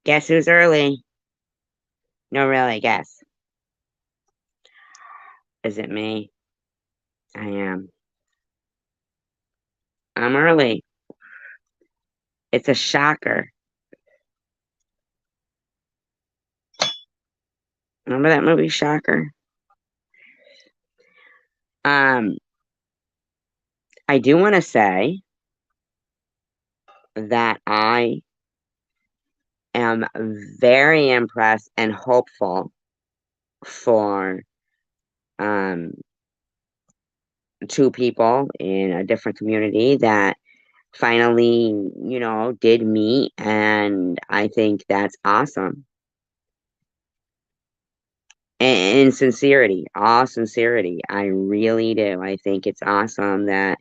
Guess who's early? No, really, guess. Is it me? I am. I'm early. It's a shocker. Remember that movie, Shocker? Um, I do want to say that I am very impressed and hopeful for um two people in a different community that finally, did meet, and I think that's awesome. In sincerity, all sincerity, I really do. I think it's awesome that,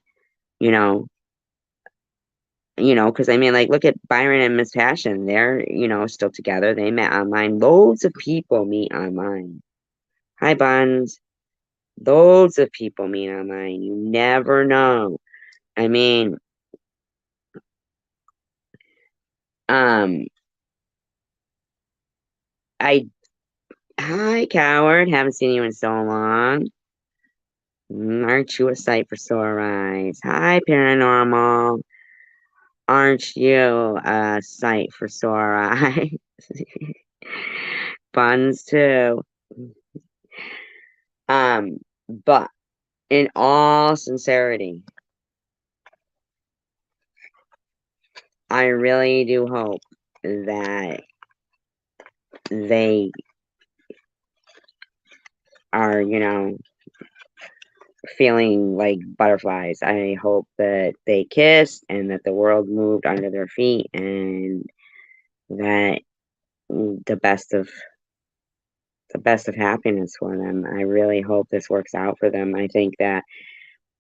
you know, because I mean, like, look at Byron and Miss Passion. They're, still together. They met online. Loads of people meet online. Hi, Buns. Loads of people meet online. You never know. I mean, um, I hi, coward. Haven't seen you in so long. Aren't you a sight for sore eyes? Hi, paranormal. Aren't you a sight for sore eyes? Buns too. But in all sincerity, I really do hope that they are, feeling like butterflies. I hope that they kissed and that the world moved under their feet and that the best of happiness for them. I really hope this works out for them. I think that,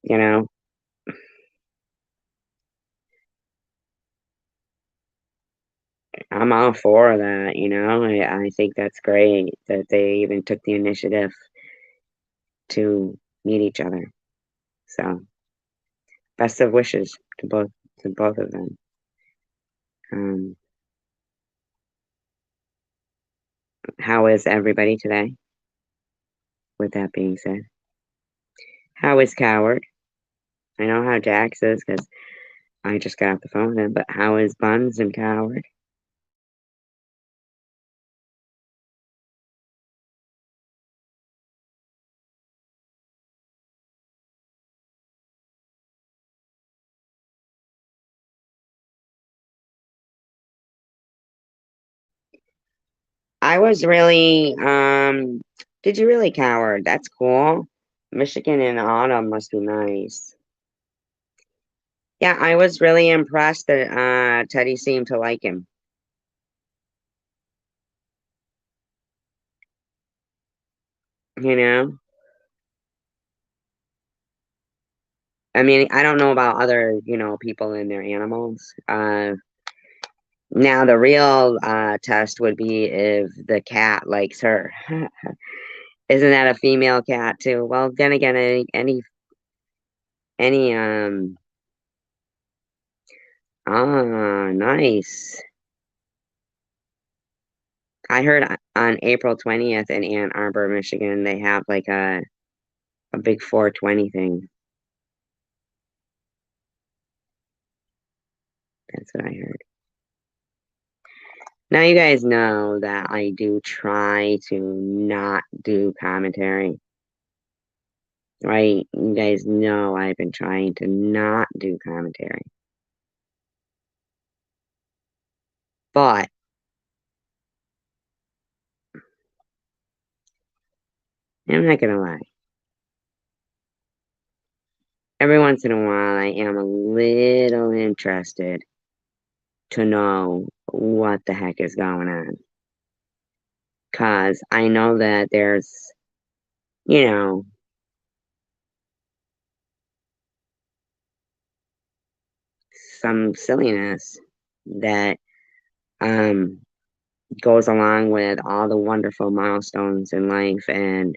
you know, I'm all for that, I think that's great that they even took the initiative to meet each other. So, best of wishes to both of them. Um, how is everybody today? With that being said, how is Coward? I know how Jax is because I just got off the phone with him, but how is Buns and Coward? I was really, did you really, Coward? That's cool. Michigan in autumn must be nice. Yeah, I was really impressed that Teddy seemed to like him. You know, I mean, I don't know about other, people and their animals. Now the real test would be if the cat likes her. Isn't that a female cat too? Well, then again, any nice. I heard on April 20th in Ann Arbor, Michigan, they have like a big 420 thing. That's what I heard. Now you guys know that I do try to not do commentary, right? You guys know I've been trying to not do commentary. But I'm not gonna lie. Every once in a while, I am a little interested to know what the heck is going on. Because I know that there's, you know, some silliness that um goes along with all the wonderful milestones in life and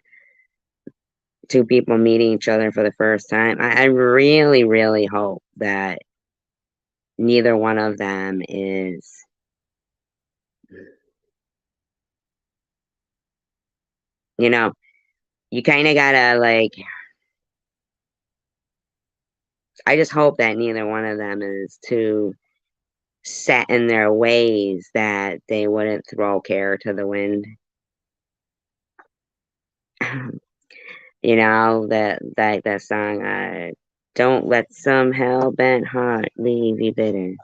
two people meeting each other for the first time. I really, really hope that neither one of them is You know, you kind of gotta like. I just hope that neither one of them is too set in their ways that they wouldn't throw care to the wind. That song, don't let some hell bent heart leave you bitter.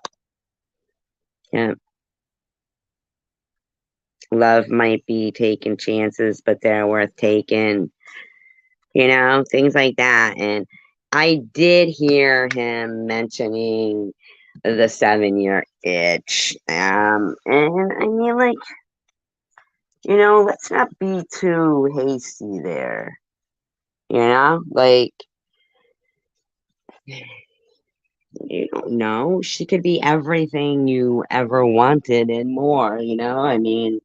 Yeah. Love might be taking chances, but they're worth taking, things like that. And I did hear him mentioning the 7-year itch. And I mean, like, let's not be too hasty there. Like, you don't know. She could be everything you ever wanted and more, I mean,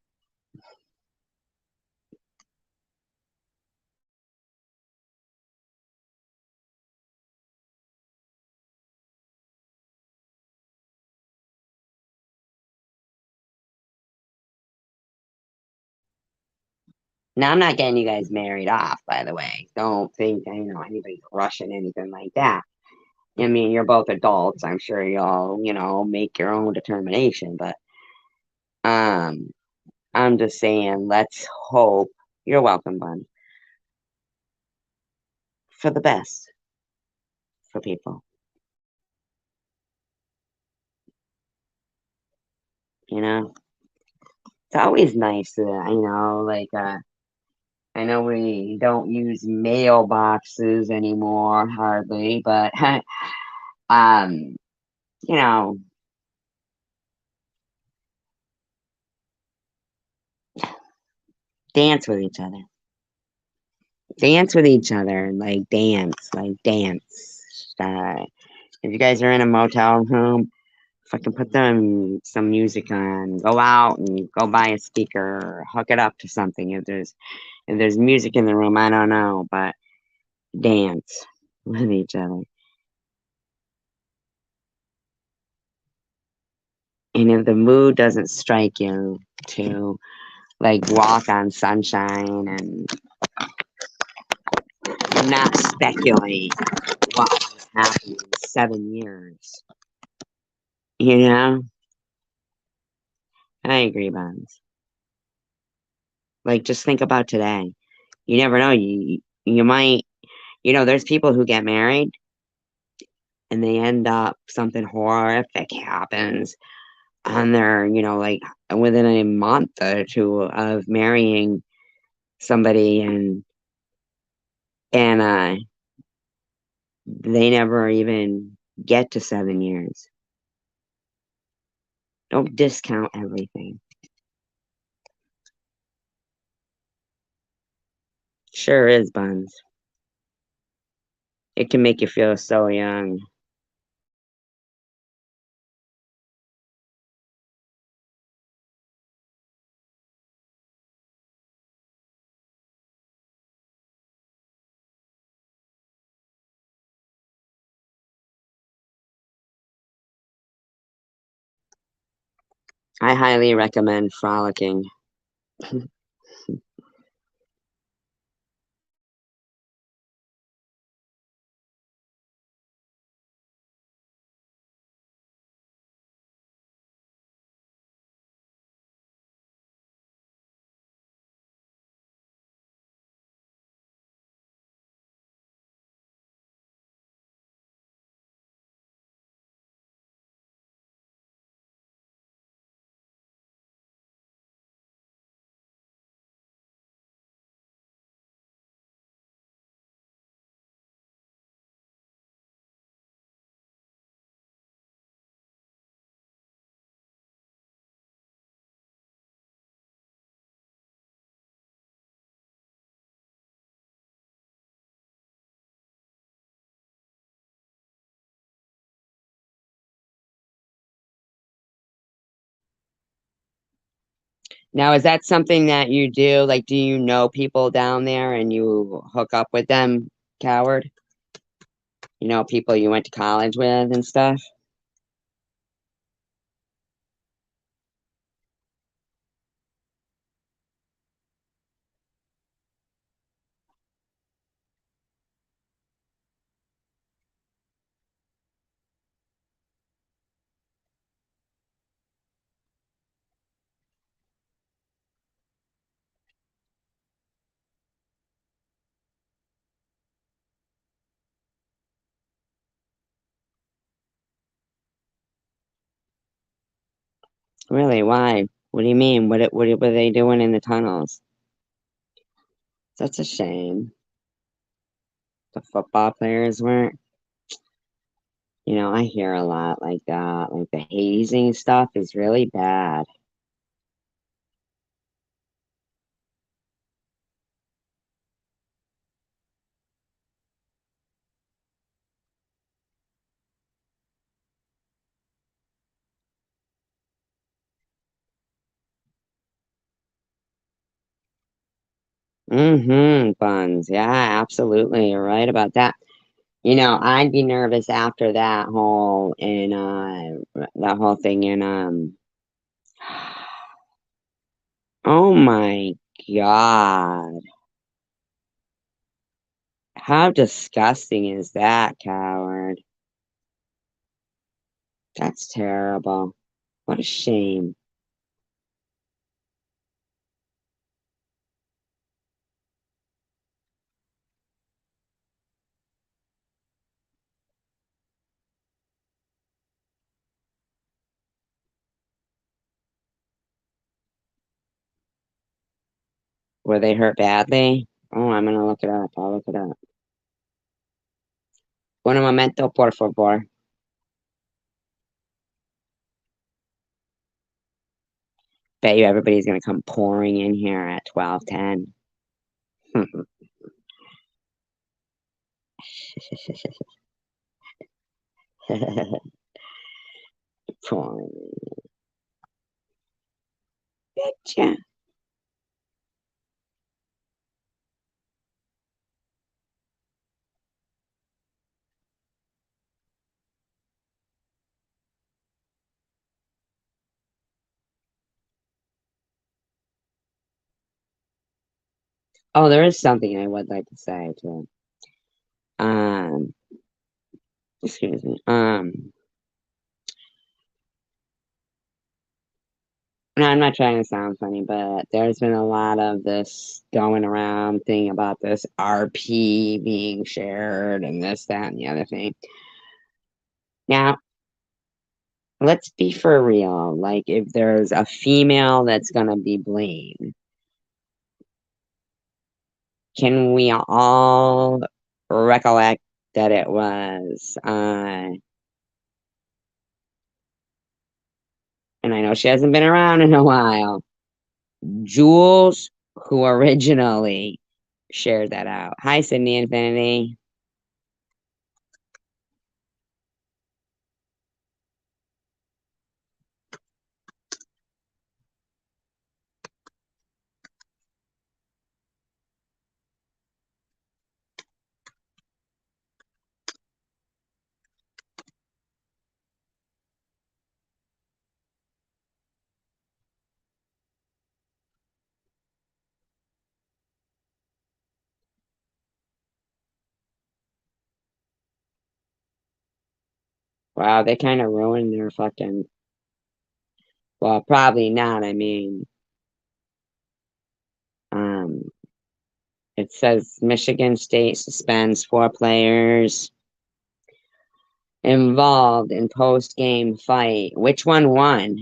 now I'm not getting you guys married off, by the way. Don't think, anybody's rushing anything like that. I mean, you're both adults. I'm sure y'all, make your own determination, but um, I'm just saying, let's hope you're welcome, bun, for the best for people. You know, it's always nice to, like, I know we don't use mailboxes anymore, hardly, but um, you know, dance with each other. Dance with each other, like dance. If you guys are in a motel room, fucking put some music on. Go out and go buy a speaker, or hook it up to something. If there's music in the room, I don't know, but dance with each other. And if the mood doesn't strike you to like walk on sunshine and not speculate what was happening in 7 years, you know, I agree, Bonds. Like, just think about today. You never know. You might, there's people who get married and they end up something horrific happens on their, like within a month or two of marrying somebody, and they never even get to 7 years. Don't discount everything. Sure is, Buns. It can make you feel so young. I highly recommend frolicking. Now, is that something that you do? Like, do you know people down there and you hook up with them, coward? People you went to college with and stuff? Really? Why? What do you mean? What were they doing in the tunnels? That's a shame. The football players weren't. I hear a lot like that. Like the hazing stuff is really bad. Buns. Yeah, absolutely. You're right about that. I'd be nervous after that whole thing in oh my God. How disgusting is that, coward? That's terrible. What a shame. Were they hurt badly? Oh, I'm gonna look it up. I'll look it up. Un momento, por favor. Bet you everybody's gonna come pouring in here at 12:10. Pouring. Betcha. Oh, there is something I would like to say too. Um, excuse me. No, I'm not trying to sound funny, but there's been a lot of this going around thing about this RP being shared and this, that, and the other thing. Now, let's be for real. Like, if there's a female that's gonna be blamed, can we all recollect that it was, and I know she hasn't been around in a while, Jules, who originally shared that out. Hi, Sydney Infinity. Wow, they kind of ruined their fucking. Well, probably not. I mean, um, it says Michigan State suspends 4 players involved in post-game fight. Which one won?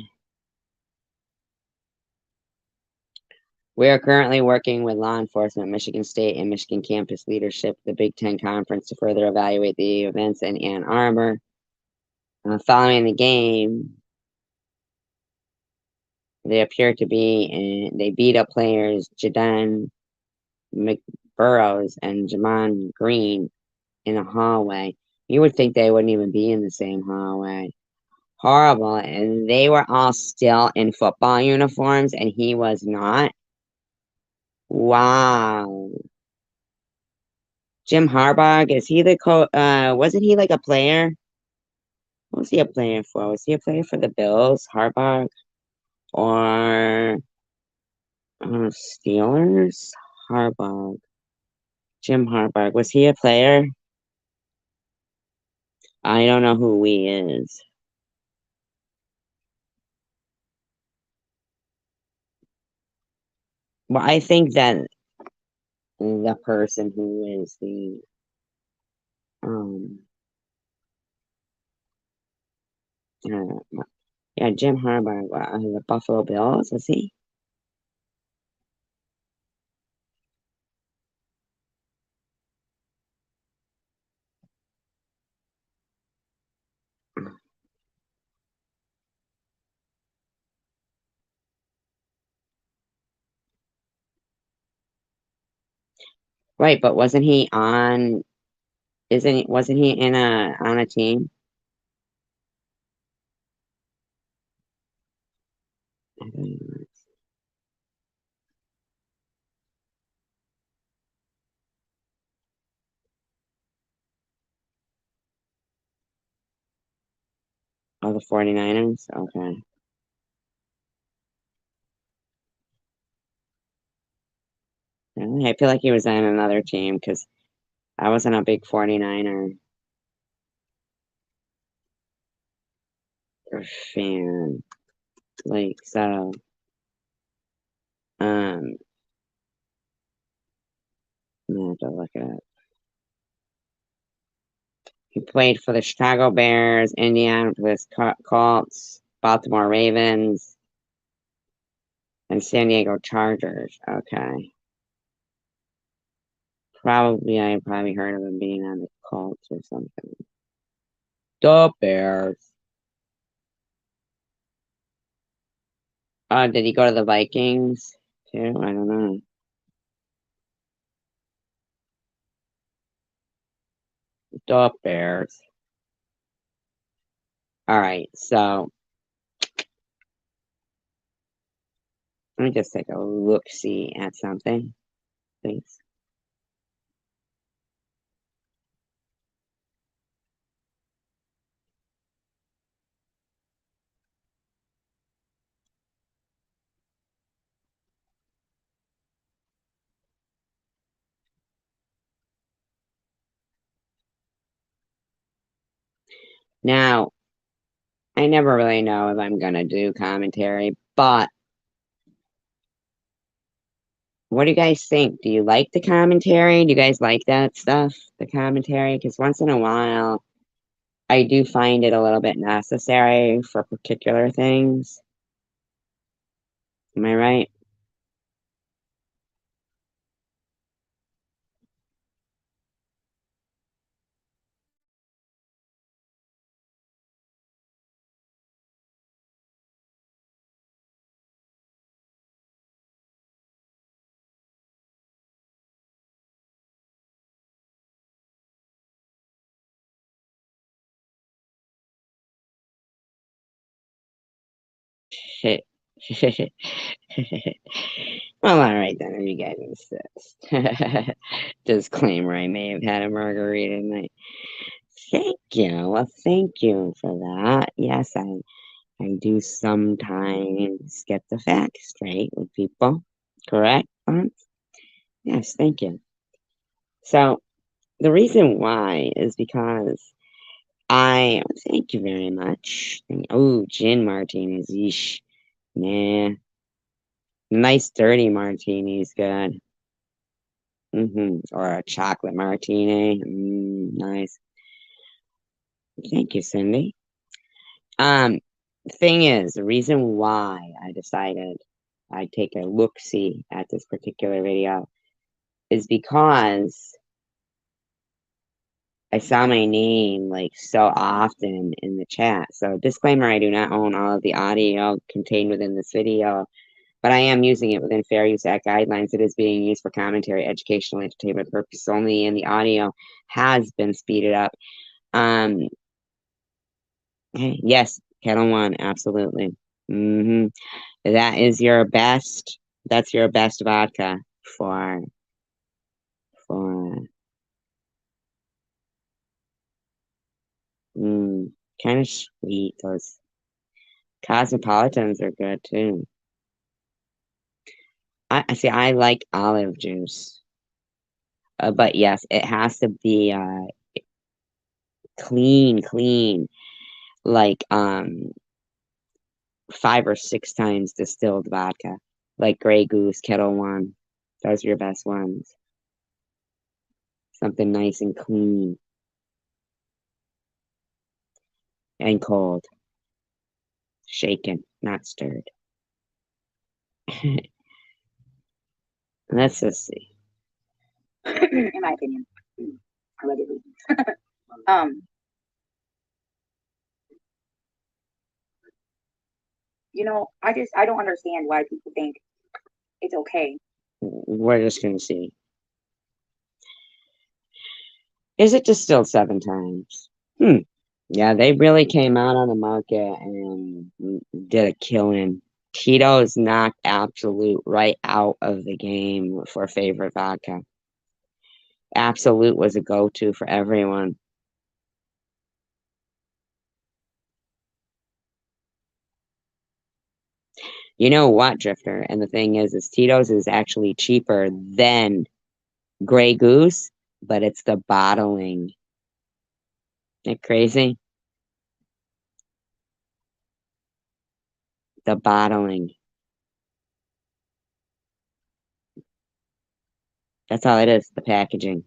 We are currently working with law enforcement, Michigan State, and Michigan campus leadership, the Big Ten Conference, to further evaluate the events in Ann Arbor. Following the game, they appear to be, they beat up players Jaden McBurrows and Jamon Green in a hallway. You would think they wouldn't even be in the same hallway. Horrible. And they were all still in football uniforms, and he was not. Wow. Jim Harbaugh, is he the wasn't he like a player? What was he a player for? Was he a player for the Bills, Harbaugh? Or Steelers? Harbaugh. Jim Harbaugh. Was he a player? I don't know who he is. Well, I think that the person who is the um Yeah, Jim Harbaugh, the Buffalo Bills, is he? Right, but wasn't he on? Wasn't he in a on a team? I don't know. Oh, the 49ers? Okay. Really? I feel like he was on another team because I wasn't a big 49er fan. Like, so, um, I'm gonna have to look it up. He played for the Chicago Bears, Indianapolis Colts, Baltimore Ravens, and San Diego Chargers. Okay. I probably heard of him being on the Colts or something. The Bears. Did he go to the Vikings too? I don't know. The Bears. All right, so let me just take a look see at something, please. Now, I never really know if I'm gonna do commentary, but what do you guys think? Do you like the commentary? Do you guys like that stuff, the commentary? Because once in a while, I do find it a little bit necessary for particular things. Am I right? Well, all right then, if you guys insist. Disclaimer, I may have had a margarita tonight. Thank you. Well, thank you for that. Yes, I do sometimes get the facts straight with people. Correct, Lance? Yes, thank you. So, the reason why is because thank you very much. Oh, gin martinis. Yeesh. Nah. Nice dirty martini's good. Or a chocolate martini. Nice. Thank you, Cindy. Um, thing is, the reason why I decided I'd take a look-see at this particular video is because I saw my name like so often in the chat. So disclaimer, I do not own all of the audio contained within this video, but I am using it within Fair Use Act guidelines. It is being used for commentary, educational, entertainment purposes only, and the audio has been speeded up. Um, yes, Kettle One, absolutely. That is your best. That's your best vodka for kind of sweet. Those cosmopolitans are good too. I see. I like olive juice, but yes, it has to be clean, like 5 or 6 times distilled vodka, like Grey Goose, Kettle One. Those are your best ones. Something nice and clean and cold. Shaken, not stirred. Let's just see. In my opinion, allegedly. um, I don't understand why people think it's okay. We're just gonna see. Is it distilled 7 times? Yeah, they really came out on the market and did a killing. Tito's knocked Absolute right out of the game for favorite vodka. Absolute was a go-to for everyone. You know what, Drifter? And the thing is Tito's is actually cheaper than Grey Goose, but it's the bottling. Isn't it crazy? The bottling. That's all it is, the packaging.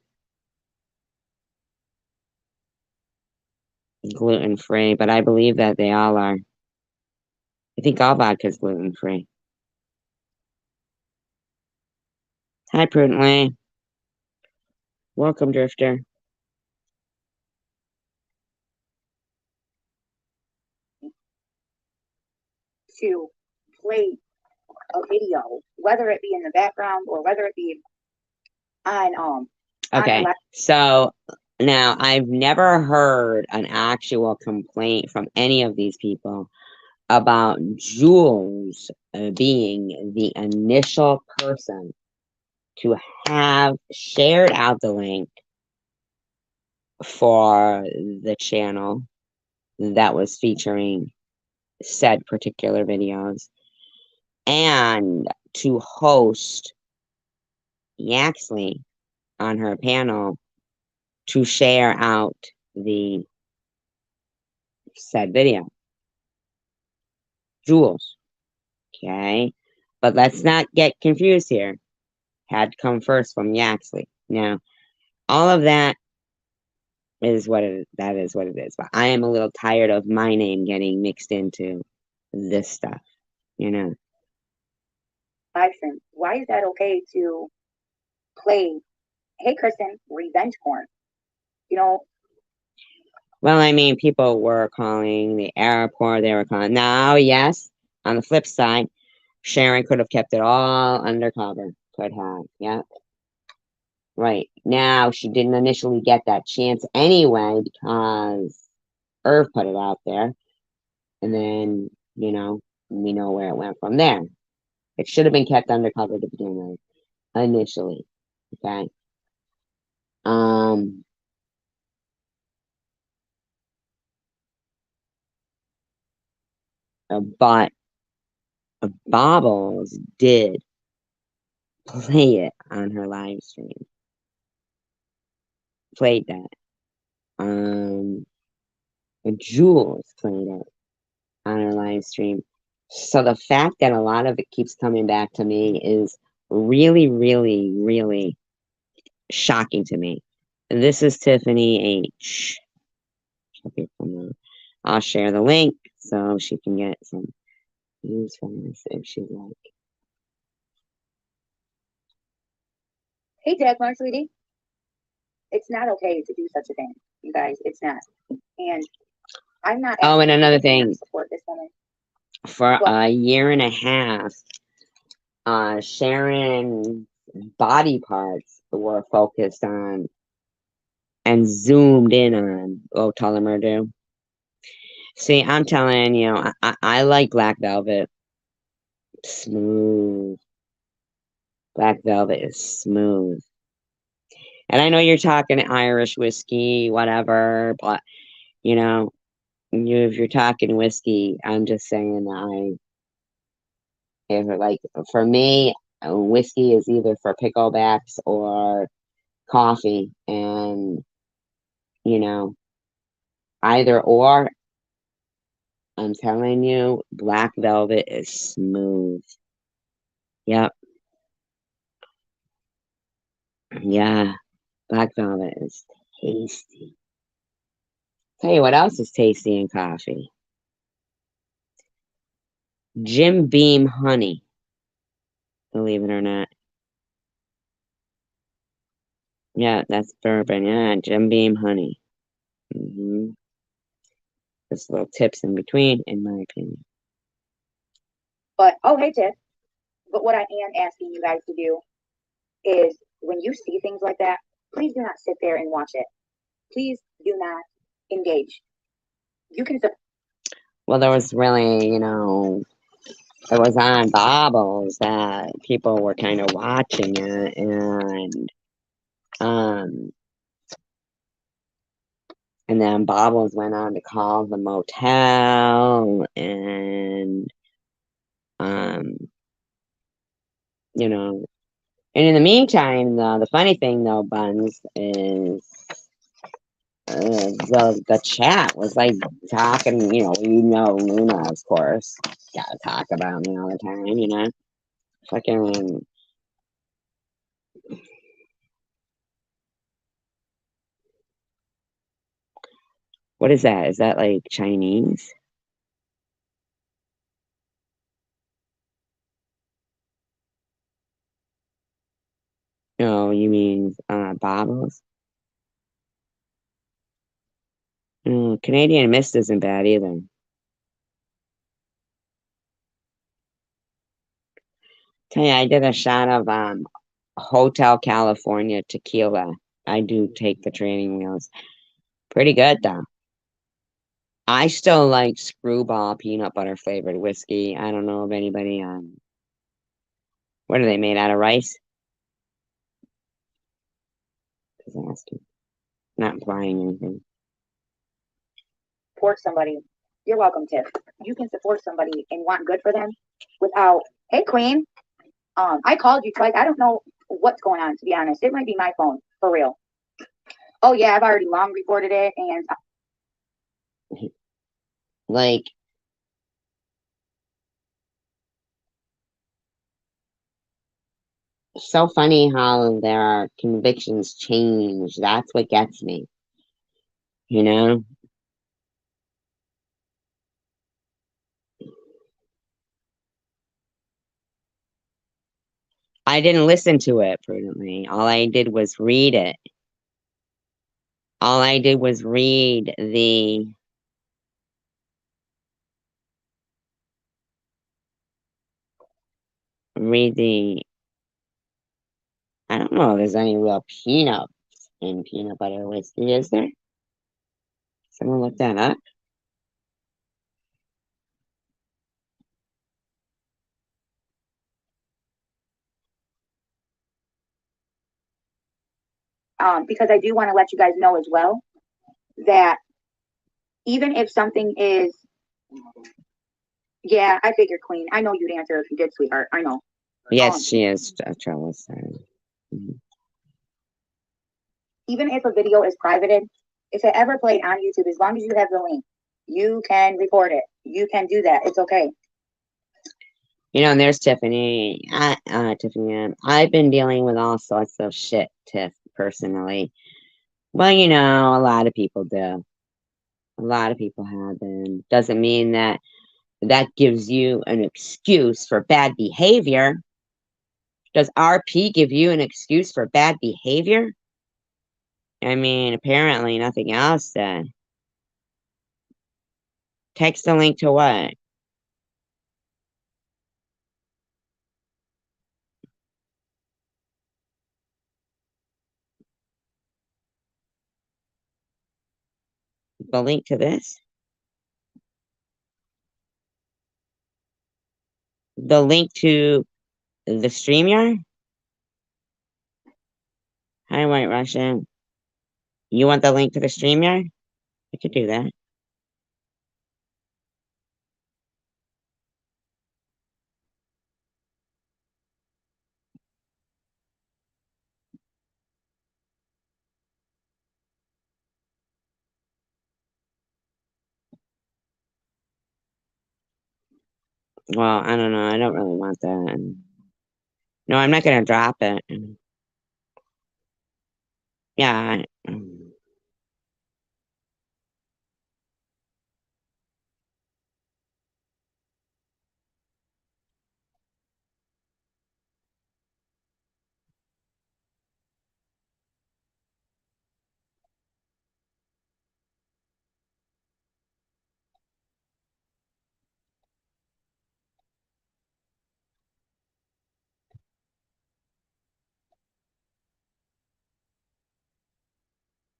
Gluten-free, but I believe that they all are. I think all vodka is gluten-free. Hi, Prudently. Welcome, Drifter. To play a video, whether it be in the background or whether it be on Okay, on so now I've never heard an actual complaint from any of these people about Jules being the initial person to have shared out the link for the channel that was featuring said particular videos and to host Yaxley on her panel to share out the said video. Jules. Okay. But let's not get confused here. Had come first from Yaxley. Now, all of that is what that is what it is. But I am a little tired of my name getting mixed into this stuff, you know. live stream. Why is that okay to play? Hey, Kristen, revenge porn. You know, Well, I mean, people were calling the airport, they were calling. Now, yes, on the flip side, Sharon could have kept it all undercover. Could have, yeah. Right. Now, she didn't initially get that chance anyway because Irv put it out there. And then, we know where it went from there. It should have been kept undercover to begin with, initially. Okay. Um, but Bobbles did play it on her live stream. Played that. Um, Jules played it on her live stream. So the fact that a lot of it keeps coming back to me is really, really, really shocking to me. This is Tiffany H. I'll share the link so she can get some views from this if she'd like. hey, Dagmar, sweetie, it's not okay to do such a thing, you guys. It's not. And I'm not. Oh, and another thing. Support this woman. For a year and a half, Sharon's body parts were focused on and zoomed in on. Oh, do. See, I'm telling you, I like Black Velvet. Smooth. Black Velvet is smooth. And I know you're talking Irish whiskey, whatever, but if you're talking whiskey, I'm just saying for me, whiskey is either for picklebacks or coffee, and either or. I'm telling you, Black Velvet is smooth. Yep. Yeah. Black Velvet is tasty. Tell you what else is tasty in coffee. Jim Beam honey, believe it or not. Yeah, that's bourbon. Yeah, Jim Beam honey. Just little tips in between, in my opinion. But oh, hey, Tiff. But what I am asking you guys to do is when you see things like that, please do not sit there and watch it. Please do not engage. You can. Well, there was really, it was on Bobbles that people were kind of watching it, um, and then Bobbles went on to call the motel, and um, you know, and in the meantime, the funny thing though, Buns, is the chat was like talking, Luna, of course, gotta talk about me all the time, fucking. What is that? Is that like Chinese? No, you mean Bobbles? Canadian Mist isn't bad either. Tell you, I did a shot of Hotel California tequila. I do take the training wheels. Pretty good though. I still like Screwball peanut butter flavored whiskey. I don't know if anybody what are they made out of rice? Just asking. Not implying anything. Support somebody. You're welcome, Tiff. You can support somebody and want good for them without, hey, Queen. I called you twice. I don't know what's going on, to be honest. It might be my phone, for real. Oh yeah, I've already long reported it, and Like, so funny how their convictions change. That's what gets me. You know? I didn't listen to it prudently. All I did was read it. All I did was read the I don't know if there's any real peanuts in peanut butter whiskey, is there? Someone look that up? because I do want to let you guys know as well that even if something is, yeah, I figured, Queen. I know you'd answer if you did, sweetheart. I know. Yes, she is a trouble. Mhm. Even if a video is privated, if it ever played on YouTube, as long as you have the link, you can record it. You can do that. It's okay. And there's Tiffany. Tiffany, I've been dealing with all sorts of shit, Tiff, personally. Well, a lot of people do. A lot of people have been. Doesn't mean that gives you an excuse for bad behavior. Does RP give you an excuse for bad behavior? I mean, apparently nothing else does. Text the link to what? The link to this? The link to the StreamYard? Hi, White Russian. You want the link to the StreamYard? I could do that. Well, I don't know. I don't really want that. No, I'm not gonna drop it. Yeah.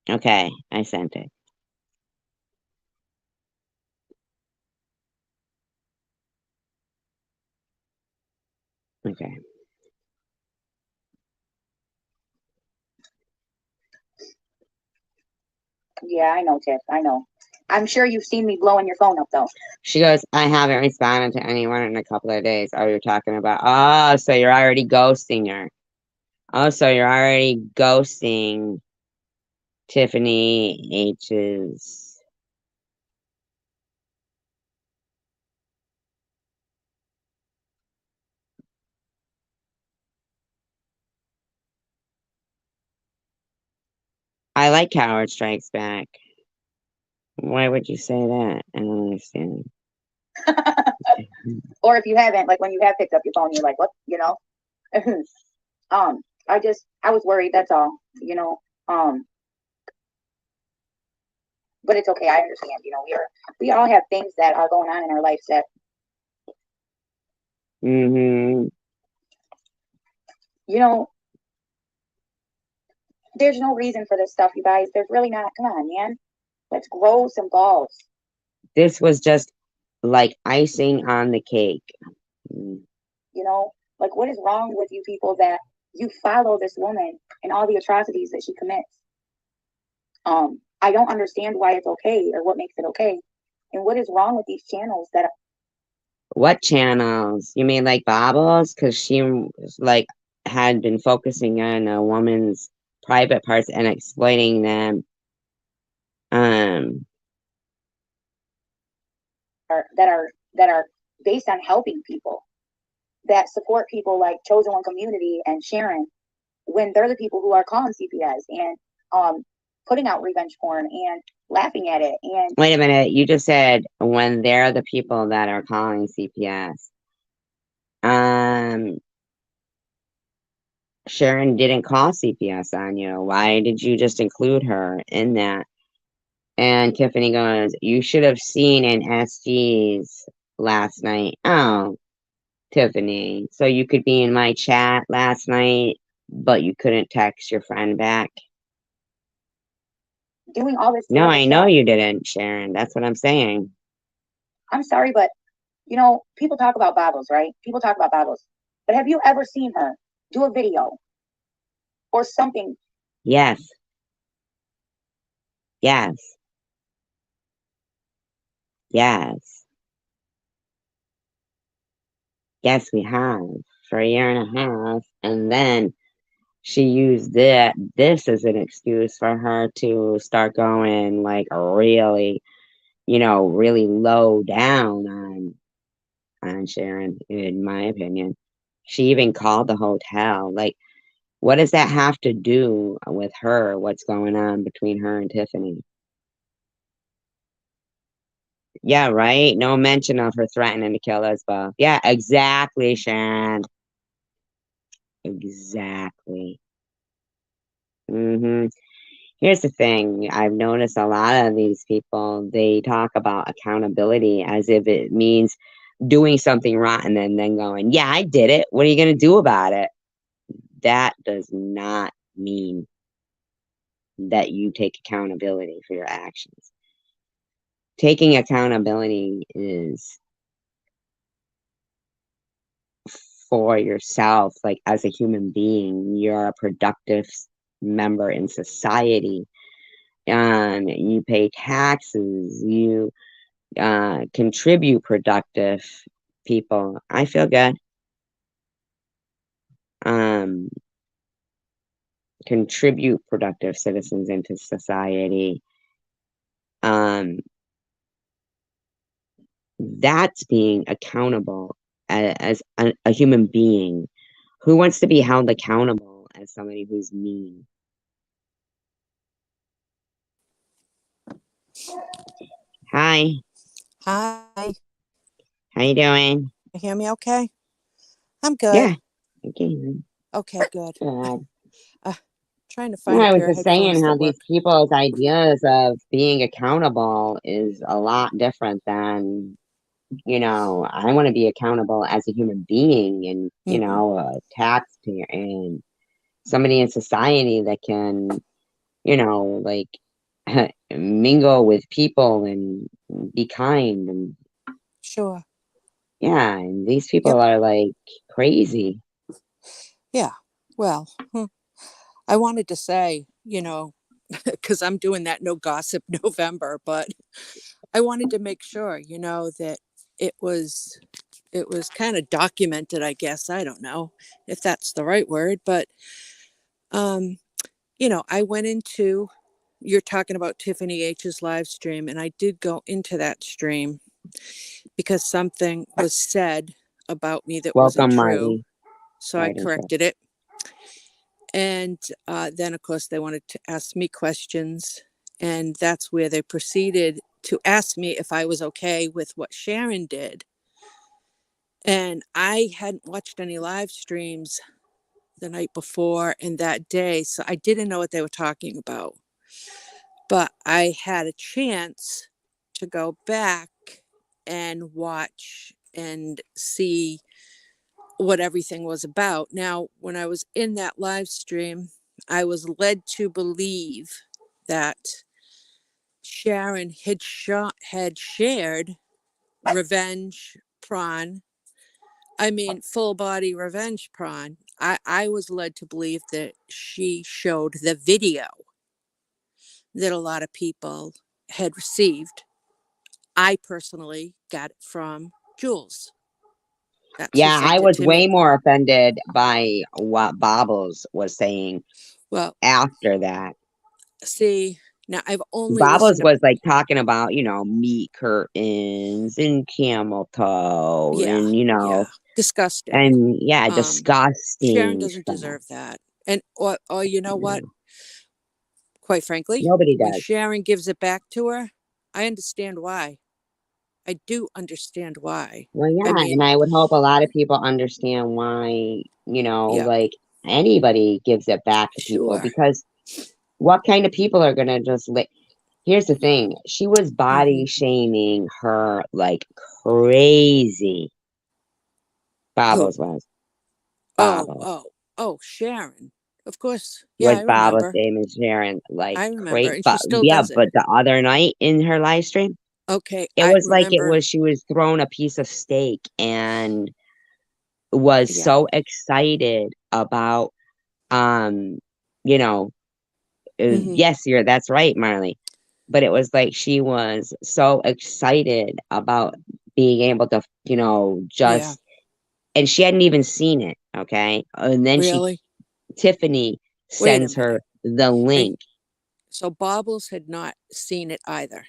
Okay, I sent it. Okay. Yeah, I know, Tiff. I know. I'm sure you've seen me blowing your phone up though. She goes, I haven't responded to anyone in a couple of days. Oh, you're talking about, oh, so you're already ghosting her. Oh, so you're already ghosting Tiffany H's. I like Coward Strikes Back. Why would you say that? I don't understand. Or if you haven't, like when you have picked up your phone, you're like, what? I was worried. That's all. Um, but it's okay. I understand. We all have things that are going on in our lives that Mm-hmm. you know. There's no reason for this stuff, you guys. There's really not. Come on, man. Let's grow some balls. This was just like icing on the cake. Mm. Like what is wrong with you people that you follow this woman and all the atrocities that she commits? I don't understand why it's okay or what makes it okay. And what is wrong with these channels that What channels? You mean like Bobbles? Because she like had been focusing on a woman's private parts and exploiting them. Um, are based on helping people, that support people like Chosen One Community and Sharon, when they're the people who are calling CPS and putting out revenge porn and laughing at it. And wait a minute. You just said when they're the people that are calling CPS. Um, Sharon didn't call CPS on you. Why did you just include her in that? And Tiffany goes, you should have seen an SG's last night. Oh, Tiffany. So you could be in my chat last night, but you couldn't text your friend back. doing all this No, terrible I know stuff. you didn't, Sharon. That's what I'm saying. I'm sorry, but people talk about Bibles, right? People talk about Bibles. But have you ever seen her do a video or something? Yes, yes, yes, yes, we have for a year and a half. And then she used this as an excuse for her to start going like really, really low down on Sharon, in my opinion. She even called the hotel. Like, what does that have to do with her? What's going on between her and Tiffany? Yeah, right? No mention of her threatening to kill us both. Yeah, exactly, Sharon. Exactly. Here's the thing. I've noticed a lot of these people, they talk about accountability as if it means doing something rotten and then going, yeah, I did it. What are you going to do about it? That does not mean that you take accountability for your actions. Taking accountability is for yourself, like as a human being, you're a productive member in society. You pay taxes, you contribute productive people. I feel good. Um, contribute productive citizens into society. Um, that's being accountable as a human being. Who wants to be held accountable as somebody who's mean? Hi, Hi, how you doing? you hear me okay? I'm good. Yeah, okay. Okay, good. Good. Uh, Trying to No, find a I was pair of just saying headphones how that these work. people's ideas of being accountable is a lot different than, I want to be accountable as a human being and, Hmm. a taxpayer and somebody in society that can, like mingle with people and be kind. And Sure. yeah, and these people Yep. are like crazy. Yeah. Well, I wanted to say, because I'm doing that no gossip November, but I wanted to make sure, that it was it was kind of documented, I guess. I don't know if that's the right word, but um, I went into you're talking about Tiffany H's live stream, and I did go into that stream because something was said about me that wasn't Welcome, true. Marty. So I Sorry to interrupt. corrected it. And then, of course, they wanted to ask me questions. And that's where they proceeded to ask me if I was okay with what Sharon did. And I hadn't watched any live streams the night before and that day. So I didn't know what they were talking about. But I had a chance to go back and watch and see what everything was about. Now, when I was in that live stream, I was led to believe that Sharon had shared revenge prawn. I mean, full body revenge prawn. I was led to believe that she showed the video that a lot of people had received. I personally got it from Jules. That's who Yeah, I sent it was to way me. more offended by what Bobbles was saying Well, after that. see, now I've only Bobbles listened to, was like talking about, meat curtains and camel toe yeah, and, yeah, disgusting. and yeah, Sharon disgusting doesn't stuff. deserve that. And or you know what? No, Quite frankly, nobody when does. Sharon gives it back to her, I understand why. I do understand why. Well, I yeah, and mean, I would hope a lot of people understand why, yeah, like anybody gives it back to people sure. because what kind of people are gonna just like here's the thing, she was body Hmm. shaming her like crazy. Who? Bobbles was. Oh, Bobbles oh, oh, Sharon. Of course. Yeah, was I Bobbles remember. shaming Sharon like I remember. great, And she but still yeah, does it. but the other night in her live stream, Okay, it I was like it remember. was she was thrown a piece of steak and was Yeah. so excited about um you know Hmm. yes, that's right, Marley. But it was like she was so excited about being able to, Yeah. just and she hadn't even seen it, okay? And then Really? Tiffany Wait a sends her minute. the Are link. So Bobbles had not seen it either.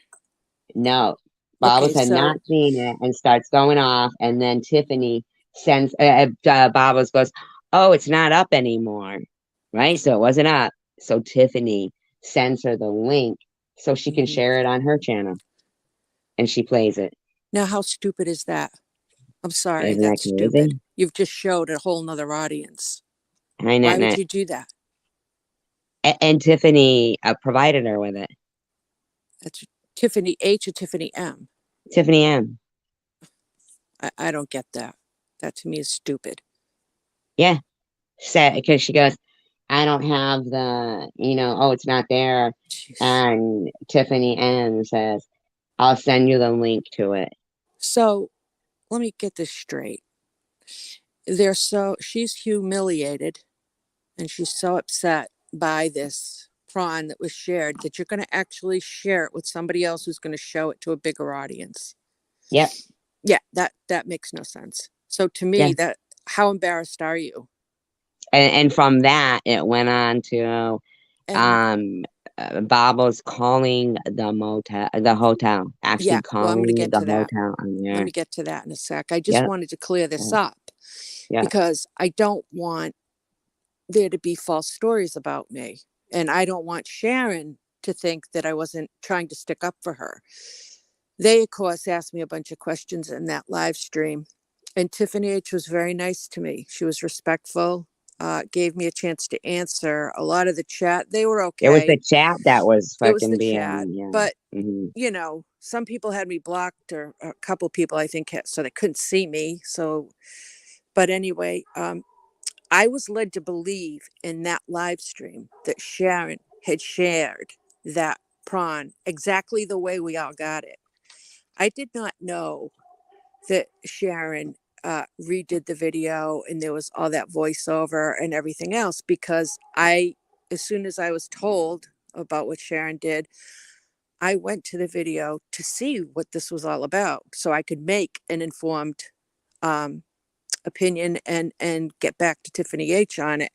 No, Okay, Bobbles had so not seen it and starts going off, and then Tiffany sends Bobbles goes, "Oh, it's not up anymore," right? So it wasn't up. So Tiffany sends her the link so she can mhm. share it on her channel, and she plays it. Now how stupid is that? I'm sorry, Isn't that that's stupid. crazy? You've just showed a whole nother audience. I Why know, would you do that? and Tiffany provided her with it. That's Tiffany H or Tiffany M. Tiffany M. I don't get that. That to me is stupid. Yeah, said because she goes, I don't have oh, it's not there. Jeez. And Tiffany M says, I'll send you the link to it. So let me get this straight. She's humiliated and she's so upset by this prawn that was shared that you're going to actually share it with somebody else who's going to show it to a bigger audience. Yep. Yeah, that makes no sense. So to Yeah. me, that how embarrassed are you? And from that, it went on to And um Bob was calling the hotel, yeah, actually well, I'm going to calling get the to that. hotel on Let there. me get to that in a sec. I just Yep. wanted to clear this Yep. up Yep. because I don't want there to be false stories about me. And I don't want Sharon to think that I wasn't trying to stick up for her. They, of course, asked me a bunch of questions in that live stream. And Tiffany H was very nice to me. She was respectful, gave me a chance to answer a lot of the chat. They were It was the okay. chat that was It was fucking the chat. being, But, yeah. some people had me blocked, or a couple people, I think, so they couldn't see me. So, but anyway, I was led to believe in that live stream that Sharon had shared that prawn exactly the way we all got it. I did not know that Sharon redid the video and there was all that voiceover and everything else, because as soon as I was told about what Sharon did, I went to the video to see what this was all about so I could make an informed opinion and get back to Tiffany H on it.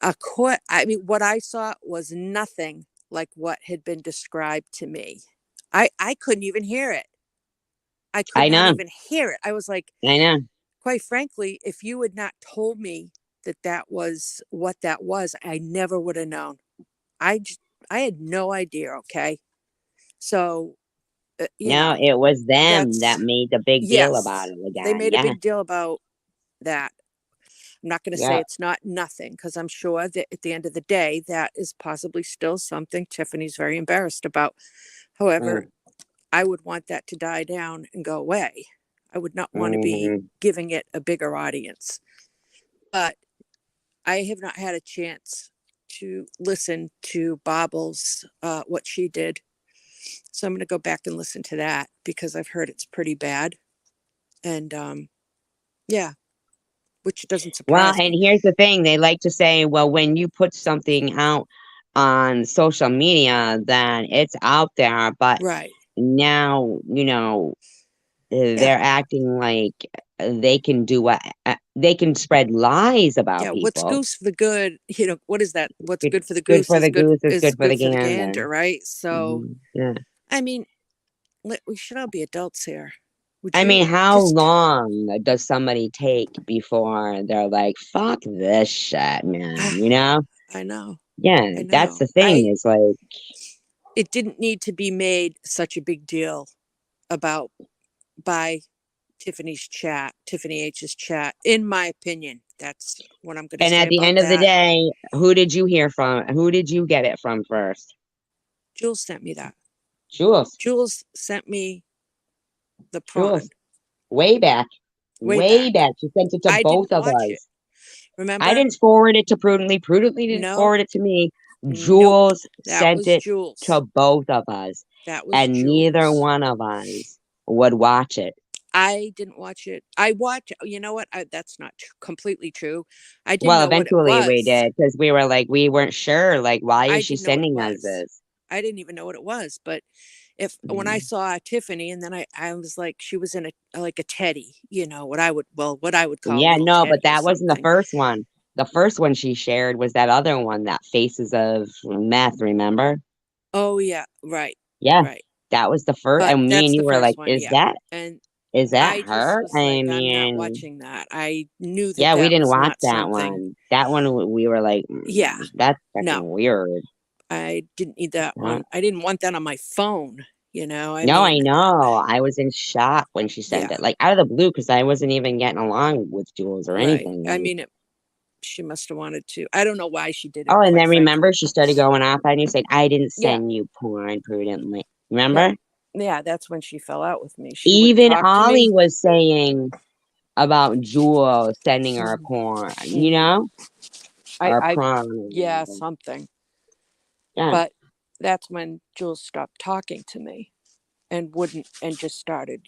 I mean, what I saw was nothing like what had been described to me. I couldn't even hear it. I could I not know. even hear it. I was like, I know. quite frankly, if you had not told me that that was what that was, I never would have known. I had no idea. Okay. So, No, it was them that that's, made the big deal about yes, it they again. made a Yeah. big deal about that. I'm not going to say Yeah. it's not nothing, because I'm sure that at the end of the day, that is possibly still something Tiffany's very embarrassed about. However, Mm, I would want that to die down and go away. I would not want to be mhm. giving it a bigger audience. But I have not had a chance to listen to Bobble's, what she did. So I'm going to go back and listen to that because I've heard it's pretty bad. And yeah, which doesn't Well, surprise and me. here's the thing. They like to say, well, when you put something out on social media, then it's out there. But Right. now, Yeah. they're acting like they can do what they can spread lies about Yeah. What's people. goose for the good? What is that? What's good for the Good goose for the goose is is good for the good for the gander. gander, right? So, Yeah. I mean, we should all be adults here. Would I you mean, how just, long does somebody take before they're like, fuck this shit, man? I know, Yeah, I that's know. the thing is like, It didn't need to be made such a big deal about by Tiffany H's chat, in my opinion. That's what I'm going to and say at the about end of the that. day, who did you hear from? Who did you get it from first? Jules sent me that. Jules. Jules sent me the Jules. prawn Way back. way Way back. back. She sent it to I both didn't of watch it. us. I Remember? didn't forward it to Prudently. Prudently didn't No, forward it to me. nope. Jules That sent was it to Jules. both of us. That was And neither Jules. one of us would watch it. I didn't watch it. I watched, you know what? That's not completely true. I didn't Well, know what it eventually we was. did because we were like, we weren't sure. Like, why I is she didn't know what it sending us was. this? I didn't even know what it was. But when I Mm. saw Tiffany, and then I was like, she was in like a teddy, what I would call a Yeah, little no, but teddy or that wasn't the something. first one. The first one she shared was that other one, that Faces of Meth, remember? Oh yeah, right, Yeah, right. that was the first. But And me that's and the you were first like, one, is yeah. that And is that I just her? was I like, I'm not mean, watching that. I knew that yeah, we that didn't was watch not that something. one. That one we were like, Yeah, that's no, fucking weird. I didn't need that Huh? one. I didn't want that on my phone. I No, I mean, know. I was in shock when she sent yeah, it, like out of the blue, because I wasn't even getting along with Jules or right. anything. I Like, mean, she must have wanted to. I don't know why she did it, oh, and quite then remember frankly. she started going off on you saying, I didn't Yeah, send you porn prudently. yep. Remember? Yeah, that's when she fell out with me. She wouldn't Even talk to Ollie me. was saying about Jules sending her Mhm. porn, Mhm. or I, prom or yeah, whatever. something. Yeah. But that's when Jules stopped talking to me and wouldn't, and just started,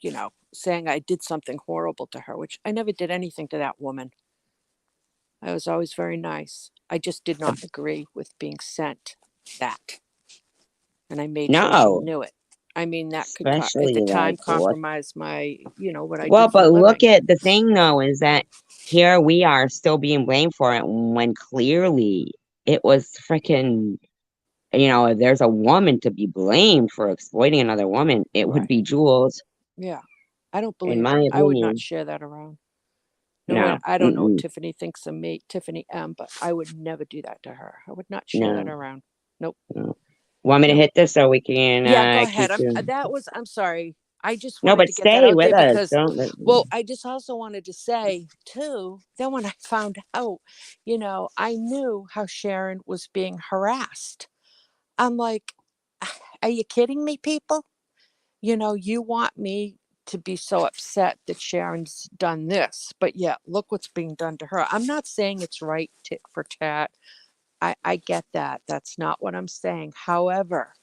saying I did something horrible to her, which I never did anything to that woman. I was always very nice. I just did not agree with being sent that. And I made sure she No, knew it. I mean, that could, at especially the like time, what? compromise my, what I Well, did for a but look living. at the thing though, is that here we are still being blamed for it when clearly it was freaking, if there's a woman to be blamed for exploiting another woman, it would Right. be Jules, Yeah. I don't in believe my it. I would not opinion. share that around. No one, No, I don't know what mm-mm, Tiffany thinks of me, Tiffany M, but I would never do that to her. I would not share that no, around. Nope. no. Want me to Nope. hit this so we can Yeah, go ahead. keep you? I'm sorry. I just No, wanted but to get that stay out with there us. because, Don't. well, I just also wanted to say too, then when I found out, I knew how Sharon was being harassed. I'm like, are you kidding me, people? You want me to be so upset that Sharon's done this, but yeah, look what's being done to her. I'm not saying it's right tit for tat. I get that. That's not what I'm saying. However,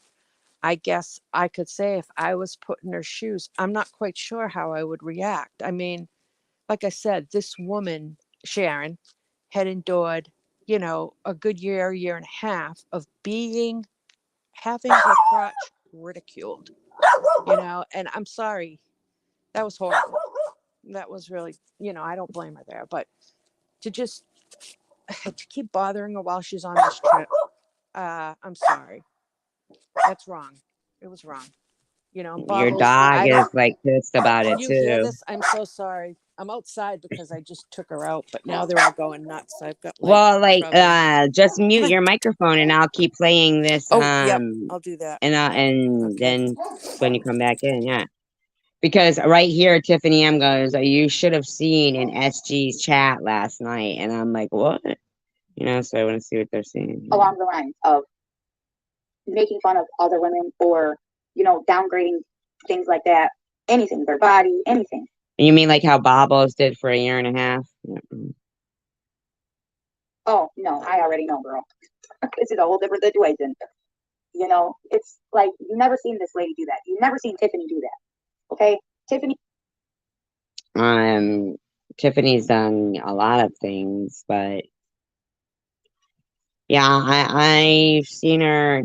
I guess I could say if I was put in her shoes, I'm not quite sure how I would react. I mean, like I said, this woman, Sharon, had endured, a good year and a half of having her crotch ridiculed, and I'm sorry, that was horrible. That was really, I don't blame her there, but to just to keep bothering her while she's on this trip, I'm sorry. That's wrong. It was wrong. Your Bobbles, dog I don't, is like pissed about can it you hear too. this? I'm so sorry. I'm outside because I just took her out, but now they're all going nuts. I've got like Well, like, probably, just mute come on. your microphone and I'll keep playing this, Oh, yep, I'll do that. and Okay. then when you come back in, yeah. Because right here, Tiffany M goes, you should have seen in SG's chat last night. And I'm like, what? So I want to see what they're saying. Along the lines of making fun of other women or, downgrading things like that, anything, their body, anything. You mean like how Bobbles did for a year and a half? Oh, no, I already know, girl. This is a whole different situation. It's like you've never seen this lady do that. You've never seen Tiffany do that. Okay? Tiffany. Tiffany's done a lot of things, but yeah, I've seen her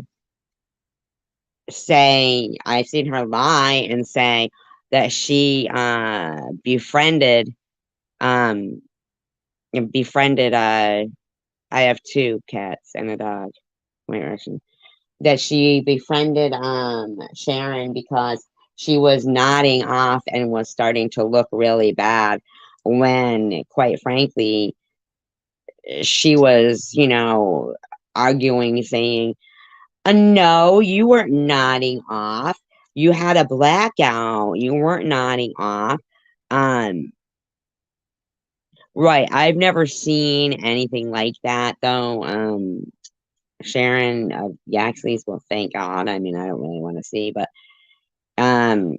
lie and say that she um befriended I have two cats and a dog. Wait, Russian. That she befriended Sharon because she was nodding off and was starting to look really bad when, quite frankly, she was, arguing, saying, no, you weren't nodding off. You had a blackout. You weren't nodding off. Um, right. I've never seen anything like that though. Sharon of Yaxley's, well, thank God. I mean, I don't really want to see, um,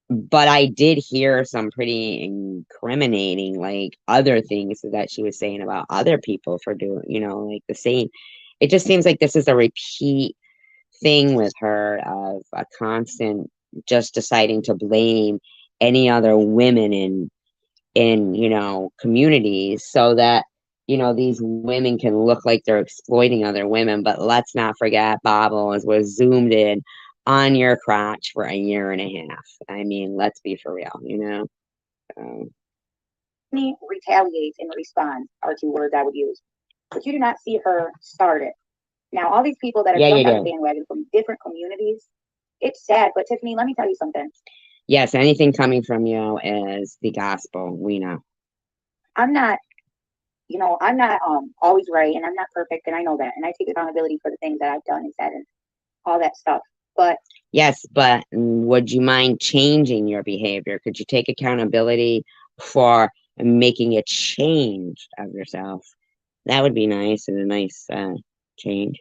but I did hear some pretty incriminating, like other things that she was saying about other people for doing, like the same. It just seems like this is a repeat thing with her of a constant just deciding to blame any other women in communities so that these women can look like they're exploiting other women. But let's not forget, Bobbles was zoomed in on your crotch for a year and a half. I mean, let's be for real. Retaliates and responds are two words I would use. But you do not see her start it. Now, all these people that have Yeah, you jumped on the do. bandwagon from different communities, it's sad. But Tiffany, let me tell you something. Yes, anything coming from you is the gospel. We know. I'm not, I'm not always right, and I'm not perfect, and I know that, and I take accountability for the things that I've done and said and all that stuff. But yes, but would you mind changing your behavior? Could you take accountability for making a change of yourself? That would be nice and a nice change.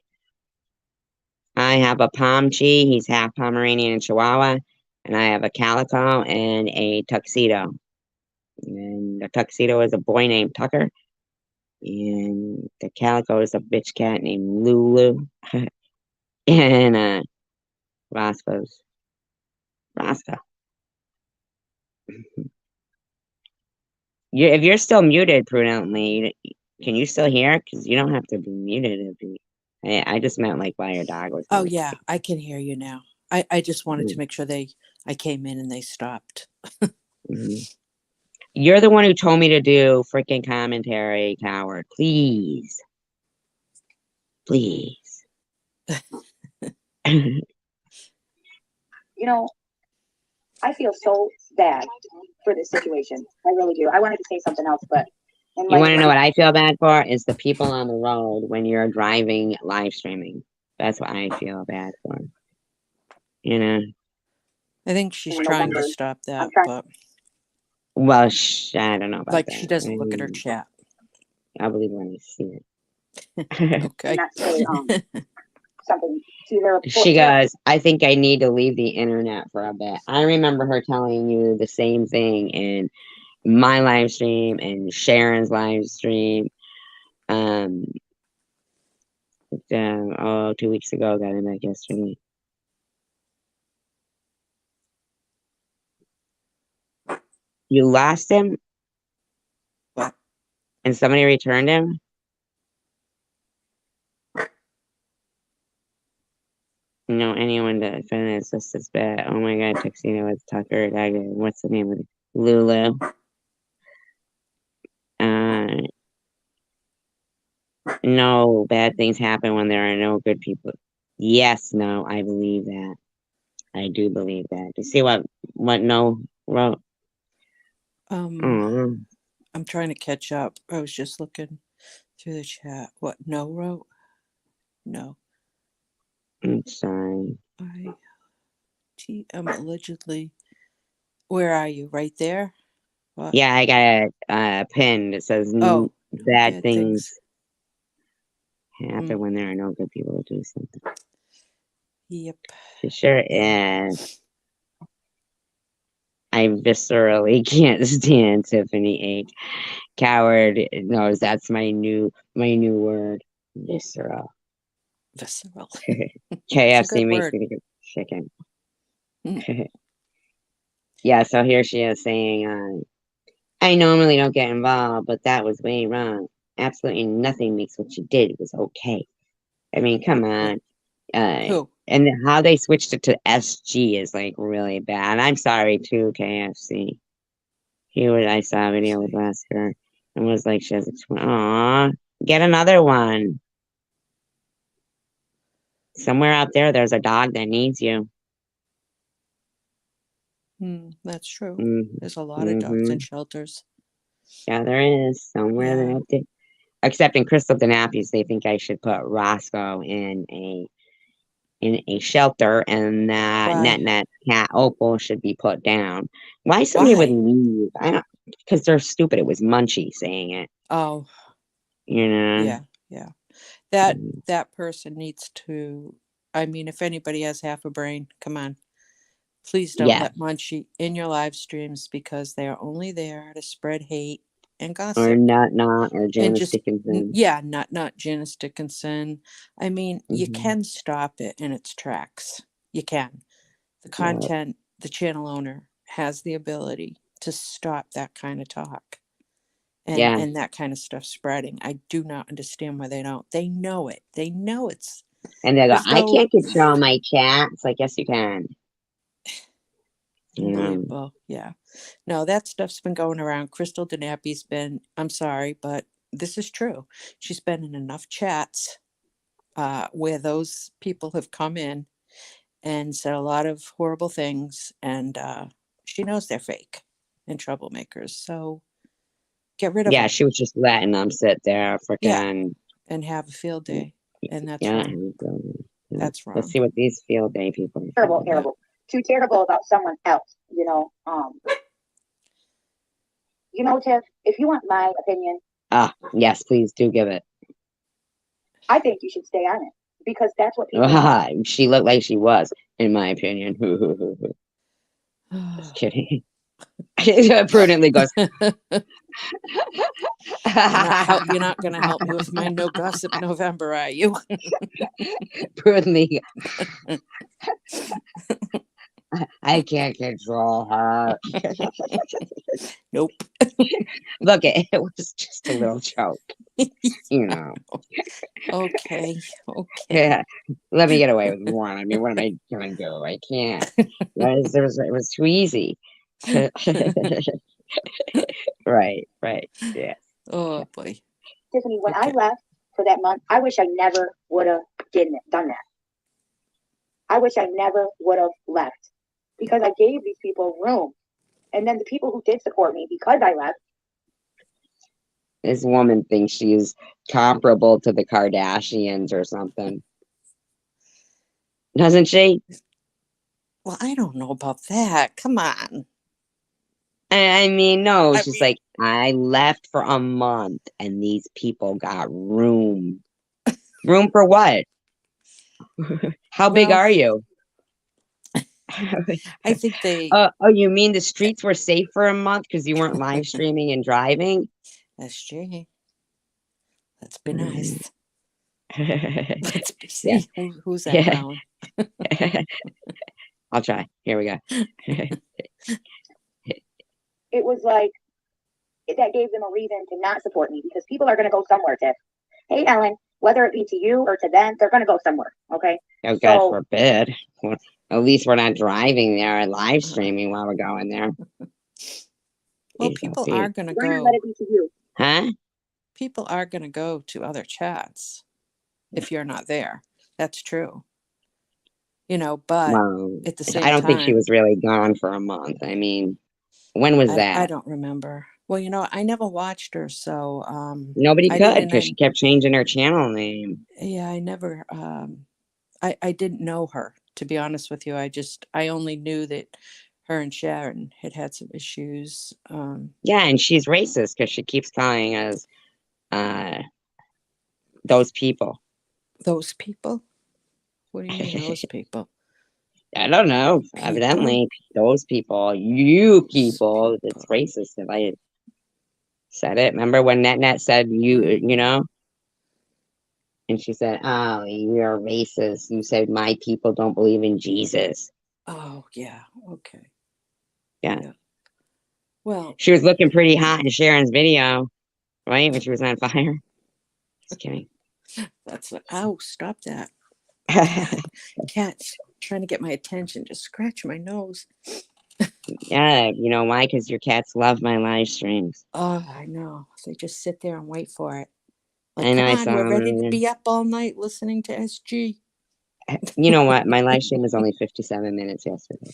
I have a Pomchi. He's half Pomeranian and Chihuahua. And I have a Calico and a Tuxedo. And the Tuxedo is a boy named Tucker. And the Calico is a bitch cat named Lulu. And Roscoe's Roscoe. If you're still muted prudently, can you still hear? Because you don't have to be muted. I just meant like while your dog was Oh, going. yeah, I can hear you now. I just wanted to make sure I came in and they stopped. Mhm. You're the one who told me to do freaking commentary, coward. Please. Please. I feel so bad for this situation. I really do. I wanted to say something else, but in You light want of to know what I feel bad for? Is the people on the road when you're driving live streaming. That's what I feel bad for. I think she's trying to November, stop I'm that, trying. but Well, I don't know about like she that. doesn't look at her chat. I believe when I see it. Okay. Not say something to her. She goes, I think I need to leave the internet for a bit. I remember her telling you the same thing in my live stream and Sharon's live stream. Oh, 2 weeks ago, got him back yesterday. You lost him What? and somebody returned him? No, anyone to finish this is bad. Oh my god, Tuxedo with Tucker. What's the name of it? Lulu. No, bad things happen when there are no good people. Yes, no, I believe that. I do believe that. You see what No wrote? Oh, I'm trying to catch up. I was just looking through the chat. What No wrote? No. I'm sorry. I'm allegedly. Where are you? Right there? What? Yeah, I got a pin that says Oh, bad things happen Mm. when there are no good people to do something. Yep. It sure is. I viscerally can't stand Tiffany H. Coward knows that's my new word. Visceral. Visceral. KFC good makes word. me think of chicken. Mm. Yeah, so here she is saying, I normally don't get involved, but that was way wrong. Absolutely nothing makes what you did was okay. I mean, come on. Who? And how they switched it to SG is like really bad. I'm sorry too, KFC. I saw a video with last girl and was like, she has a twin. Aw, get another one. Somewhere out there's a dog that needs you. That's true. Mm-hmm. There's a lot of dogs in shelters. Yeah, there is somewhere that did. Except in Crystal Danapi's, they think I should put Roscoe in a shelter, and that Why? Net cat Opal should be put down. Why somebody would leave? I don't, because they're stupid. It was Munchie saying it. Oh, you know. yeah. That person needs to. I mean, if anybody has half a brain, come on. Please don't Yeah. let Munchie in your live streams because they are only there to spread hate and gossip. Or not, or Janice Dickinson. Yeah, not Janice Dickinson. I mean, you can stop it in its tracks. You can. The content, the channel owner has the ability to stop that kind of talk and that kind of stuff spreading. I do not understand why they don't. They know it. They know it's. And they go, I can't control my chat. It's like, yes, you can. Unbelievable. Yeah. No, that stuff's been going around. Crystal Danapi's been, I'm sorry, but this is true. She's been in enough chats where those people have come in and said a lot of horrible things, and she knows they're fake and troublemakers. So get rid of them. Yeah, she was just letting them sit there freaking and have a field day. And that's wrong. That's wrong. Let's see what these field day people are. Terrible. Too terrible about someone else, you know. Tiff, if you want my opinion. Yes, please do give it. I think you should stay on it because that's what people she looked like she was, in my opinion. Just kidding. Prudently goes. You're not going to help me with my no gossip November, are you? Prudently. I can't control her. Nope. Look, it was just a little joke. Okay. Yeah. Let me get away with one. I mean, what am I gonna do? I can't. It was too easy. Right. Yes. Oh boy. Tiffany, when I left for that month, I wish I never would have done that. I wish I never would have left because I gave these people room. And then the people who did support me because I left. This woman thinks she's comparable to the Kardashians or something. Doesn't she? Well, I don't know about that. Come on. I mean, no, she's like, I left for a month and these people got room. Room for what? How big are you? I think they. Oh, you mean the streets were safe for a month because you weren't live streaming and driving? SJ. Let's be nice. Let's Yeah. see who's that Yeah. growling. I'll try. Here we go. It was like that gave them a reason to not support me because people are going to go somewhere, Tiff. Hey, Ellen, whether it be to you or to them, they're going to go somewhere. Okay. Oh, God So forbid. Well, at least we're not driving there and live Uh, streaming while we're going there. Well, Jeez, oh, people Pete. are going to why not let go. it be to you? Huh? People are going to go to other chats if you're not there. That's true. You know, but Well, at the I same don't think she time, was really gone for a month. I mean, when was I that? don't remember. Well, you know, I never watched her, so Nobody I could didn't. because she kept changing her channel name. Yeah, I never. I didn't know her, to be honest with you. I only knew that her and Sharon had had some issues. Yeah, and she's racist because she keeps calling us those people. Those people. What do you mean, those people? I don't know. People. Evidently, those people, you Those people, it's people. racist if I said it. Remember when Net said you know? And she said, "Oh, you're racist. You said my people don't believe in Jesus." Oh yeah. Okay. Yeah. Yeah. Well, She was looking pretty hot in Sharon's video, right? When she was on fire. Just kidding. that's what. Ow! Stop that. Cat's trying to get my attention. Just scratch my nose. Yeah, you know why? Because your cats love my live streams. Oh, I know. They just sit there and wait for it. Like, I know come I on, saw we're them ready to earlier. be up all night listening to SG. You know what? My live stream was only 57 minutes yesterday.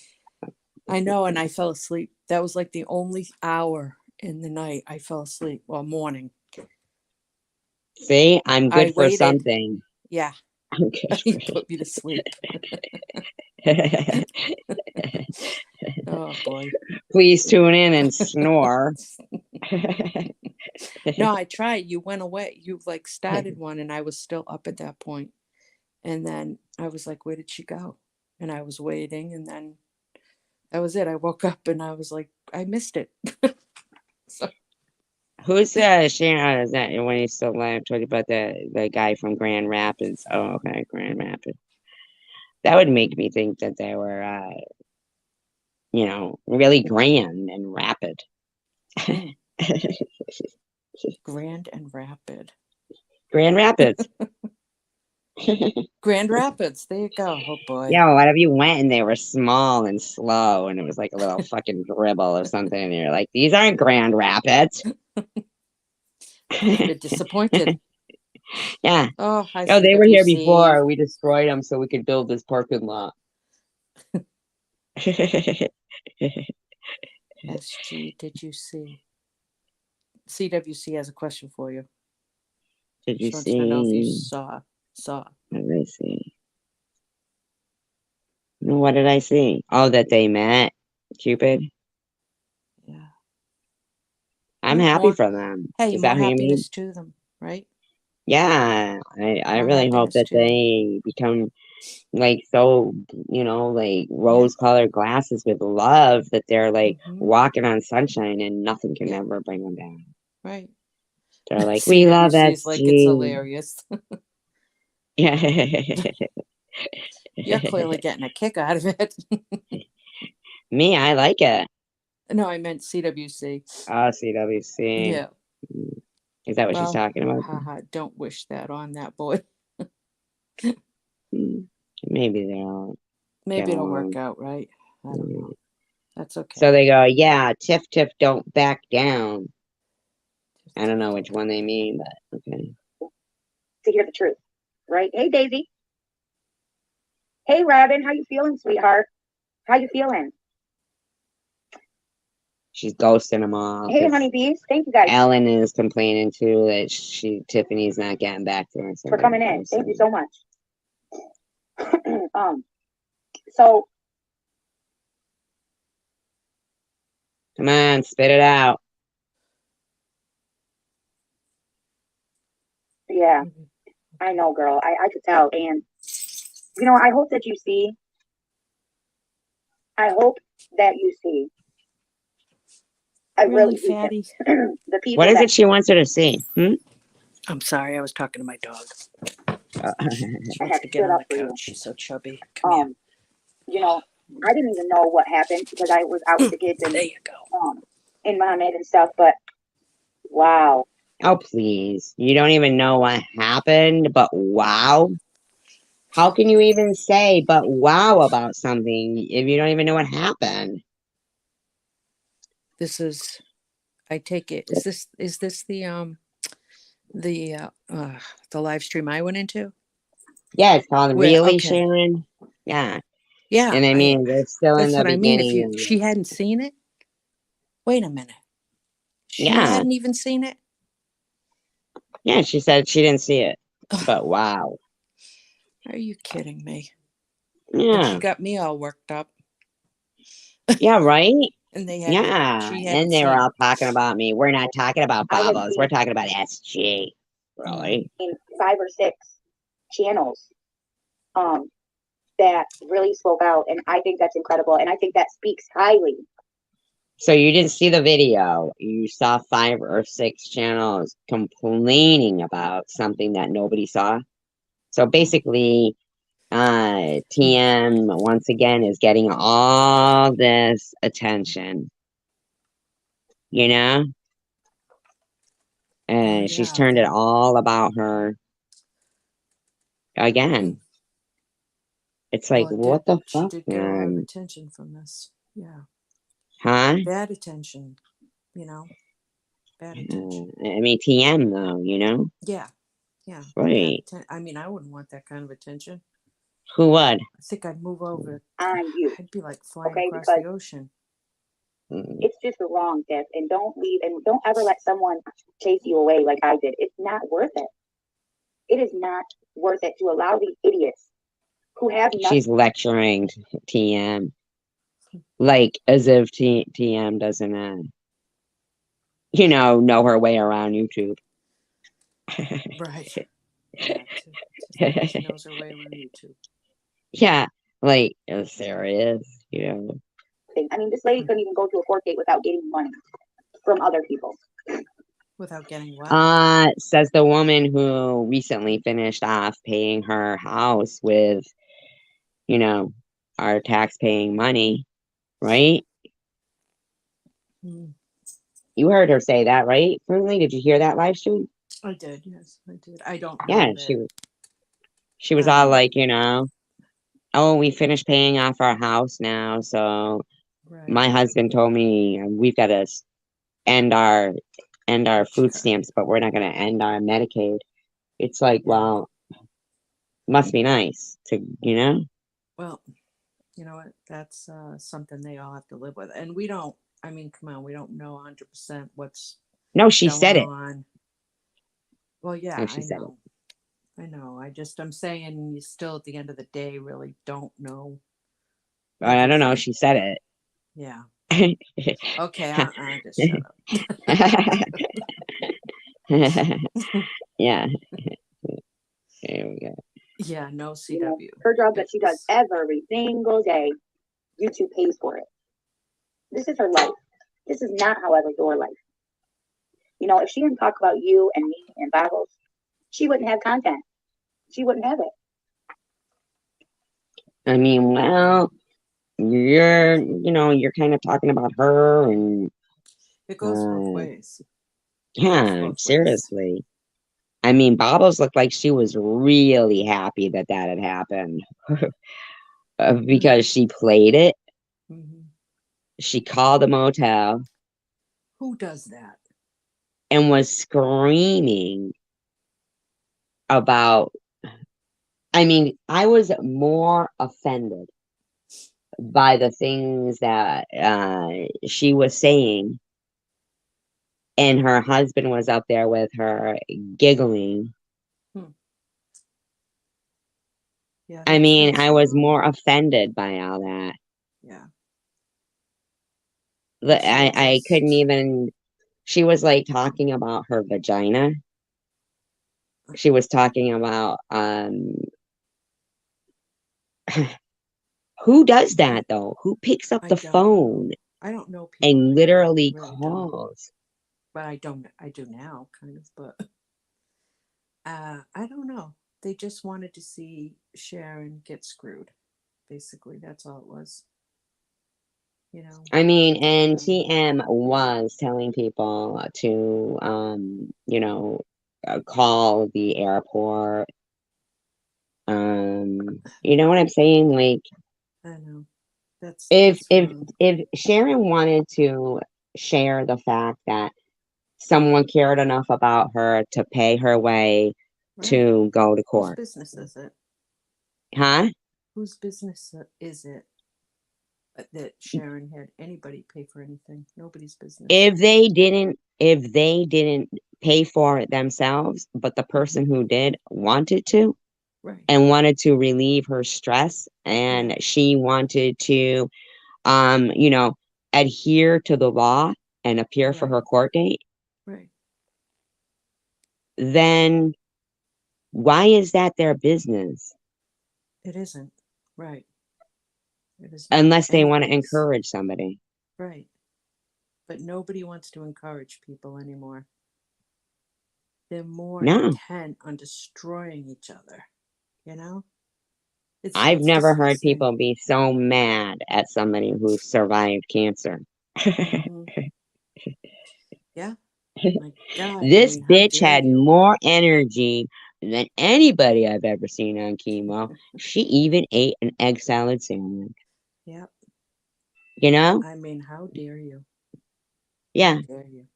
I know, and I fell asleep. That was like the only hour in the night I fell asleep. Well, morning. See, I'm I good for waited. something. Yeah, I'm good he put me to sleep. for Oh boy. Please tune in and snore. No, I tried. You went away. You like started one, and I was still up at that point. And then I was like, where did she go? And I was waiting, and then that was it. I woke up and I was like, I missed it. So, Who's Sharon? Is that when he's still alive? Told you about the guy from Grand Rapids. Oh, okay, Grand Rapids. That would make me think that they were, really grand and rapid. Grand and Rapid. Grand Rapids. Grand Rapids. There you go. Oh boy. Yeah, well, what if you went and they were small and slow and it was like a little fucking dribble or something and you're like, these aren't Grand Rapids. I've been disappointed. Yeah. Oh, hi Oh, they were here CWC. before. We destroyed them so we could build this parking lot. Did SG, did you see? CWC has a question for you. you She wants to know if you see? saw. What did I see? What did I see? Oh, that they met. Cupid. Yeah. I'm Well, happy more. for them. Hey, Is that more who you mean? happiness to them, right? Yeah. I More really hope happiness that to them. they become like so, like Yeah. rose-colored glasses with love that they're like Mm-hmm. walking on sunshine and nothing can Yeah. ever bring them down. Right. They're like, we love CWC is like, it's SG. hilarious. Yeah. You're clearly getting a kick out of it. Me, I like it. No, I meant CWC. Oh, CWC. Yeah. Is that what she's Well, talking about? haha, don't wish that on that boy. Maybe they'll get Maybe it'll work along. out, right? I don't know. That's So okay. they go, yeah, tiff, tiff, don't back down. I don't know which one they mean, but okay. To hear the truth, right? Hey, Daisy. Hey, Robin. How you feeling, sweetheart? How you feeling? She's ghosting them all Hey, because honeybees. Thank you guys Ellen is complaining too that Tiffany's not getting back to her. So for coming in. Thank you so much. So come on, spit it out. yeah, I know, girl. I could tell, and I hope that you see. I hope that you see. I Really, really do. fatty? The What people is that it she wants her to see? I'm sorry, I was talking to my dog. She I wants have to get stood on up the for you. couch. She's so chubby. Come here. You know, I didn't even know what happened because I was out with the kids and There you go. in Mohammed and stuff. But wow, Oh, please. You don't even know what happened, but wow. How can you even say but wow about something if you don't even know what happened? This is, I take it, is this the live stream I went into? Yeah, it's called Where, Really, okay. Sharon? Yeah. Yeah, And I mean, we're still in that's the what I mean. If beginning of she it. hadn't seen it, wait a minute. She Yeah. hadn't even seen it? Yeah, she said she didn't see it. But wow. Are you kidding me? And she Yeah. got me all worked up. Yeah, right? And Yeah. she And hadn't they were seen all it. talking about me. We're not talking about I have Bobos. We're talking about SG. Really? seen 5 or 6 channels that really spoke out, and I think that's incredible, and I think that speaks highly. So you didn't see the video. You saw 5 or 6 channels complaining about something that nobody saw. So basically, TM once again is getting all this attention, you know? Oh And she's yeah, turned it all about her again. It's like, well, it did. what the She fuck, did get a lot of man? attention from this. Yeah, Huh? bad attention. Bad attention. I mean, TM though, you know? Yeah, yeah, bad Right. attention. I mean, I wouldn't want that kind of attention. Who would? I think I'd move over. On you, I'd be like flying okay? across Because the ocean. Mm. it's just wrong, Tiff, and don't leave, and don't ever let someone chase you away like I did. It's not worth it. It is not worth it to allow these idiots who have nothing. She's lecturing TM. Like, as if TM doesn't, know her way around YouTube. Right. Yeah, she knows her way around YouTube. Yeah, like, there it is. I mean, this lady couldn't even go to a court date without getting money from other people. Without getting what? Says the woman who recently finished off paying her house with, our tax-paying money, right? Mm, You heard her say that, right? Friendly, did you hear that live stream? I did. Yes, I did. I don't Yeah, know that. she was all like, oh, we finished paying off our house now, so Right. my husband told me we've got to end our food stamps, but we're not going to end our Medicaid. It's like, Yeah. well, must be nice to. Well, you know what? That's something they all have to live with, and we don't. I mean, come on, we don't know 100% what's No, she going said it. on. Well, yeah, No, she I said know. I know. I'm saying you still at the end of the day really don't know it. I don't know. everything. She said Yeah. it. Okay, just shut Yeah. There we go. Yeah, no You know, CW. her job that she does every single day, YouTube pays for it. This is her life. This is not, however, your life. If she didn't talk about you and me and Bibles, she wouldn't have content. She wouldn't have it. I mean, well, you're kind of talking about her and It goes both ways. yeah, seriously. I mean, Bobbles looked like she was really happy that had happened because she played it. Mm-hmm. She called the motel Who does that? and was screaming about. I mean, I was more offended by the things that she was saying, and her husband was up there with her giggling. Yeah, I mean, that's I was wrong. more offended by all that. Yeah. I couldn't even. She was like talking about her vagina. She was talking about who does that though? Who picks up I the don't know. phone I don't know people and like that. literally I really don't. calls? But I do now, kind of, but I don't know. They just wanted to see Sharon get screwed. Basically, that's all it was. You know. I mean, and TM was telling people to, call the airport. You know what I'm saying? Like, I know. if That's if wrong. if Sharon wanted to share the fact that someone cared enough about her to pay her way Right. to go to Whose court, business is it? huh? Whose business is it that Sharon had anybody pay for anything? Nobody's business. If they didn't pay for it themselves, but the Hmm. person who did wanted to Right. and wanted to relieve her stress, Yeah. and she wanted to um, you know, adhere to the law and appear for Right. her court date, Right. then why is that their business? It isn't. Right. It is not Unless they want to anybody's. encourage somebody. Right. But nobody wants to encourage people anymore. They're more No. intent on destroying each other. You know? I've It's never heard disgusting. people be so mad at somebody who survived cancer. Hmm. Yeah. My God. I This mean, how bitch dare had you? more energy than anybody I've ever seen on chemo. She even ate an egg salad sandwich. Yep. You know? I mean, how dare you? How Yeah. dare you?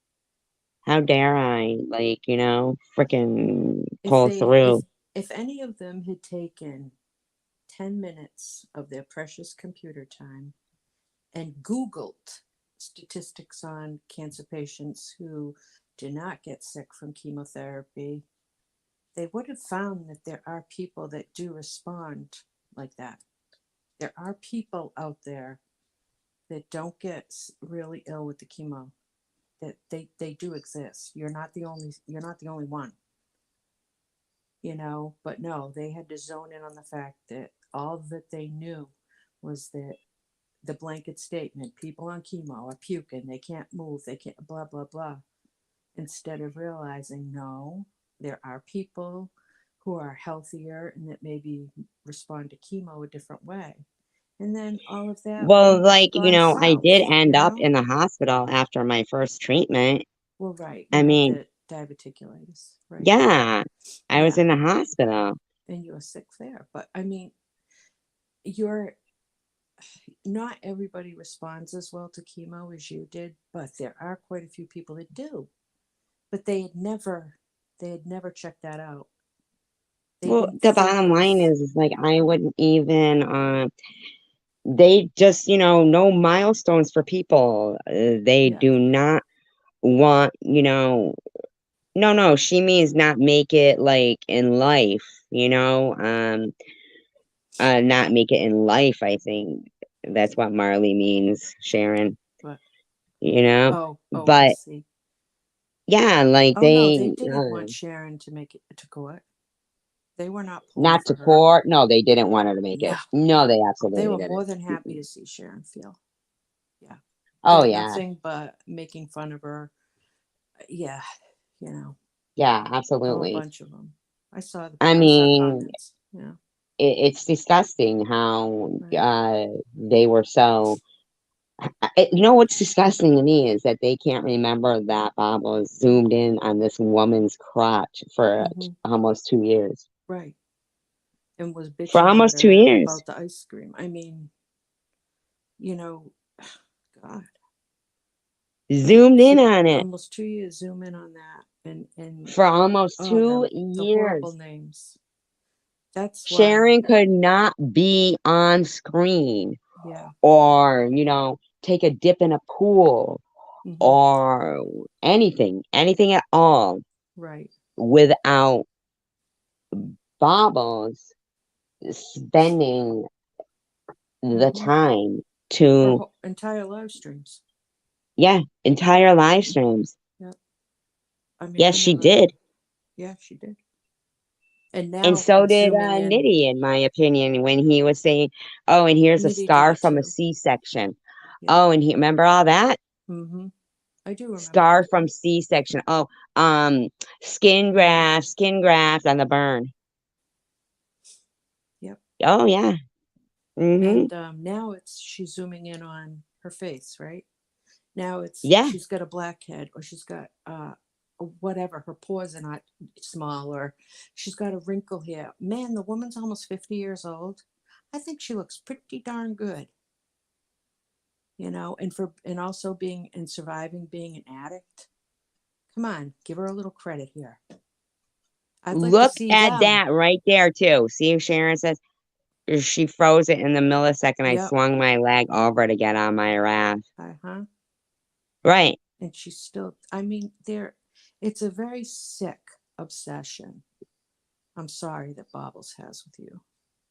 How dare I, like, freaking If pull they through? if any of them had taken 10 minutes of their precious computer time and Googled statistics on cancer patients who do not get sick from chemotherapy, they would have found that there are people that do respond like that. There are people out there that don't get really ill with the chemo. That they do exist. You're not the only one, but no, they had to zone in on the fact that all that they knew was that the blanket statement, people on chemo are puking, they can't move, they can't blah blah blah, instead of realizing no, there are people who are healthier and that maybe respond to chemo a different way. And then all of that Well, went like, gone I did south, end up in the hospital after my first treatment. Well, right, I you had mean, the diverticulitis, right? yeah, I was Yeah, in the hospital. and you were sick there. But I mean, you're not everybody responds as well to chemo as you did, but there are quite a few people that do. But they had never checked that out. They Well, didn't the think bottom of. line is like, I wouldn't even, they just, no milestones for people. They Yeah. do not want, no, no, she means not make it like in life, not make it in life, I think. That's what Marley means, Sharon, But you know? oh, I But see. yeah, like Oh no, they they, didn't want Sharon to make it to court. They were not pulling not for to her. court. No, they didn't want her to make it. Yeah, No, they they absolutely were more didn't. than happy Mm-mm. to see Sharon feel. Yeah, Oh, did yeah. nothing but making fun of her. Yeah, you know, Yeah, oh, a absolutely. bunch of them. I I saw mean, comments. Yeah, it's disgusting how right. they were so. You know what's disgusting to me is that they can't remember that Bob was zoomed in on this woman's crotch for Mm-hmm. almost 2 years. Right, and was For bitching at almost two her years. about the ice cream. I mean, you know, God, Zoomed for in on it almost 2 years, zoom in on that, and for almost oh, two the horrible years. names. That's why. Sharon could not be on screen Yeah. or, take a dip in a pool Mm-hmm. or anything at all Right. without Bobbles spending the Mm-hmm. time Her to, whole entire live streams. yeah, entire live streams. Yep. I mean, Yes, I she never. did. Yeah, she did. And And now so it's did zooming in. Nitty, in my opinion, when he was saying, "Oh, and here's a Nitty did star it from a too. C-section." Yeah. Oh, and he remember all that? Mm-hmm. I do remember Star that. from C-section. Oh, skin graft on the burn. Oh yeah. Mm-hmm. And now she's zooming in on her face, right? Now Yeah. she's got a blackhead, or she's got whatever, her pores are not small, or she's got a wrinkle here. Man, the woman's almost 50 years old. I think she looks pretty darn good, and also being and surviving being an addict. Come on, give her a little credit here. I'd like to Look see at them. that right there too. See if Sharon says she froze it in the millisecond I Yep. swung my leg over to get on my raft. Uh-huh. Right. And she's still, I mean, it's a very sick obsession. I'm sorry that Bobbles has with you.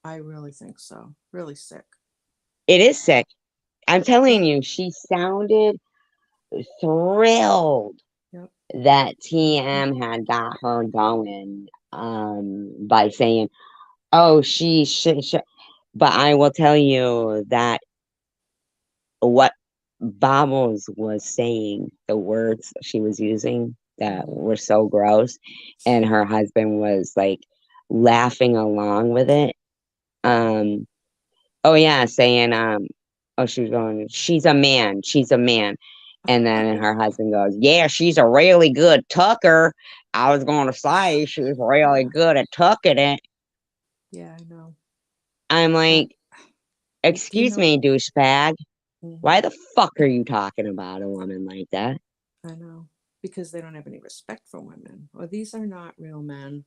I really think so. Really sick. It is sick. I'm telling Yeah. you, she sounded thrilled Yep. that TM had got her going by saying, oh, she should. But I will tell you that what Bobbles was saying, the words she was using that Mm-hmm. were so gross, and her husband was like laughing along with it. Um, oh yeah, saying oh, she was going, she's a man, she's a man. And then her husband goes, yeah, she's a really good tucker. I was going to say she's really Yeah. good at tucking it. Yeah, I know. I'm Uh, like, do you excuse know? me, douchebag. Mm-hmm. Why the fuck are you talking about a woman like that? I know. Because they don't have any respect for women. Well, these are not real men.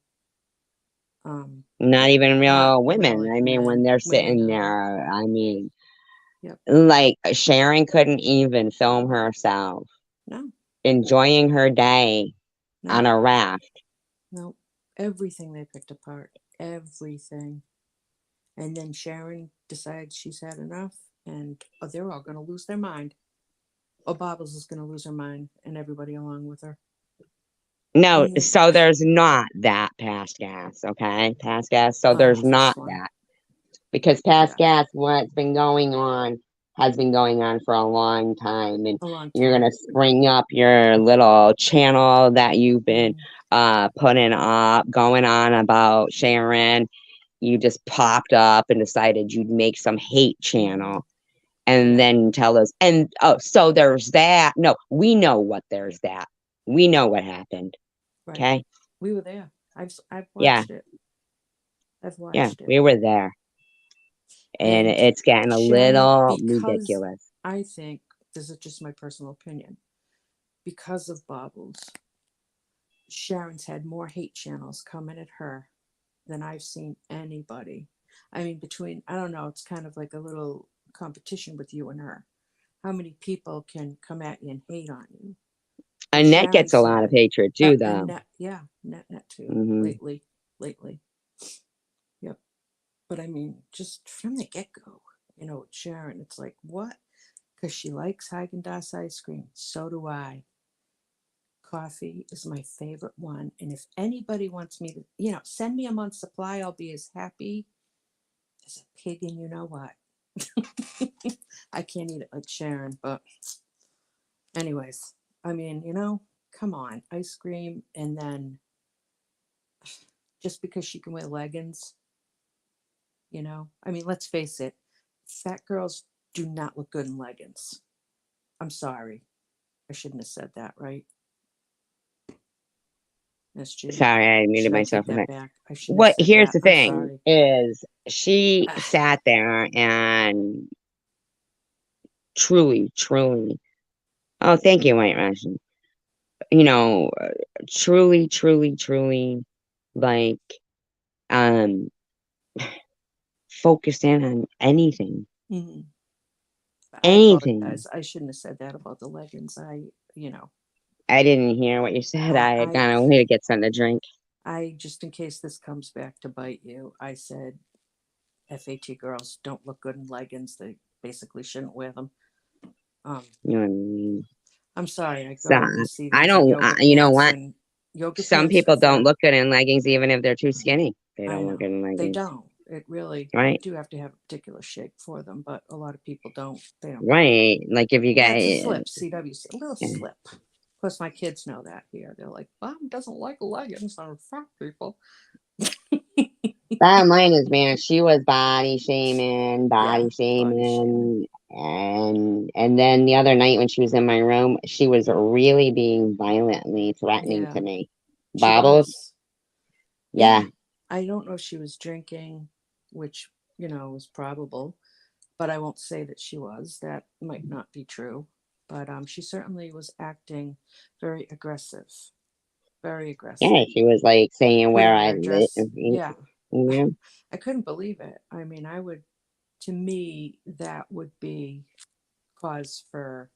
Um, Not even Not real women. really I mean, when men. they're Women sitting either. there, I mean, Yep. like Sharon couldn't even film herself No. enjoying her day on No. a raft. No. Everything they picked apart. Everything. And then Sharon decides she's had enough, and they're all going to lose their mind. Or Bobbles is going to lose her mind, and everybody along with her. I No, mean, so there's not that past gas, okay? Past gas. So oh, there's not this not one. that. Because past Yeah, gas, what's been going on has been going on for a long time. And a long you're time. gonna spring up your little channel that you've been Mm, putting up, going on about Sharon. You just popped up and decided you'd make some hate mm-hmm. channel and Yeah, then tell us, and oh, so there's that. No, we know what there's that. We know what happened. right. Okay. We were there. I've Yeah. watched it. I've Yeah. watched it. We were there. And And it's getting a Sharon, little because ridiculous. I think this is just my personal opinion, because of Bobbles, Sharon's had more hate channels coming at her than I've seen anybody. I mean, I don't know, it's kind of like a little competition with you and her. How many people can come at you and hate on you? But Annette gets a Sharon's lot of had, hatred too, and though. net, yeah, net too, Hmm. lately. Yep. But I mean, just from the get go, with Sharon, it's like, what? Because she likes Haagen-Dazs ice cream. So do I. Coffee is my favorite one. And if anybody wants me to, send me a month's supply, I'll be as happy as a pig and you know what. I can't eat it like Sharon, but anyways, I mean, come on, ice cream, and then just because she can wear leggings, I mean, let's face it, fat girls do not look good in leggings. I'm sorry. I shouldn't have said that, right? Miss G. Sorry, I muted Should I myself take for a that second. back? I shouldn't have What said here's that. the I'm thing sorry. is she sat there and truly, oh, thank you, White Russian. You know, truly, like, um, focused in on anything, Mhm. I anything. apologize. I shouldn't have said that about the leggings. I didn't hear what you said. I, I had I, gone away to get something to drink. I just in case this comes back to bite you, I said FAT girls don't look good in leggings. They basically shouldn't wear them. Um, You know what I mean? I'm sorry. I So go and see I these don't. yoga You know pants what? and yoga Some pants for people don't fat. look good in leggings, even if they're too skinny. They I don't look good know in they leggings, don't. It really, you right? do have to have a particular shape for them, but a lot of people don't. They don't care. Right. Like if you Yeah, it's a got, slip. CWC, a little yeah. slip. Of course, my kids know that here. They're like, Mom doesn't like leggings on fat people. Bottom line is, man, she was body Yeah, body shaming. shaming, and then the other night when she was in my room, she was really being violently threatening Yeah, to me. she Bobbles, was. yeah, Yeah, I don't know if she was drinking, which, was probable, but I won't say that she was. That might not be true. But she certainly was acting very aggressive, very yeah, aggressive. she was like saying where Putting I her live, address, yeah. know. I couldn't believe it. I mean, to me, that would be cause for,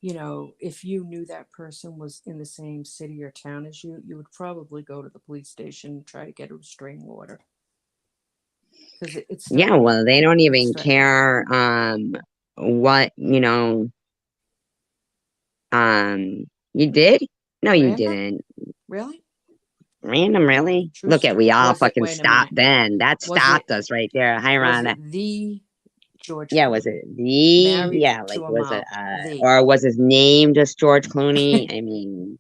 if you knew that person was in the same city or town as you would probably go to the police station and try to get a restraining order because it's Yeah, threatening. well, they don't It's even threatening. care, what, you did? No, you Random? didn't. Really? Random, really? True Look at, story. we all Was it, fucking wait a stopped minute. then. That Was it, stopped us right there. Hi, was it Rhonda. the George Yeah, was Clooney? it the, Married yeah, like, to a was it, mom. The. or was his name just George Clooney? I mean,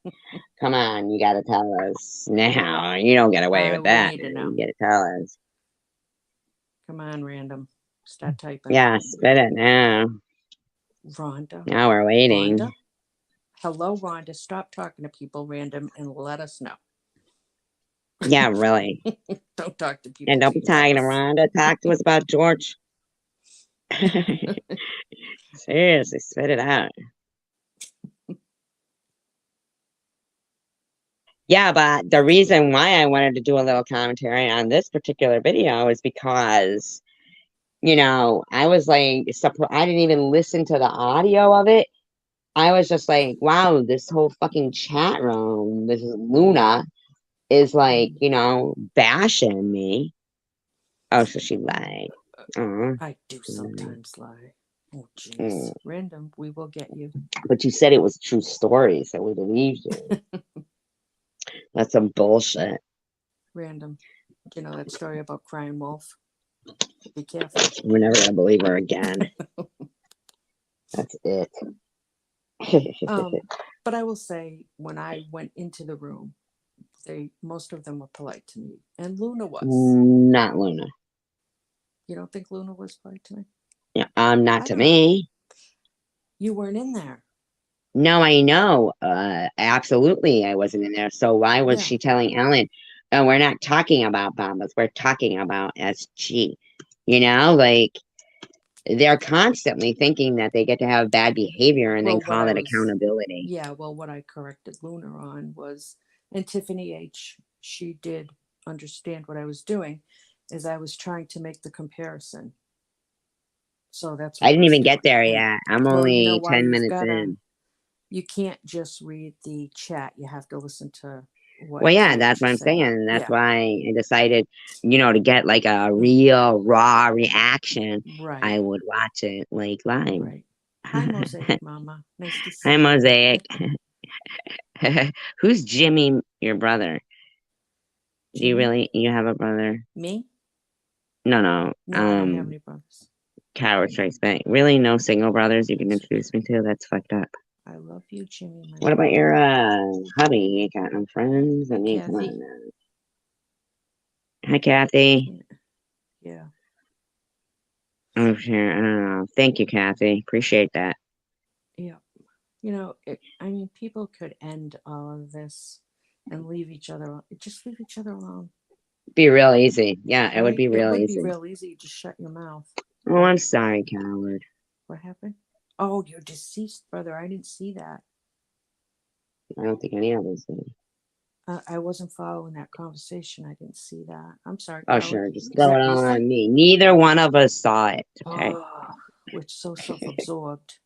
come on, you gotta tell us now. You don't get away with We that, need to man. know. You gotta tell us. Come on, random. Start typing. Yeah, spit it now. Rhonda. Now we're waiting. Rhonda? Hello, Rhonda. Stop talking to people random and let us know. Yeah, really. Don't talk to And people don't till be you tell talking to us. Rhonda. Talk to us about George. Seriously, spit it out. Yeah, but the reason why I wanted to do a little commentary on this particular video is because, I was like, I didn't even listen to the audio of it. I was just like, wow, this whole fucking chat room, this is Luna, is like, bashing me. Oh, so she lied. I do Mm, sometimes lie. Oh, mm. jeez. Random, we will get you. But you said it was a true story, so we believed you. That's some bullshit. Random. You know that story about crying wolf? Be careful. We're never gonna believe her again. That's it. But I will say, when I went into the room, most of them were polite to me, and Luna was. Not Luna. You don't think Luna was polite to me? Yeah, not I to don't know. me. You weren't in there. No, I know. Absolutely, I wasn't in there. So why was Yeah. she telling Ellen? We're not talking about Bombas. We're talking about SG. Like they're constantly thinking that they get to have bad behavior and then Well, call it accountability. what I corrected Luna on was, and Tiffany H, she did understand what I was doing, is I was trying to make the comparison. So that's I what I didn't was even get doing. there And yet. I'm well, you know only why 10 minutes in. you can't just read the chat. You have to listen to what Well, yeah, Tiff that's what is I'm saying. saying. That's Yeah. why I decided, to get like a real raw reaction, Right. I would watch it like live. Right. Hi, Mosaic Mama. Nice to see Hi, you. Mosaic. Who's Jimmy, your brother? Do Jimmy? you have a brother? Me? No, no. No, I don't have any brothers. Coward Strikes Back. Really, no single brothers you can introduce me to? That's fucked up. I love you, Jimmy, my What about love. your hubby? You ain't got no friends? I Hey, mean, come Kathy. on now. Hi, Kathy. Yeah. Oh, sure. I don't know. Thank you, Kathy. Appreciate that. Yeah. People could end all of this and just leave each other alone. Be real easy. Yeah, it would Right? be It real would be easy. real easy. Just shut your mouth. Oh, I'm sorry, coward. What happened? Oh, your deceased brother. I didn't see that. I don't think any of us did. I wasn't following that conversation. I didn't see that. I'm sorry, Oh, coward. sure. Just Is throw that it all recent? on me. Neither one of us saw it. Okay. Oh, we're so self-absorbed.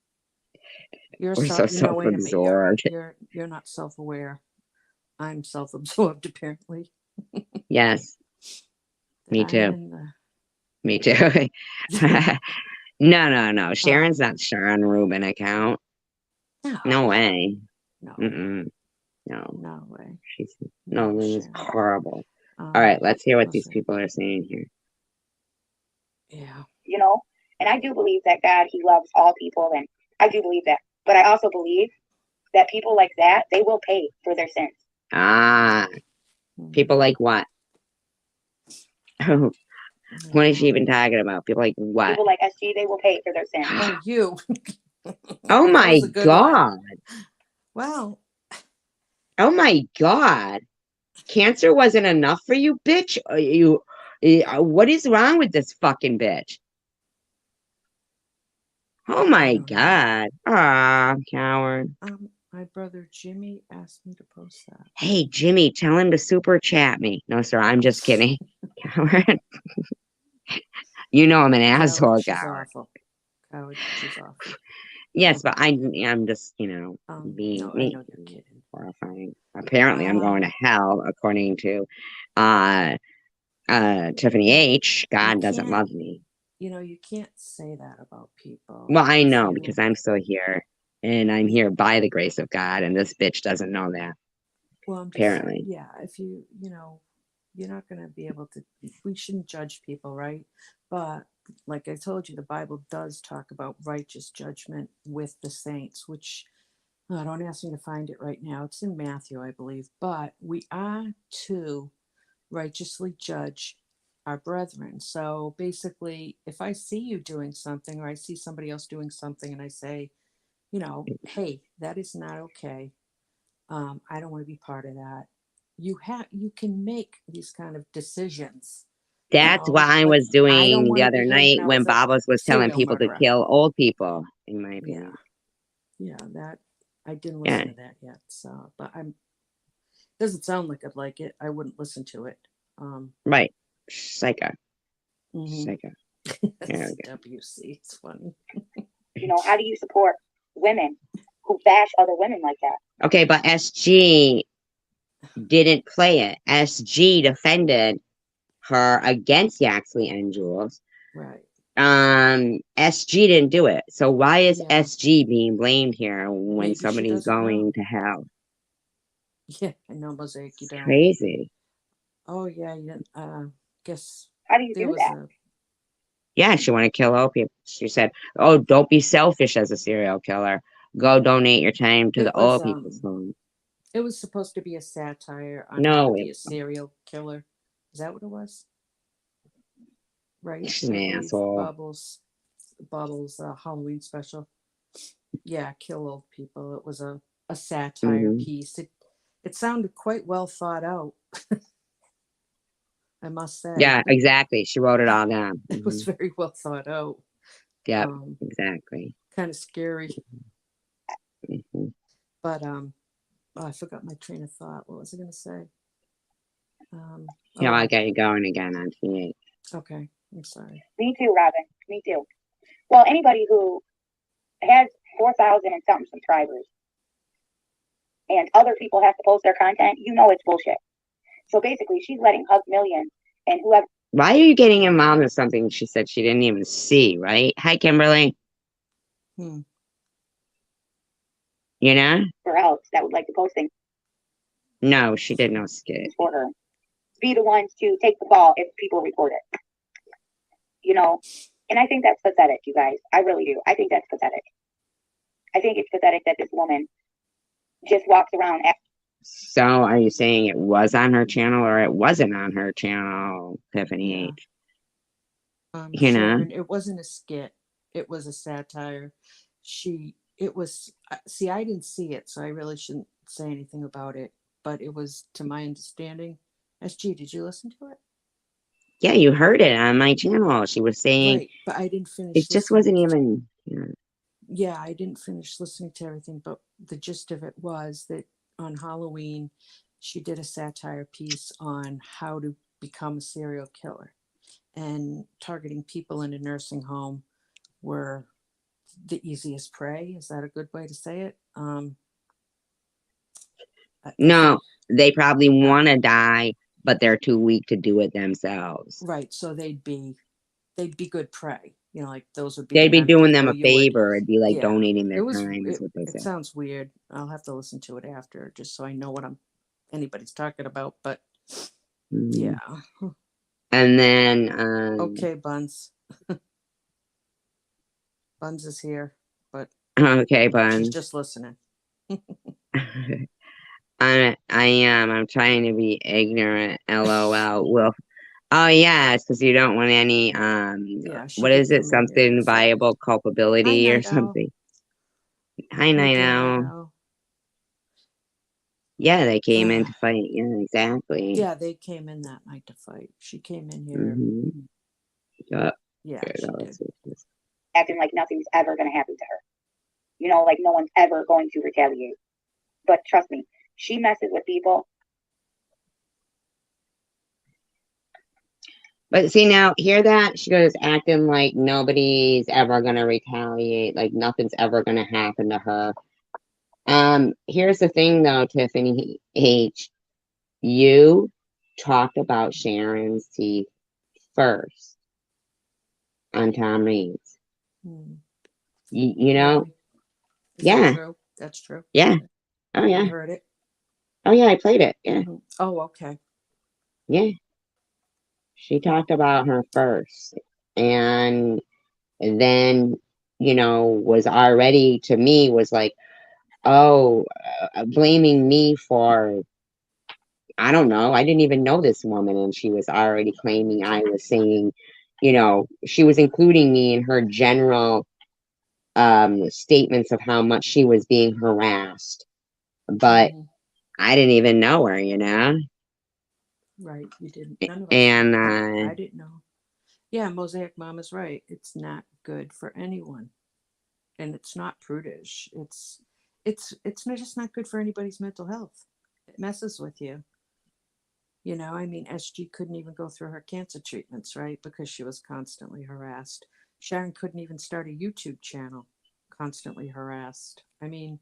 You're We're so wait a minute. self-absorbed. You're not self-aware. I'm self-absorbed, apparently. Yes, That me I'm too. in the. Me too. No. Oh, Sharon's not Sharon Rubin account. no, No way. no, Mm-mm. No. no way. She's no, No, Luna's Sharon. horrible. All right, let's hear what these Listen. people are saying here. Yeah. And I do believe that God, he loves all people, and I do believe that. But I also believe that people like that, they will pay for their sins. Ah, people like what? Oh, what is she Yeah. even talking about? People like, what? People like SG, they will pay for their sins. Oh, you. Oh That my was a good one. God. Well, Oh my God. Cancer wasn't enough for you, bitch? What is wrong with this fucking bitch? Oh I my don't know. God. Ah, coward. My brother Jimmy asked me to post that. Hey, Jimmy, tell him to super chat me. No, sir, I'm just kidding. Coward. You know I'm an Coward, asshole, she's coward. awful. Coward, she's awful. Yes, but I'm just, being No, I me. know you're kidding. Horrifying. Apparently, I'm going to hell, according to uh Tiffany H. You God doesn't can't, love me. you can't say that about people. Well, I If know you, because I'm still here and I'm here by the grace of God, and this bitch doesn't know that. well, I'm just, Apparently. yeah, if you're not going to be able to, we shouldn't judge people, right? But like I told you, the Bible does talk about righteous judgment with the saints, which don't ask me to find it right now. It's in Matthew, I believe. But we are to righteously judge our brethren. So basically, if I see you doing something or I see somebody else doing something and I say, hey, that is not okay. I don't want to be part of that. You can make these kind of decisions, That's what I but was I don't doing the want to other be hanging night out when with a Babas was telling serial people to murderer. kill old people, in my Yeah. opinion. Yeah, that I didn't Yeah, listen to that yet. So, but doesn't sound like I'd like it. I wouldn't listen to it. right. Psycho. Mhm. Psycho. There we go. WC, it's funny. How do you support women who bash other women like that? Okay, but SG didn't play it. SG defended her against Yaxley and Jules. Right. SG didn't do it. So why is Yeah. SG being blamed here when Maybe she somebody's doesn't know. going to hell? Yeah, I know, Mosaic, you It's don't. crazy. Oh yeah, guess How do you there do was that? a Yeah, she wanted to kill old people. She said, "Oh, don't be selfish as a serial killer. Go donate your time to it the was old people's home." it was supposed to be a satire on how to No, be a serial killer. Is that what it was? Right? she's I an believe asshole. Bubbles Halloween special. Yeah, kill old people. It was a satire Hmm. piece. It sounded quite well thought out, I must say. Yeah, exactly. She wrote it all down. It was very well thought out. Yep, exactly. Kind of scary. Hmm. But I forgot my train of thought. What was I going to say? Yeah, Oh, I'll get you going again on T8. okay. I'm sorry. Me too, Robin. Me too. Well, anybody who has 4,000 and something subscribers and other people have to post their content, it's bullshit. So basically, she's letting Hug Millions and whoever Why are you getting involved in something she said she didn't even see, right? Hi, Kimberly. Hmm. else that would like to post things No, she did no skit. for her be the ones to take the fall if people report it. And I think that's pathetic, you guys. I really do. I think that's pathetic. I think it's pathetic that this woman just walks around. So are you saying it was on her channel or it wasn't on her channel, Tiffany Yeah. H? Sharon, it wasn't a skit. It was a satire. It was, see, I didn't see it, so I really shouldn't say anything about it. But it was, to my understanding, SG, did you listen to it? Yeah, you heard it on my channel. She was saying Right, but I didn't finish it just listening. wasn't even. Yeah, I didn't finish listening to everything, but the gist of it was that on Halloween, she did a satire piece on how to become a serial killer, and targeting people in a nursing home were the easiest prey. Is that a good way to say it? No, they probably want to die, but they're too weak to do it themselves. Right, so they'd be good prey. Like those would be They'd the be kind of doing them people a you would. favor. It'd be like Yeah, donating it their was. time, is what they It say. sounds weird. I'll have to listen to it after, just so I know what anybody's talking about. But yeah. And then Okay, Buns. Buns is here, but okay, she's Buns. just listening. I am. I'm trying to be ignorant. LOL. Oh yeah, it's because you don't want any Yeah, she what did is it? come in here Something and say, viable "Hi, culpability or Night Owl. something. Hi, Hey, Night Day Night Owl. Owl." Yeah, they came in Uh, to fight. Yeah, exactly. yeah, they came in that night to fight. She came in here. Mm-hmm. Yep. Yeah, Here, she that did. was it. acting like nothing's ever going to happen to her. You know, like no one's ever going to retaliate. But trust me, she messes with people. But see now, hear that? She goes acting like nobody's ever gonna retaliate, like nothing's ever gonna happen to her. Here's the thing though, Tiffany H. You talked about Sharon's teeth first on Tom Reed's. Hmm. You know? Really? Is that Yeah, true? That's true. yeah. Okay. Oh You yeah. heard it. Oh yeah, I played it. Yeah, Oh, okay. yeah. She talked about her first. And then, was already to me was like, oh, blaming me for, I don't know. I didn't even know this woman, and she was already claiming I was saying, she was including me in her general statements of how much she was being harassed. But Hmm. I didn't even know her. Right. You didn't. None of us And did. I didn't know. Yeah, Mosaic Mom is right. It's not good for anyone, and it's not prudish. It's not just not good for anybody's mental health. It messes with you. I mean, SG couldn't even go through her cancer treatments, right? Because she was constantly harassed. Sharon couldn't even start a YouTube channel, constantly harassed. I mean,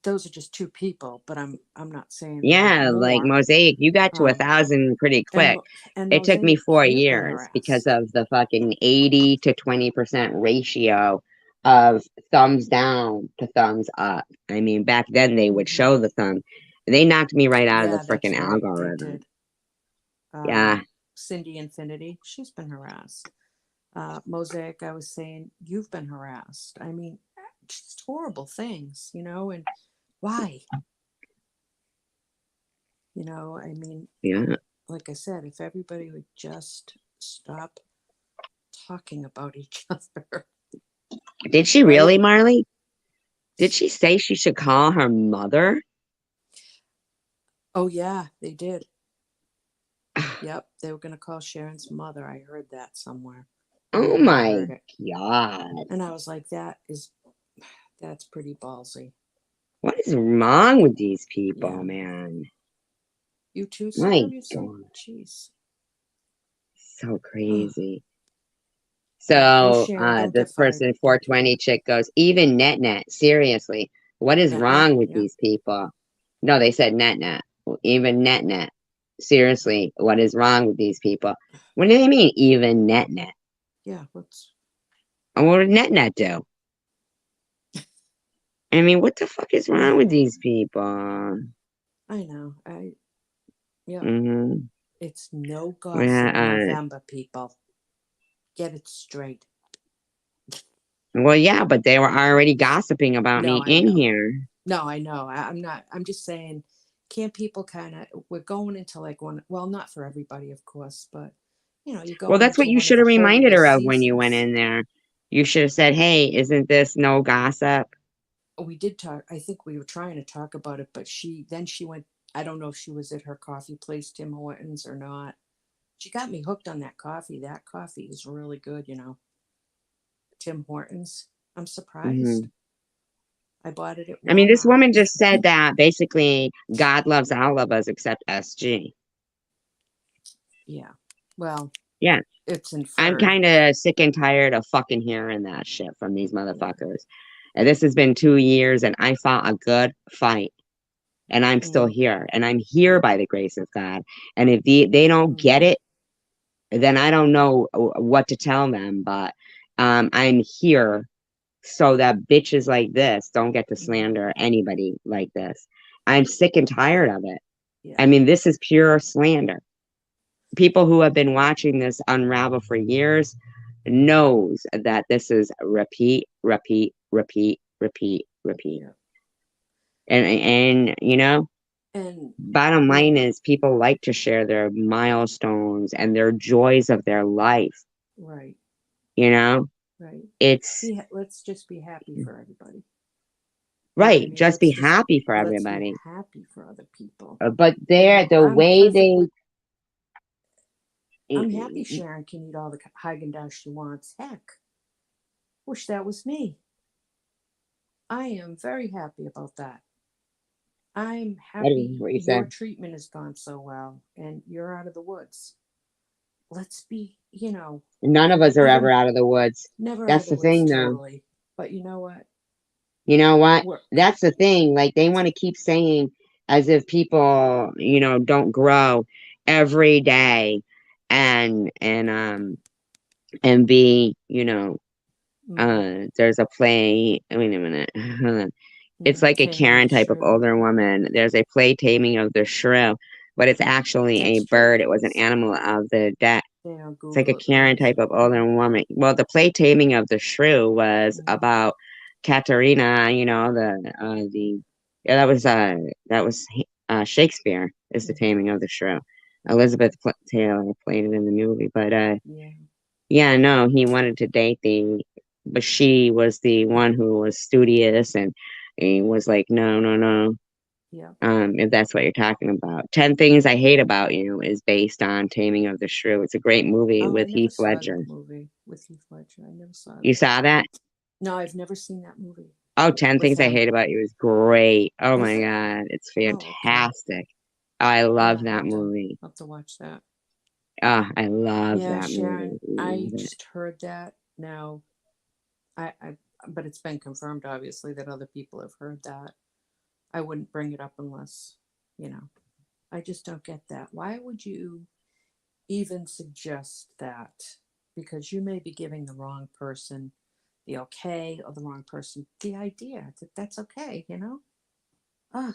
those are just two people, but I'm not saying there aren't yeah, like more. Mosaic, you got to a Um, thousand pretty and quick. and It took me Mosaic, 4 years you've been because harassed. of the fucking 80 to 20% ratio of thumbs down to thumbs up. I mean, back then they would Hmm. show the thumb. They knocked me right out of the Yeah, freaking that's right. They algorithm. did. Uh, Yeah. Cindy Infinity, she's been harassed. Mosaic, I was saying, you've been harassed. I mean, just horrible things, and why? I mean, Yeah. like I said, if everybody would just stop talking about each other, Did she right? really, Marley? Did she say she should call her mother? Oh, yeah, they did. Yep, they were going to call Sharon's mother. I heard that somewhere. I don't Oh know where I my heard it. God. And I was like, that's pretty ballsy. What is wrong with these people, Yeah. man? You too, My seriously? God. Jeez. So Oh, crazy. yeah. And So Sharon, don't get this fired person up. Don't do 420 that. chick goes, even net, seriously, what is Net net. wrong with Yeah. these people? No, they said net. Even net. Seriously, what is wrong with these people? What do they mean, even net? Yeah. What's And what did net do? I mean, what the fuck is wrong with these people? I know. Yep. Mm-hmm. It's no gossip Yeah, November, people. Get it straight. well, yeah, but they were already gossiping about No, me I in know. here. No, I know. I'm not. I'm just saying, can't people kind of, we're going into like one, well, not for everybody, of course, but you're Well, going that's what into you one of should the have reminded holier her of when you went seasons. in there. You should have said, hey, isn't this no gossip? We did talk. I think we were trying to talk about it, but she went. I don't know if she was at her coffee place, Tim Hortons, or not. She got me hooked on that coffee. That coffee is really good. Tim Hortons. I'm surprised. Hmm. I bought it at I mean, this Walmart. woman just said that basically God loves all of us except SG. Yeah. Well, Yeah, it's I'm inferred. kind of sick and tired of fucking hearing that shit from these Yeah. motherfuckers. And this has been 2 years, and I fought a good fight, and I'm still Mm, here, and I'm here by the grace of God. And if they don't get mm, it, then I don't know what to tell them. But I'm here so that bitches like this don't get to mm, slander anybody like this. I'm sick and tired of it. I yeah. mean, this is pure slander. People who have been watching this unravel for years knows that this is repeat. Yeah. And And Bottom you line know, is people like to share their milestones and their joys of their life. right, You know, right. it's Let's just be happy for everybody. You know what I right. mean? Just be happy for Let's be everybody. happy for other people. But You they're know, the way they. I'm happy Sharon can eat all the Haagen-Dazs she wants. Heck, wish that was me. I am very happy about that. I'm I don't know happy what you your said. treatment has gone so well and you're out of the woods. Let's be, you know, None of us are ever even out of the woods. never out of That's the the woods thing, though. totally. But you know what? You know what? Work. That's the thing. Like they want to keep saying as if people, don't grow every day and be, Mm-hmm. there's a play. Wait a minute. It's Mm-hmm. like a Taming of Karen the type of shrew. older woman. There's a play taming of the shrew, but it's actually a That's true. bird. It was an animal of the dead. They don't It's like a Google it, but Karen it's type of older woman. Well, the play Taming of the Shrew was mm, about Katerina, yeah, that was Shakespeare is the mm-hmm. Taming of the Shrew. Mm-hmm. Taylor played it in the movie, but Yeah. yeah, no, he wanted to but she was the one Mm-hmm. who was studious, and he was like, no, no, no. Yeah. If that's what you're talking about. 10 Things I Hate About You is based on Taming of the Shrew. It's a great movie Oh, I with never Heath saw Ledger. that movie with Heath Ledger. I never saw You that. saw that? No, I've never seen that movie Oh, 10 with Things I him. Hate About You is great. Oh Is my it? God. It's Oh, okay. fantastic. I love Yeah, that movie. I'll have to watch that. Oh, I love Yeah, that movie. Sharon, I Love it. just heard that now. I but it's been confirmed obviously that other people have heard that. I wouldn't bring it up unless, you know, I just don't get that. Why would you even suggest that? Because you may be giving the wrong person the okay or the wrong person the idea that that's okay, you know? Ah,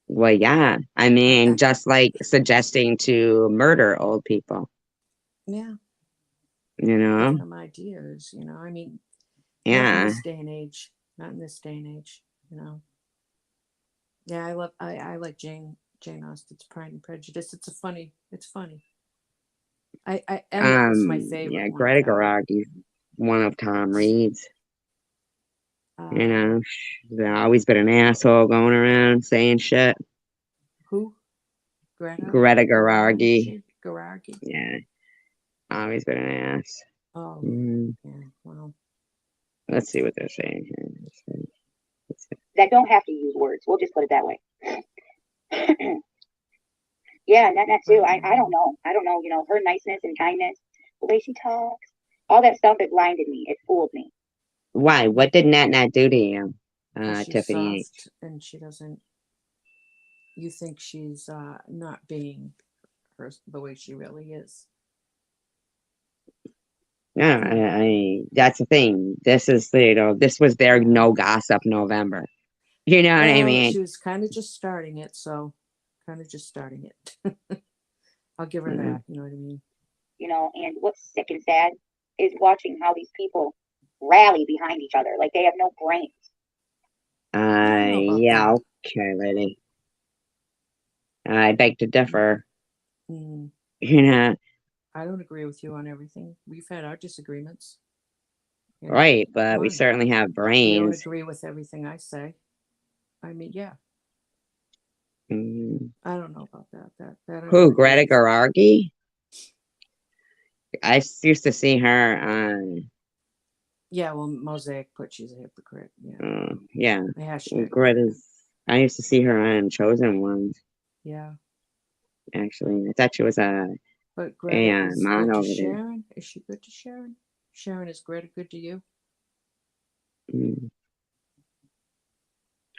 Well, yeah. I mean, I just like suggesting to murder old people, yeah, you giving know? them ideas, you know? I mean, not in Yeah. this day and age. Not in this day and age, you know? Yeah, I like Jane Austen's Pride and Prejudice. It's funny. I Emma is my favorite Yeah, one of Greta them. Gerwig's one of Tom Reed's. Uh, She's always been an asshole going around saying shit. who? Greta Greta Gerwig, Gerwig. she Gerwig. Yeah, always been an ass. Oh, Mm, yeah. Well, let's see what they're saying here. Let's see. That don't have to use words. We'll just put it that way. Yeah, and that too. right I don't now, know. I don't know. Her niceness and kindness, the way she talks, all that stuff. It blinded me. It fooled me. Why? What did Nat Nat do to you, because she's Tiffany H? soft and she doesn't. You think she's not being her the way she really is. No, You know. that's the thing. This was their Yeah. no gossip November. You know what I Well, mean? she was kind of just starting it, so kind of just starting it. I'll give her Mm. that. You know what I mean? And what's sick and sad is watching how these people rally behind each other like they have no brains. I don't know about Yeah, that. okay, lady. I beg to differ. Mm, You know, I don't agree with you on everything. We've had our disagreements. You know, right? But we fine. certainly have You don't brains. agree with everything I say. I mean, yeah, Mm. I don't know about that. That I don't Who? agree Greta with. Gerwig? Used to see her on. Yeah, well, Mosaic put she's a hypocrite. Yeah, Yeah, the hashtag put it. Greta's. I used to see her on Chosen Ones. Yeah, Actually, I thought she was but a Greta is mom good to over there. Sharon. Is she good to Sharon? Sharon, is Greta good to you? Mm,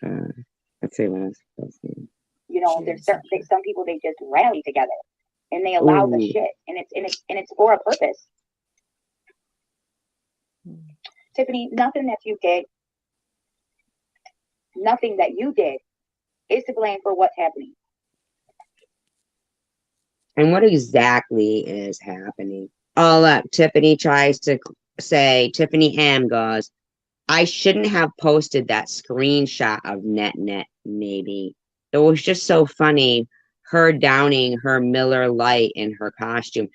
uh, let's see what else. She There's is okay. some people they just rally together and they allow the Ooh, shit, and it's for a purpose. Mm. Tiffany, nothing that you did is to blame for what's happening. and what exactly is happening? Oh, look, Tiffany tries to say, Tiffany M goes, I shouldn't have posted that screenshot of NetNet, maybe. it was just so funny, her downing her Miller Lite in her costume.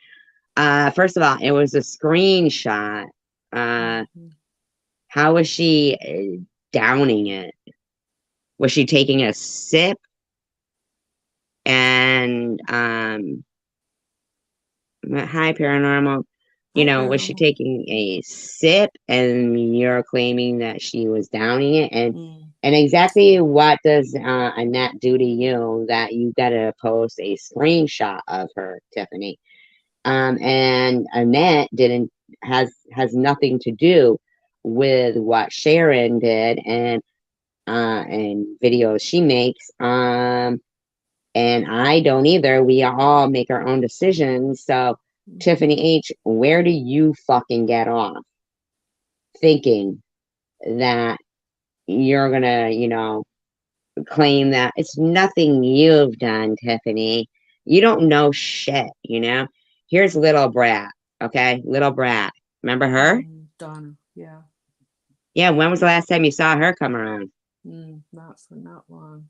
First of all, it was a screenshot. Mhm. How was she downing it? Was she taking a sip? And hi paranormal. You Hi, know, was she paranormal. taking a sip and you're claiming that she was downing it? Mm. And exactly what does Annette do to you that you gotta post a screenshot of her, Tiffany? And Annette didn't has nothing to do with what Sharon did and videos she makes. And I don't either. We all make our own decisions. So, Mhm. Tiffany H, where do you fucking get off thinking that you're gonna, claim that it's nothing you've done, Tiffany? You don't know shit, you know? Here's Little Brat, okay? Little Brat. Remember her? Donna, yeah. Yeah, when was the last time you saw her come around? Not for not long. Long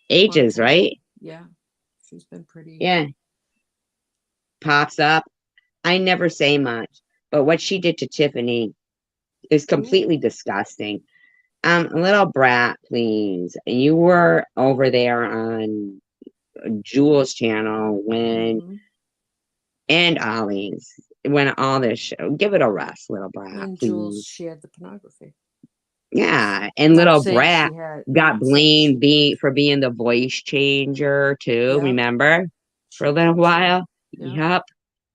Ages, time. right? Yeah. She's been pretty. Yeah, pops up. I never say much, but what she did to Tiffany is Ooh. completely disgusting. Little Brat, please. You were over there on Jules' channel when Mm-hmm. and Ollie's when all this show. Give it a rest, Little Brat, When Jules please. shared the pornography. Yeah, and Not Little saying Brat she had, got not saying she blamed did. for being the voice changer too. Yep. Remember, for a She little did too. while. Yep. Yep.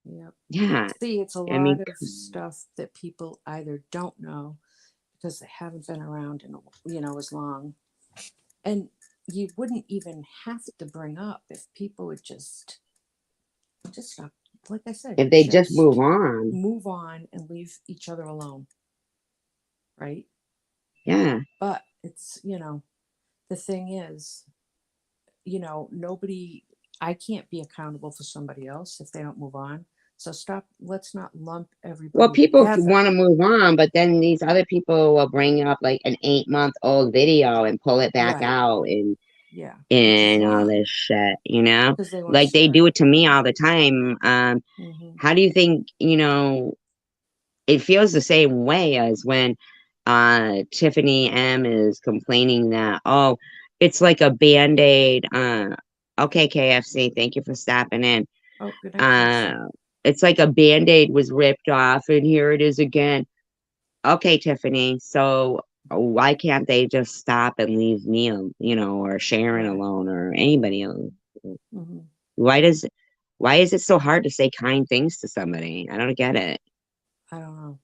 Yep. Yeah. See, it's a I mean, lot of stuff that people either don't know because they haven't been around in as long, and you wouldn't even have to bring up if people would just stop. Like I said, if they just move just on. move on and leave each other alone, right? Yeah. But it's the thing is, nobody. I can't be accountable for somebody else if they don't move on. So stop. Let's not lump Well, everybody people together. want to move on, but then these other people will bring up like an 8-month-old video and pull it back Right. out and Yeah. Which is and all wrong this shit, you know? because they want to Like they start. do it to me all the time. Mm-hmm. How do you think, it feels the same way as when Tiffany M is complaining that, oh, it's like a band-aid. Okay, KFC, thank you for stopping in. Oh, good night, Uh, KFC. it's like a band-aid was ripped off and here it is again. Okay, Tiffany, so why can't they just stop and leave me, or Sharon Right. alone or anybody else? Mm-hmm. Why does why is it so hard to say kind things to somebody? I don't get it. I don't know.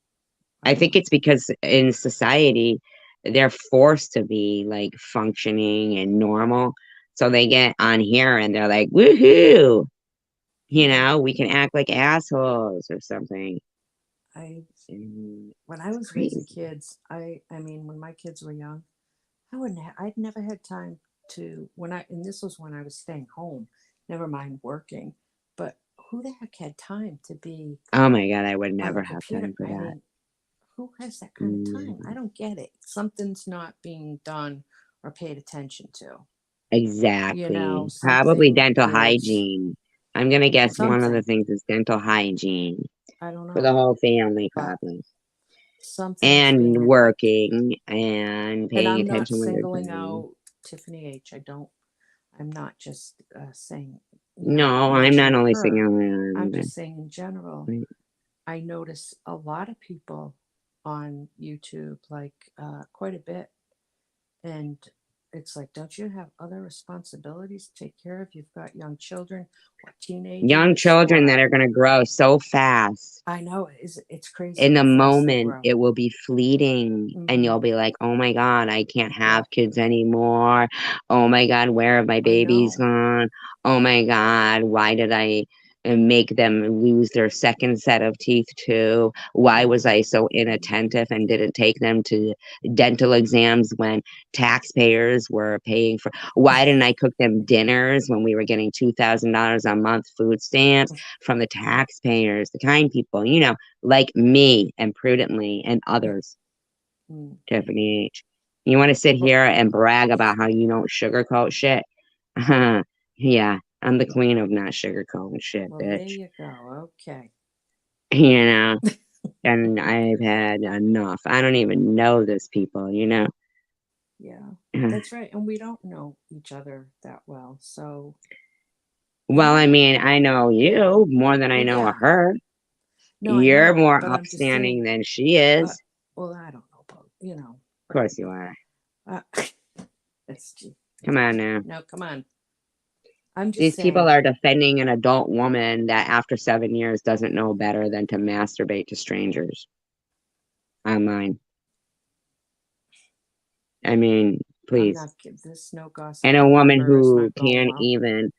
I I don't think know. it's because in society they're forced to be like functioning and normal. So they get on here and they're like, woohoo, Yeah. we can act like assholes or something. I When I It's was raising crazy. kids, I mean, when my kids were young, I'd never had time to and this was when I was staying home, never mind working, but who the heck had time to be Oh my God, I would on the never have computer? time for I that. mean, who has that kind of time? I Mm, don't get it. Something's not being done or paid attention to. exactly. Probably Something dental is hygiene. I'm gonna guess one of the something. things is dental hygiene I don't for the know, whole family, but probably. something's And being. working and And paying I'm not attention when you're singling doing. out Tiffany H. I don't. I'm not just saying, No, I'm not mentioning only her. I'm singing. just saying in general. I notice a lot of people on YouTube, like quite a bit, and it's like, don't you have other responsibilities to take care of? You've got young children or Young teenagers, children or that are gonna grow so fast. I know it's crazy In the how fast they moment, grow. it will be fleeting, and Mm-hmm. you'll be like, "Oh my God, I can't Yep, have kids anymore. Oh my God, where have my I babies know. gone? Oh my God, why did I make them lose their second set of teeth too? Why was I so inattentive and didn't take them to dental exams when taxpayers were paying for? Why didn't I cook them dinners when we were getting $2,000 a month food stamps from the taxpayers, the kind people, like me and Prudently and others, Mm. Tiffany H. You want to sit Well, here and brag about how you don't sugarcoat shit? Yeah, I'm the queen of not sugarcoating shit, Well, there bitch. you go. Okay. You know, and I've had enough. I don't even know these people, you know. Yeah, that's right. And we don't know each other that well. So, you Well, I know, mean, I know you more than I well, know yeah. her. No, I You're know, more but I'm just upstanding saying, than she is. uh, well, I don't know about, Of course you are. uh, that's Come on now. no, come on. I'm just These people saying, are defending an adult woman that after 7 years doesn't know better than to masturbate to strangers online. I mean, I'm please. not this no And gossip a woman November is who not going can't well. even,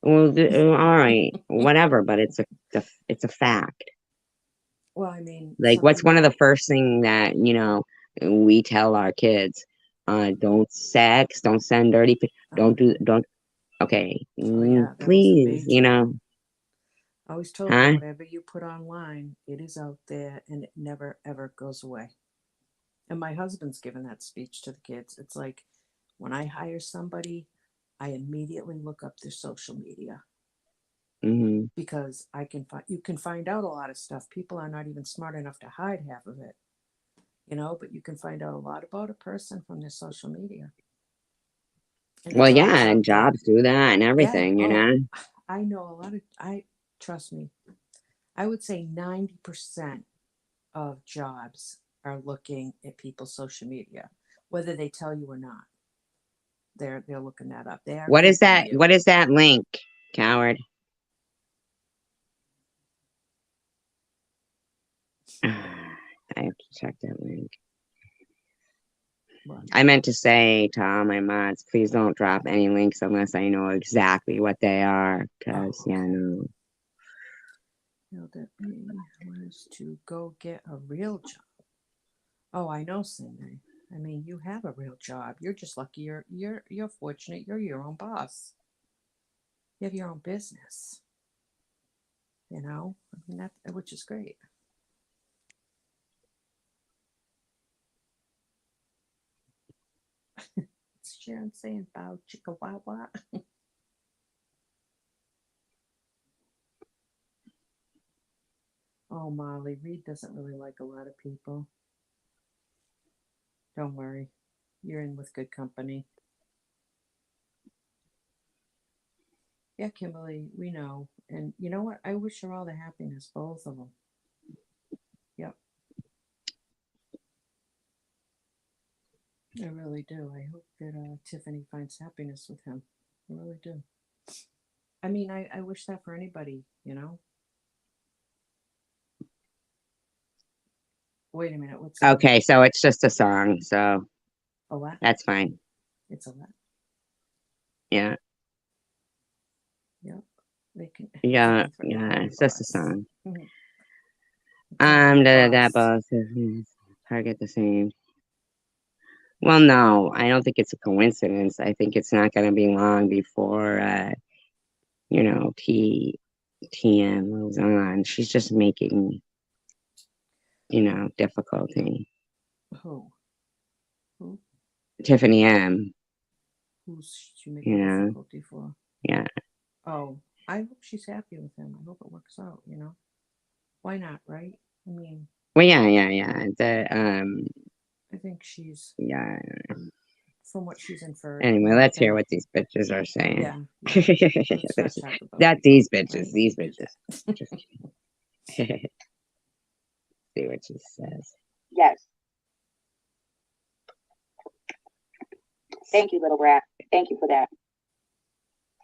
well, all right, whatever, but it's a fact. Well, I mean, Like, some what's one of people, the first thing that, we tell our kids? Don't sex, don't send dirty, oh, don't, okay, oh yeah, that was a please, major one. I always told them huh? whatever you put online, it is out there and it never ever goes away. And my husband's given that speech to the kids. It's like when I hire somebody, I immediately look up their social media Hmm. because you can find out a lot of stuff. People are not even smart enough to hide half of it, but you can find out a lot about a person from their social media. And Well, it's yeah, always and out there. jobs do that and Yeah. everything, Oh, I know a lot of I trust me. I would say 90% of jobs are looking at people's social media, whether they tell you or not. They're looking that up. They are What is creeping that? you. What is that link, coward? I have to check that link. What? I meant to say to all my mods, please don't drop any links unless I know exactly what they are. Because, Oh, yeah, okay. no. That me was to go get a real job. Oh, I know, Cindy. I mean, you have a real job. You're just lucky. You're fortunate. You're your own boss. You have your own business. I mean that, which is great. It's Sharon saying bow chicka wow wow. Oh, Molly, Reed doesn't really like a lot of people. Don't worry, you're in with good company. Yeah, Kimberly, we know. And you know what? I wish her all the happiness, both of them. Yep, I really do. I hope that Tiffany finds happiness with him. I really do. I mean, I wish that for anybody. Wait a minute, what's that? Okay, so it's just a song, so A what? that's fine. It's a what? Yeah, Yep. They yeah, can threaten to yeah, call me it's just a boss. song. Call me That boss. both target the same. Well, no, I don't think it's a coincidence. I think it's not going to be long before, TM moves on. She's just making, difficulty. Who? Who? Tiffany M, Who's she making you know, difficulty for? yeah. Oh, I hope she's happy with him. I hope it works out. Why not, right? I mean, Well, yeah. I think she's, Yeah. from what she's inferred, Anyway, let's hear what these bitches are saying. Yeah, yeah. Let's first talk about Not people, these bitches, right? these You bitches. got. Just kidding. See what she says. Yes. Thank you, little brat. Thank you for that.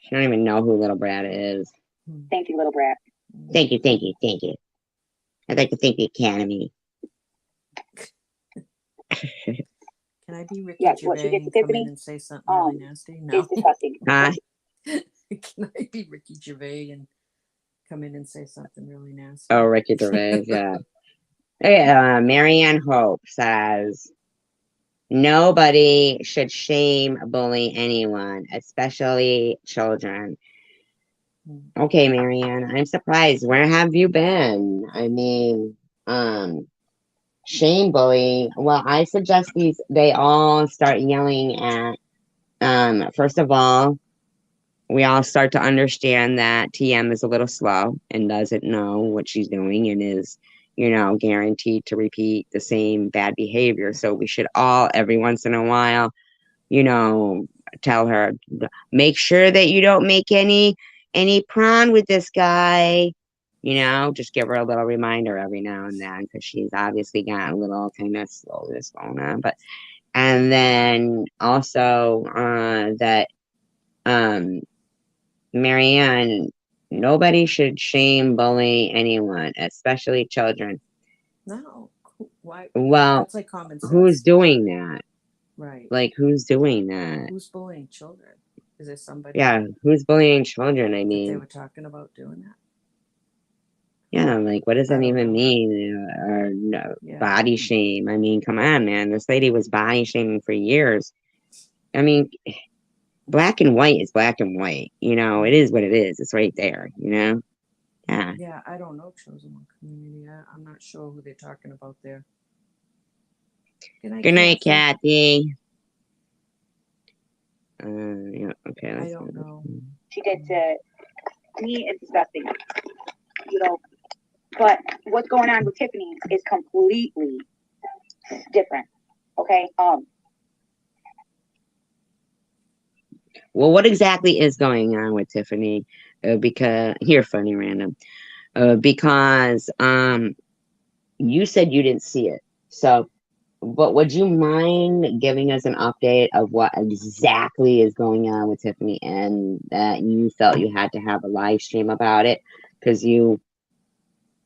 She don't even know who Little Brad is. Thank you, little brat. Thank you, thank you, thank you. I'd like to thank the Academy. Can I be Ricky Yes, what she Gervais did to and come in Tiffany, and say something really um, nasty? is No. disgusting. Huh? Can I be Ricky Gervais and come in and say something really nasty? Oh, Ricky Gervais, yeah. Okay, Marianne Hope says, nobody should shame, bully anyone, especially children. Okay, Marianne, I'm surprised. Where have you been? I mean, shame bully. Well, I suggest they all start yelling at, first of all, we all start to understand that TM is a little slow and doesn't know what she's doing and is, guaranteed to repeat the same bad behavior. So we should all, every once in a while, you know, tell her, make sure that you don't make any prawn with this guy. Just give her a little reminder every now and then because she's obviously got a little kind of slowness going on. And then also that Marianne, nobody should shame, bully anyone, especially children. No, why? Well, That's like common who's sense, doing that? right? Like, who's doing that? Who's bullying children? Is there somebody Yeah, who's bullying children? I that they mean, were talking about doing that? yeah, like, what does I that don't even know. mean? Or no, Yeah, body shame. I mean, come on, man. This lady was body shaming for years. I mean, black and white is black and white. It is what it is. It's right there, Yeah. yeah. I don't know chosen one community. I'm not sure who they're talking about there. Good night, Good night, Kathy. Kathy. Yeah, okay, I that's don't good. know. She did to me, it's disgusting. You know, but what's going on with Tiffany is completely different. Okay. Well, what exactly is going on with Tiffany? Because here, funny random. Because you said you didn't see it. So, but would you mind giving us an update of what exactly is going on with Tiffany and that you felt you had to have a live stream about it because you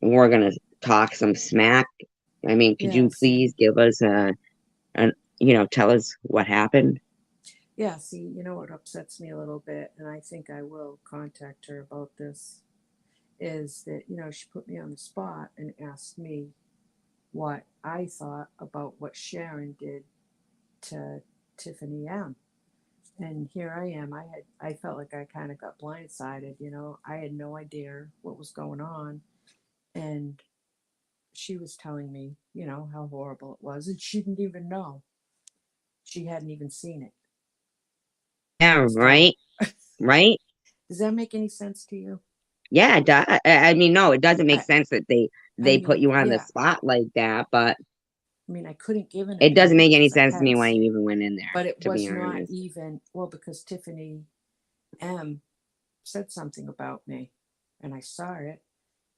were gonna talk some smack? I mean, could Yeah, you see, please give us tell us what happened? yeah, see, you know what upsets me a little bit, and I think I will contact her about this, is that, she put me on the spot and asked me what I thought about what Sharon did to Tiffany M. And here I am. I felt like I kind of got blindsided, I had no idea what was going on. And she was telling me, how horrible it was, and she didn't even know. She hadn't even seen it. Yeah, So, right, right. does that make any sense to you? Yeah, it does. I mean, no, it doesn't make I, sense that I they put mean, you on the yeah. spot like that, but I mean, I couldn't give an it doesn't opinion make any because I sense to me hadn't why you seen it. even went in there, But it to be was not honest. even, well, because Tiffany M said something about me and I saw it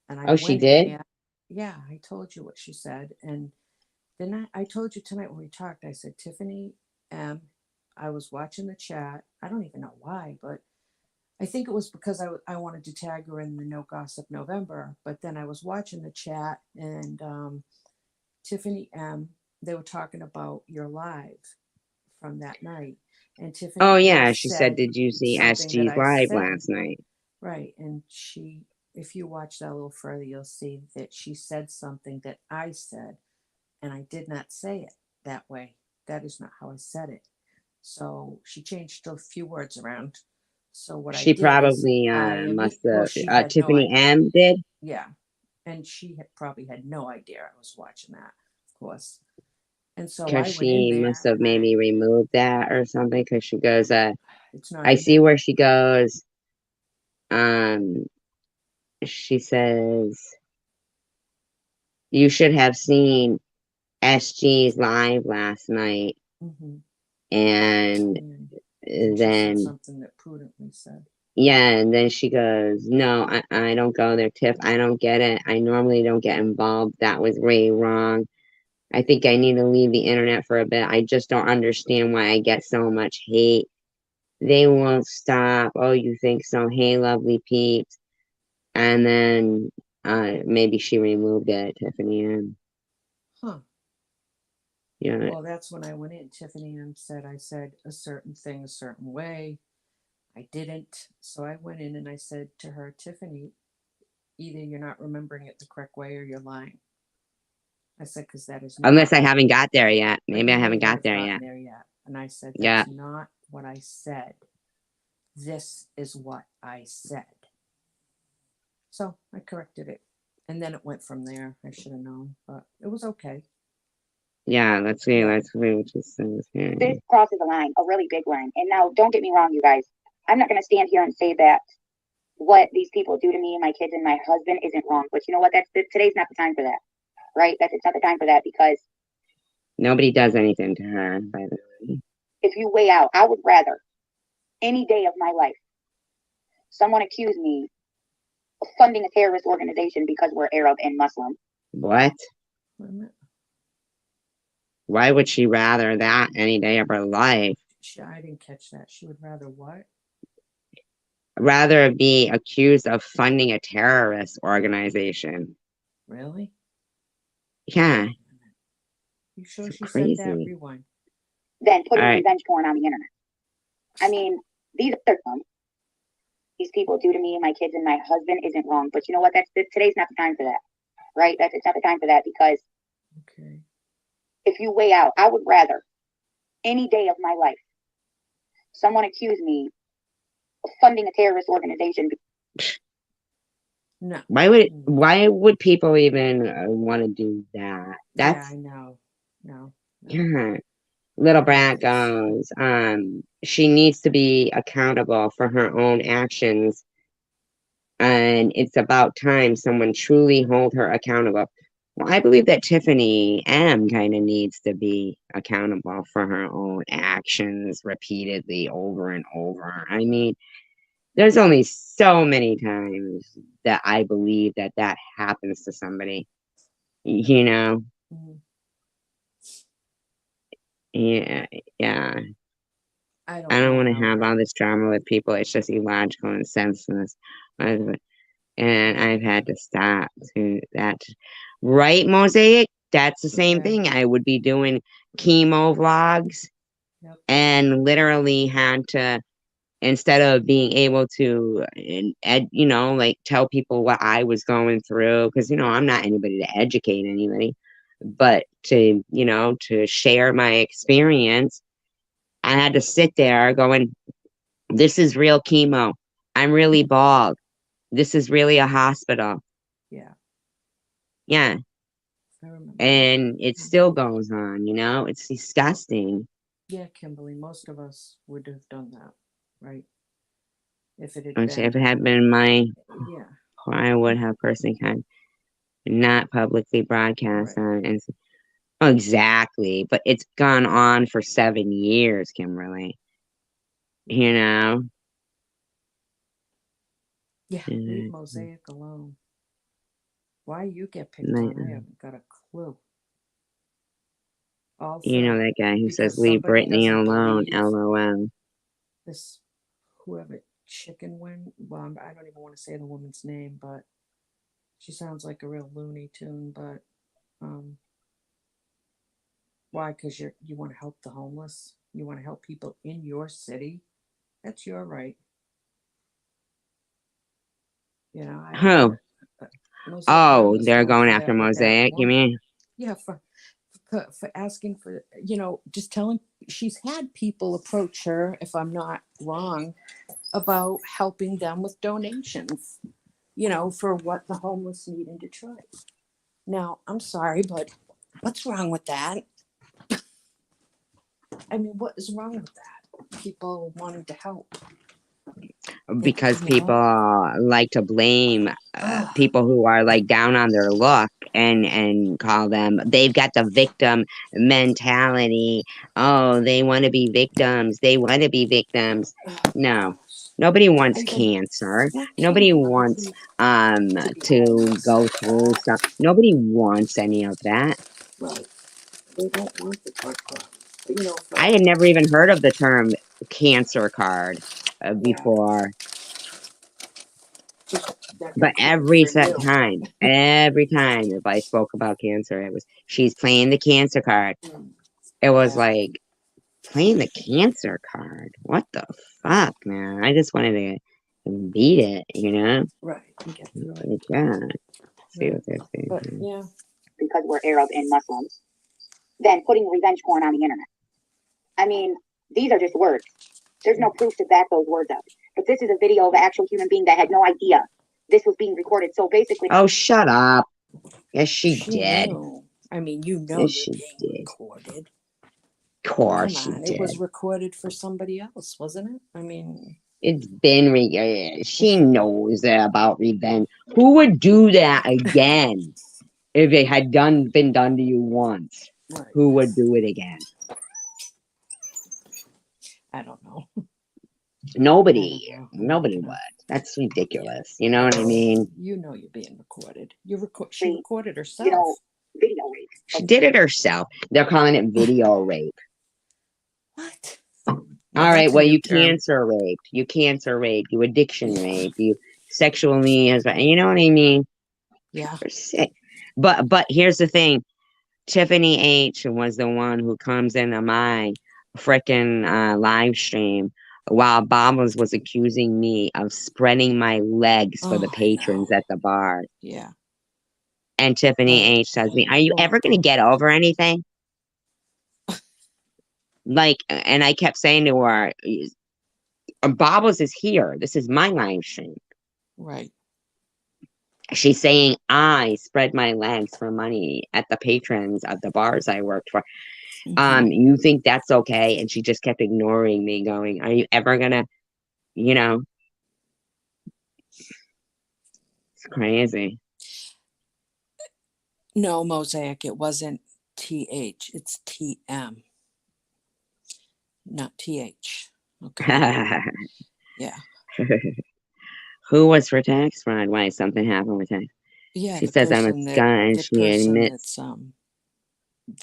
and I Oh, she went in did? there. Yeah, I told you what she said. And then I told you tonight when we talked, I said, Tiffany M, I was watching the chat. I don't even know why, but I think it was because I wanted to tag her in the No Gossip November. But then I was watching the chat and Tiffany M, they were talking about your live from that night. And Oh, Tiffany M yeah, she said, said did you see something that SG's I live said. last night? Right. And if you watch that a little further, you'll see that she said something that I said, and I did not say it that way. That is not how I said it. So she changed a few words around. So what I She did is probably must well, have, she had no Tiffany idea. M did? Yeah. And she had probably had no idea I was watching that, of course. And so Because I went in she must there have and maybe removed that or something. Because she goes, it's not I in see there. where she goes. Um, she says, you should have seen SG's live last night. Mm-hmm. And And she said then, something that prudently said. yeah, and then she goes, no, I don't go there, Tiff. I don't get it. I normally don't get involved. That was way wrong. I think I need to leave the internet for a bit. I just don't understand why I get so much hate. They won't stop. Oh, you think so? Hey, lovely peeps. And then maybe she removed it, Tiffany M. Huh. Yeah. Well, that's when I went in. Tiffany M said I said a certain thing a certain way. I didn't. So I went in and I said to her, Tiffany, either you're not remembering it the correct way or you're lying. I said, because that is Unless not, I haven't got there yet. but Maybe I you haven't may not got have there gotten yet. there yet. And I said, Yeah. that's not what I said. This is what I said. So I corrected it. And then it went from there. I should have known, but it was okay. Yeah, let's see. Yeah. Let's see what she says here. This crosses a line, a really big line. And now, don't get me wrong, you guys. I'm not going to stand here and say that what these people do to me and my kids and my husband isn't wrong. But you know what? Today's not the time for that, right? It's not the time for that, because Nobody does anything to her, by the way. if you weigh out, I would rather any day of my life someone accuse me of funding a terrorist organization because we're Arab and Muslim. What? Why would she rather that any day of her life? I didn't catch that. She would rather what? Rather be accused of funding a terrorist organization. Really? Yeah. You sure It's she crazy. said that? Rewind. Then putting All right. revenge porn on the internet. I mean, these are some. These people do to me and my kids and my husband isn't wrong. But you know what? Today's not the time for that, right? It's not the time for that, because Okay. if you weigh out, I would rather any day of my life someone accuse me of funding a terrorist organization. No. Why would people even want to do that? That's yeah, I know. No. yeah. Little brat goes, she needs to be accountable for her own actions, and it's about time someone truly hold her accountable. Well, I believe that Tiffany M kind of needs to be accountable for her own actions repeatedly over and over. I mean, there's only so many times that I believe that that happens to somebody, you know? Mhm. Yeah, yeah. I I don't know want to how have all that- this drama with people. It's just illogical and senseless. And I've had to stop to that. Right, Mosaic? That's the same Yeah. thing. I would be doing chemo vlogs Yep. and literally had to, instead of being able to, like tell people what I was going through, because, I'm not anybody to educate anybody, but to share my experience, I had to sit there going, this is real chemo. I'm really bald. This is really a hospital. Yeah. Yeah. I remember. And it still goes on, it's disgusting. Yeah, Kimberly, most of us would have done that, right? If it had Which been. if it had been my, Yeah. I would have personally kind of not publicly broadcast Right. on. And exactly. But it's gone on for 7 years, Kimberly. You know? Yeah, leave Mosaic alone. Why you get picked on, I haven't got a clue. Also, that guy who says, because leave somebody Brittany doesn't alone, believe LOL. this whoever chicken wing. Well, I don't even want to say the woman's name, but she sounds like a real Looney Tune. But why? Because you want to help the homeless. You want to help people in your city. That's your right. Who? Oh, they're going after that Mosaic, you woman. mean? Yeah, for asking for, just telling. She's had people approach her, if I'm not wrong, about helping them with donations, for what the homeless need in Detroit. Now, I'm sorry, but what's wrong with that? I mean, what is wrong with that? People wanting to help. Because people like to blame people who are like down on their luck and call them, they've got the victim mentality. Oh, they want to be victims. They want to be victims. No, nobody wants cancer. Nobody wants to go through stuff. Nobody wants any of that. Right. They don't want the drug problem. I had never even heard of the term cancer card before. But every time if I spoke about cancer, it was, she's playing the cancer card. It was like, playing the cancer card. What the fuck, man? I just wanted to beat it. Right. Like, yeah. See what they're saying. But yeah. Because we're Arab and Muslims, then putting revenge porn on the internet. I mean, these are just words. There's no proof to back those words up. But this is a video of an actual human being that had no idea this was being recorded. So basically, oh, shut up. Yes, she did. Knew. I mean, yes, she did. Recorded. Of course she did. It was recorded for somebody else, wasn't it? I mean, It's been she knows about revenge. Who would do that again if it had been done to you once? Right. Who would do it again? I don't know. Nobody. I don't know. Nobody Okay. would. That's ridiculous. You know what I mean? You know you're being recorded. She See, recorded herself. you know, video rape. She did it herself. They're calling it video rape. What? All Well, right, that's a well, new you term. cancer raped. You cancer raped. You addiction raped. You sexually, you know what I mean? Yeah. You're sick. But here's the thing. Tiffany H was the one who comes into my frickin' live stream while Bobbles was accusing me of spreading my legs for the Oh, I patrons know. at the bar. Yeah. And Tiffany Right. H says to me, "Are you ever going to get over anything?" Like, and I kept saying to her, Bobbles is here. This is my live stream. Right. She's saying I spread my legs for money at the patrons of the bars I worked for. You think that's okay? And she just kept ignoring me, going, "Are you ever gonna, you know?" It's crazy. No, Mosaic, it wasn't TH. It's TM, not TH. Okay. Yeah. Who was for tax fraud? Why something happened with her? Yeah. She says I'm a scum, and she admits.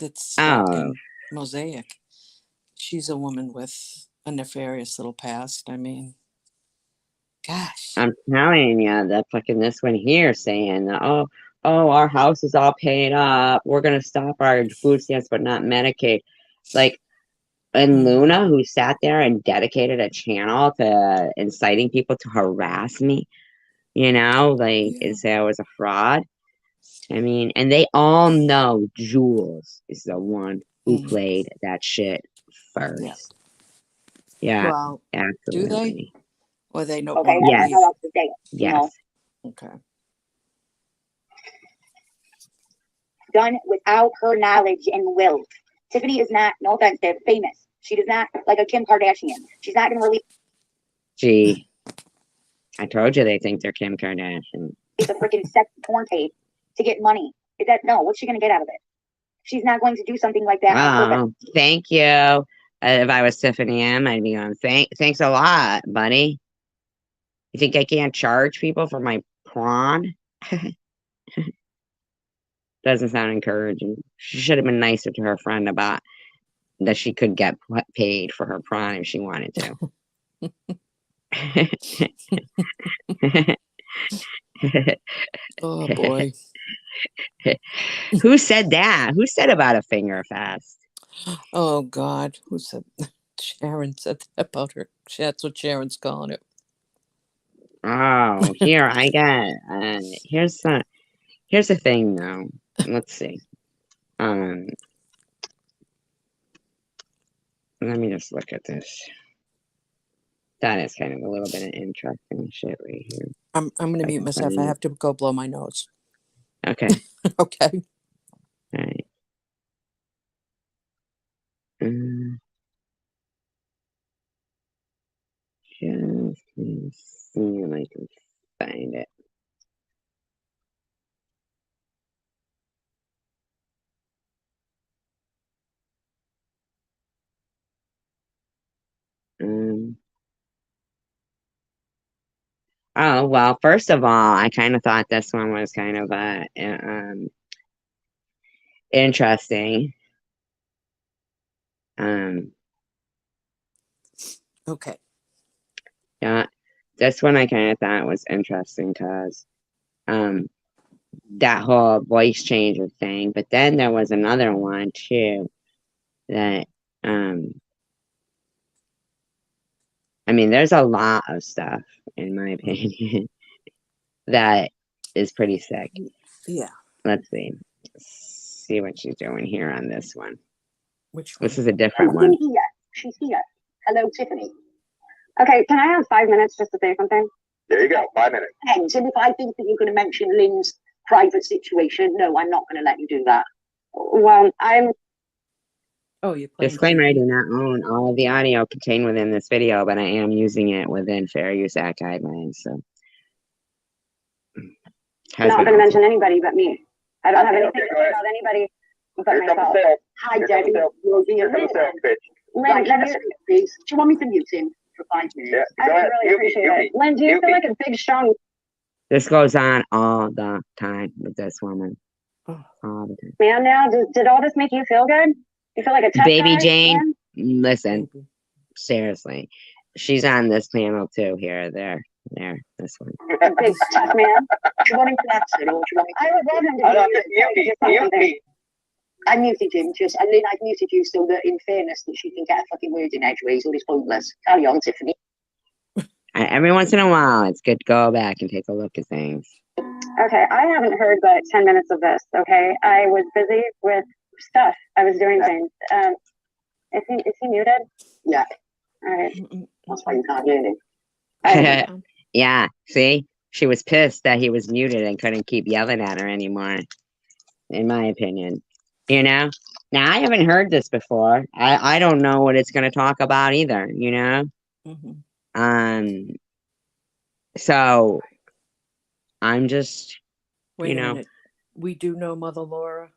That's Oh, stalking Mosaic. She's a woman with a nefarious little past. I mean, gosh. I'm telling you, that fucking this one here saying, oh, our house is all paid up. We're gonna stop our food stamps, but not Medicaid. Like, and Luna, who sat there and dedicated a channel to inciting people to harass me, and say I was a fraud. I mean, and they all know Jules is the one who played that shit first. Yeah, Well, do they? absolutely. Or they know? Okay, Yes. that's how up to date. You know, Yes. Okay. done without her knowledge and will. Tiffany is not, no offense, they're famous. She does not like a Kim Kardashian. She's not going to release Gee, I told you they think they're Kim Kardashian. a freaking sex porn tape to get money. Is that no? What's she going to get out of it? She's not going to do something like that on purpose. Oh, thank you. If I was Tiffany M, I'd be going, thanks a lot, buddy. You think I can't charge people for my prawn? Doesn't sound encouraging. She should have been nicer to her friend about that she could get paid for her prawn if she wanted to. Oh boy. Who said that? Who said about a finger fast? Oh God. Who said? Sharon said that about her. That's what Sharon's calling it. Oh, here I got. Here's the thing, though. Let's see. Let me just look at this. That is kind of a little bit of interesting shit right here. I'm gonna mute myself. I have to go blow my nose. Okay. Okay. All right. Just see if I can find it. Oh, well, first of all, I kind of thought this one was kind of interesting. Okay. Yeah, this one I kind of thought was interesting because that whole voice changer thing. But then there was another one too that I mean, there's a lot of stuff, in my opinion, that is pretty sick. Yeah. Let's see. See what she's doing here on this one. Which one? This is a different one. She's here. Hello, Tiffany. Okay, can I have 5 minutes just to say something? There you go, 5 minutes. And if I think that you're going to mention Lynn's private situation, no, I'm not going to let you do that. Well, I'm Oh, you're playing Disclaimer, I TV. do not own all of the audio contained within this video, but I am using it within Fair Use Act guidelines, so. I'm not going to mention anybody but me. I don't have anything to say about anybody but myself. Hi, Debbie. You'll be a Lynn, Lynn, let us please. Do you want me to mute him for 5 minutes? I would really appreciate it. Lynn, do you feel like a big, strong... This goes on all the time with this woman. Oh. All the time. Man, now, did all this make you feel good? You feel like a tough Baby guy, Jane, man? listen, Maybe. seriously. She's on this panel too, here, there, this one. A big, tough man. Do you want him to answer or do you want me to? I would love him to be muted. I muted him just, and then I muted you so that in fairness that she can get a fucking word in edgeways or it's pointless. Carry on, Tiffany. Every once in a while, it's good to go back and take a look at things. Okay, I haven't heard but 10 minutes of this, okay? I was busy with stuff. I was doing things. Is he muted? Yeah. All right. That's why you can't hear him. Yeah, see? She was pissed that he was muted and couldn't keep yelling at her anymore, in my opinion. You know? Now, I haven't heard this before. I don't know what it's going to talk about either, you know? So, I'm just, Wait you a know. minute. We do know Mother Laura.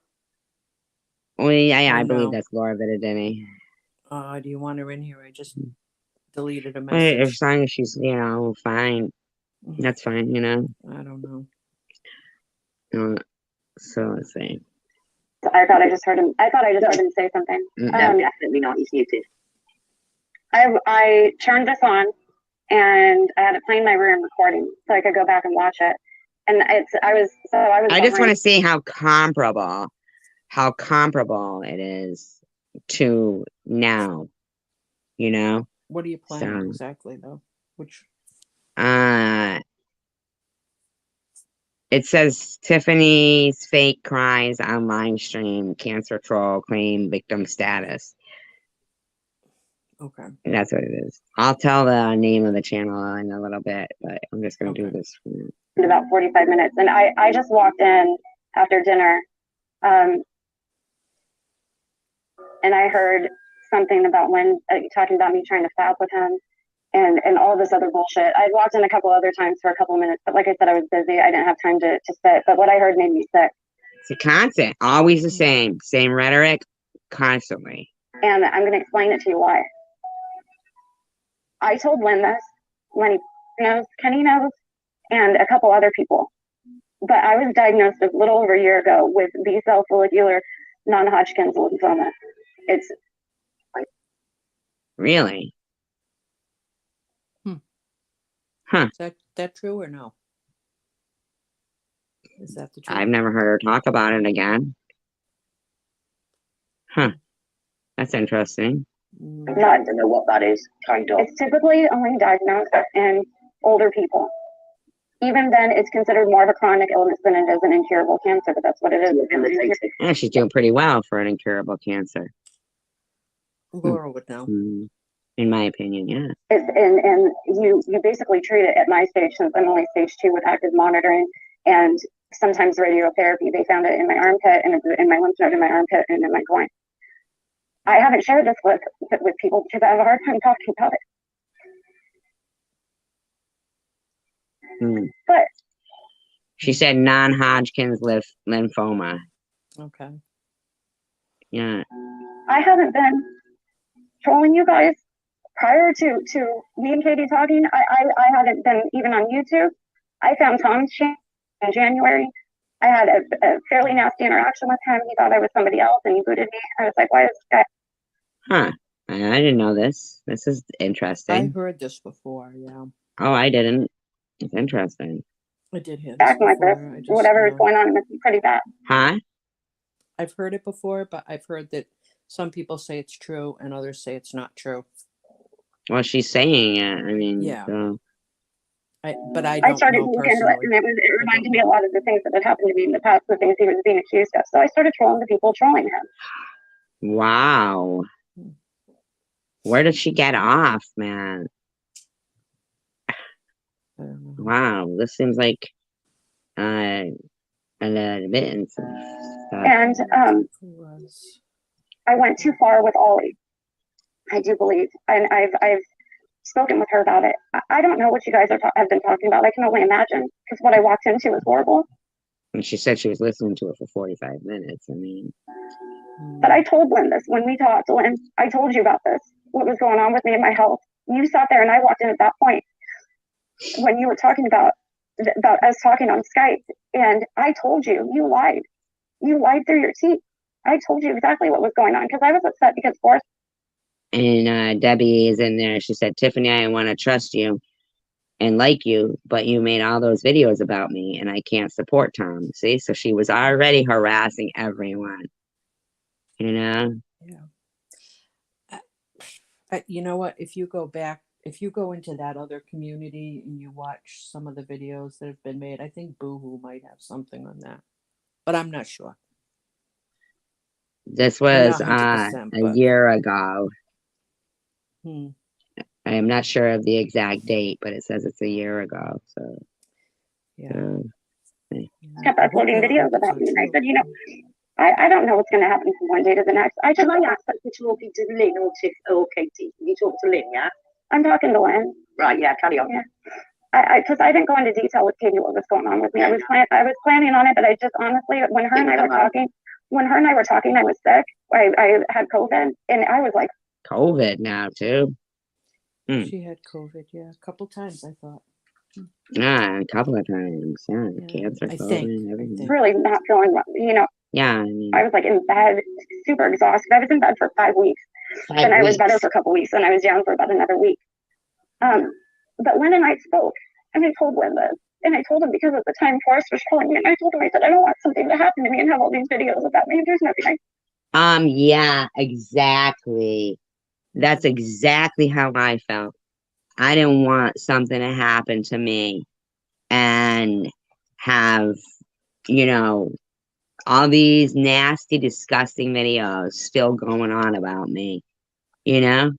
Well, yeah, I Oh, believe no. that's Laura Vidadini. Do you want her in here? I just deleted a As message. long as she's, you know, fine. That's fine, you know? I don't know. So, let's see. I thought I just heard him. I thought I just heard him say something. No, definitely not. He's muted. I turned this on, and I had it playing in my room recording, so I could go back and watch it. And I just want to see how comparable it is to now, you know? What are you playing exactly, though? Which? It says Tiffany's fake cries on live stream, cancer troll claim victim status. Okay. That's what it is. I'll tell the name of the channel in a little bit, but I'm just going to do this for now. In about 45 minutes. And I just walked in after dinner, and I heard something about Lynn talking about me trying to fap with him and all this other bullshit. I'd walked in a couple other times for a couple of minutes, but like I said, I was busy. I didn't have time to sit. But what I heard made me sick. It's a constant, always the same rhetoric, constantly. And I'm going to explain it to you why. I told Lynn this, Lenny knows, Kenny knows, and a couple other people. But I was diagnosed a little over a year ago with B-cell follicular non-Hodgkin's lymphoma. It's really? Huh. Is that true or no? Is that the truth? I've never heard her talk about it again. Huh. That's interesting. I don't know what that is, kind of. It's typically only diagnosed in older people. Even then, it's considered more of a chronic illness than it is an incurable cancer, but that's what it is. Yeah, she's doing pretty well for an incurable cancer. Laura would know. In my opinion, yeah. And you basically treat it at my stage, since I'm only stage 2 with active monitoring and sometimes radiotherapy. They found it in my armpit and in my lymph node in my armpit and in my groin. I haven't shared this with people because I have a hard time talking about it. But she said non-Hodgkin's lymphoma. Okay. Yeah. I haven't been trolling you guys prior to me and Katie talking. I hadn't been even on YouTube. I found Tom's channel in January. I had a fairly nasty interaction with him. He thought I was somebody else and he booted me. I was like, why is this guy? Huh. I didn't know this. This is interesting. I heard this before, yeah. Oh, I didn't. It's interesting. I did hear this acting like this. Whatever is going on, it's pretty bad. Huh? I've heard it before, but I've heard that some people say it's true and others say it's not true. Well, she's saying it. I mean, yeah. So. I started to look into it, and it reminded me a lot of the things that had happened to me in the past, the things he was being accused of. So I started trolling the people trolling him. Wow. Where did she get off, man? Wow, this seems like an admittance of stuff. And I went too far with Ollie. I do believe, and I've spoken with her about it. I don't know what you guys have been talking about. I can only imagine, because what I walked into was horrible. And she said she was listening to it for 45 minutes. I mean, but I told Lynn this when we talked. Lynn, I told you about this, what was going on with me and my health. You sat there and I walked in at that point when you were talking about us talking on Skype, and I told you, you lied. You lied through your teeth. I told you exactly what was going on because I was upset because Forrest. And Debbie is in there. She said, Tiffany, I want to trust you and like you, but you made all those videos about me and I can't support Tom. See, so she was already harassing everyone, you know? Yeah. You know what? If you go back, if you go into that other community and you watch some of the videos that have been made, I think Boohoo might have something on that, but I'm not sure. This I'm was not 100%, a but year ago. hmm. I am not sure of the exact date, but it says it's a year ago. So, Yeah. Kept uploading videos about me. And I said, you know, I don't know what's going to happen from one day to the next. I just Can I ask that you're talking to Lynn or Katie? You talk to Lynn, yeah? I'm talking to Lynn. Right, yeah, carry on. Yeah. Because I didn't go into detail with Katie what was going on with me. I was planning on it, but I just honestly, when her and I were talking, I was sick. I had COVID, and I was like, COVID now too. She had COVID, yeah, a couple times, I thought. A couple of times. Yeah, Yeah, cancer, I COVID, think. everything. really not feeling well. You know, Yeah, I mean, I was like in bed, super exhausted. I was in bed for 5 weeks. Then I was better for a couple weeks, and I was down for about another week. But Lynn and I spoke, and I told Lynn this. And I told him because at the time Forrest was calling me, and I told him, I said, I don't want something to happen to me and have all these videos about me. And there's nothing yeah, exactly. That's exactly how I felt. I didn't want something to happen to me and have, you know, all these nasty, disgusting videos still going on about me, you know?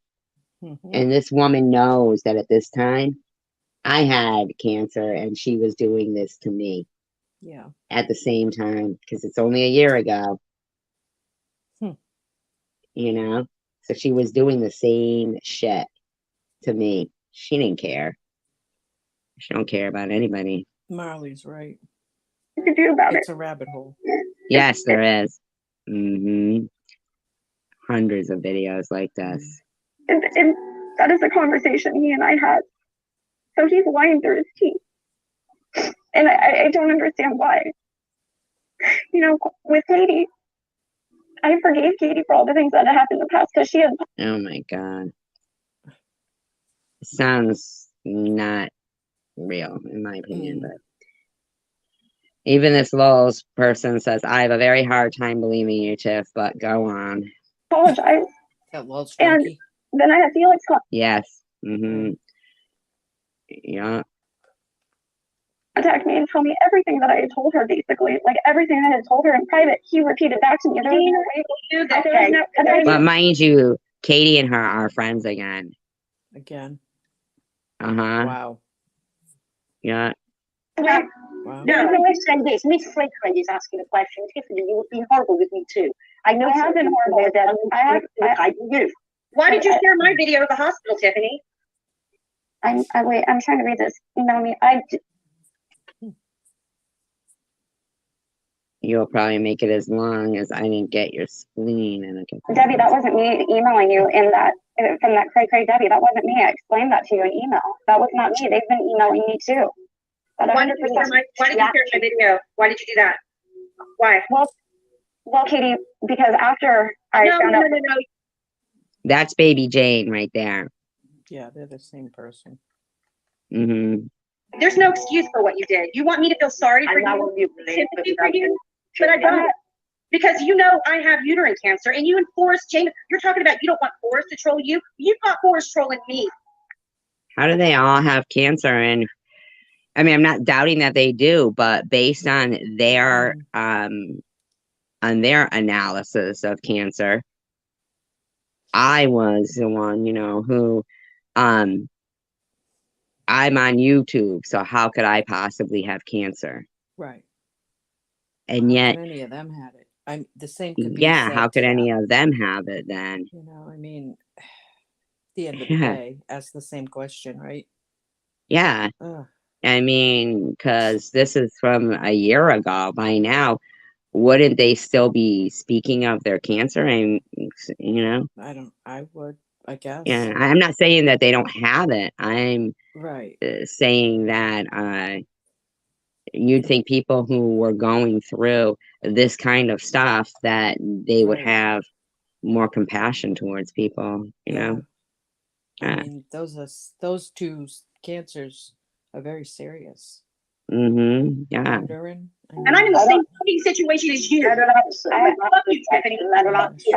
And this woman knows that at this time I had cancer and she was doing this to me. Yeah. At the same time, because it's only a year ago. You know? So she was doing the same shit to me. She didn't care. She don't care about anybody. Marley's right. to do about It's it. a rabbit hole. Yes, there is. Hundreds of videos like this. And that is a conversation he and I had. So he's lying through his teeth. And I don't understand why. You know, with Katie, I forgave Katie for all the things that had happened in the past because she had. Oh my God. It sounds not real, in my opinion, but even this Lowell's person says, I have a very hard time believing you, Tiff, but go on. Apologize. That Lowell's And drunkie. then I had Felix Yes. Yeah. contact me and tell me everything that I had told her, basically. Like everything I had told her in private, he repeated back to me. But mind you, Katie and her are friends again. Again. Wow. Yeah. Wow. No, let me say this. Miss Flakehead is asking a question. Tiffany, you've been horrible with me too. I know I have been horrible with them. you. Why did you share my video at the hospital, Tiffany? I'm trying to read this. Email me. You'll probably make it as long as I didn't get your spleen. And Debbie, that wasn't me emailing you in that from that cray Debbie. That wasn't me. I explained that to you in email. That was not me. They've been emailing me too. Why did you share my video? Why did you do that? Why? Well, Katie, because after I found out. No. That's baby Jane right there. Yeah, they're the same person. There's no excuse for what you did. You want me to feel sorry for you, sympathy for you, but I don't. Because you know I have uterine cancer, and you and Forrest, Jane, you're talking about you don't want Forrest to troll you. You've got Forrest trolling me. How do they all have cancer? And I mean, I'm not doubting that they do, but based on their analysis of cancer, I was the one, you know, who I'm on YouTube, so how could I possibly have cancer? Right. And yet any of them had it. The same could be Yeah, said how could to any them. of them have it then? You know, I mean, at the end of the Yeah, day, ask the same question, right? yeah. Ugh, I mean, because this is from a year ago. By now, wouldn't they still be speaking of their cancer? And I would, I guess. yeah, I'm not saying that they don't have it. I'm Right, saying that you'd think people who were going through this kind of stuff that they would right. have more compassion towards people. Yeah. I Uh, mean, those two cancers are very serious. yeah. Uterine, I And I'm in mean, the same fucking situation as you. I love you, Tiffany.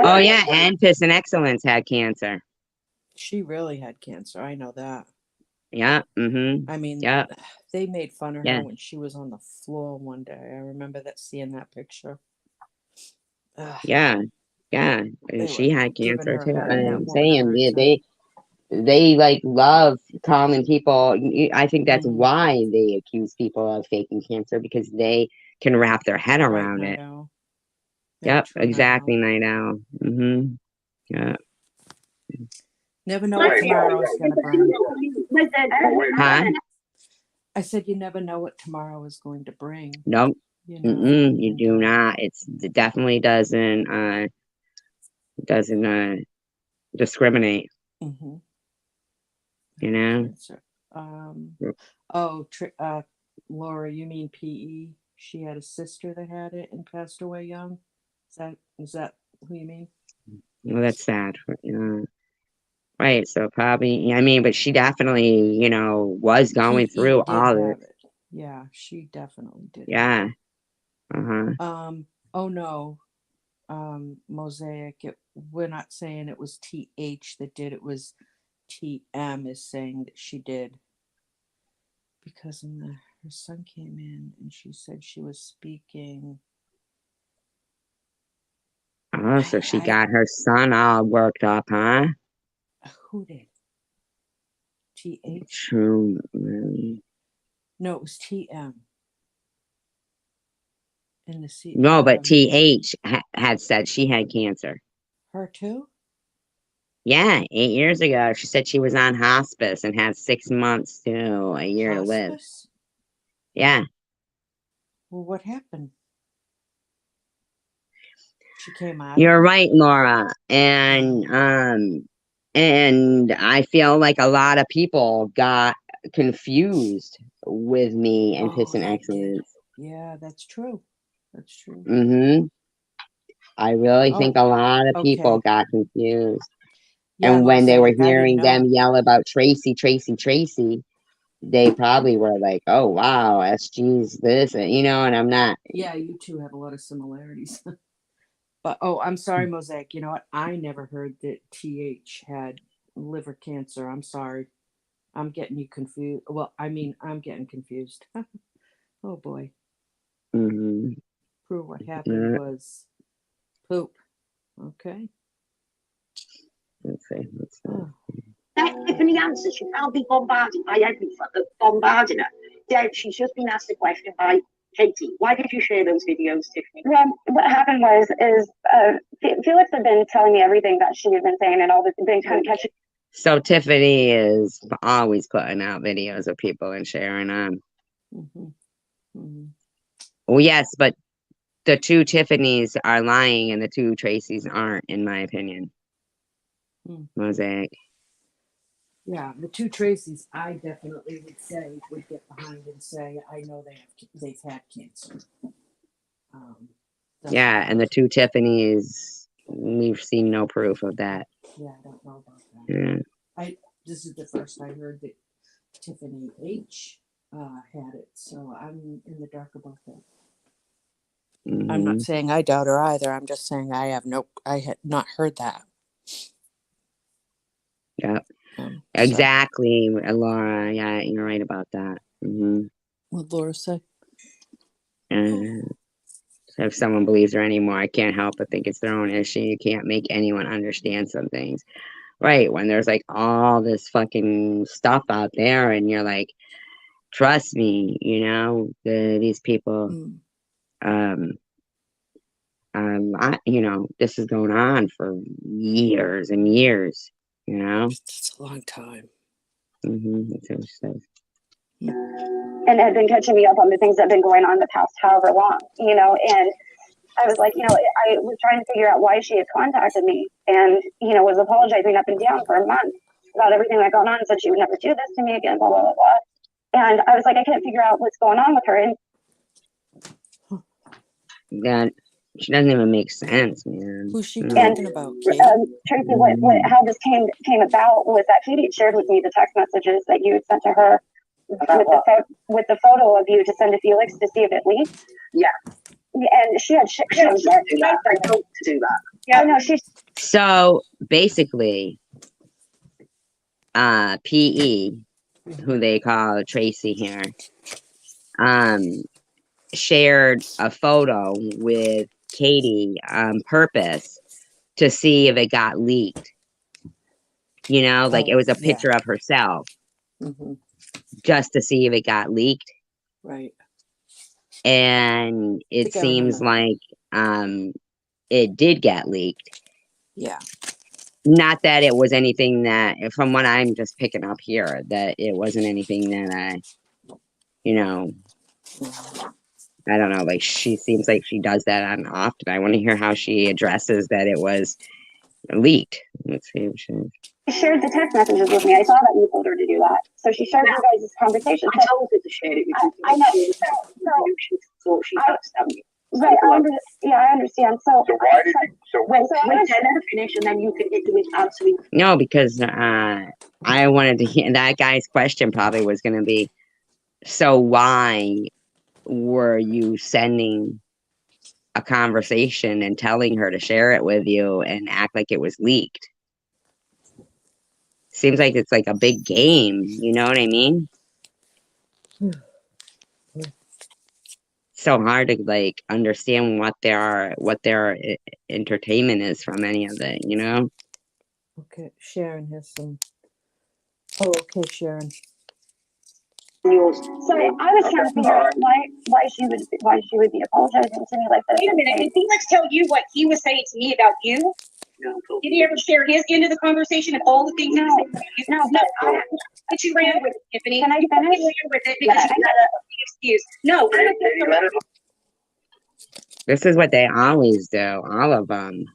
Oh yeah, and Piss and Excellence had cancer. she really had cancer. I know that. Yeah. I mean, Yeah. they made fun of her Yeah. when she was on the floor one day. I remember seeing that picture. Ugh, Yeah. Yeah. And they she were had giving cancer her too. I'm woman a saying hard they like love calling people. I think that's time. why they accuse people of faking cancer because they can wrap their head Right, around Night it. Owl. Very Yep, true, Night exactly, Owl. Night Owl. Yeah. Never know what tomorrow's gonna bring. Huh? I said you never know what tomorrow is going to bring. Nope. You know, You and do not. It definitely doesn't discriminate, mm-hmm. you know? Cancer. Oh, Laura, you mean PE? She had a sister that had it and passed away young. Is that who you mean? Well, that's sad. Right. So probably, I mean, but she definitely, was going PE through did all this. have it. Yeah, she definitely did have Yeah. Uh-huh. it. Oh no, Mosaic. We're not saying it was TH that did it. Was TM is saying that she did because her son came in and she said she was speaking. Oh, so she got her son all worked up, huh? Who did? TH? True. Really. No, it was TM. In the C. No, but TH had said she had cancer. Her too? Yeah, 8 years ago. She said she was on hospice and had 6 months to a year to live. Hospice? Yeah. Well, what happened? She came out of You're it? right, Laura. And I feel like a lot of people got confused with me and Piss Oh, and they did. Excellence. Yeah, that's true. That's true. I really Oh, think a lot of people okay. got confused. Yeah, And when they were Mosaic, I didn't hearing them know. yell about Tracy, Tracy, Tracy, they probably were like, oh, wow, SG's this, and I'm not. Yeah, you two have a lot of similarities. But I'm sorry, Mosaic. You know what? I never heard that TH had liver cancer. I'm sorry. I'm getting you confused. Well, I mean, I'm getting confused. Oh boy. hmm Prove what happened Yeah, was poop. Okay. let's see. Oh, Tiffany answers. She can't be bombarded by everything, bombarding her. Deb, she's just been asked a question by Katie. Why did you share those videos, Tiffany? Well, what happened is Felix had been telling me everything that she had been saying and all this, been kind of catching. So Tiffany is always putting out videos of people and sharing them. mm-hmm. Mm-hmm. Well, yes, but the two Tiffanys are lying and the two Tracys aren't, in my opinion. Mosaic. Yeah, the two Tracys, I definitely would get behind and say, I know they've had cancer. Yeah, and the two Tiffanys, we've seen no proof of that. Yeah, I don't know about that. Yeah. This is the first I heard that Tiffany H had it, so I'm in the dark about that. I'm not saying I doubt her either. I'm just saying I had not heard that. Yep. Exactly, Laura. Yeah, you're right about that. What Laura say? So if someone believes her anymore, I can't help but think it's their own issue. You can't make anyone understand some things. Right, when there's like all this fucking stuff out there and you're like, trust me, these people this is going on for years and years, It's a long time. That's what she says. And had been catching me up on the things that have been going on the past however long, and I was like, I was trying to figure out why she had contacted me and, was apologizing up and down for a month about everything that got on and said she would never do this to me again, blah, blah, blah, blah. And I was like, I can't figure out what's going on with her. And That she doesn't even make sense, man. Who's she No. talking about, Kate? Tracy, how this came about was that Katie had shared with me the text messages that you had sent to her with the photo of you to send to Felix to see if it leaked. Yeah. And she had I don't do that. I don't do that. Yeah, I know she's So basically, PE, who they call Tracy here, shared a photo with Katie on purpose to see if it got leaked. Like it was a picture of herself just to see if it got leaked. Right. And it think I seems remember. like it did get leaked. Yeah. Not that it was anything that, from what I'm just picking up here, that it wasn't anything that I don't know, like she seems like she does that on often. I want to hear how she addresses that it was leaked. Let's see if she shared the text messages with me. I saw that you told her to do that. So she shared you guys' conversation. I told her to share it because I know. she thought she backstabbed me. Right, I understand. So why did you? So wait, so let her finish, and then you can get to his answering. No, because I wanted to hear that guy's question probably was going to be, so why were you sending a conversation and telling her to share it with you and act like it was leaked? Seems like it's like a big game, you know what I mean? So hard to like understand what their entertainment is from any of it, Okay. Sharon has some. Oh, okay, Sharon. Yours. So I was trying to figure out why she would be apologizing to me like that. Wait a minute, did Felix tell you what he was saying to me about you? No, Did he ever share his end of the conversation and all the things he was saying about you? No, But you ran with it, Tiffany. Can I You finish? ran with it because you had an excuse. No, I don't think so. This is what they always do, all of them.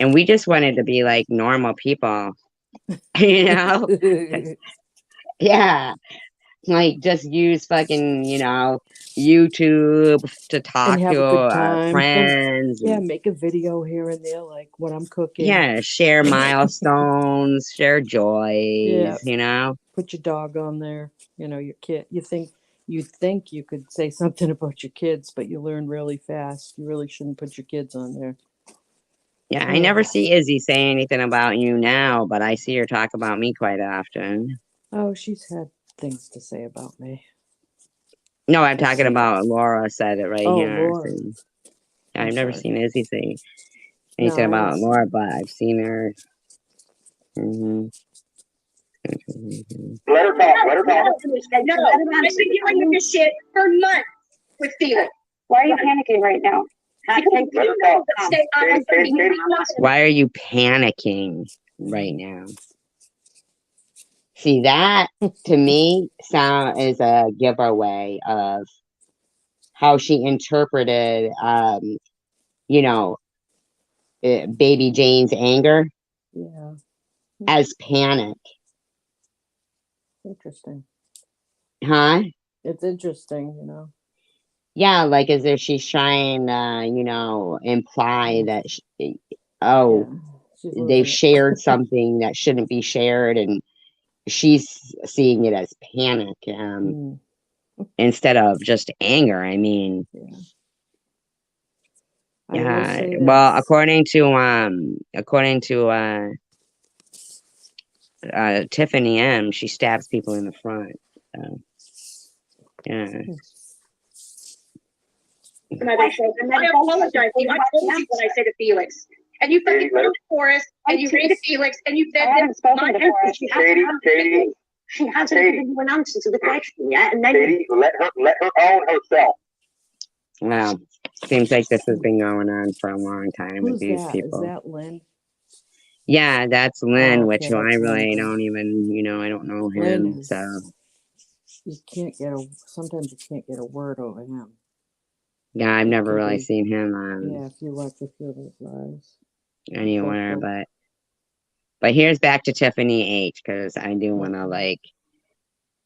And we just wanted to be like normal people, Yeah. Like just use fucking, YouTube to talk And have to a good time. friends. Yeah, make a video here and there, like what I'm cooking. Yeah, share milestones, share joys, Yeah. Put your dog on there. Your kid. You think you could say something about your kids, but you learn really fast. You really shouldn't put your kids on there. Yeah, I never see Izzy say anything about you now, but I see her talk about me quite often. Oh, she's had things to say about me. No, I'm talking about Laura said it right here. Laura. I've never seen Izzy say No, anything I about haven't Laura, but I've seen her. Let her talk. Let her talk. No, I've been dealing with this shit for months with Felix. Why are you panicking right now? Why are you panicking right now? See, that to me is a giveaway of how she interpreted, baby Jane's anger as panic. Interesting. Huh? It's interesting, Yeah, like as if she's trying to, imply that, they've shared something that shouldn't be shared, and she's seeing it as panic instead of just anger. I mean, yeah. Well, according to Tiffany M, she stabs people in the front. So, yeah. And I apologize to you. I told you what I said to Felix. And you fucking went to Forrest, and you ran to Felix, and you said that She hasn't given you an answer to the question yet, and then Katie, let her own herself. Wow. Seems like this has been going on for a long time with Who's these that? Is people. that Lynn? Yeah, that's Lynn, Oh, which okay, I that's really Lindsay. don't even, I don't know Lynn him, so. is, you can't get sometimes you can't get a word over him. Yeah, I've He never can really be, seen him on yeah, if you watch a few of his lives. anywhere, Vocal. but here's back to Tiffany H, because I do want to, Okay. like,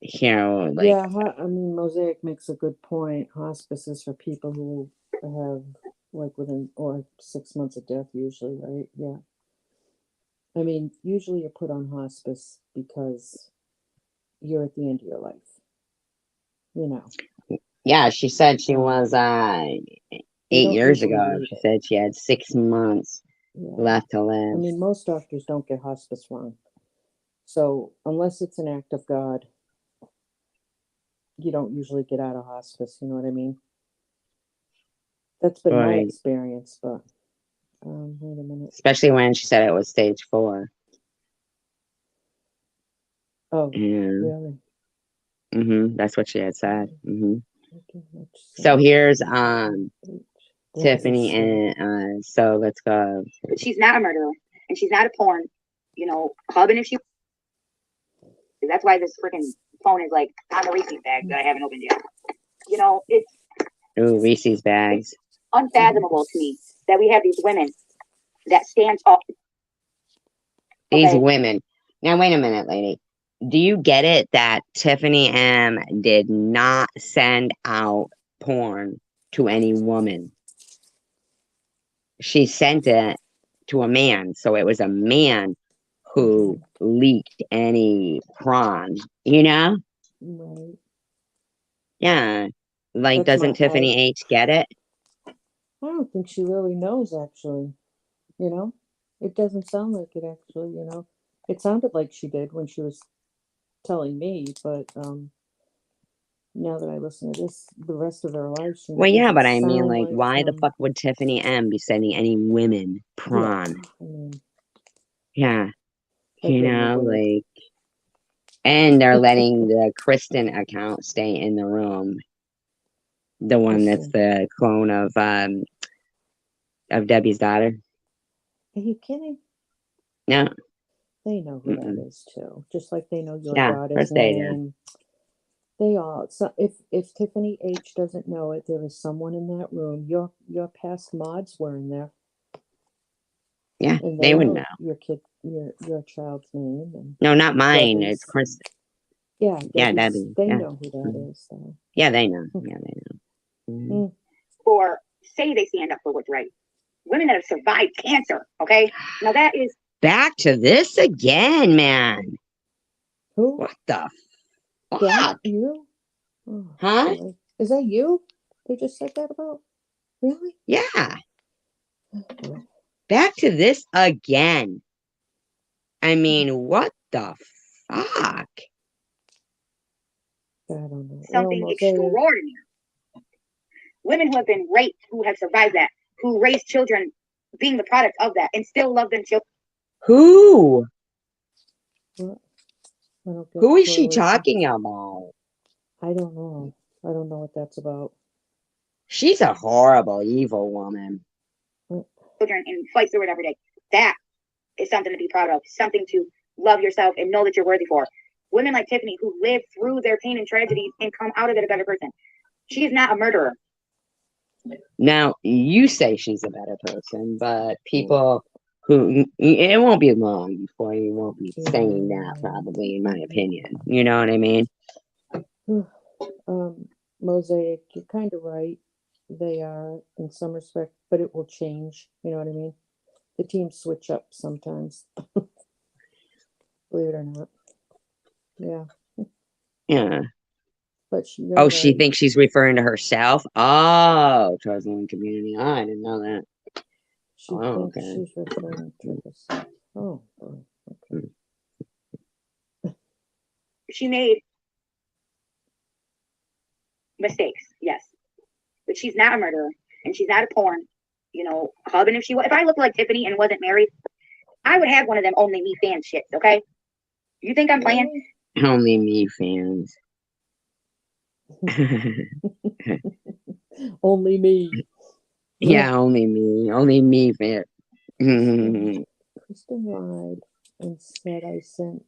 Yeah, I mean, Mosaic makes a good point. Hospice is for people who have, like, within, or 6 months of death, usually, right? Yeah. I mean, usually you're put on hospice because you're at the end of your life. You know, yeah, she said she was, they 8 years don't usually ago, leave she it. said she had 6 months Yeah. left to I live. mean, most doctors don't get hospice wrong. So, unless it's an act of God, you don't usually get out of hospice. You know what I mean? That's been my Right. experience, but wait a minute. Especially when she said it was stage 4. Oh, Yeah. really? That's what she had said. Okay, let's So see. here's Lindsay Tiffany said, and so let's go. She's not a murderer, and she's not a porn, hubbing if she. That's why this freaking phone is like on the Reese's bag that I haven't opened yet. It's Ooh, Reese's bags. unfathomable to me that we have these women that stand up. These Okay, women. Now wait a minute, lady. Do you get it that Tiffany M did not send out porn to any woman? She sent it to a man, so it was a man who leaked any prawn, right. Yeah. Like, That's doesn't my, Tiffany H get it? I don't think she really knows, actually. It doesn't sound like it, actually, It sounded like she did when she was telling me, but now that I listen to this, the rest of her life, she Well, yeah, doesn't but I mean, sound like, like, why the fuck would Tiffany M be sending any women yeah, prawn? I mean, Yeah, I've been the word. like, and they're letting the Kristen account stay in the room. The one that's Kristen. the clone of Debbie's daughter. Are you kidding? No. They know who that is too. Just like they know your Yeah, of daughter's course they do. name. They all. So if Tiffany H doesn't know it, there is someone in that room. Your past mods were in there, Yeah, and they they would know know. your child's name and No, not mine. It's Debbie's. Kristen. Yeah, Yeah, Debbie's. Debbie. They Yeah. know who that is. So. Yeah, they know. Yeah, they know. or say they stand up for what's right. Women that have survived cancer. Okay, now that is Back to this again, man. Who? What the fuck? That you? Oh, Huh? boy. Is that you? They just said that about? Really? Yeah. Back to this again. I mean, what the fuck? I don't know. something extraordinary. Women who have been raped, who have survived that, who raised children being the product of that and still love them children. Who? Who is she correlation. talking about? I don't know. I don't know what that's about. She's a horrible, evil woman. Children and fight through it every day. That is something to be proud of, something to love yourself and know that you're worthy for. Women like Tiffany who live through their pain and tragedies and come out of it a better person. She is not a murderer. Now, you say she's a better person, but people who, it won't be long before you won't be saying that, probably, in my opinion. You know what I mean? Mosaic, you're kind of right. They are in some respect, but it will change. You know what I mean? The teams switch up sometimes. Believe it or not. Yeah. Yeah. But she thinks she's referring to herself? Oh, towards the women community. Oh, I didn't know that. She thinks she's referring to herself. Oh, boy. Okay. She made mistakes, yes. But she's not a murderer and she's not a porn, hub. And if I looked like Tiffany and wasn't married, I would have one of them only me fan shits, okay? You think I'm playing? Only me fans. Only me. Yeah, only me, fit. Kristen lied and said I sent.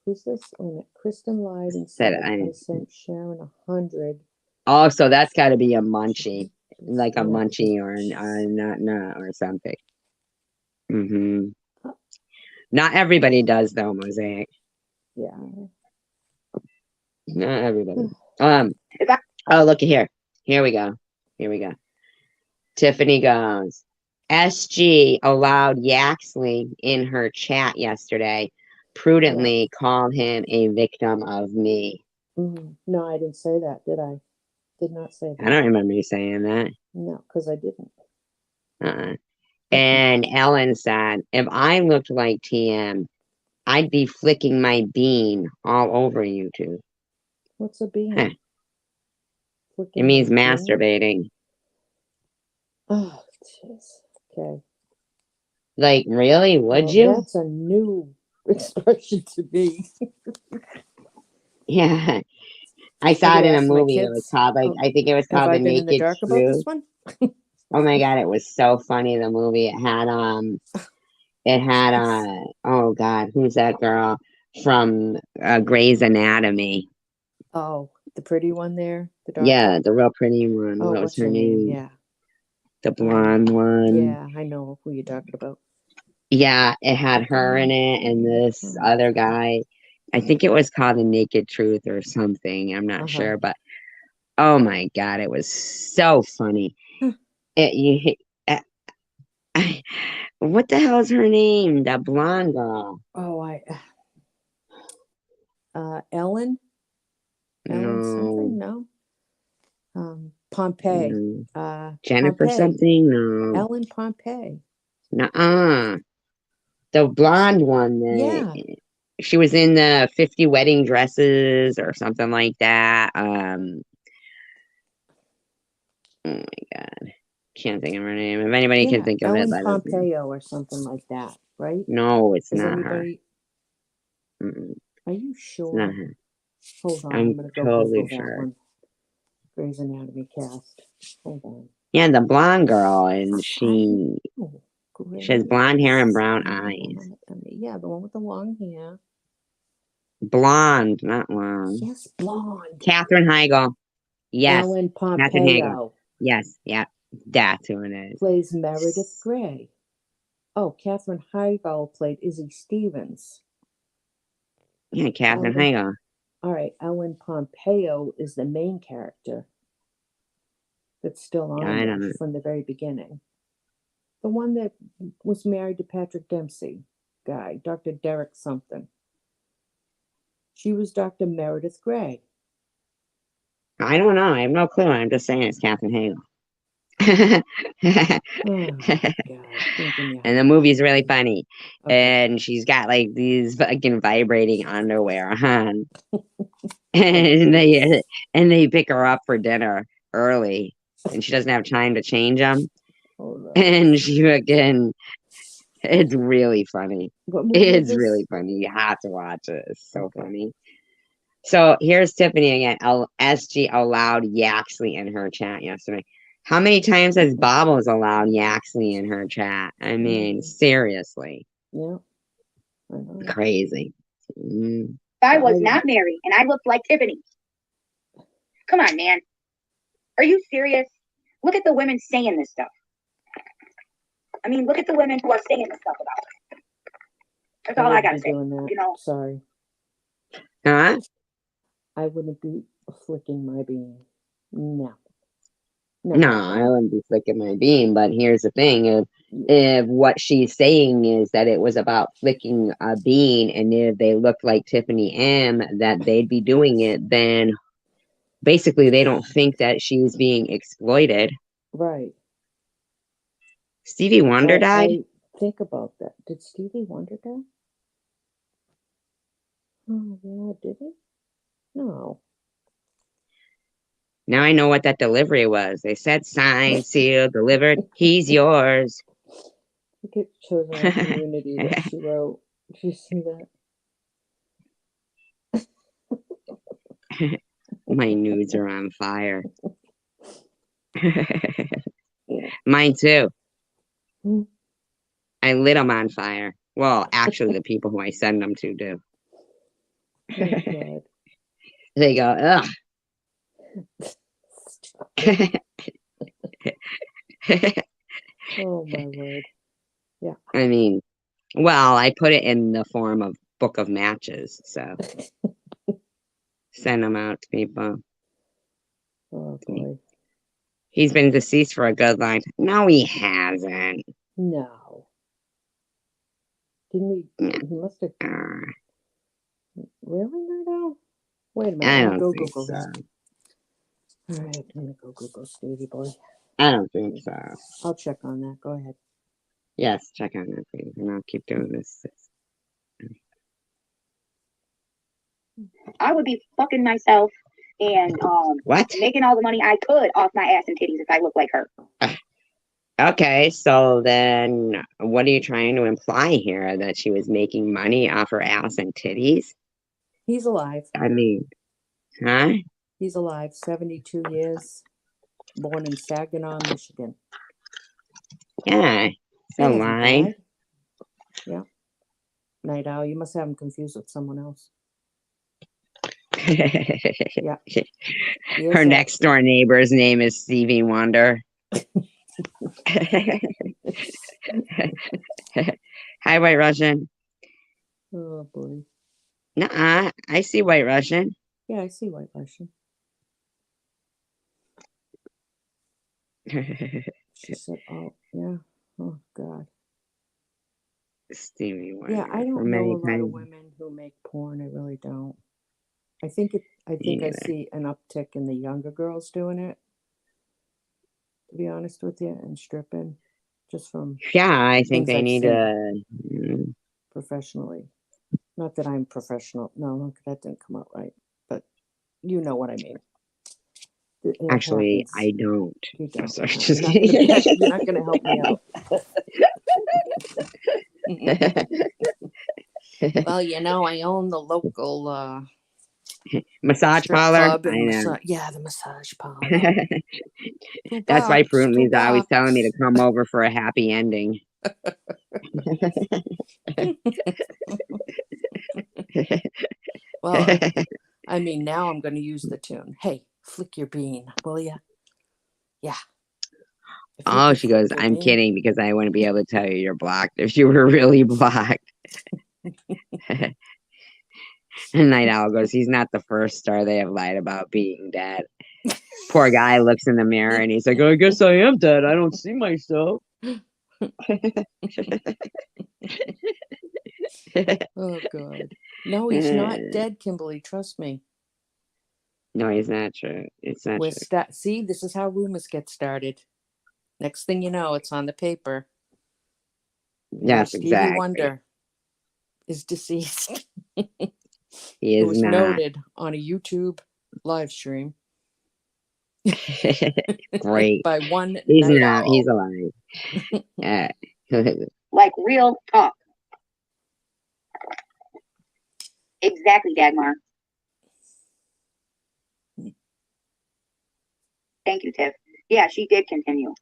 Who's this? Oh, no. Kristen lied and Said said I sent Sharon 100. Oh, so that's got to be a munchie, like a Yeah. munchie or a nut or something. Hmm. Not everybody does though, Mosaic. Yeah. Not everybody. Is that Oh, look here. Here we go. Here we go. Tiffany goes. SG allowed Yaxley in her chat yesterday. Prudently called him a victim of me. No, I didn't say that, did I? Did not say I that. don't remember you saying that. No, because I didn't. And Ellen said, if I looked like TM, I'd be flicking my bean all over you two. What's a bean? Huh. It Flicking means my bean? masturbating. Oh, jeez. Okay. Like, really? Would Well, you? that's a new expression to me. Yeah. I I saw could it in a ask my movie. It was kids. called, like, I think it was Have called I The been in the Naked dark about this Truth. one? Oh my God, it was so funny, the movie. It had, oh God, who's that girl from Grey's Anatomy? Oh, the pretty one there, the doctor. Yeah, the real pretty one. Oh, What was what's her her name? name? Yeah. The blonde one. Yeah, I know who you're talking about. Yeah, it had her in it and this other guy. I think it was called The Naked Truth or something. I'm not sure, but oh my God, it was so funny. Uh, what the hell is her name? That blonde girl. Oh, Ellen? Ellen No, something? No. Pompey. no. Jennifer Pompey. something? No. Ellen Pompey. Nuh-uh. The blonde one that Yeah. she was in the 50 wedding dresses or something like that. Oh my God. Can't think of her name. If anybody can Yeah, think of it, Ellen let us know. Pompeo or something like that, right? No, it's Is not anybody? her. Mm-mm, Are you it's sure? not her. Hold on, I'm I'm gonna go totally Google that sure. one. Grey's Anatomy cast. Hold on. Yeah, the blonde girl, and Oh, she has Grey's blonde hair and brown eyes. Anatomy. Yeah, the one with the long hair. Blonde, not long. Yes, blonde. Katherine Heigl. Yes, Ellen Katherine Heigl. Pompeo Yes, yeah, that's who it is. plays Meredith Grey. Oh, Katherine Heigl played Izzy Stevens. Yeah, Katherine Ellen, Heigl. all right, Ellen Pompeo is the main character that's still on I there don't know. from the very beginning. The one that was married to Patrick Dempsey guy, Dr. Derek something. She was Dr. Meredith Grey. I don't know. I have no clue. I'm just saying it's Katherine Heigl. Oh, God. And the movie's really funny. Okay. And she's got like these fucking vibrating underwear on. and they pick her up for dinner early and she doesn't have time to change them. And she fucking it's really funny. What movie is It's this? really funny. You have to watch it. It's so funny. So here's Tiffany again. SG allowed Yaxley in her chat yesterday. How many times has Bobbles allowed Yaxley in her chat? I mean, seriously. Yeah. I know. Crazy. I was not married and I looked like Tiffany. Come on, man. Are you serious? Look at the women saying this stuff. I mean, look at the women who are saying this stuff about it. That's all I gotta say. You know. Sorry. Huh? I wouldn't be flicking my bean. No. No, I wouldn't be flicking my bean, but here's the thing. If what she's saying is that it was about flicking a bean, and if they looked like Tiffany M, that they'd be doing it, then basically they don't think that she's being exploited. Right. Stevie Wonder died? Think about that. Did Stevie Wonder die? Oh, yeah, did he? No. Now I know what that delivery was. They said signed, sealed, delivered. He's yours. Look at Chosen Our Community that she wrote. Did you see that? My nudes are on fire. Mine too. Mm. I lit them on fire. Well, actually, the people who I send them to do. Oh, God. They go, ugh. Stop. Oh, my word. I mean, well, I put it in the form of book of matches, so send them out to people. Oh, boy. He's been deceased for a good long time. No, he hasn't. No. Didn't he? Yeah. He must have. Uh, Really, Nardo? Wait a minute. I Let me don't go think Google so. that. All right. Let me go Google Stevie Boy. I don't think so. I'll check on that. Go ahead. Yes, check on that, please, and I'll keep doing this. I would be fucking myself and What? making all the money I could off my ass and titties if I look like her. Okay, so then what are you trying to imply here? That she was making money off her ass and titties? He's alive. I mean, huh? He's alive. 72 years. Born in Saginaw, Michigan. Yeah, it's He a hasn't lie. died. Yeah. Night Owl. You must have him confused with someone else. Yeah. He Her is next door neighbor's name is Stevie Wonder. Hi, White Russian. Oh, boy. Nuh-uh, I see White Russian. Yeah, I see White Russian. She said, oh, yeah. Oh, God. Stevie Wonder. Yeah, I for don't know many a lot kinds. of women who make porn. I really don't. I think I neither. see an uptick in the younger girls doing it, to be honest with you, and stripping, just from Yeah, I think things they I've need seen to. professionally. Not that I'm professional. No, that didn't come out right. But you know what I mean. It Actually, happens. I don't. You don't. Sorry, No, just you're kidding. not gonna help me out. Well, you know, I own the local Massage strip parlor. club I and know. the massage parlor. That's why $2, Prudently's always telling me to $2. come over for a happy ending. Well, I mean, now I'm going to use the tune. Hey, flick your bean, will ya? Yeah. If you Oh, could she flick goes, your I'm bean. kidding because I wouldn't be able to tell you you're blocked if you were really blocked. And Night Owl goes, he's not the first star they have lied about being dead. Poor guy looks in the mirror and he's like, oh, I guess I am dead. I don't see myself. Oh, God. No, he's not dead, Kimberly. Trust me. No, it's not true. It's not true. See, this is how rumors get started. Next thing you know, it's on the paper. Yes, Stevie exactly. Wonder is deceased. He It is was not. noted on a YouTube live stream Great. by one He's Night not. Owl. He's alive. Like real talk. Exactly, Dagmar. Thank you, Tiff. Yeah, she did continue.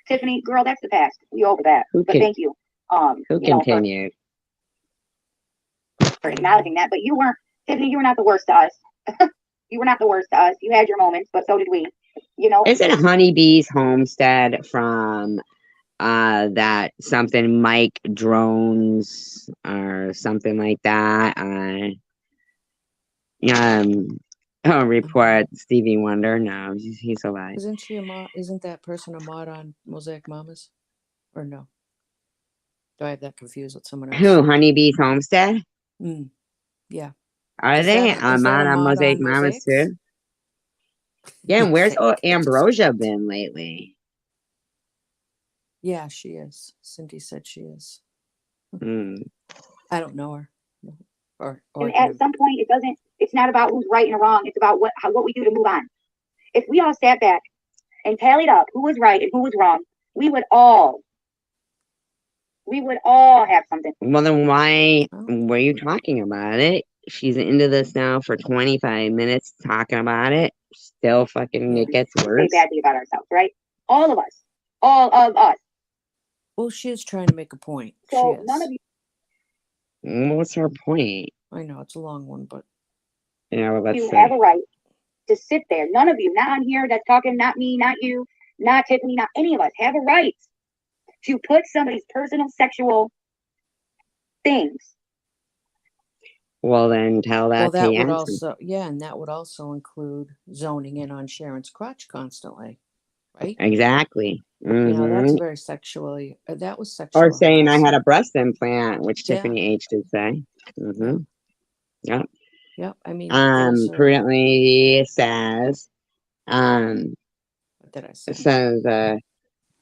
Tiffany, girl, that's the past. We over that. But thank you. Who continued? For acknowledging that. But you weren't, Tiffany, you were not the worst to us. You were not the worst to us. You had your moments, but so did we. You know. Isn't Honeybee's Homestead from that something Mike Drones or something like that? Report Stevie Wonder. No, he's alive. Isn't she a mod? Isn't that person a mod on Mosaic Mamas? Or no? Do I have that confused with someone else? Who? Honeybee's Homestead? Yeah. Are Is they that a on mod Mosaic on Mamas Mosaics? too? Yeah, and where's Ambrosia been lately? Yeah, she is. Cindy said she is. Mm. I don't know her. And at some point, it's not about who's right and wrong. It's about what we do to move on. If we all sat back and tallied up who was right and who was wrong, we would all have something. Well, then why were you talking about it? She's into this now for 25 minutes talking about it. still fucking, it gets say worse. badly about ourselves, right? All of us. All of us. Well, she is trying to make a point. So She none is. of you What's her point? I know it's a long one, but Yeah, well, let's have see. a right to sit there. None of you, not on here that's talking, not me, not you, not Tiffany, not any of us, have a right to put somebody's personal sexual things. Well, then tell well, that to that would Yancy. also, yeah, and that would also include zoning in on Sharon's crotch constantly, right? Exactly. You know, that's Hmm. very sexually, that was Or sexual saying I had a harassment. breast implant, which Yeah. Tiffany H did say. Mm-hmm. Yep. Yep. I mean, those are, Prudently says, what did I say? says,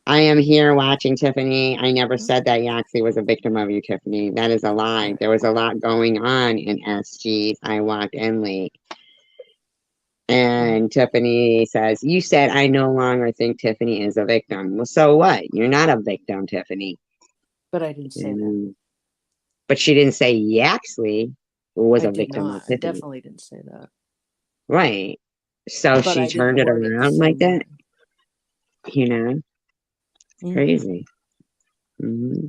I am here watching Tiffany. I never said that Yaxley was a victim of you, Tiffany. That is a lie. Right. There was a lot going on in SG. I walked in late. And Tiffany says, you said I no longer think Tiffany is a victim. Well, so what? You're not a victim, Tiffany. But I didn't say that. But she didn't say Yaxley was I a did victim of not. I Tiffany. definitely didn't say that. Right. So But she I didn't turned it word it the around like same that. way. You know? Mhm. Crazy. Hmm.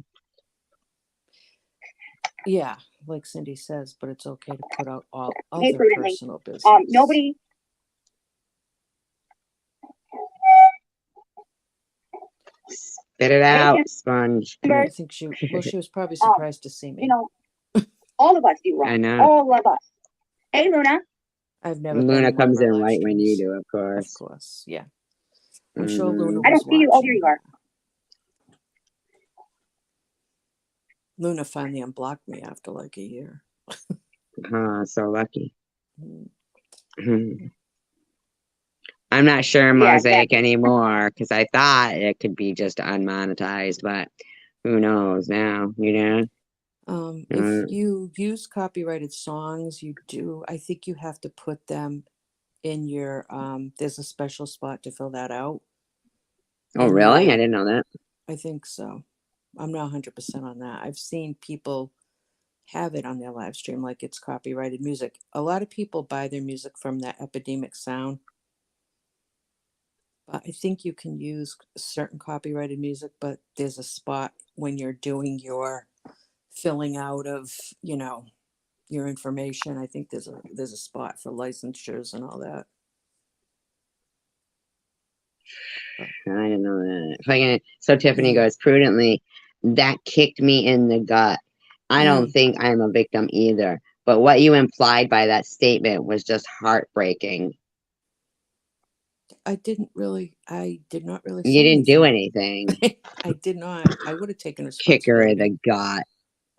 Yeah, like Cindy says, but it's okay to put out all Hey, other prudently. personal business. Nobody. Spit it out, sponge. I think she was probably surprised to see me. You know, all of us do wrong. I know. All of us. Hey, Luna. I've never been Luna in one of comes her in live right when you streams. do, of course. Of course, yeah. I'm sure Mhm. Luna I was don't see you. Oh, here watching. you are. Luna finally unblocked me after like a year. So lucky. Mm. Mhm. I'm not sure Yeah, Mosaic exactly. anymore because I thought it could be just unmonetized, but who knows now, you know? If you use copyrighted songs, I think you have to put them in your, there's a special spot to fill that out. Oh, in really? your- I didn't know that. I think so. I'm not 100% on that. I've seen people have it on their live stream like it's copyrighted music. A lot of people buy their music from that Epidemic Sound. But I think you can use certain copyrighted music, but there's a spot when you're doing your filling out of, your information. I think there's a spot for licensures and all that. I didn't know that. So Tiffany Mhm. goes, prudently, that kicked me in the gut. I don't Mm. think I'm a victim either. But what you implied by that statement was just heartbreaking. I did not really You say didn't do anything. anything. I did not. I would have taken Kick her in responsibility. the gut.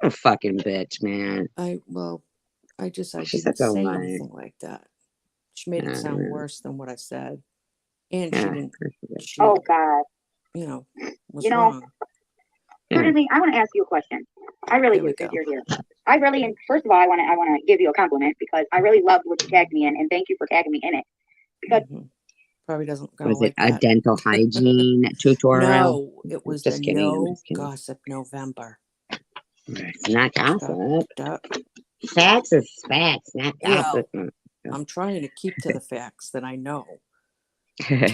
A fucking bitch, man. I She's didn't such a say liar. anything like that. She made it sound worse than what I said. And she Yeah. didn't, Oh, God. was wrong. Prudently, I want to ask you a question. I really There we do, since go. you're here. I really, and first of all, I want to give you a compliment because I really loved what you tagged me in, and thank you for tagging me in it. Because Probably doesn't gonna Was it like a that. dental hygiene tutorial? No, it was Just the kidding. I'm No just kidding. Gossip November. It's not gossip. Stop. Facts is facts, not gossip. Well, I'm trying to keep to the facts that I know. Here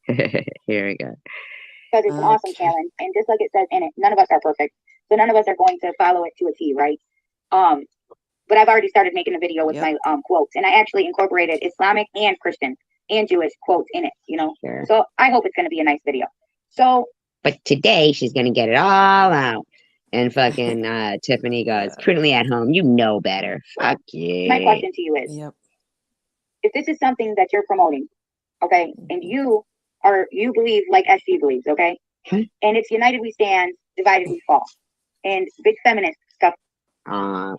we go. because it's an awesome challenge, and just like it says in it, none of us are perfect, so none of us are going to follow it to a T, right? But I've already started making a video with my quotes, and I actually incorporated Islamic and Christian and Jewish quotes in it, Sure. So I hope it's going to be a nice video. So, but today she's gonna get it all out. And fucking Tiffany goes, prudently at home, you know better. Fuck you. My question to you is, if this is something that you're promoting, okay, and you believe like SG believes, okay, and it's united we stand, divided we fall, and big feminist stuff.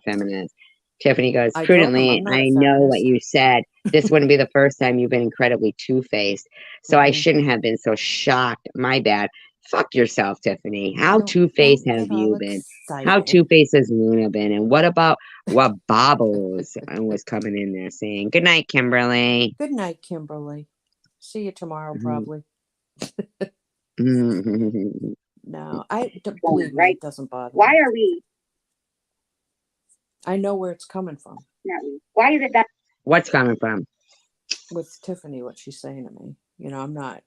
Feminist. Tiffany goes, prudently, I know what you said. This wouldn't be the first time you've been incredibly two-faced. So I shouldn't have been so shocked. My bad. Fuck yourself, Tiffany. How two-faced have you been? How two-faced has Luna been? And what about what Bobbles was coming in there saying? Good night, Kimberly. Good night, Kimberly. See you tomorrow, probably. No, believe me, it doesn't bother me. Why are we? I know where it's coming from. Why is it that? What's coming from? with Tiffany, what she's saying to me. You know, I'm not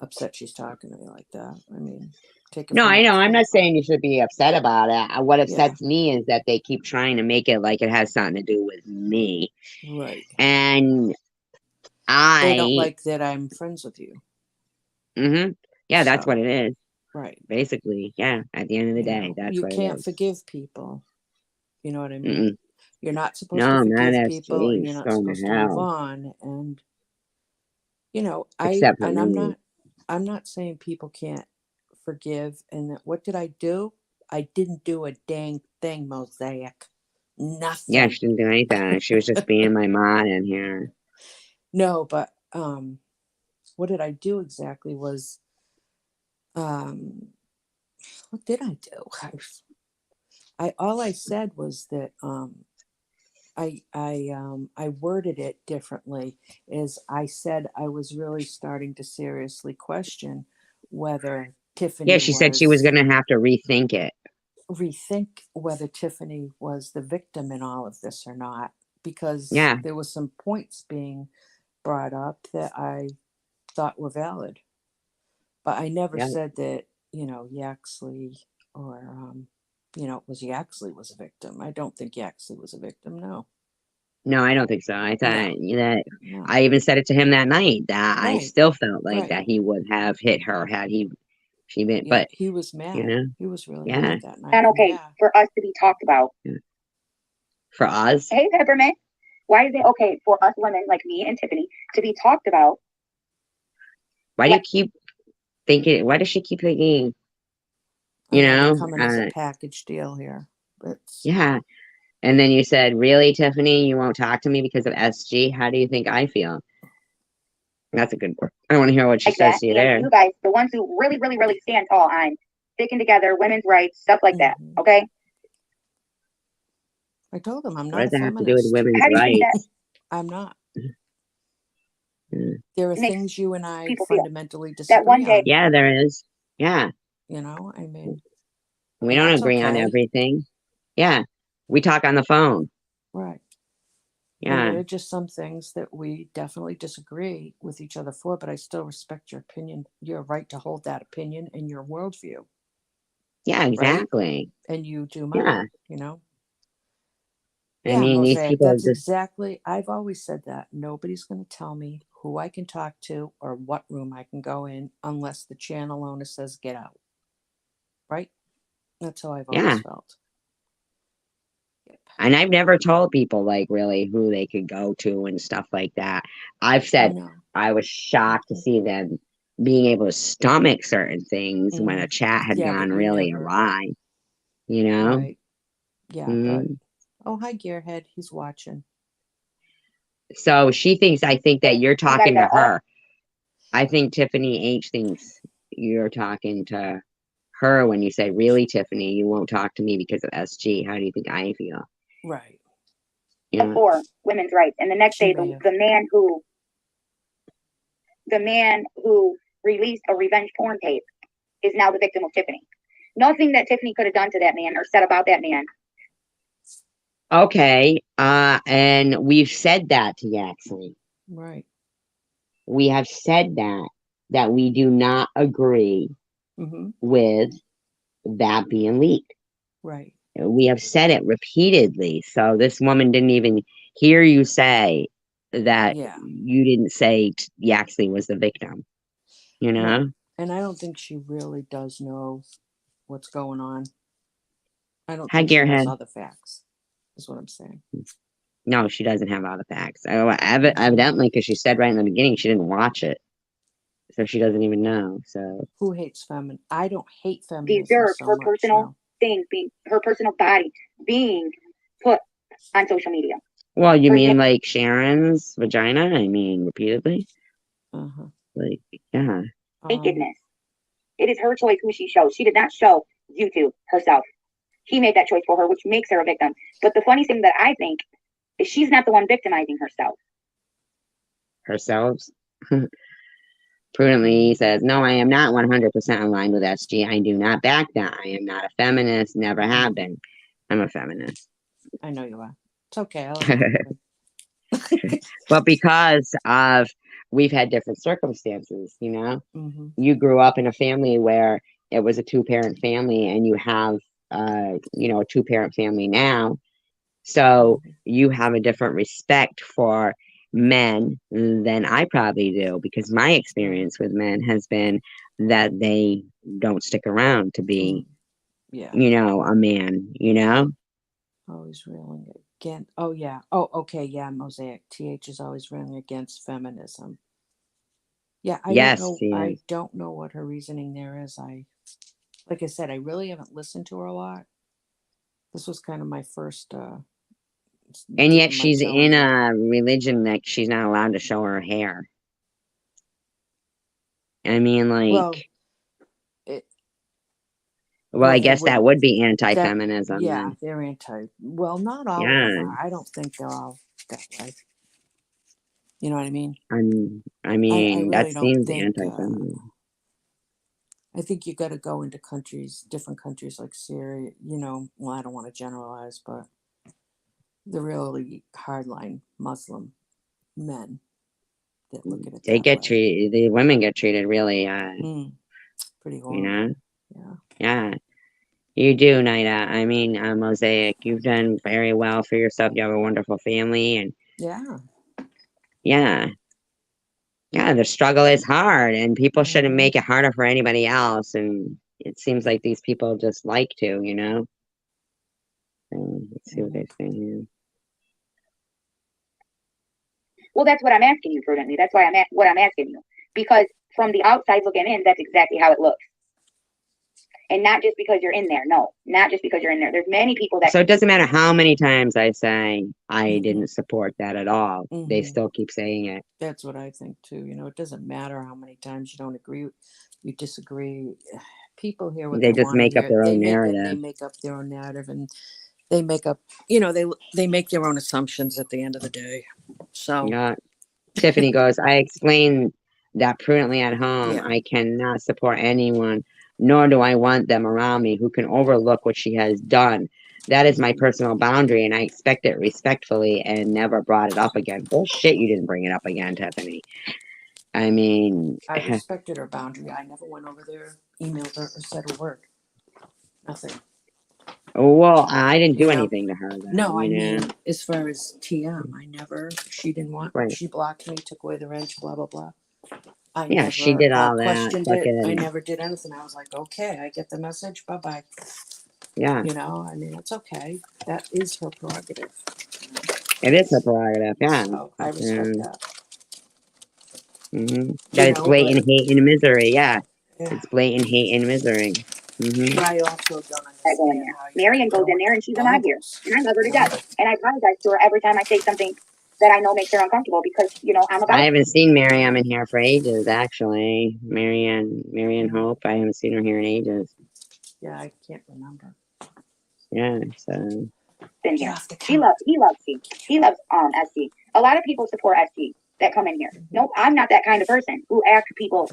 upset she's talking to me like that. I mean, take it No, from I what know. it's I'm not coming saying from. you should be upset about it. What Yeah, upsets me is that they keep trying to make it like it has something to do with me. right. And They don't I, like that I'm friends with you. yeah, that's what So, it is. right. Basically, yeah. At the end of the You day, know, that's you what it can't is. forgive people. You know what I mean? Mm-mm. You're not supposed to No, not forgive people, and SG. you're not Going supposed to to move hell. on. And you know, Except for me. I'm not saying people can't forgive. And that, what did I do? I didn't do a dang thing, Mosaic. Yeah, Nothing. she didn't do anything. She was just being my mom in here. No, but what did I do exactly was what did I do? I all I said was that I worded it differently. Is I said I was really starting to seriously question whether Yeah, Tiffany she said she was was going to have to rethink it. rethink whether Tiffany was the victim in all of this or not, because Yeah, there was some points being brought up that I thought were valid. But I never yeah. said that, you know, Yaxley or, it was Yaxley was a victim. I don't think Yaxley was a victim. No, No, I don't think so. I thought no, that no. I even said it to him that night that I Right, still felt like right. that he would have hit her had she been, Yeah, but he was you mad. know, He was really yeah, mad that night. And And okay yeah, for us to be talked about. yeah. For us, Hey, Peppermint, why is it okay for us women like me and Tiffany to be talked about? why do you keep thinking? Why does she keep thinking? I You know they're know, coming as a package deal here. It's yeah. And then you said, "Really, Tiffany, you won't talk to me because of SG? How do you think I feel?" That's a good word. I want to hear what she like says that. to you And there. you guys, the ones who really, really, really stand tall on sticking together, women's rights, stuff like that. mhm. Okay. I told him I'm What not does a that have to do with feminist. women's How do you think that rights? I'm not. Mm. There are makes things you and I people feel? fundamentally That one disagree day, on. Yeah, there is. Yeah, You know, I mean, we and don't that's agree on okay. everything. Yeah, we talk on the phone. Right. And Yeah, there are just some things that we definitely disagree with each other for, but I still respect your opinion, your right to hold that opinion and your worldview, yeah, right? exactly. And you do Yeah, mine, you know? I Yeah, mean, these Mosaic, people that's just, exactly, I've always said that. Nobody's going to tell me who I can talk to or what room I can go in unless the channel owner says get out, right? That's how I've yeah. always felt. Yep. And I've never told people like really who they could go to and stuff like that. I've said No. I was shocked to see them being able to stomach certain things when a Mm. chat had Yeah, but gone you really never, awry, you know? right. Yeah, but, Mm. oh, hi, Gearhead. He's watching. So she thinks, I think that you're you guys talking to are all her. I think Tiffany H thinks you're talking to her when you say, really, Tiffany, you won't talk to me because of SG. How do you think I feel? Right. Yeah. for women's rights, and the next She day, may have. the man who released a revenge porn tape is now the victim of Tiffany. Nothing that Tiffany could have done to that man or said about that man. Okay. And we've said that to Yaxley. Right. We have said that we do not agree Mm-hmm. with that being leaked. Right. We have said it repeatedly. So this woman didn't even hear you say that Yeah. you didn't say Yaxley was the victim, you know? No. And I don't think she really does know what's going on. I don't Hi, think she has Gearhead. all the facts, is what I'm saying. No, she doesn't have all the facts. Mhm. Evidently, because she said right in the beginning she didn't watch it. So she doesn't even know. So Who hates feminism? I don't hate feminism Deserved so her much. personal No. things being her personal body being put on social media. well, you For mean example, like Sharon's vagina? I mean, repeatedly? Uh-huh. Like, yeah. nakedness. It is her choice who she shows. She did not show YouTube herself. He made that choice for her, which makes her a victim. But the funny thing that I think is she's not the one victimizing herself. Herself. Prudently says, no, I am not 100% aligned with SG. I do not back down. I am not a feminist, never have been. I'm a feminist. I know you are. It's okay. I'll let you. But because of we've had different circumstances, you know, Mm-hmm. you grew up in a family where it was a two-parent family, and you have, you know, a two-parent family now. So you have a different respect for men than I probably do, because my experience with men has been that they don't stick around to be, Yeah. you know, a man, you know? Always railing against. Oh yeah. Oh okay. Yeah. Mosaic. TH is always railing against feminism. Yeah. I don't Yes, know. he I is. don't know what her reasoning there is. Like I said, I really haven't listened to her a lot. This was kind of my first And yet dipping my she's toe in into it. a religion that she's not allowed to show her hair. I mean, Well, like, it, well, well, I they guess that wouldn't. would be That anti-feminism yeah, then. they're anti. Well, not all of them Yeah, are. I don't think they're all that way. You know what I mean? I I mean, that really don't seems think. anti-feminism. I think you got to go into countries, different countries like Syria. You know, well, I don't want to generalize, but the really hardline Muslim men that look at it They that get way. treated, the women get treated really, Pretty you horrible. know, Yeah. yeah. You do, Nida. I mean, Mosaic, you've done very well for yourself. You have a wonderful family, and Yeah. yeah, yeah, the struggle is hard, and people shouldn't Mm-hmm. make it harder for anybody else. And it seems like these people just like to, you know. Let's see what Mm-hmm. they say here. Well, that's what I'm asking you, prudently. That's why what I'm asking you. Because from the outside looking in, that's exactly how it looks. And not just because you're in there. No, not just because you're in there. There's many people that So it doesn't matter how many times I say I Mm-hmm. didn't support that at all. They Mm-hmm. still keep saying it. That's what I think too. You know, it doesn't matter how many times you don't agree, you disagree. People hear what They they just want to make up hear. their They own make it. They narrative. make up their own narrative, and they make up. You know, they make their own assumptions at the end of the day. So Yeah. Tiffany goes, I explained that prudently at home. yeah. I cannot support anyone, nor do I want them around me who can overlook what she has done. That is my personal boundary, and I expect it respectfully and never brought it up again. Bullshit, you didn't bring it up again, Tiffany. I mean, I respected her boundary. I never went over there, emailed her, or said a word. Nothing. well, I didn't You do know. anything to her, though, No, I you know? mean, as far as TM, I never. She didn't want. Right. She blocked me, took away the wrench, blah blah blah. I Yeah, she never did all that. questioned it. I Fucking, never did anything. I was like, okay, I get the message. Bye bye. yeah, You know, I mean, it's okay. That is her prerogative. it is her prerogative. Yeah. So I respect that. You That is know, but blatant hate and misery. Yeah. yeah. It's blatant hate and misery. But I also don't I go in understand there. how you Marion can goes go in in there and she's a my dear. bubbles. And I love her to You know? death. And I apologize to her every time I say something that I know makes her uncomfortable because, I'm I about it. haven't seen Miriam in here for ages, actually. Marianne Hope. I haven't seen her here in ages. Yeah, I can't remember. Yeah, so In Get here. off the He couch. loves C. He loves SC. A lot of people support SC that come in here. Nope, I'm not that kind of person who asks people.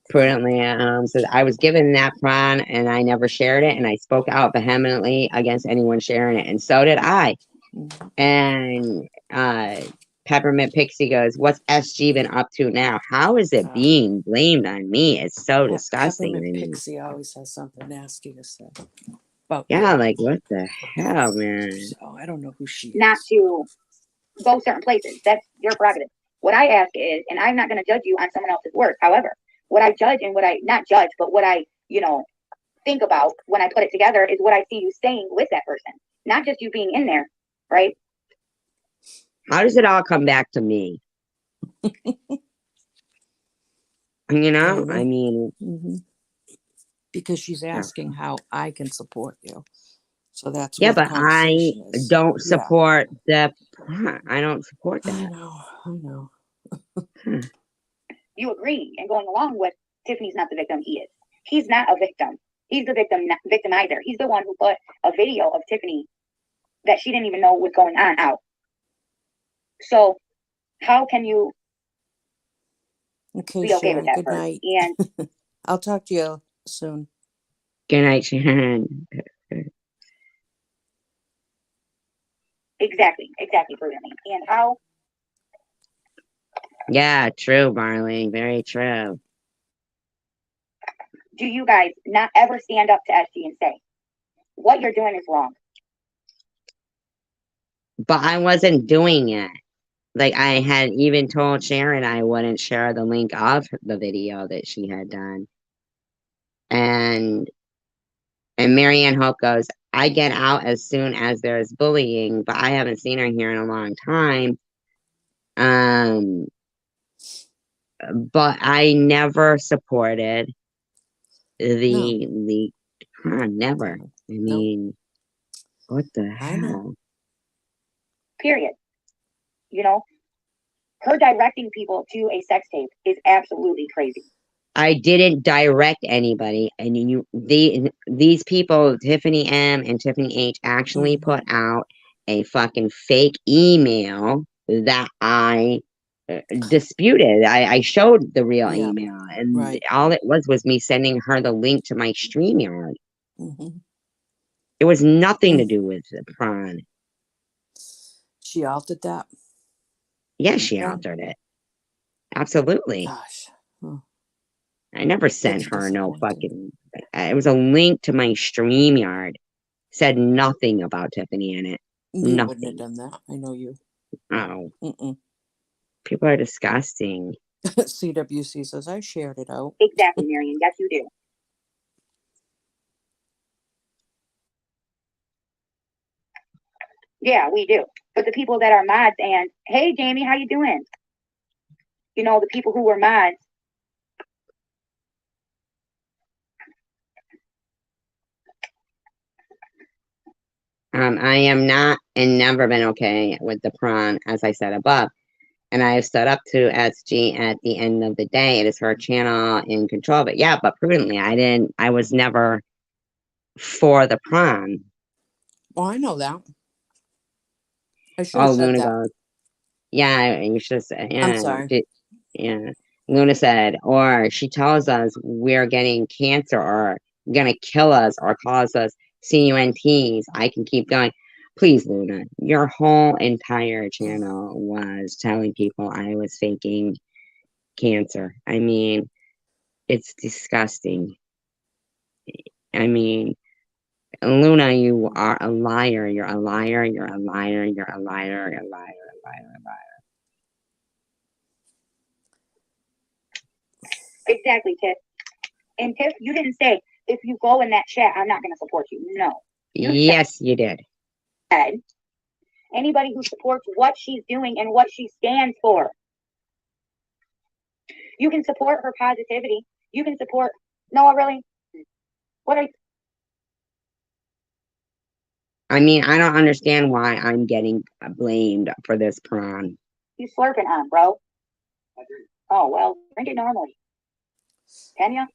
prudently, says I was given that prawn and I never shared it, and I spoke out vehemently against anyone sharing it, and so did I. And Peppermint Pixie goes, what's SG been up to now? How is it being blamed on me? It's so disgusting. Peppermint I mean, Pixie always has something nasty to say about yeah, you. like what the hell, man? So I don't know who she Not is. to go certain places. That's your prerogative. What I ask is, and I'm not going to judge you on someone else's work. However, what I judge and what I not judge, but what I, think about when I put it together is what I see you saying with that person, not just you being in there, right? How does it all come back to me? I mean, Because she's asking how I can support you. So that's yeah, where the but I conversation is. don't Yeah. support the. I don't support I that. know. You agree and going along with Tiffany's not the victim. He is. He's not a victim. He's the victimizer. He's the one who put a video of Tiffany that she didn't even know was going on out. So how can you Okay, be okay with Sharon, that good first? night. And I'll talk to you soon. Good night, Sharon. Exactly, brilliantly. And how Yeah, true, Marley. Very true. do you guys not ever stand up to SG and say, what you're doing is wrong? But I wasn't doing it. Like, I had even told Sharon I wouldn't share the link of the video that she had done. And Marianne Hope goes, I get out as soon as there's bullying, but I haven't seen her here in a long time. But I never supported the never. I mean, what the I know. hell? Period. You know, her directing people to a sex tape is absolutely crazy. I didn't direct anybody, and these people, Tiffany M and Tiffany H, actually put out a fucking fake email that I disputed. I showed the real Yeah, email, and right. all it was me sending her the link to my StreamYard. Mm-hmm. It was nothing to do with the prawn. She altered that. Yes, she Yeah. altered it. Absolutely. Gosh. Huh. I never sent That's her no disappointing. fucking. It was a link to my StreamYard. Said nothing about Tiffany in it. You wouldn't have Nothing. done that. I know you. Oh, Mm-mm. people are disgusting. CWC says I shared it out. Exactly, Marion. Yes, you do. Yeah, we do. But the people that are mods and, hey, Jamie, how you doing? You know, the people who were mods. I am not and never been okay with the prawn, as I said above. And I have stood up to SG at the end of the day. It is her channel in control. But yeah, but prudently, I was never for the prawn. Oh, I know that. I should Oh, have said Luna that. goes, yeah, you should say, I'm yeah, sorry. yeah. Luna said, or she tells us we're getting cancer or gonna kill us or cause us CUNTs. I can keep going. Please, Luna, your whole entire channel was telling people I was faking cancer. I mean, it's disgusting. I mean, Luna, you are a liar. You're a liar. You're a liar. You're a liar. You're a liar. A liar. A liar. Exactly, Tiff. And Tiff, you didn't say, if you go in that chat, I'm not going to support you. No. You Yes, you did. said, anybody who supports what she's doing and what she stands for. You can support her positivity. You can support, no, really? What are you? I mean, I don't understand why I'm getting blamed for this prawn. You slurping on, bro? Oh, well, drink it normally. Can ya?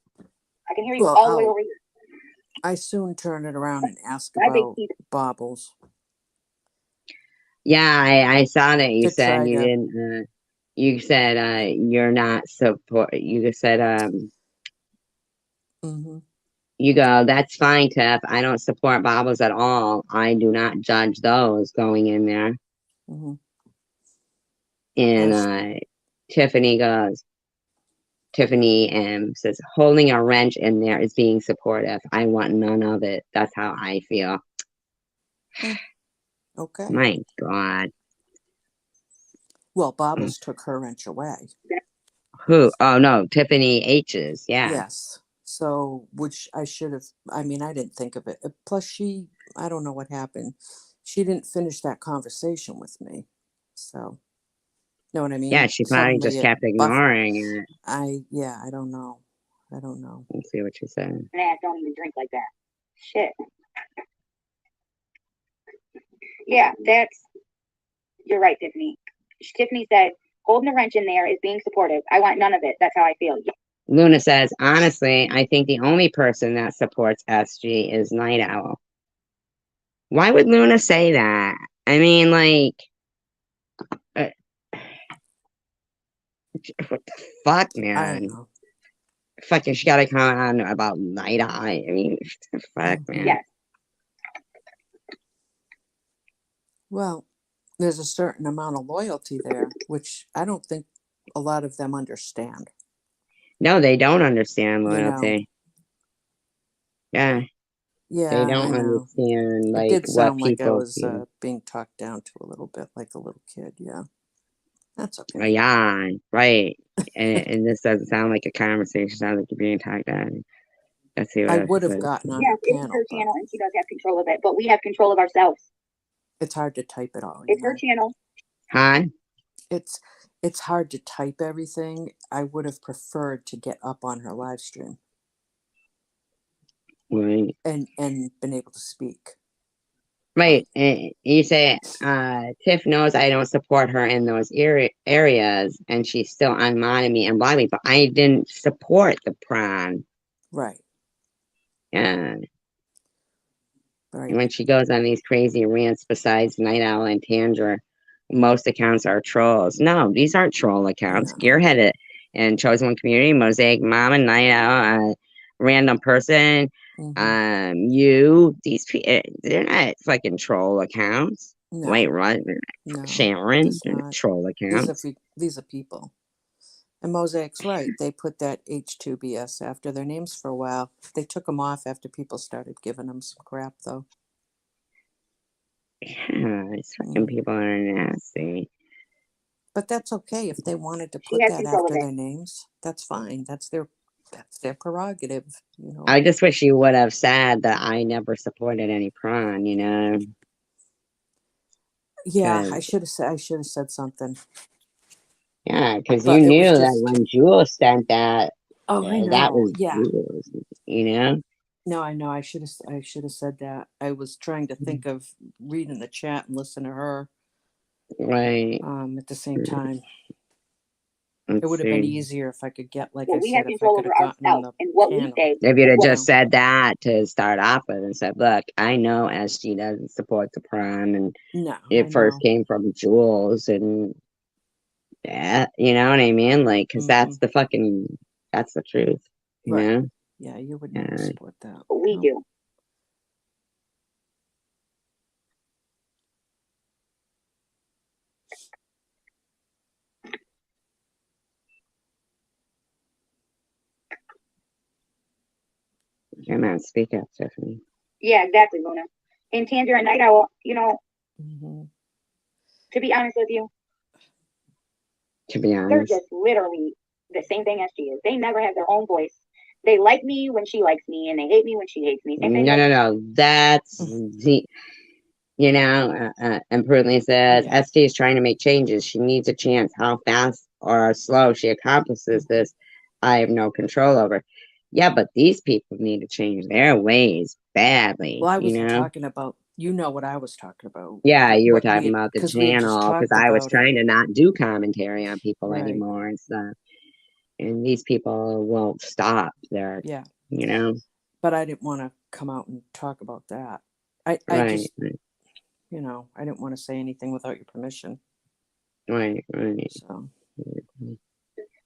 I can hear you Well, all the way over here. I soon turn it around and ask My big about teeth. baubles. Yeah, I saw that you To said try you to- didn't. You said you're not support. You said Mhm. you go. That's fine, Tiff. I don't support bobbles at all. I do not judge those going in there. Mhm. And Tiffany goes. Tiffany says holding a wrench in there is being supportive. I want none of it. That's how I feel. Okay. My God. Well, Bobbles took her wrench away. Who? Oh no, Tiffany H's. Yeah. Yes. So, which I should have. I mean, I didn't think of it. Plus, I don't know what happened. She didn't finish that conversation with me. So, know what I mean? Yeah, she probably Suddenly just it kept buffered. ignoring it. I don't know. I don't know. Let's see what she said. And I don't even drink like that. Shit. Yeah, you're right, Tiffany. Tiffany said, holding the wrench in there is being supportive. I want none of it. That's how I feel. Yeah. Luna says, honestly, I think the only person that supports SG is Night Owl. Why would Luna say that? I mean, like, what the fuck, I man? don't know. Fucking, she gotta come on about Night Owl. I mean, what the fuck, man? Yes. Well, there's a certain amount of loyalty there, which I don't think a lot of them understand. No, they don't understand You know, loyalty. Yeah, they yeah, I don't know. understand, It like, did what sound like I people was feel. being talked down to a little bit, like a little kid. Yeah, that's okay. Yeah, right. And this doesn't sound like a conversation. It sounds like you're being talked at. Let's see what I else would it have says. gotten on Yes, her it is panel, her but channel and she does have control of it, but we have control of ourselves. it's hard to type it all. You It's her know, channel. Huh? it's hard to type everything. I would have preferred to get up on her live stream Right. and been able to speak. Right. And you say, Tiff knows I don't support her in those areas, and she's still unmodded me and blocked me, but I didn't support the prom. Right, Yeah. right. And when she goes on these crazy rants besides Night Owl and Tandra, most accounts are trolls. No, these aren't troll accounts. No. Gearheaded and Chosen One Community, Mosaic Mama, Night Owl, Random Person, these people, they're not fucking troll accounts. No, Wait, what? no, Sharon, it's not. troll accounts. These are people. And Mosaic's right. They put that H2BS after their names for a while. They took them off after people started giving them some crap, though. Yeah, these fucking people are nasty. But that's okay if they wanted to She put has that control of after it. their names. That's fine. That's their prerogative. You know. I just wish you would have said that I never supported any prom, you know. Yeah, I 'Cause- should have said something. yeah, because you But it was knew that just. when Jules sent that, Oh, I that know. was Yeah. Jules, you know. No, I know. I should have said that. I was trying to think of reading the chat and listen to her. Right. At the same time. Let's It would have been see. easier if I could get, like Well, I we said, have if I control could over have gotten on ourselves the and what we panel. say. If you'd have What, just said that to start off with and said, look, I know SG doesn't support the prom, and No, I it first know. came from Jules, and yeah, you know what I mean? Like, because that's the truth, you Right. know? Yeah, you would never support that. what we No. do. Come on, speak up, Stephanie. Yeah, exactly, Luna. And Tandra and Night Owl, you know, to be honest with you, To be they're honest. just literally the same thing as she is. They never have their own voice. They like me when she likes me, and they hate me when she hates me. Same thing. No. That's the, you know, and Prudently says, Yeah. ST is trying to make changes. She needs a chance. How fast or slow she accomplishes this, I have no control over. Yeah, but these people need to change their ways badly, Well, I you wasn't know? talking about, you know what I was talking about. Yeah, you were What talking about the because we had just channel, because talked I was about it. trying to not do commentary on people Right. anymore and stuff. And these people won't stop. They're, Yeah. you know? But I didn't want to come out and talk about that. I just, you know, I didn't want to say anything without your permission. Right. So.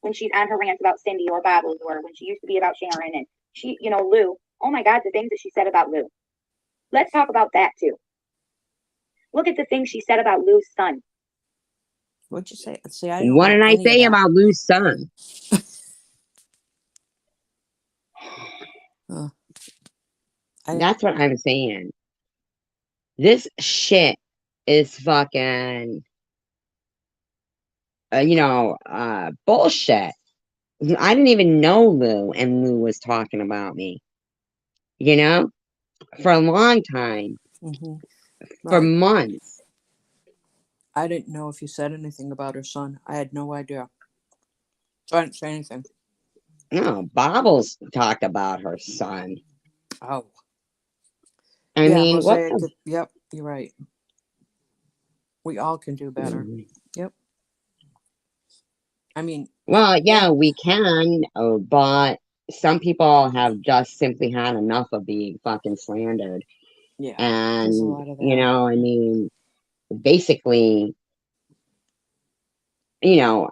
When she's on her rants about Cindy or Bobbles, or when she used to be about Sharon, and she, you know, Lou. Oh my God, the things that she said about Lou. Let's talk about that too. Look at the things she said about Lou's son. What'd you say? See, I don't What know did I any of say that. about Lou's son? That's what I'm saying. This shit is fucking, bullshit. I didn't even know Lou, and Lou was talking about me, you know, for a long time, for Right. months. I didn't know if you said anything about her son. I had no idea. So I didn't say anything. No, Bobbles talked about her son. Oh. I mean, Mosaic, what the... Yep, you're right. We all can do better. Yep. I mean... Well, yeah, we can, but some people have just simply had enough of being fucking slandered. Yeah, and, there's a lot of that. you know, I mean, basically... You know,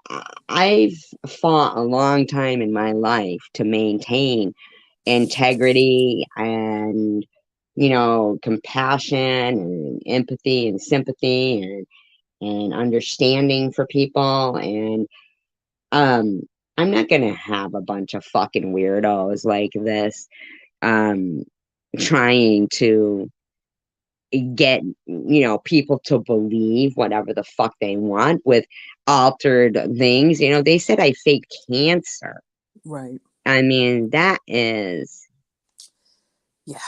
I've fought a long time in my life to maintain integrity and, you know, compassion and empathy and sympathy. And and understanding for people. And um, I'm not gonna have a bunch of fucking weirdos like this um trying to get people to believe whatever the fuck they want with altered things. They said I faked cancer. Right. I mean, that is Yeah.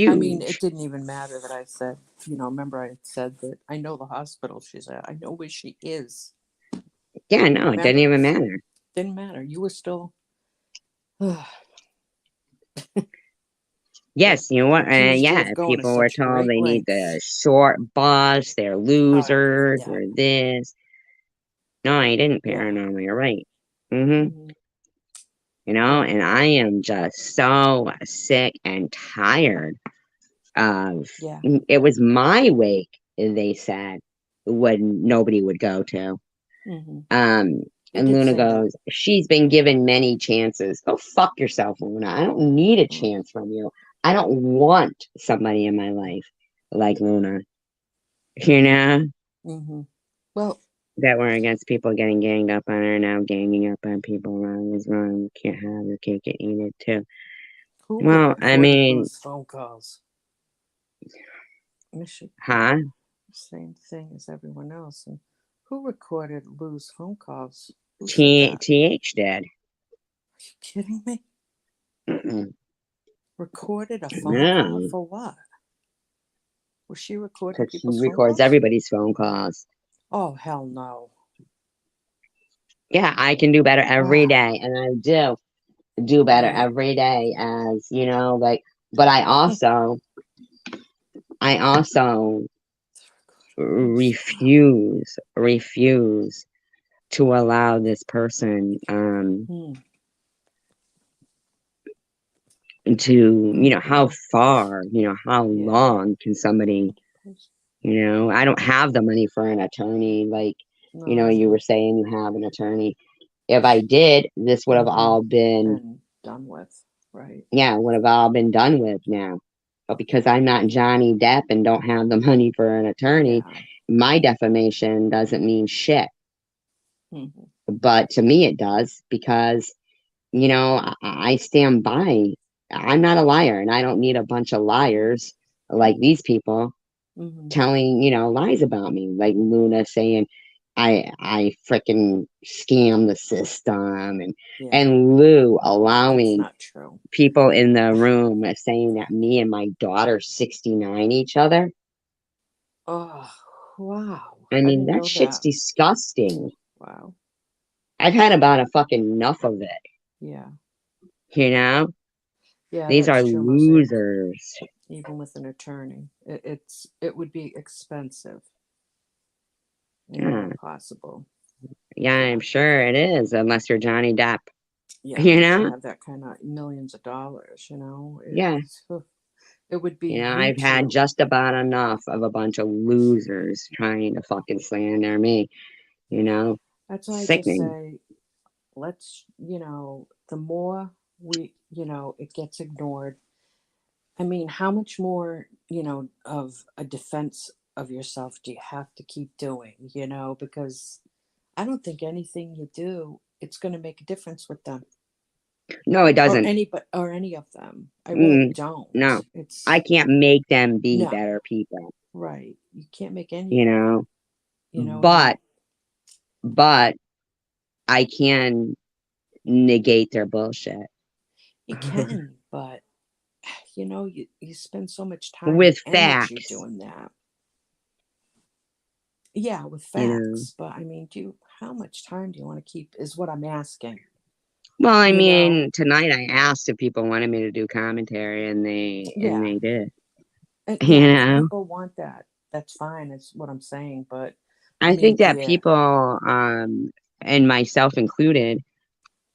I mean, it huge. didn't even matter that I said, remember I had said that I know the hospital she's at. I know where she is. Yeah, no, it didn't even matter. Didn't matter. You were still. Yes, you know what? Accused you Yeah, of going to people were such told great they need the lengths. short bus, they're losers, Yeah. or this. No, I didn't, Yeah. paranormal. You're right. Mm-hmm. Mhm. And I am just so sick and tired of Yeah. it was my wake, they said, when nobody would go to. Mhm. Um, They and did Luna say that. goes, she's been given many chances. Go fuck yourself, Luna. I don't need a Mm. chance from you. I don't want somebody in my life like Luna. You know? Mhm. Well, That were against people getting ganged up on are now ganging up on people. Wrong is wrong. You can't have your cake and eat it too. who Well, I recorded mean, those phone calls? Michigan. huh? Same thing as everyone else. And who recorded Lou's phone calls? Who said that? TH did. Are you kidding me? Mm-mm. Recorded a phone call No, for what? Was she recording because she people's phone records calls? everybody's phone calls. Oh, hell no. Yeah, I can do better every Ah, day, and I do better right. every day, as like. But I also refuse to allow this person Hmm. to how far how Yeah. long can somebody I don't have the money for an attorney, like you No. were saying you have an attorney. If I did, this would have Mm-hmm. all been And done with. Right. would have all been done with now. But because I'm not Johnny Depp and don't have the money for an attorney, Yeah. my defamation doesn't mean shit. Mm-hmm. But to me, it does, because I stand by. I'm not a liar, and I don't need a bunch of liars like these people Mm-hmm. telling lies about me, like Luna saying I freaking scam the system, Yeah. and Lou That's allowing not true. people in the room saying that me and my daughter 69 each other. Oh, wow. I I mean, didn't that know shit's that. disgusting. Wow. I've had about a fucking enough of it. Yeah. You know, Yeah, these that's are true, Mosaic. losers. Even with an attorney, it would be expensive and Yeah, impossible. yeah, Yeah. I'm sure it is, unless you're Johnny Depp. Yeah, You unless you know, have that kind of millions of dollars, yeah. it would be I've had YouTube. just about enough of a bunch of losers trying to fucking slander me. You know, That's why I just sickening. say, let's, the more it gets ignored. I mean, how much more, of a defense of yourself do you have to keep doing, because I don't think anything you do, it's going to make a difference with them. No, it doesn't. Or any of them. I really Mm, no, don't. I It's can't make them be no, better people. right. You can't make You anybody, know, and but I can negate their bullshit you can, but you spend so much time and with energy facts. doing that. Yeah, with You know. facts, but I mean, how much time do you want to keep is what I'm asking. Well, I You know, mean, tonight I asked if people wanted me to do commentary, and yeah. they did. Yeah, You if know, people want that, that's fine, is what I'm saying. But the I think that media, people, and myself included,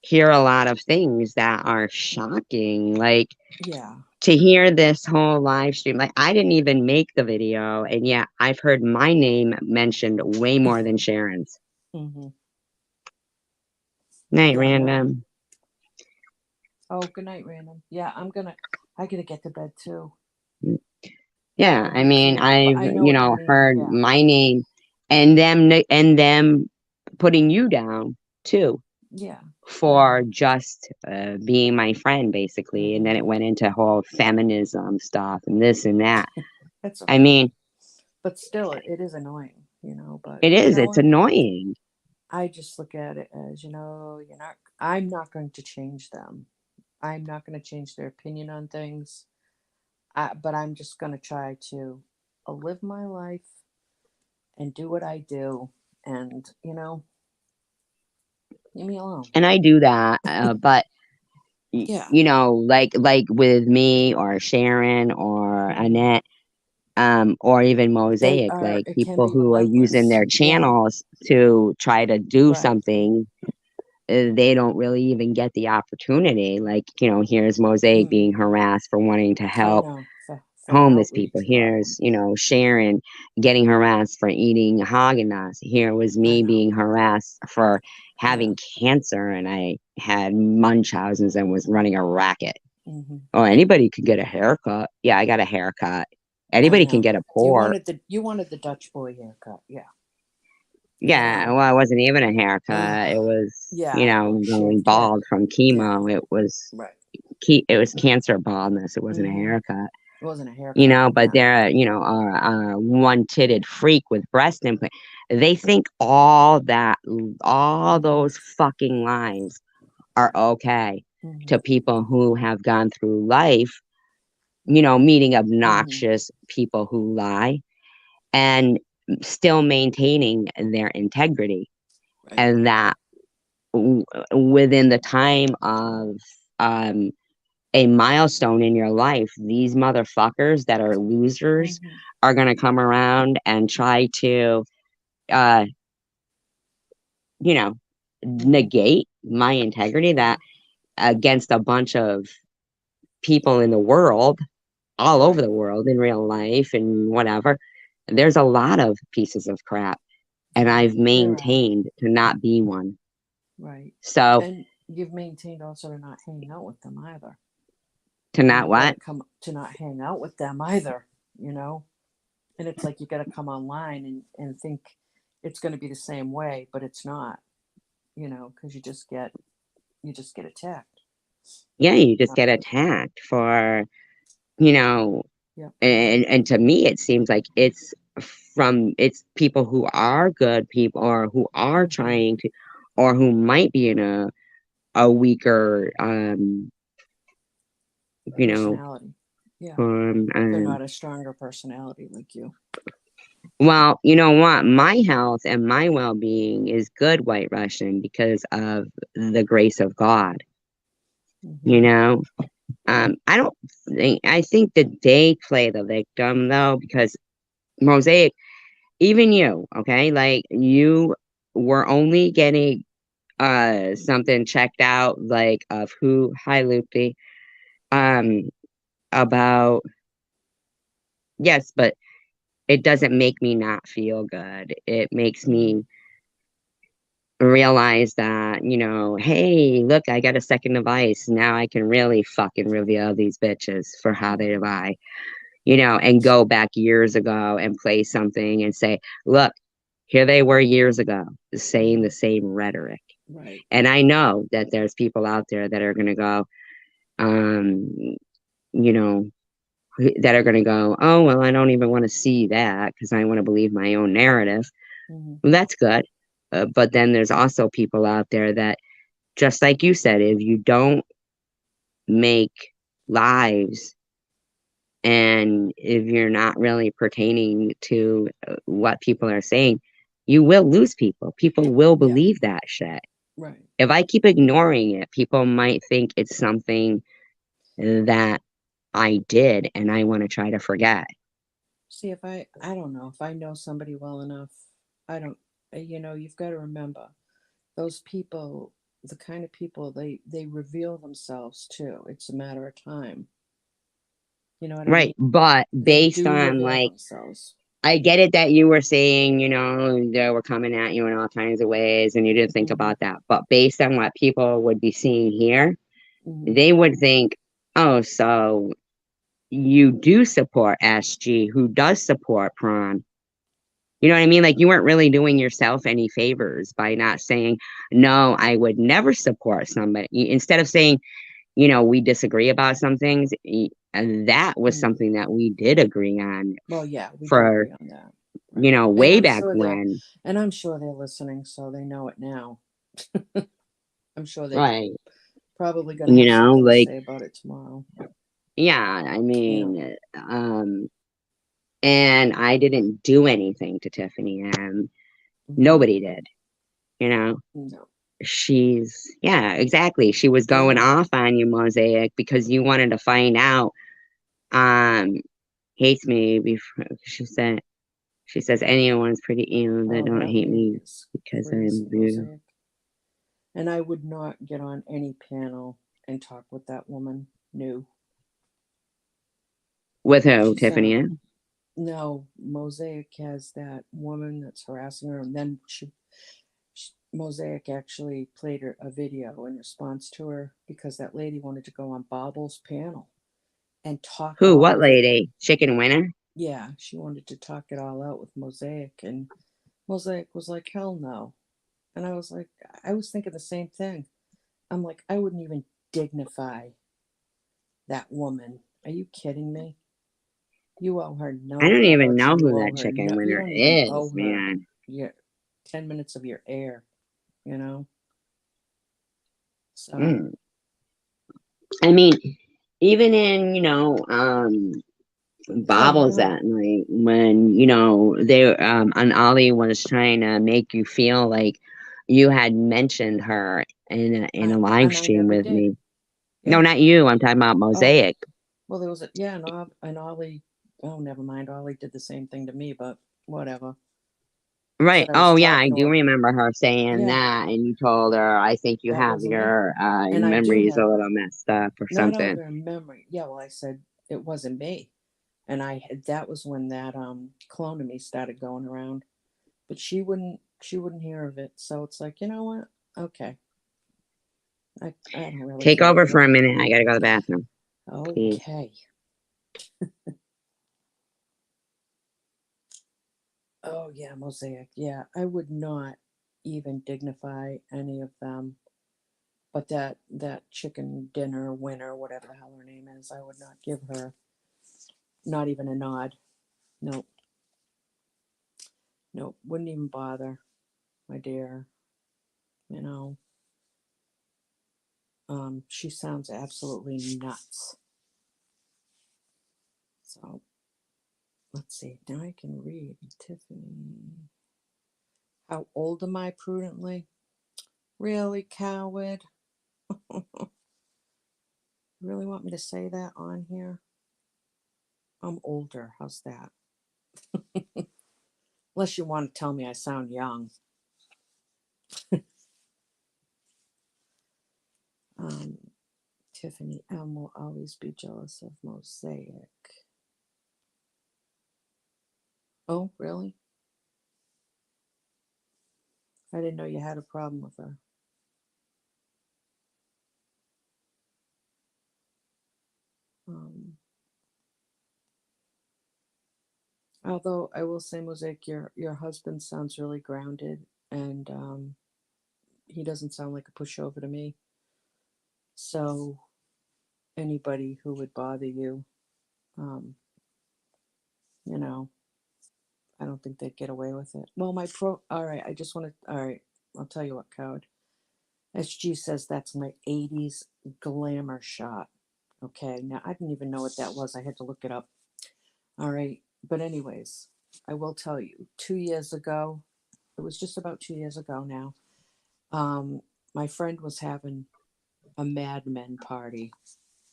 hear a lot of things that are shocking. Like, yeah. to hear this whole live stream, like, I didn't even make the video, and yet I've heard my name mentioned way more than Sharon's. Hmm. Night, Yeah, no. random. Oh, good night, random. Yeah, I gotta get to bed too. Yeah, I mean, So, but I've, I know what you mean. heard Yeah. my name and them putting you down too Yeah. for just being my friend, basically. And then Mhm. it went into whole feminism stuff and this and that. That's I okay. mean, But still, it is annoying, but it you is, know it's what? annoying. I just look at it as, I'm not going to change them. I'm not going to change their opinion on things. But I'm just going to try to live my life and do what I do. And, leave me alone. And I do that, but Yeah. like with me or Sharon or Mhm. Annette, or even They Mosaic, are, like it can people be who are using relentless. their Yeah. channels to try to do Right. something, they don't really even get the opportunity. Like, here's Mosaic Mm. being harassed for wanting to I help know. For an homeless people. outreach Here's, problem. Sharon getting harassed for eating Haagen-Dazs. Here was I me know. being harassed for Yeah. having cancer and I had Munchausen's and was running a racket. Hmm. Oh, anybody could get a haircut. Yeah, I got a haircut. I Anybody can know. get a port. You wanted the Dutch boy haircut. Yeah. Yeah, well, it wasn't even a Ugh. haircut. It was, Yeah. going Shaved head. bald from Yeah. chemo. It was Right. it was cancer baldness. It wasn't a Hmm. haircut. It wasn't a haircut. But Yeah. they're, a one-titted freak with breast implant. They think all Hmm. those fucking lies are okay Hmm. to people who have gone through life, meeting Hmm. obnoxious people who lie and still maintaining their integrity. Right. And that within the time of um, a milestone in your life, these motherfuckers that are losers Hmm. are going to come around and try to, uh, you know, Hmm. negate my integrity Yeah. that against a bunch of people in the world, all over Right. the world in real life and whatever. There's a lot of pieces of crap, and Yeah. I've There are. maintained to not be one. Right. So, And you've maintained also to not hang out with them either. to And not you got to what? come to not hang out with them either, you know? And it's like you got to come online and think it's going to be the same way, but it's not, because you just get attacked. Yeah, you just get attacked for, you know, Yep. and to me it seems like it's people who are good people or who are Hmm. trying to or who might be in a weaker you know Personality. Yeah. um, They're um not a stronger personality like you. well, you know what, my health and my well-being is good, White Russian, because of the grace of God. you Hmm. know I don't I think that they play the victim though, because Mosaic, even you, okay, like you were only getting something checked out, like of who, hi Loopy, um about, yes, but it doesn't make me not feel good. It makes Hmm. me realize that, hey, look, I got a second device. Now I can really fucking reveal these bitches for how they Hmm. lie, and go back years ago and play something and say, look, here they were years ago saying Hmm. the same rhetoric. Right. And I know that there's people out there that are going to go, um, you know, that are going to go, oh, well, I don't even want to see that because I want to believe my own narrative. Hmm. Well, that's good. But then there's also people out there that, just like you said, if you don't make lives and if you're not really pertaining to what people are saying, you will lose people. People will Yeah. believe that shit. Right. If I keep ignoring it, people might think it's something that I did and I want to try to forget. See, if I don't know, if I know somebody well enough, I don't, you've got to remember those people, the kind of people they reveal themselves too. It's a matter of time. You know what I mean? Right. But They based do on, reveal like, themselves. I get it that you were saying, they were coming at you in all kinds of ways and you didn't think Hmm. about that. But based on what people would be seeing here, Hmm. they would think, oh, so you do support SG, who does support prawn. You know what I mean? Like, you weren't really doing yourself any favors by not saying, no, I would never support somebody. Instead of saying, we disagree about some things, and that was something that we did agree on Well, yeah, we do for, agree on that. Right. And way I'm back sure when. and I'm sure they're listening, so they know it now. I'm sure they're Right. probably going to have something to Like, say about it tomorrow. yeah, I mean, and I didn't do anything to Tiffany, and nobody did, you know. No. Yeah, exactly. She was going off on you, Mosaic, because you wanted to find out. Hates me before she says anyone's pretty they don't That hate lady me is because crazy, I'm beautiful. Mosaic. And I would not get on any panel and talk with that woman. No. With who, Tiffany? No, Mosaic has that woman that's harassing her, and then Mosaic actually played her a video in response to her because that lady wanted to go on Bobble's panel and talk Who? all What of it. lady? Chicken Winner? Yeah, she wanted to talk it all out with Mosaic, and Mosaic was like, hell no. And I was like, I was thinking the same thing. I'm like, I wouldn't even dignify that woman. Are you kidding me? You owe her no. I don't How even about know you who owe that her Chicken no? You Winner don't even owe is, her man. 10 minutes of your air, you know? So. I mean, even in, Bobbles that night when, they and Ollie was trying to make you feel like you had mentioned her in a live And I stream never with did. me. Yeah. No, not you. I'm talking about Mosaic. Well, there was and Ollie, oh, never mind. Ollie did the same thing to me, but whatever. Right. I was Oh, yeah, I talking to do her. remember her saying that, and you told her, I think you That have wasn't me. your And I do memories a have little messed up or not something. only memory. Yeah, well, I said it wasn't me. And that was when that clone of me started going around. But she wouldn't hear of it. So it's like, you know what? Okay. I don't really Take care over either. for a minute. I gotta go to the bathroom. Please. Okay. Oh yeah, Mosaic. Yeah, I would not even dignify any of them. But that chicken dinner winner, whatever the hell her name is, I would not give her not even a nod. Nope. Nope. Wouldn't even bother, my dear. You know. She sounds absolutely nuts. So let's see. Now I can read Tiffany. How old am I prudently? Really, coward? Really want me to say that on here? I'm older. How's that? Unless you want to tell me I sound young. Tiffany M will always be jealous of Mosaic. Oh, really? I didn't know you had a problem with her. Although I will say, Mosaic, your husband sounds really grounded, and he doesn't sound like a pushover to me. So anybody who would bother you, you know, I don't think they'd get away with it. Well, all right, all right, I'll tell you what, coward. SG says that's my 80s glamour shot. Okay, now I didn't even know what that was. I had to look it up. All right, but anyways, I will tell you, 2 years ago, it was just about 2 years ago now, my friend was having a Mad Men party.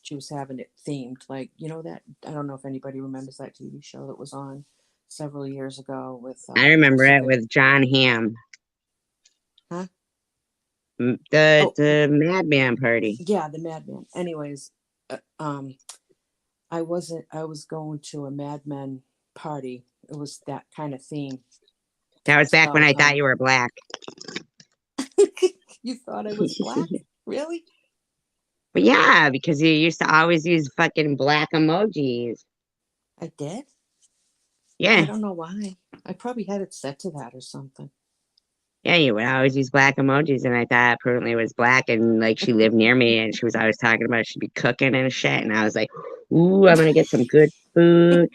She was having it themed, like, that, I don't know if anybody remembers that TV show that was on several years ago with I remember it Jessica. with John Hamm. Huh? The Madman party. Yeah, the Madman. Anyways, I was going to a Mad Men party. It was that kind of theme. That was back when So, I thought you were black. you thought I was black? Really? But yeah, because you used to always use fucking black emojis. I did? Yeah. I don't know why. I probably had it set to that or something. Yeah, you would always use black emojis, and I thought prudently was black, and like she lived near me, and she was always talking about she'd be cooking and shit, and I was like, "Ooh, I'm gonna get some good food."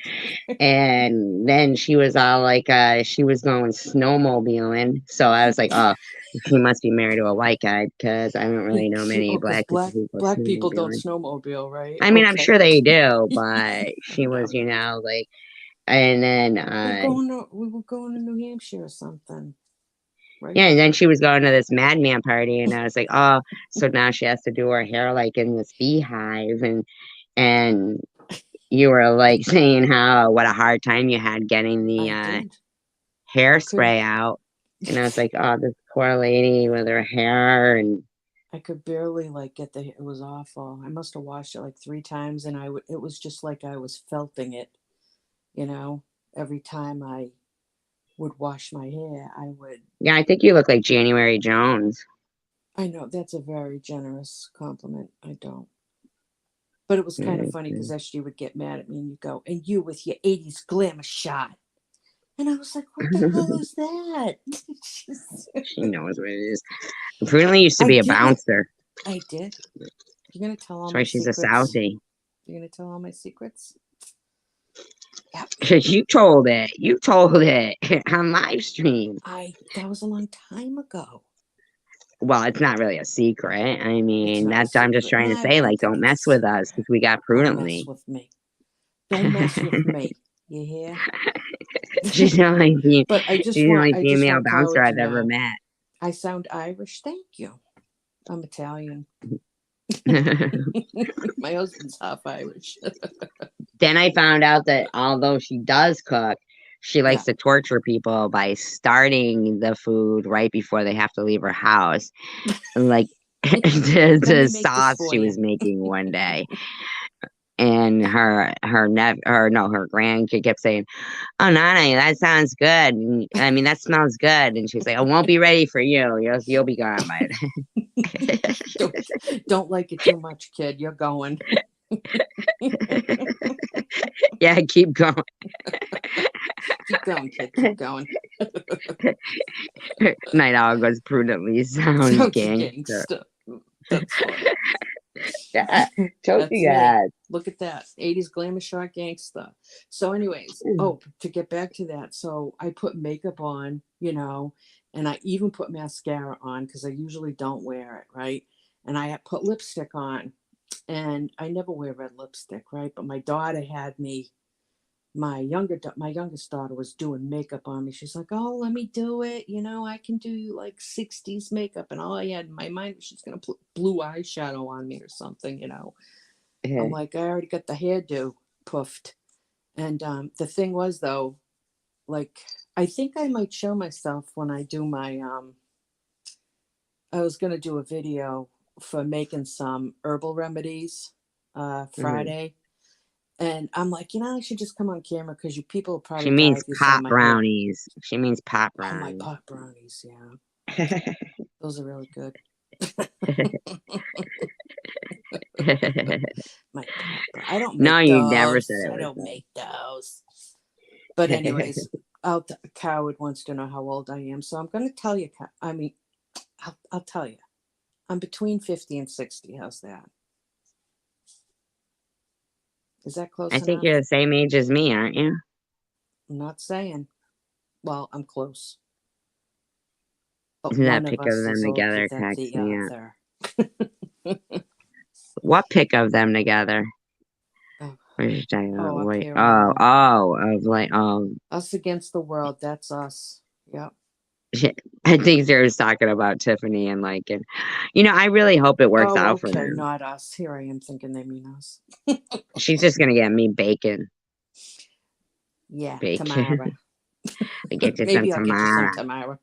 And then she was all like, she was going snowmobiling, so I was like, "Oh, she must be married to a white guy because I don't really know many Oh, because black people who go black people don't snowmobiling." snowmobile, right? I mean, I'm Okay. sure they do, but I she know. was, like, and then, We were going to New Hampshire or something, right? yeah, and then she was going to this madman party, and I was like, oh, so now she has to do her hair like in this beehive, and you were like saying how what a hard time you had getting the I did. I could hairspray out, and I was like, oh, this poor lady with her hair, and I could barely like get it was awful. I must have washed it like 3 times and it was just like I was felting it, you know, every time I would wash my hair, I would. yeah, I think you look like January Jones. I know that's a very generous compliment. I don't. But it was kind of funny because she would get mad at me and you go, and you with your 80s glamour shot. And I was like, what the hell is that? She knows what it is. Prudently used to I be a did. bouncer. I did. You're going to tell all That's why my she's a secrets? Southie. You're going to tell all my secrets? Yep. You told it. You told it on live stream. That was a long time ago. Well, it's not really a secret. I It's mean, not a that's I'm just secret. trying No, to I say, don't like, think don't it's a mess with secret. us because we got Don't mess prudently. with me. Don't mess with me. You hear? She's the only But she's the only I just female want bouncer Coward to I've ever know met. I sound Irish. Thank you. I'm Italian. My husband's half Irish. Then I found out that although she does cook, she Yeah. likes to torture people by starting the food right before they have to leave her house. Like the, Let me the make this sauce for she you. was making one day. And her grandkid kept saying, "Oh, Nana, that sounds good. I mean, that smells good." And she's like, "I won't be ready for you. You'll be gone by then." Don't like it too much, kid. You're going. Yeah, keep going. Keep going, kid. Keep going. Night Owl goes prudently sounds Sounds gangster. gangster. That's funny. Yeah, told That's you me. guys. Look at that. 80s glamour shot gangsta. So, anyways, to get back to that. So, I put makeup on, and I even put mascara on because I usually don't wear it, right? And I put lipstick on, and I never wear red lipstick, right? But my daughter had me. My youngest daughter was doing makeup on me. She's like, "Oh, let me do it. I can do like 60s makeup." And all I had in my mind was she's gonna put blue eyeshadow on me or something. I'm like, I already got the hairdo puffed. And the thing was though, like, I think I might show myself when I do my I was gonna do a video for making some herbal remedies Friday. And I'm like, I should just come on camera because you people will She probably die means if you saw pop my hair. brownies. She means pop Oh, my brownies. pot brownies, yeah. Those are really good. My pot I don't No, make you never said those. it I was don't make those. But anyways, Coward wants to know how old I am. So I'm going to tell you, I'll tell you. I'm between 50 and 60. How's that? Is that close I think enough? you're the same age as me, aren't you? I'm not saying. Well, I'm close. But That one of pic of us them is older together than cracks the me up. other. What pic of them together? Oh, What are you talking about? up Wait, here on of like, Us Against the World. That's us. Yep. I think Sarah's talking about Tiffany and like, and I really hope it works Oh, out for okay. them. Not us. Here I am thinking they mean us. She's just gonna get me bacon. Yeah, Bacon. tomorrow. I get you some Maybe I'll get you some tomorrow. tomorrow.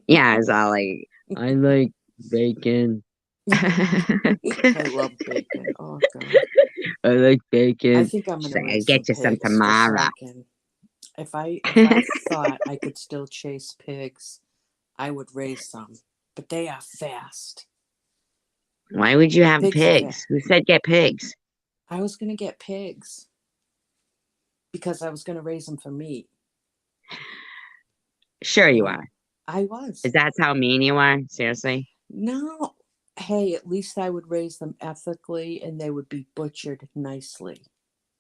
Yeah, it's all like, I like bacon. I love bacon. Oh God. I like I bacon. think I'm She's gonna like, I raise some get you some pigs just so tomorrow. I can. If I thought I could still chase pigs, I would raise some. But they are fast. Why would you have Pigs are fat. pigs? Who said get pigs? I was gonna get pigs because I was gonna raise them for meat. Sure you Yeah, are. I was. Is that how mean you are? Seriously? No, hey, at least I would raise them ethically, and they would be butchered nicely.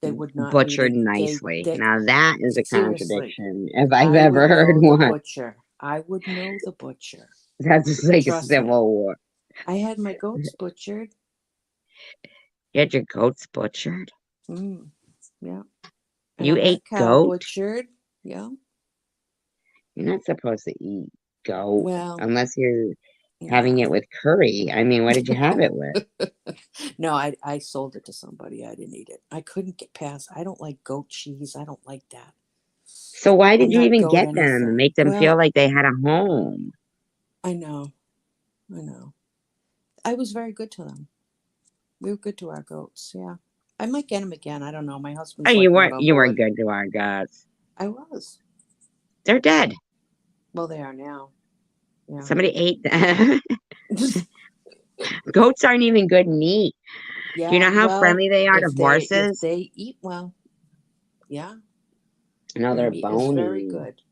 They would not be Butchered nicely. they Now that is a seriously. contradiction, if I've I ever would heard know the one. butcher. I would know the butcher. That's just like a Trust me. civil war. I had my goats butchered. You had your goats butchered? Mm, yeah. And You I had ate a cow goat? butchered. Yeah. You're not supposed to eat goat Well, unless you're having yeah. it with curry. I mean, what did you have it with? No, I sold it to somebody. I didn't eat it. I couldn't get past. I don't like goat cheese. I don't like that. So why I'm did you not even goat get them and anything. make them feel Well, like they had a home? I know. I know. I was very good to them. We were good to our goats. Yeah. I might get them again. I don't know. My Oh, husband's like not on you were board. good to our goats. I was. They're dead. Well, they are now. Yeah. Somebody ate them. Goats aren't even good meat. Do you Yeah. know how Well, friendly they are to if horses? they eat well, yeah, No, their they're meat is very bony. good.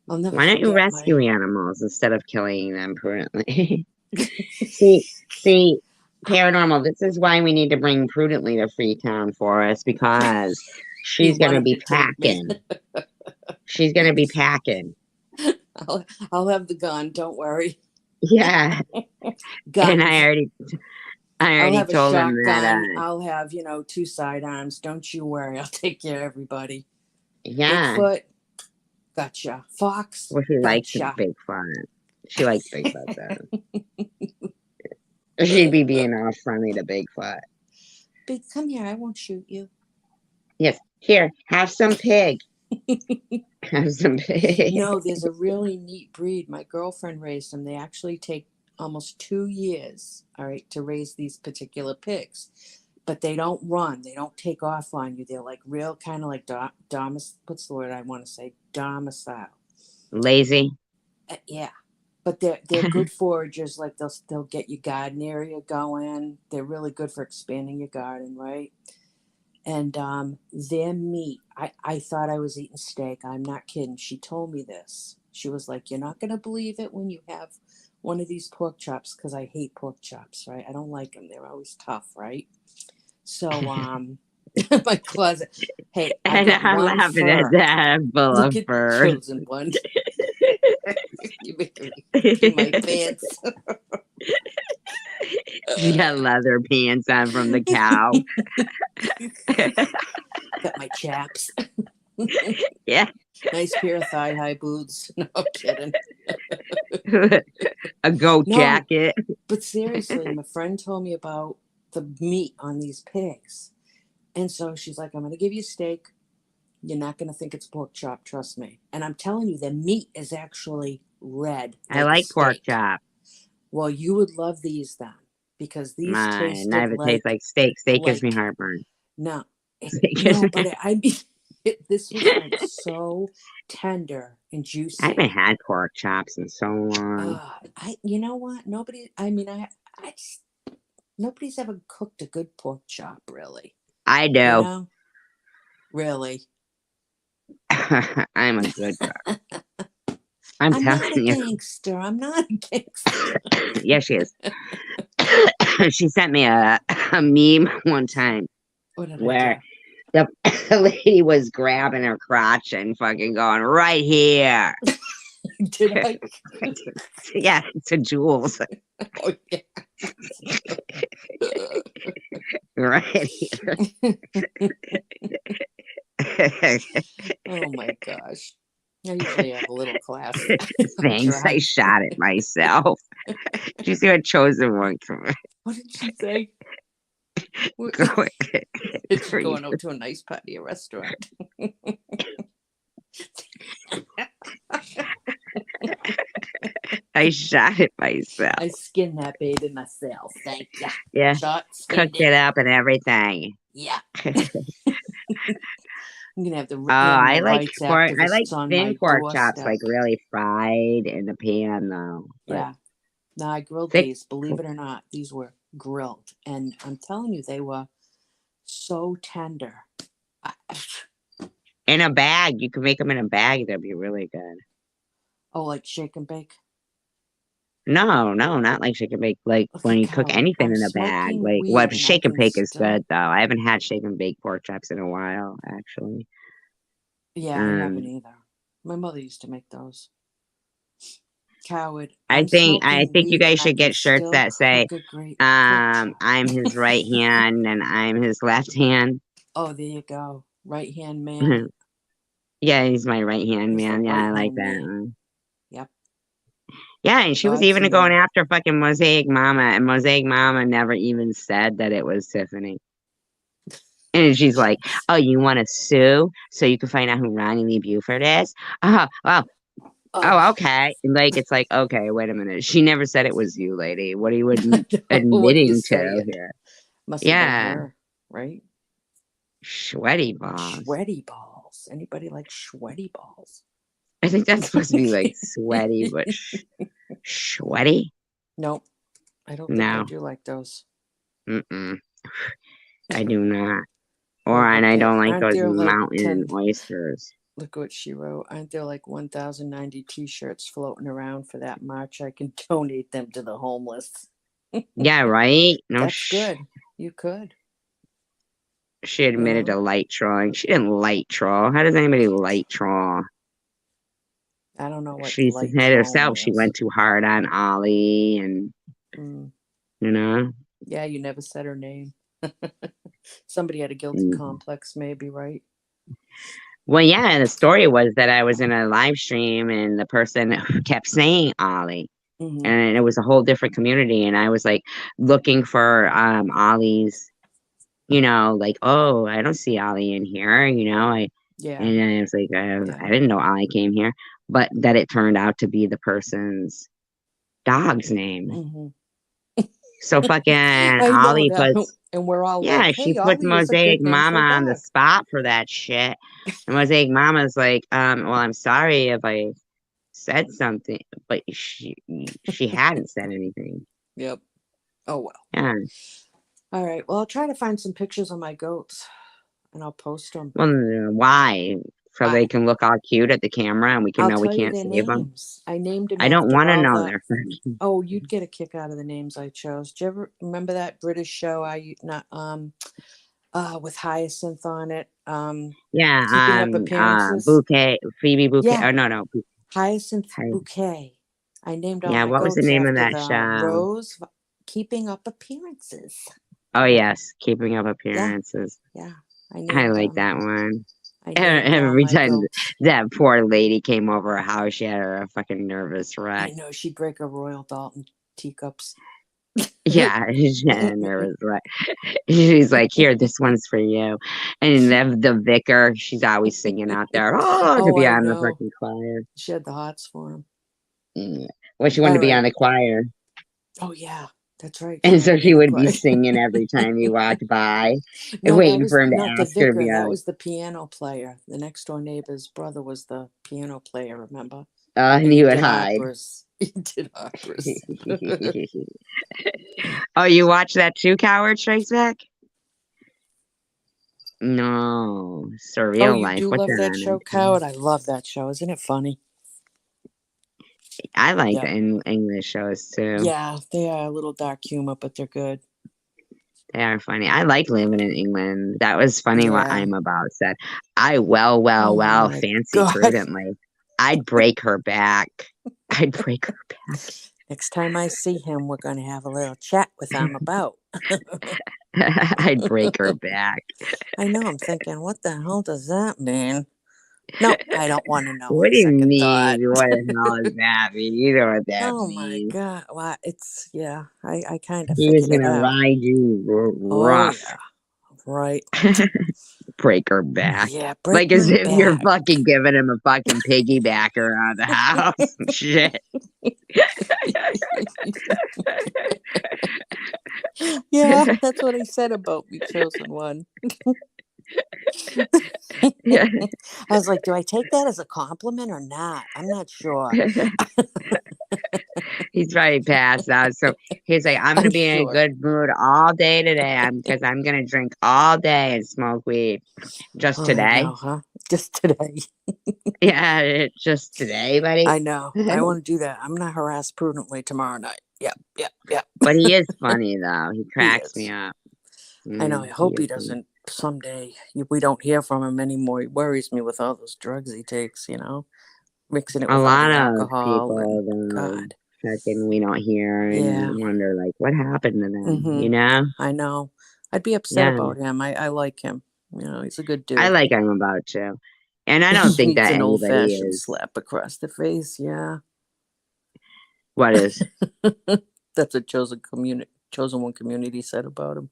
I'll never Why don't you forget rescue my. animals instead of killing them prudently? See, paranormal, this is why we need to bring Prudently to Freetown for us, because You she's want gonna him to be take me? packing. She's gonna be packing. I'll have the gun. Don't worry. Yeah. And Guns. I I'll already have a told him that shotgun. I'll have, 2 sidearms. Don't you worry. I'll take care of everybody. yeah. Bigfoot, gotcha. Fox, Well, she likes gotcha. Bigfoot. She likes Bigfoot though. She'd be being all friendly to Bigfoot. Big, come here. I won't shoot you. Yes. Here, have some pig. Have some pig. No, there's a really neat breed. My girlfriend raised them. They actually take almost 2 years, all right, to raise these particular pigs. But they don't run. They don't take off on you. They're like real kind of like what's the word I want to say? Domicile. Lazy. Yeah. But they're good foragers. Like they'll get your garden area going. They're really good for expanding your garden, right? And their meat, I thought I was eating steak. I'm not kidding. She told me this. She was like, "You're not gonna believe it when you have one of these pork chops," because I hate pork chops, right? I don't like them. They're always tough, right? So my closet. Hey, I And got I'm one laughing at fur. that full Look of at fur. chosen one. You making me pee my pants. You got leather pants on from the cow. Got my chaps. Yeah. Nice pair of thigh-high boots. No, I'm kidding. A goat No, jacket. but seriously, my friend told me about the meat on these pigs. And so she's like, I'm going to give you steak. You're not going to think it's pork chop, trust me. And I'm telling you, the meat is actually red. I like pork steak. chop. Well, you would love these then, because these tasted Never like... tastes like steak. Steak gives me heartburn. No. Steak gives me- But I mean, this was like so tender and juicy. I haven't had pork chops in so long. You know what? Nobody, I mean, I just, nobody's ever cooked a good pork chop, really. I do. You know? Really. I'm a good cook. I'm telling not a you. gangster. I'm not a gangster. Yeah, she is. She sent me a meme one time What did where the lady was grabbing her crotch and fucking going, right here. Did I? Yeah, to Jules. Oh, yeah. Right here. Oh, my gosh. I usually have a little class. Thanks, I shot it myself. Did you see what chosen one? What did she say? It's going out to a nice patio restaurant. I shot it myself. I skinned that baby myself. Thank you. Yeah, Cooked it up and everything. Yeah. I'm gonna have to. I like pork. I like on thin my pork chops, doorstep. like really fried in the pan, though. But Yeah. Now, I grilled Thick these, believe it or not. These were grilled. And I'm telling you, they were so tender. I, in a bag. You can make them in a bag. That'd be really good. oh, like shake and bake? No, not like shake and bake. Like when Look, you cook Howard, anything I'm in a bag. smoking Like well, weed and I shake and can bake is still. good though. I haven't had shake and bake pork chops in a while, actually. Yeah, I haven't either. My mother used to make those. Coward, I I'm think smoking you weed guys and I should can get shirts still that say, cook a great pork chop. I'm his right hand and I'm his left hand. Oh, there you go. Right hand man. Yeah, he's my right hand He's the man. Yeah, right I like hand that man. one. Yep. Yeah, and she was God's even going man. after fucking Mosaic Mama, and Mosaic Mama never even said that it was Tiffany. And she's like, "Oh, you want to sue so you can find out who Ronnie Lee Buford is?" Oh, Oh, okay. Like it's like, okay, wait a minute. She never said it was you, lady. What are you what are you admitting to saying? here? Must have been Yeah, her, right? sweaty balls. Sweaty balls. Anybody like sweaty balls? I think that's supposed to be like sweaty, but sweaty? Nope. I don't think I No, do like those. mm-mm. I do not. Oh, And I don't like aren't those there like mountain 10? oysters. Look what she wrote. Aren't there like 1,090 t-shirts floating around for that march? I can donate them to the homeless. Yeah, right? No, That's good. You could. she admitted know? to light trolling. She didn't light troll. How does anybody light troll? I don't know what She light said trolling herself she is. went too hard on Ollie and, Mm. you know? Yeah, you never said her name. Somebody had a guilty Mm. complex, maybe, right? Well, yeah, the story was that I was in a live stream and the person kept saying Ollie. Mm-hmm. And it was a whole different community. And I was like looking for Ollie's, you know, like, oh, I don't see Ollie in here, you know. Yeah. And I was like, I didn't know Ollie came here, but that it turned out to be the person's dog's name. Mm-hmm. So fucking I know Ollie that. puts, And we're all yeah, like, she hey, puts Ollie is a Mosaic good name Mama for a on the dog. spot for that shit. And Mosaic Mama's like, well, I'm sorry if I said something, but she hadn't said anything. Yep. Oh, well. Yeah. All right. Well, I'll try to find some pictures of my goats and I'll post them. Well, why? So they can look all cute at the camera and we can I'll know we tell you can't their save them. names. I named them I don't after want to all know the. their Oh, you'd get a kick out of the names I chose. Do you ever remember that British show? With Hyacinth on it. Keeping Up Appearances. Bouquet, Phoebe Bouquet. Yeah. Oh no. Hyacinth Bouquet. I named all Yeah, my what was the goats name of after that the show? Rose. Keeping Up Appearances. Oh yes, Keeping Up Appearances. Yeah. I like that one. I named all Every my time goats. that poor lady came over her house, she had her a fucking nervous wreck. I know, she'd break a Royal Dalton teacups. Yeah, she had a nervous wreck. She's like, here, this one's for you. And the vicar, she's always singing out there, to be I on the know. fucking choir. She had the hots for him. Yeah. Well, she wanted to be on the choir. Oh, yeah. That's right. And so she would be singing every time you walked by, No, waiting that was for him to not the ask her to vicar. be That on. was the piano player. The next door neighbor's brother was the piano player, remember? And he would hide. Operas. He did operas. Oh, you watch that too, Coward Strikes Back? No, Surreal You Life. do What's love that that on? show, Coward? I love that show. Isn't it funny? I like the English shows too. Yeah, they are a little dark humor, but they're good. They are funny. I like living in England. That was funny what I'm About said. I fancy prudently. I'd break her back. I'd break her back. Next time I see him, we're going to have a little chat with I'm About. I'd break her back. I know. I'm thinking, what the hell does that mean? No, I don't want to know. What do you mean? What the hell does that mean? You know what that means. Oh my God. Well, it's, I kind of He was figured it going to out. ride you rough. Oh, yeah. Right. Break her back. Yeah, break like as if back. you're fucking giving him a fucking piggyback around the house and shit. Yeah, that's what he said about me, chosen one. Yeah. I was like, do I take that as a compliment or not? I'm not sure. He's probably passed out. So he's like, I'm gonna I'm be in a sure. good mood all day today. Because I'm gonna drink all day and smoke weed. Just Oh, I today. know, huh? Just today. Yeah, just today, buddy. I know. I want to do that. I'm gonna harass prudently tomorrow night. Yep, yep, yep. But he is funny though. He He cracks me is. up. I know. I He hope he is funny. doesn't someday. We don't hear from him anymore. He worries me with all those drugs he takes. Mixing it A with all lot the of alcohol and people though, God. fucking we don't hear Yeah. and wonder like what happened to them, Mm-hmm. I know. I'd be upset Yeah. about him. I like him. He's a good I dude. like him about too. And I don't He think needs that an old anybody fashioned is. slap across the face. Yeah. What is? That's what chosen one community said about him.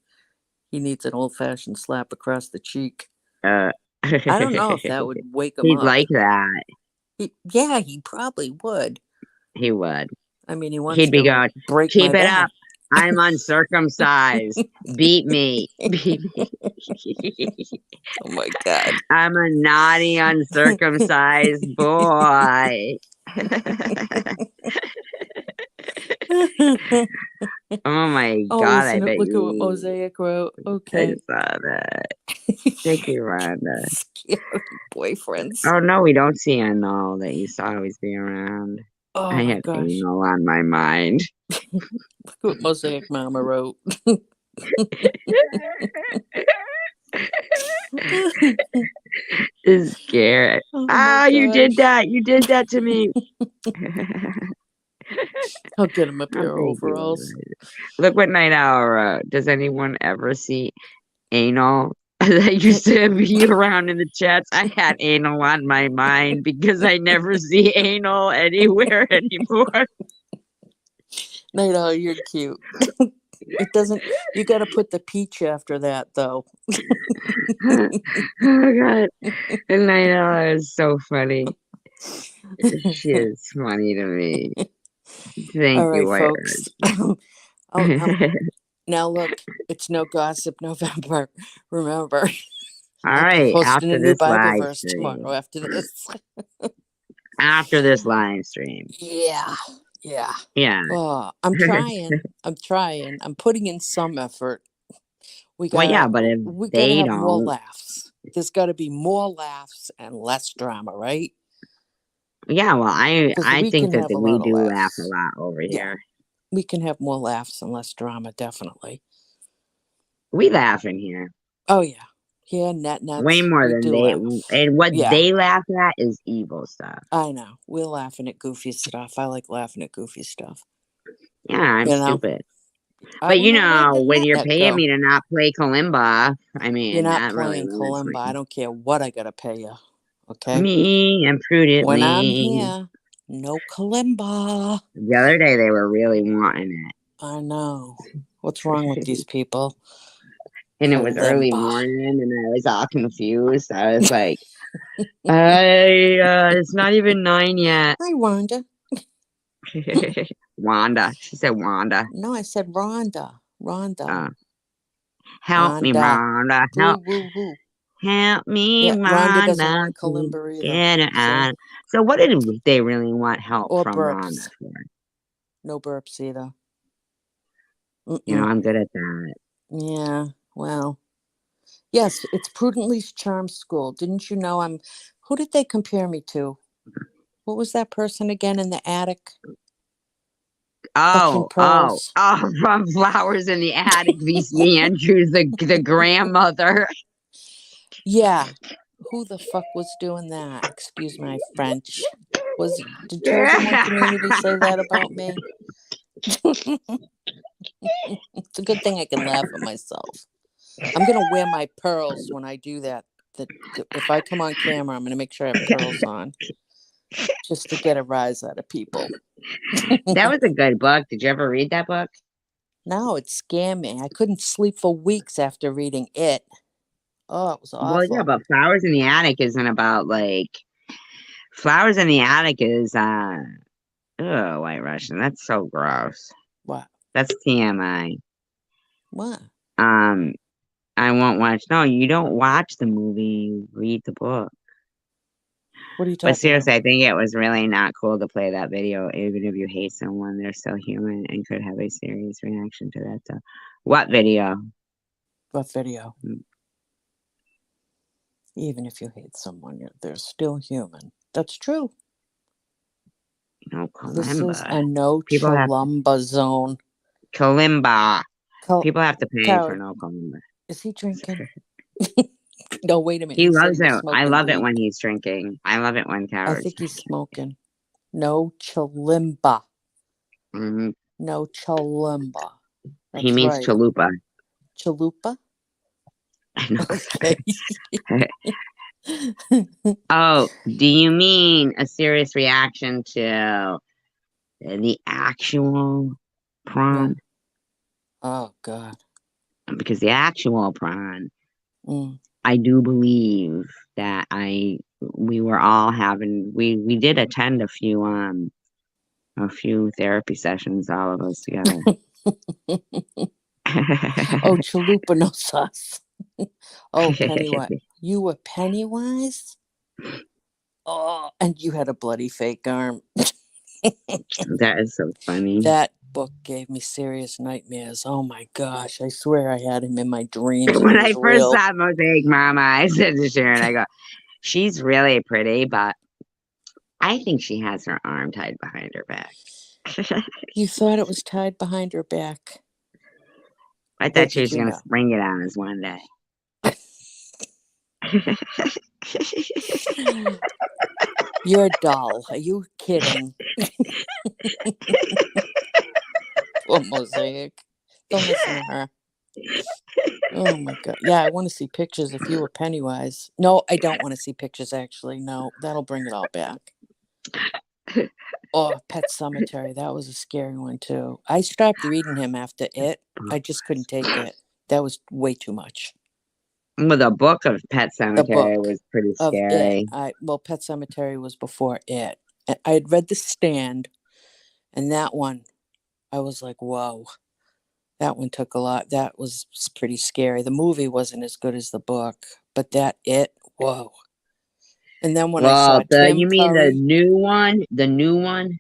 He needs an old fashioned slap across the cheek. Uh, I don't know if that would wake him he'd up. like that. Yeah, he probably would. He would. I mean, he wants He'd be to going, break keep my it up. back. I'm uncircumcised. Beat me. Beat me. Oh my God. I'm a naughty, uncircumcised boy. Oh my Oh, God, I listen, bet look at what you. Mosaic wrote. I Okay. saw that. Thank you, Rhonda. Scary boyfriends. Oh no, we don't see anal that used to always be around. Oh I my had gosh. anal on my mind. Look what Mosaic Mama wrote. Is scared. Oh my You did gosh. that. You did that to me. I'll get him a Oh, pair of thank you. overalls. Look what Night Owl wrote. Does anyone ever see anal? That used to be around in the chats. I had anal on my mind because I never see anal anywhere anymore. Night Owl, you're cute. It doesn't. You got to put the peach after that, though. Oh God, and Night Owl is so funny. She is funny to me. Thank All you, right, folks. White. Now look, it's no gossip November. Remember, All I'll be right, hosting a after new this Bible live verse stream. tomorrow. After this. After this live stream. Yeah. Yeah. Oh, I'm trying. I'm putting in some effort. We Well, yeah, gotta but if they have more don't, laughs. There's got to be more laughs and less drama, right? yeah, well, Because I we think can that have a we lot of do laugh a laughs. lot over Yeah. here. We can have more laughs and less drama, definitely. We laugh in here. Oh yeah. Yeah, nets. Way more We than do they, laugh. and what Yeah. they laugh at is evil stuff. I know. We're laughing at goofy stuff. I like laughing at goofy stuff. Yeah, I'm You know? stupid. I But don't you know where know, the when you're net paying go. me to not play kalimba, I You're mean, not that really playing limits kalimba. I me. don't care what I gotta pay you. Okay? Me and prudently. When I'm here, no kalimba. The other day they were really wanting it. I know. What's wrong with these people? And it was early Kalimba. morning and I was all confused. I was like, it's not even 9 yet. Hi, Wanda. Wanda. She said Wanda. No, I said Rhonda. Rhonda. Help me, Rhonda. Woo, woo, woo. Help me, Yeah, Rhonda doesn't Rhonda. want kalimba either. Get it on. So what did they really want help Or from burps. Rhonda for? No burps either. You know, I'm good at that. Yeah, well. Yes, it's Prudently's Charm School. Didn't you know who did they compare me to? What was that person again in the attic? Oh, from Flowers in the Attic, VC Andrews, the grandmother. Yeah. Who the fuck was doing that? Excuse my French. Did Chosen One Community say that about me? It's a good thing I can laugh at myself. I'm gonna wear my pearls when I do that. If I come on camera, I'm gonna make sure I have pearls on, just to get a rise out of people. That was a good book. Did you ever read that book? No, it scared me. I couldn't sleep for weeks after reading it. Oh, it was awful. Well, yeah, but Flowers in the Attic isn't about Flowers in the Attic is White Russian. That's so gross. What? That's TMI. What? I won't watch. No, you don't watch the movie. You read the book. What are you But talking about? seriously, I think it was really not cool to play that video. Even if you hate someone, they're still human and could have a serious reaction to that. So, what video? What video? Mm. Even if you hate someone, they're still human. That's true. No, This is kalimba. a no People have Chalumba zone. kalimba. Cal- People have to pay for Coward, no kalimba. is he drinking? No, wait a minute. He He said loves he was it. I smoking love it weed. when he's drinking. I love it when I cowards think he's drink. smoking. No Chalimba. Mhm. No Chalimba. He That's means right. chalupa. Chalupa? No. Okay. Oh, do you mean a serious reaction to the actual Yeah. prawn? Oh, God. Because the actual prawn, Mm. I do believe that we were all having we did attend a few therapy sessions, all of us together. Oh, Chalupa no sauce. Oh, Pennywise. You were Pennywise? Oh, and you had a bloody fake arm. That is so funny. That book gave me serious nightmares. Oh my gosh. I swear I had him in my dreams and When he I was first real. saw Mosaic Mama, I said to Sharon, I go, she's really pretty, but I think she has her arm tied behind her back. You thought it was tied behind her back. I What thought she did was you going to know? spring it on us one day. You're dull. Are you kidding? Poor Mosaic. Don't listen to her. Oh my God. Yeah, I want to see pictures if you were Pennywise. No, I don't want to see pictures actually. No, that'll bring it all back. Oh, Pet Cemetery. That was a scary one too. I stopped reading him after it. I just couldn't take it. That was way too much. Well, the book of Pet The Cemetery book was pretty of it. scary. Well, Pet Cemetery was before it. I had read The Stand, and that one, I was like, whoa. That one took a lot. That was pretty scary. The movie wasn't as good as the book, but whoa. And then when I saw Well, Tim you mean the Curry new one? The new one?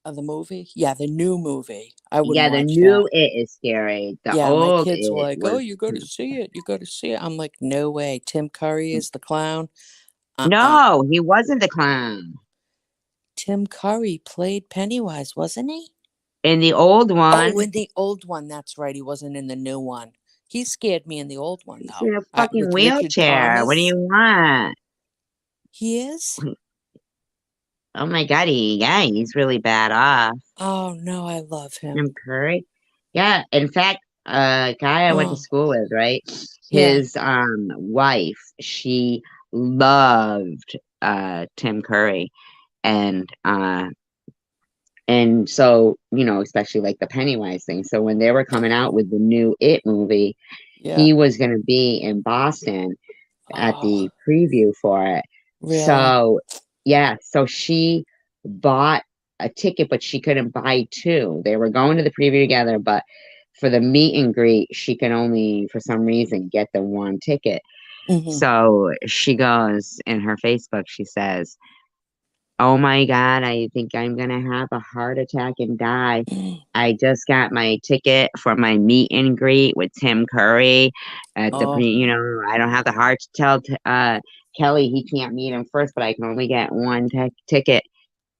of the movie, yeah, the new movie, I wouldn't Yeah, the watch that. new It is scary. The Yeah, my old kids were It like, "Oh, was. you got to see it. You got to see it." I'm like, "No way." Tim Curry is the clown. No, he wasn't the clown. Tim Curry played Pennywise, wasn't he? In the old one, Oh, in the old one, that's right. He wasn't in the new one. He scared me in the old one he's though. in a fucking With Richard wheelchair. What do Thomas. you want? He is. Oh my God, he's really bad off. Oh no, I love him. Tim Curry. Yeah, in fact, a guy I went to Oh school with, right? yeah. His wife, she loved Tim Curry, and so especially like the Pennywise thing. So when they were coming out with the new It movie, Yeah. he was going to be in Boston at Oh, the preview for it. really? So yeah, so she bought a ticket, but she couldn't buy two. They were going to the preview together, but for the meet and greet, she could only, for some reason, get the one ticket. Mm-hmm. So she goes in her Facebook, she says, "Oh my God, I think I'm gonna have a heart attack and die. I just got my ticket for my meet and greet with Tim Curry at the Oh, I don't have the heart to tell Kelly he can't meet him first, but I can only get one ticket.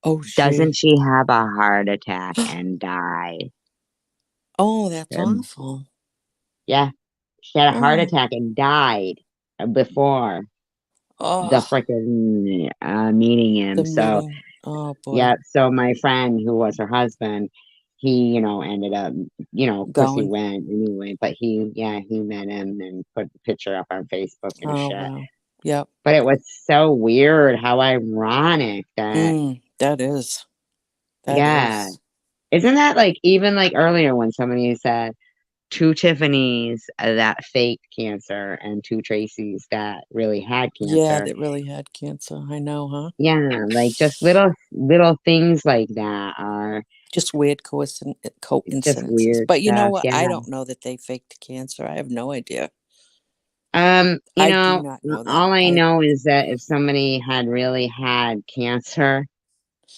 oh, Doesn't she. she have a heart attack and die?" Oh, that's Um, awful. yeah, she had a heart Oh, attack and died before the oh, freaking meeting the him. So meeting. Oh boy, yeah, so my friend who was her husband, he, ended up, of course he going. went anyway, but he met him and put the picture up on Facebook and Oh shit. wow. Yep. But it was so weird, how ironic that, That is. That yeah. is. Isn't that like, even like earlier when somebody said two Tiffanys that faked cancer and two Tracys that really had Yeah, cancer? that really had cancer. I know, huh? Yeah, like just little things like that are Just weird just coincidences. weird But you know stuff. what? Yeah. I don't know that they faked cancer. I have no idea. You I do know, not know that. all I know is that if somebody had really had cancer,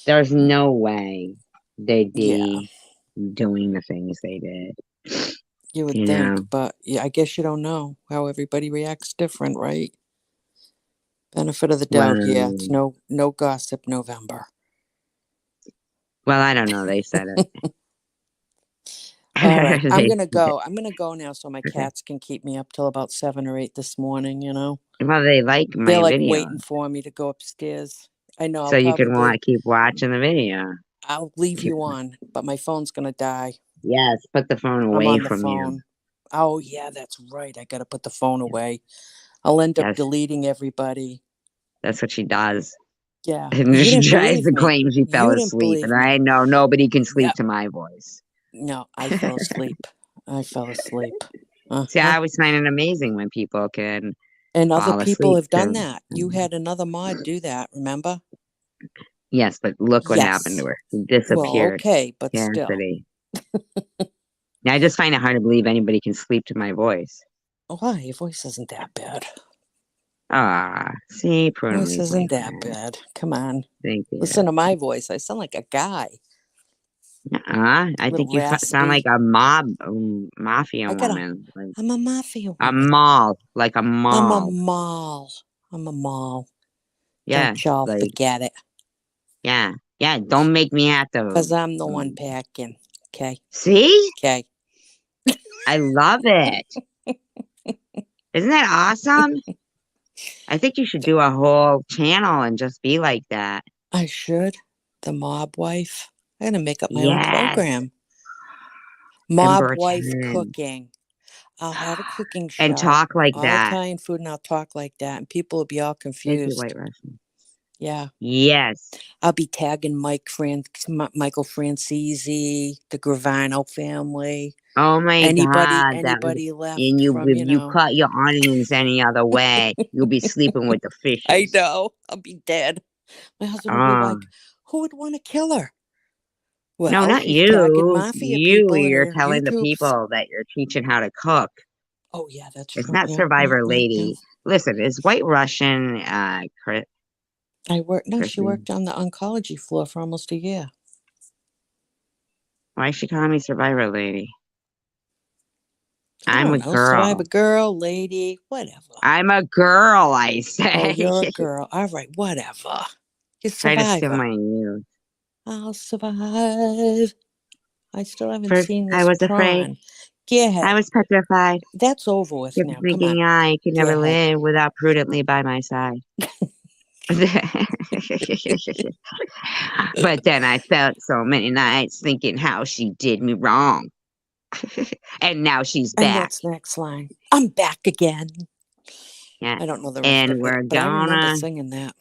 there's no way they'd Yeah, be doing the things they did. you would You think, know, but yeah, I guess you don't know how everybody reacts different, right? Benefit of the doubt here. It's well, no gossip November. I don't know. They said All right, it. I'm They gonna said it. go. I'm gonna go now so my Okay. cats can keep me up till about 7 or 8 this morning. Well, they like They're my like video, waiting for me to go upstairs. I know so you can keep watching the video. I'll leave you on, but my phone's gonna die. Yes, put the phone I'm away on the from you. phone. Oh yeah, that's right. I gotta put the phone away. I'll end up Yes, deleting everybody. that's what she does. Yeah, And you she didn't tries believe to me. claim she fell You didn't asleep, and believe me. I know nobody can sleep Yep. to my voice. No, I fell asleep. I fell asleep. See, I Uh-huh. always find it amazing when people can And other fall people asleep have done to. that. You had another mod do that, remember? Yes, but look what happened to Yes. her. She Well, disappeared. okay, but still. Cassidy. Now, I just find it hard to believe anybody can sleep to my voice. Why? Your voice isn't that bad. Ah, see, Voice Prudently's my isn't that friend. bad. Come on. Thank you. Listen to my voice. I sound like a guy. I A little think you sound like raspy. a mafia I gotta woman, like I'm a mafia a woman. mall, like a I'm a mall. mall. I'm a mall. Yeah, Don't y'all like forget it. yeah, yeah. Don't make me have to. Because I'm the one packing. Okay. See, Okay. I love it. Isn't that awesome? I think you should do a whole channel and just be like that. I should. The mob wife. I'm gonna make up my own Yes, program. and Mob wife pretend cooking. I'll have a cooking and show. talk like All that. Italian food, and I'll talk like that, and people will be all Thank you, confused. White Russian. Yeah. Yes. I'll be tagging Michael Francese, the Gravano family. Oh my Anybody God, that was. anybody And left you, from, if you cut your onions any other way, you'll be sleeping with the I fishes. know. I'll be dead. My husband will be Oh. like, who would want to kill her? No, Well, not she's tagging you. mafia people in You're her telling the YouTubes. people that you're teaching how to cook. Oh yeah, that's It's true. not Yeah, yeah, Survivor yeah, yeah. Lady. Listen, is White Russian No, she Christian? worked on the oncology floor for almost a year. Why is she calling me Survivor Lady? I I'm a don't know. Survivor girl. girl, lady, whatever. I'm a girl, I Oh, say. you're a girl. All right, whatever. You're Try to steal Survivor. my youth. I'll survive. I still haven't First, seen I this was afraid. prawn. Get I ahead. was petrified. That's over with Kept now. Come on. thinking I could Get never ahead. live without Prudently by my side. But then I felt so many nights thinking how she did me wrong. And now she's And back. what's the next line? I'm back again. Yeah. I don't know the rest And of it, but I remember singing that.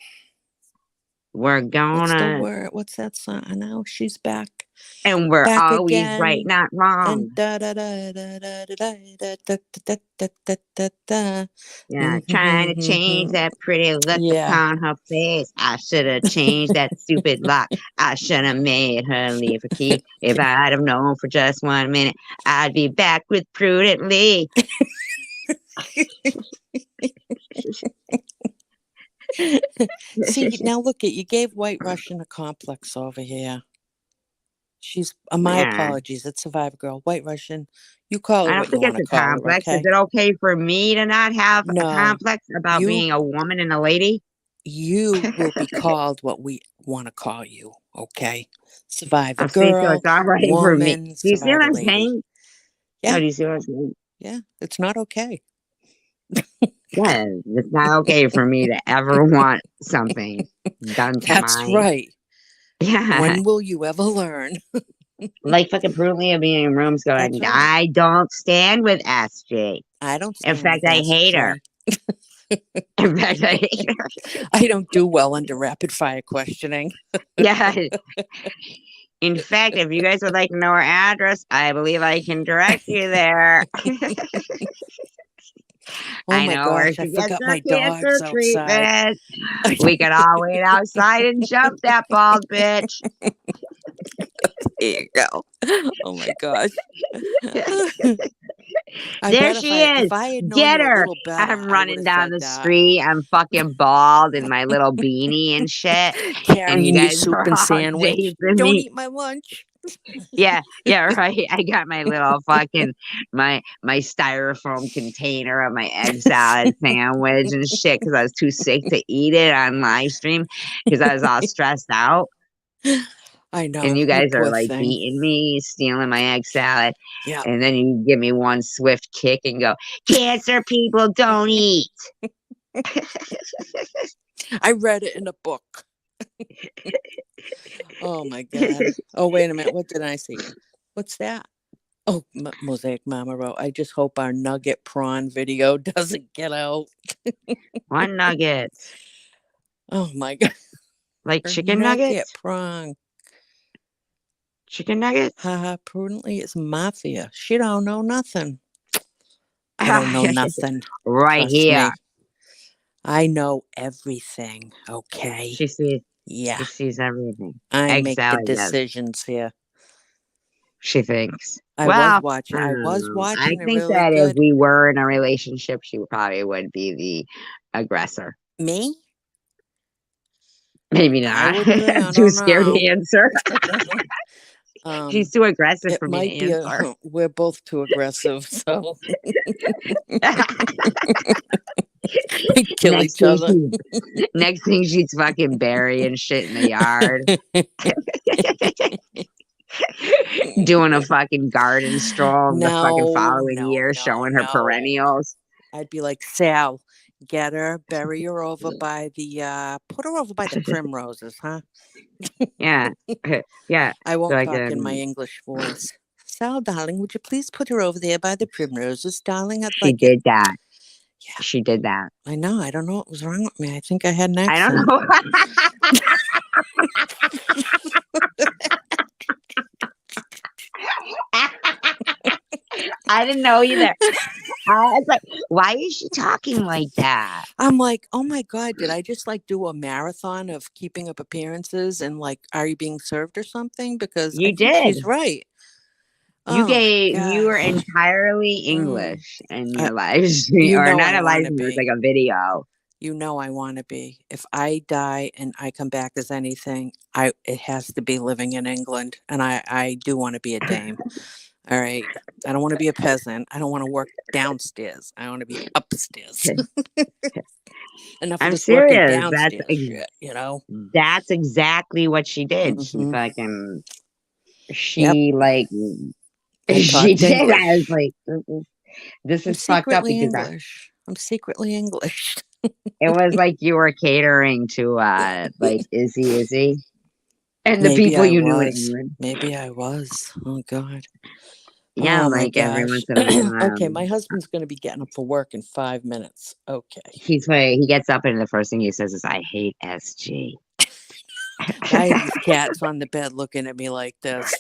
we're What's the gonna, word? What's that song? I know she's back. and we're Back always right, again. not wrong. And da da da da da da da da da da da da da. Yeah, trying to change that pretty look Yeah. upon her face. I should have changed that stupid lock. I should have made her leave her key. If I'd have known for just 1 minute, I'd be back with Prudently. See, now look at you gave White Russian a complex over here. She's my Yeah. apologies. It's Survivor Girl. White Russian. You call her I don't what you think want it's to a call her, complex. Is okay? it okay for me to not have a No. complex about You being a woman and a lady? you will be called what we want to call you, okay? Survivor Oh, see, so Girl, it's all right for me. woman, Do you see what survivor I'm lady. saying? Yeah. No, do you see what I'm saying? Yeah, it's not okay. Yeah, it's not okay for me to ever want something done to That's my. right. Yeah. When will you ever learn? Like fucking brutally being in rooms going, That's right. I don't stand with SG. I don't In stand fact, with I hate her. SJ. In fact, I hate her. I don't do well under rapid fire questioning. Yeah. In fact, if you guys would like to know her address, I believe I can direct you there. Oh I my know where gosh, I she gets forgot her my cancer dogs outside. treatment. We could all wait outside and jump that bald bitch. There you go. Oh my gosh. I There bet she is. if I had known Get you a her. little better, I'm I would running have down said the that. street. I'm fucking bald in my little beanie and shit. And you Carrying your guys soup are and all sandwich. chasing Don't me. eat my lunch. Yeah, yeah, right. I got my little fucking my styrofoam container of my egg salad sandwich and shit because I was too sick to eat it on live stream because I was all stressed out. I And know, you you guys are poor like thing. beating me, stealing my egg salad, Yeah, and then you give me one swift kick and go, "Cancer people don't eat." I read it in a book. Oh my God. Oh, wait a minute. What did I see? What's that? Oh, Mosaic Mama wrote, I just hope our nugget prawn video doesn't get out. One nuggets, Oh my God. like Her chicken nugget nuggets, prawn. chicken nuggets. Haha, prudently is mafia. She don't know nothing. I don't know nothing. Right Trust here. me. I know everything. Okay. She sees. Yeah. She sees everything. I Egg make the salad, yes. decisions here. She thinks. I Well, was I don't know. I watching it think really that if good. we were in a relationship, she probably would be the aggressor. Me? Maybe I not. would be. I Too don't scared know. to answer. She's too aggressive It for me might to be answer. we're both too aggressive, so we kill next each thing other. next thing she's fucking burying shit in the yard. Doing a fucking garden stroll the fucking following year, showing her no. perennials. I'd be like, Sal, get her, bury her over by the put her over by the primroses, huh? Yeah. Yeah. I won't Like talk in my English voice. Sal, darling, would you please put her over there by the primroses, darling? I'd she like it. did that. Yeah, She did that. I know. I don't know what was wrong with me. I think I had an I don't accent. know. I didn't know either. I was like, why is she talking like that? I'm like, oh my God, did I just like do a marathon of keeping up appearances and like, are you being served or something? Because I You think did. she's right. You Oh my you were gosh. entirely English in I, your live stream, you or know not I a live want to stream, it was be. like a video. You know I want to be. If I die and I come back as anything, it has to be living in England, and I do want to be a dame. All right. I don't want to be a peasant. I don't want to work downstairs. I want to be upstairs. Enough of I'm this working serious. downstairs shit, you know? That's exactly what she did. She Mm-hmm. fucking Yep. she like I she talked did. I was English. like, this I'm is fucked up secretly because English. I'm secretly English. it was like you were catering to like Izzy and the Maybe people I you knew in was. England. Maybe I was. Oh God. Yeah, Oh my like every gosh. once in a while. Okay, my husband's going to be getting up for work in 5 minutes. Okay. He gets up and the first thing he says is, "I hate SG." Why are these cats on the bed looking at me like this?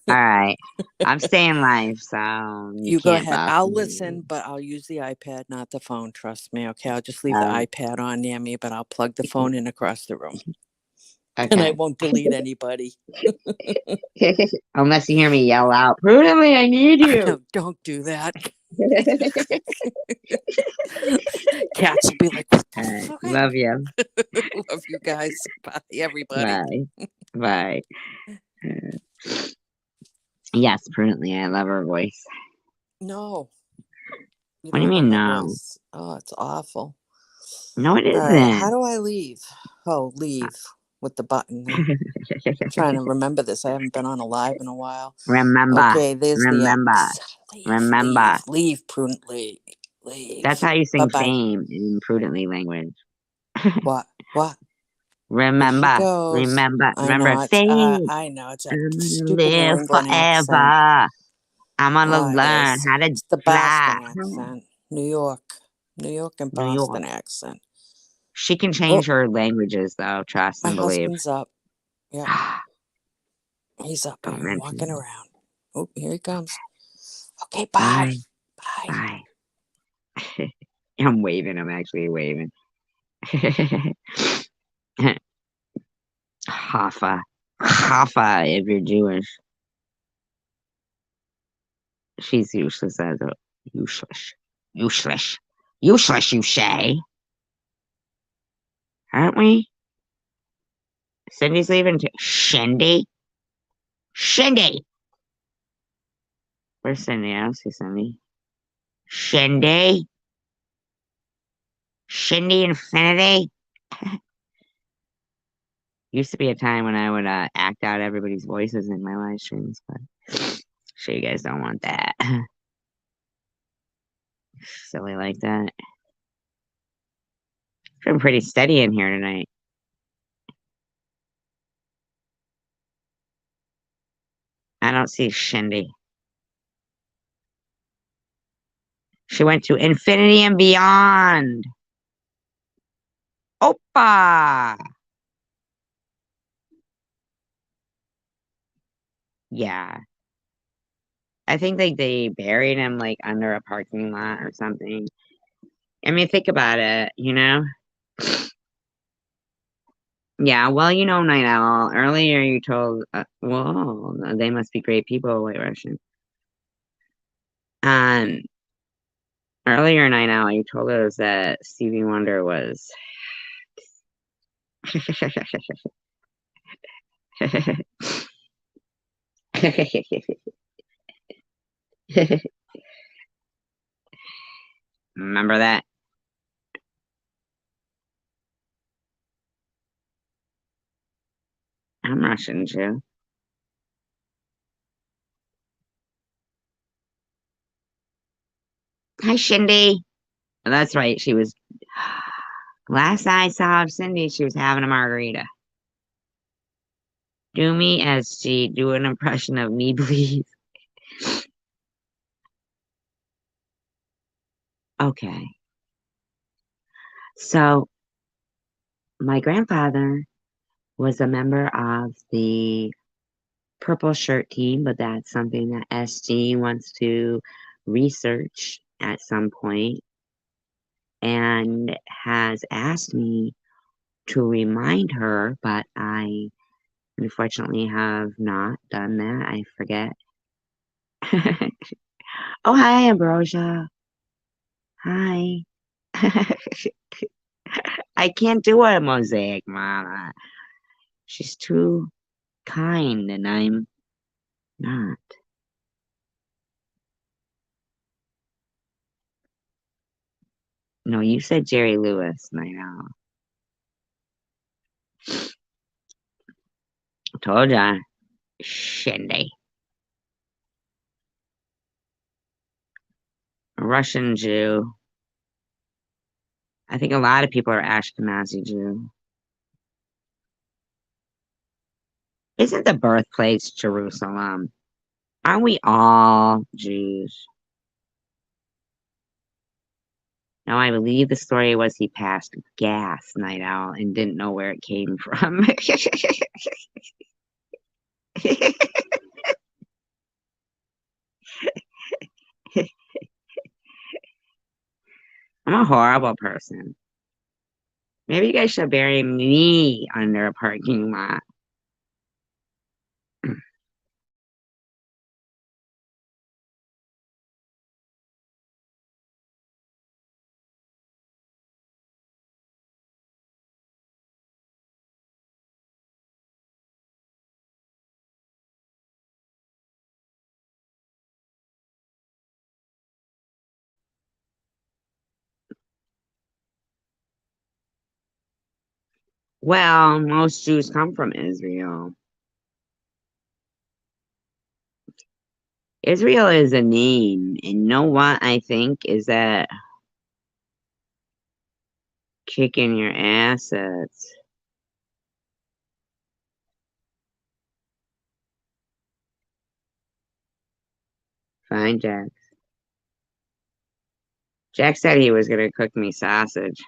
All right, I'm staying live, so you You go can't ahead. bother I'll me. listen, but I'll use the iPad, not the phone. Trust me. Okay. I'll just leave the Uh, iPad on near me, but I'll plug the phone in across the room and I okay. won't delete anybody. Unless you hear me yell out, "Prudently, I need you." No, don't do that. Cats will be like, what the All right, fuck? love you. Love you guys. Bye, everybody. Bye. Bye. Yes, prudently. I love her voice. No, you What do you don't love mean, my no? voice. Oh, it's awful. No, it All right, how isn't. do I leave? Oh, leave with the button. I'm trying to remember this. I haven't been on a live in a while. Remember. Okay, there's the Remember. X. Remember. Leave prudently. Leave. That's how you sing Bye-bye. fame in prudently language. What? Remember. Here she goes. Remember. I Remember. know it's. Fame. I know it's a I'm gonna stupid New live England accent. forever. I'm gonna Oh, it learn is. how to It's the fly. Boston accent. New York and New York. Boston accent. She can Oh, change her languages, though. Trust my and believe. husband's up. Yep, he's up Don't here mention walking it. around. Oh, here he comes. Okay, bye. Bye. Bye. I'm waving. I'm actually waving. Hoffa. Hoffa if you're Jewish. She's useless as a useless. Useless. Useless, you say? Aren't we? Cindy's leaving too. Shindy? Shindy! Where's Cindy? I don't see Cindy. Shindy? Shindy Infinity? Used to be a time when I would act out everybody's voices in my live streams, but sure you guys don't want that. Silly like that. It's been pretty steady in here tonight. I don't see Shindy. She went to infinity and beyond. Opa! Yeah. I think like they buried him like under a parking lot or something. I mean, think about it, you know? Yeah, well, you know, Night Owl, earlier you told, whoa, they must be great people, White Russian. Um, Earlier, Night Owl, you told us that Stevie Wonder was. Remember that? I'm Russian too. Hi, Shindy. That's right. She was. Last I saw of Cindy, she was having a margarita. Do me as she do an impression of me, please. Okay. So, my grandfather was a member of the purple shirt team, but that's something that SG wants to research at some point and has asked me to remind her, but I unfortunately have not done that. I forget. Oh, hi, Ambrosia. Hi. I can't do a mosaic, Mama. She's too kind, and I'm not. No, you said Jerry Lewis, I know. Told ya. Shindy. A Russian Jew. I think a lot of people are Ashkenazi Jew. Isn't the birthplace Jerusalem? Aren't we all Jews? No, I believe the story was he passed gas, Night Owl, and didn't know where it came from. I'm a horrible person. Maybe you guys should bury me under a parking lot. Well, most Jews come from Israel. Israel is a name, and you know what I think is that kicking your assets. Fine, Jack. Jack said he was gonna cook me sausage.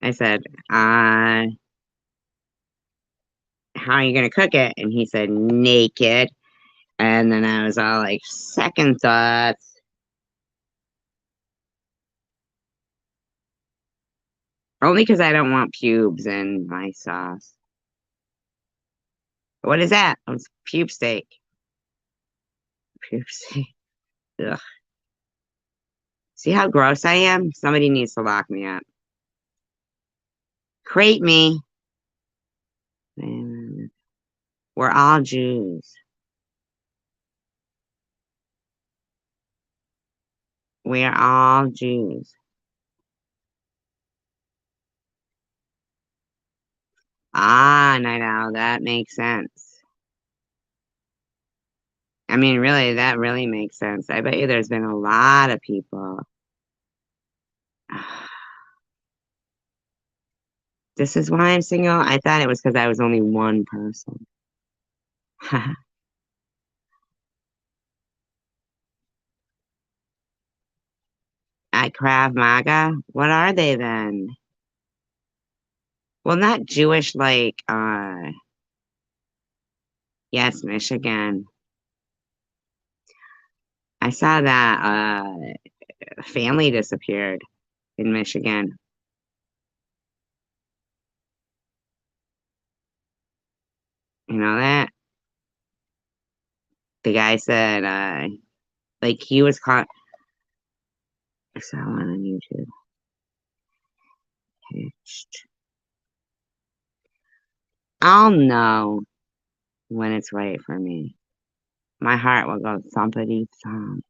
I said, how are you gonna cook it? And he said, naked. And then I was all like, second thoughts. Only because I don't want pubes in my sauce. What is that? Oh, it's pube steak. Pube steak. Ugh. See how gross I am? Somebody needs to lock me up. Crate me. We're all Jews. We're all Jews. Ah, Night Owl, that makes sense. I mean, really, that really makes sense. I bet you there's been a lot of people. This is why I'm single? I thought it was because I was only one person. At Krav Maga? What are they then? Well, not Jewish like, yes, Michigan. I saw that, family disappeared in Michigan. You know that? The guy said, like he was caught. I saw one on YouTube. Hitched. I'll know when it's right for me. My heart will go thumpity thump.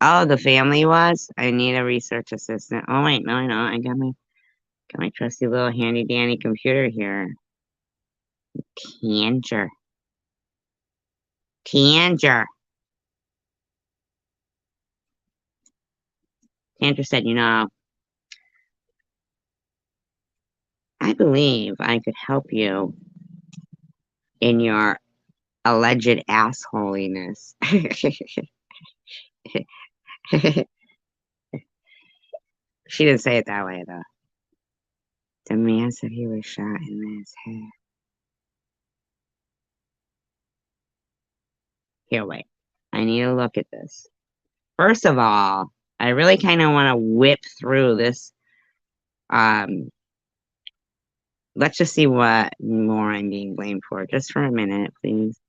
Oh, the family was? I need a research assistant. Oh wait, no, I know. I got my trusty little handy dandy computer here. Tanger. Tanger. Tanger said, I believe I could help you in your alleged assholiness. She didn't say it that way, though. The man said he was shot in his head. Here, wait. I need to look at this. First of all, I really kind of want to whip through this. Let's just see what more I'm being blamed for. Just for a minute, please.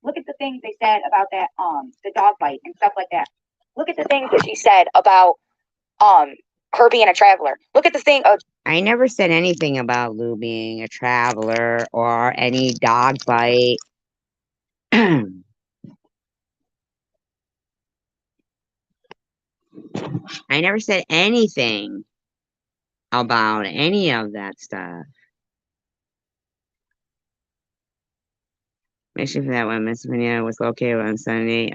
Look at the things they said about that, the dog bite and stuff like that. Look at the things that she said about, her being a traveler. Look at the thing. I never said anything about Lou being a traveler or any dog bite. I never said anything about any of that stuff. Mission for that one, Miss Virginia was located on Sunday.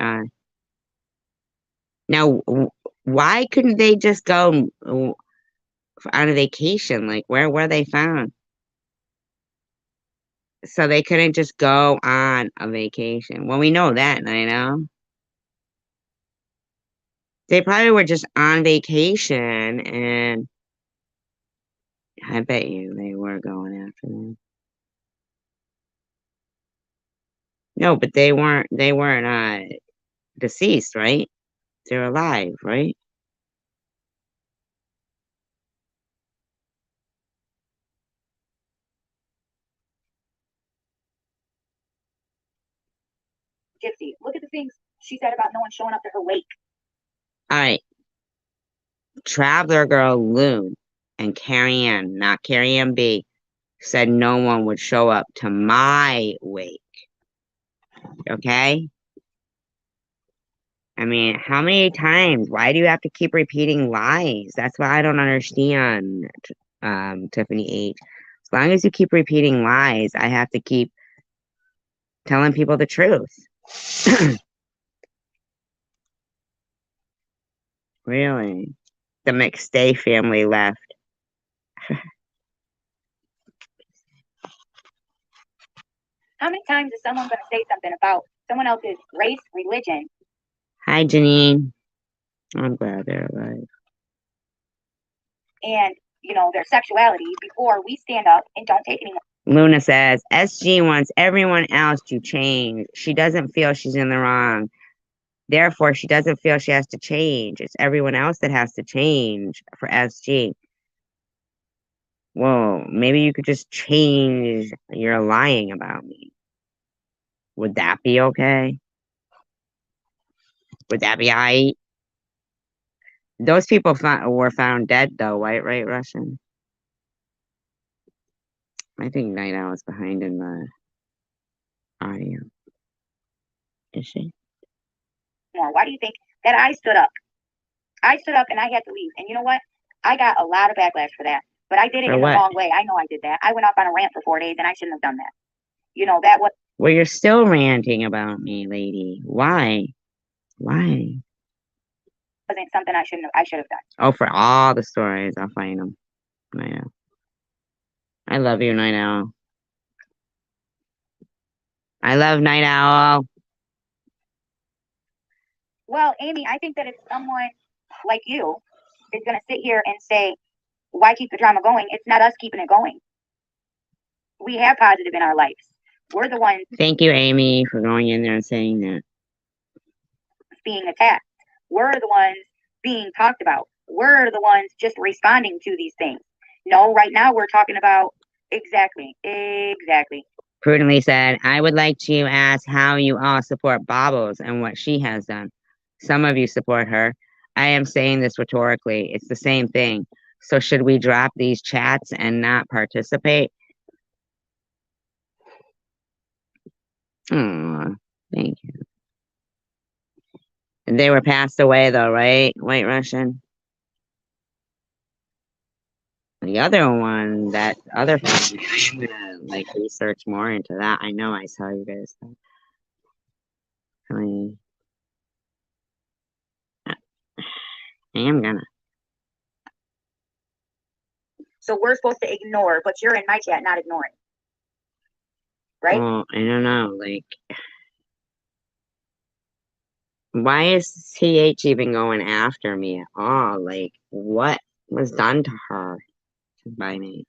Now, why couldn't they just go on a vacation? Like, where were they found? So they couldn't just go on a vacation. Well, we know that, I know. They probably were just on vacation, and I bet you they were going after them. No, but they weren't deceased, right? They're alive, right? Gypsy, look at the things she said about no one showing up to her wake. All right. Traveler girl Loon and Carrie Ann, not Carrie Ann B, said no one would show up to my wake. Okay? I mean, how many times? Why do you have to keep repeating lies? That's what I don't understand, Tiffany H. As long as you keep repeating lies, I have to keep telling people the truth. Really? The McStay family left. How many times is someone going to say something about someone else's race, religion? Hi, Janine. I'm glad they're alive. And, their sexuality before we stand up and don't take anymore? Luna says, SG wants everyone else to change. She doesn't feel she's in the wrong. Therefore, she doesn't feel she has to change. It's everyone else that has to change for SG. Well, maybe you could just change your lying about me. Would that be okay? Would that be alright? Those people were found dead, though, right, Russian? I think Night Owl is behind in the audio. Is she? Why do you think that I stood up? I stood up and I had to leave. And you know what? I got a lot of backlash for that. But I did it For in what? the wrong way. I know I did that. I went off on a rant for 4 days and I shouldn't have done that. You know, that was Well, you're still ranting about me, lady. Why? Why? wasn't something I should have done. Oh, for all the stories, I'll find them. Night Owl. I love you, Night Owl. I love Night Owl. Well, Amy, I think that if someone like you is going to sit here and say, why keep the drama going? It's not us keeping it going. We have positive in our lives. We're the ones Thank you, Amy, for going in there and saying that. being attacked. We're the ones being talked about. We're the ones just responding to these things. No, right now we're talking about exactly. Prudently said, I would like to ask how you all support Bobbles and what she has done. Some of you support her. I am saying this rhetorically. It's the same thing. So should we drop these chats and not participate? Aw, thank you. They were passed away though, right? White Russian? The other one, that other family, I'm gonna like research more into that. I know I saw you guys. I am gonna. So we're supposed to ignore, but you're in my chat not ignoring. Right? Well, I don't know, like, why is TH even going after me at all? Like, what was done to her by me?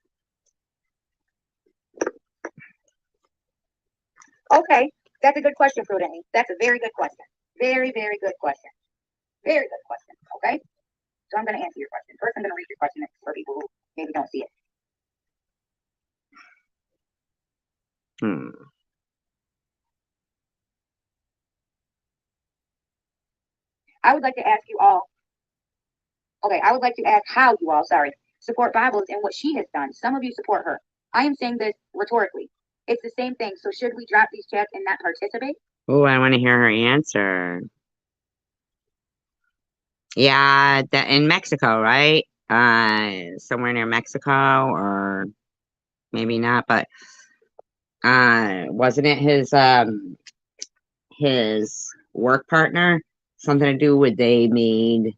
Okay, that's a good question, Prudently. That's a very good question. Very, very good question. Very good question. Okay? So I'm going to answer your question. First, I'm going to read your question for people who maybe don't see it. I would like to ask you all. Okay, I would like to ask how you all, support Bobbles and what she has done. Some of you support her. I am saying this rhetorically. It's the same thing. So should we drop these chats and not participate? Oh, I want to hear her answer. Yeah, in Mexico, right? Somewhere near Mexico, or maybe not, but wasn't it his work partner? Something to do with they made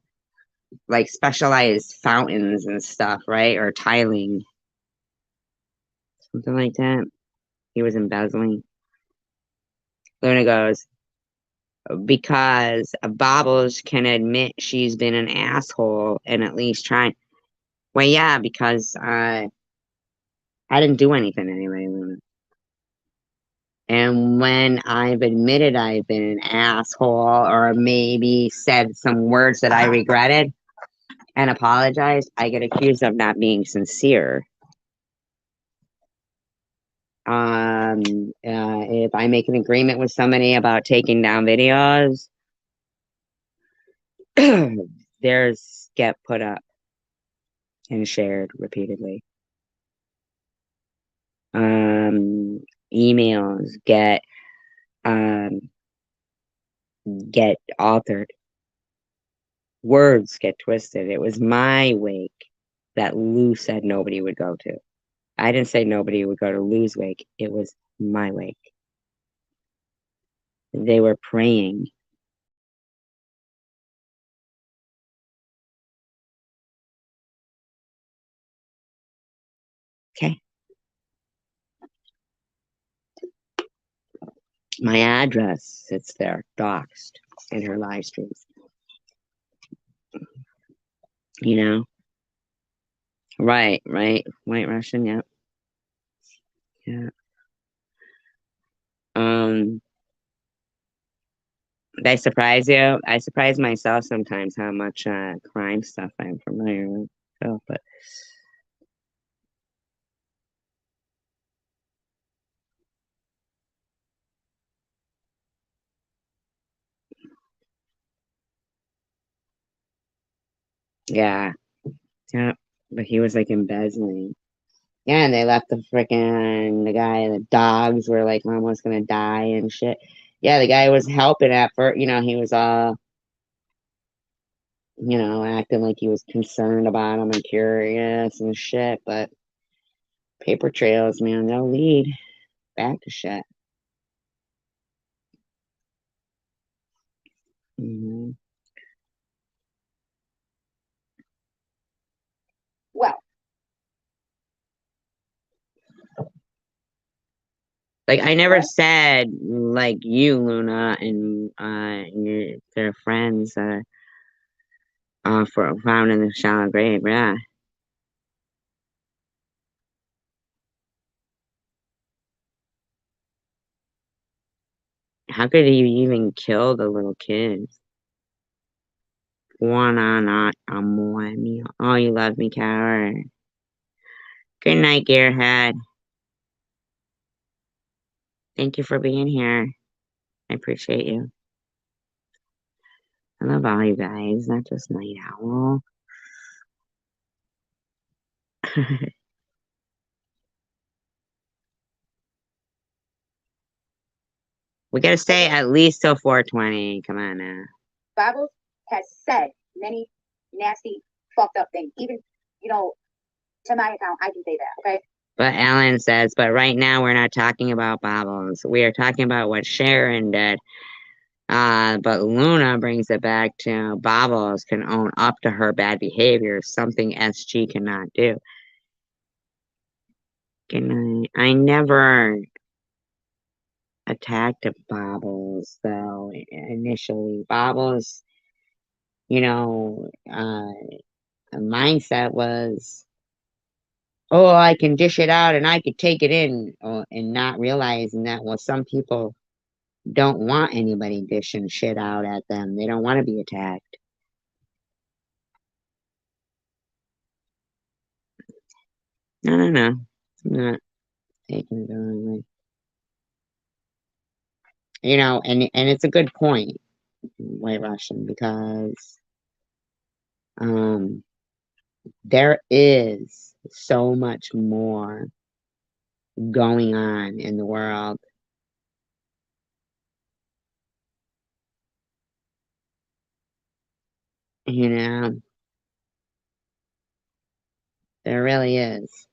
like specialized fountains and stuff, right? Or tiling. Something like that. He was embezzling. Luna goes, because Bobbles can admit she's been an asshole and at least try. Well, yeah, because I didn't do anything anyway, Luna. And when I've admitted I've been an asshole or maybe said some words that I regretted and apologized, I get accused of not being sincere. If I make an agreement with somebody about taking down videos, theirs get put up and shared repeatedly. Emails get altered. Words get twisted. It was my wake that Lou said nobody would go to. I didn't say nobody would go to Lou's wake. It was my wake. They were praying. Okay. My address sits there, doxed in her live streams. You know? Right. White Russian, yep. Yeah. Did I surprise you? I surprise myself sometimes how much crime stuff I'm familiar with. So, but yeah, yeah. But he was like embezzling. Yeah, and they left the guy, the dogs were like almost gonna die and shit. Yeah, the guy was helping at first, he was all, acting like he was concerned about him and curious and shit, but paper trails, man, they'll lead back to shit. hmm Well, Like I never said like you, Luna, and their friends for found in the shallow grave. Yeah, how could you even kill the little kids? One on amor mio. Oh, you love me, coward. Good night, Gearhead. Thank you for being here. I appreciate you. I love all you guys, not just Night Owl. We gotta stay at least till 4:20. Come on now. Bibles has said many nasty, fucked up things. Even, to my account, I can say that, okay? But Alan says, but right now we're not talking about Bobbles. We are talking about what Sharon did. But Luna brings it back to Bobbles can own up to her bad behavior, something SG cannot do. I never attacked Bobbles, though, initially. Bobbles, mindset was, oh, I can dish it out and I could take it in, and not realizing that, well, some people don't want anybody dishing shit out at them. They don't want to be attacked. No, no, no. I'm not taking it the wrong way. And it's a good point, White Russian, because there is so much more going on in the world. You know, there really is.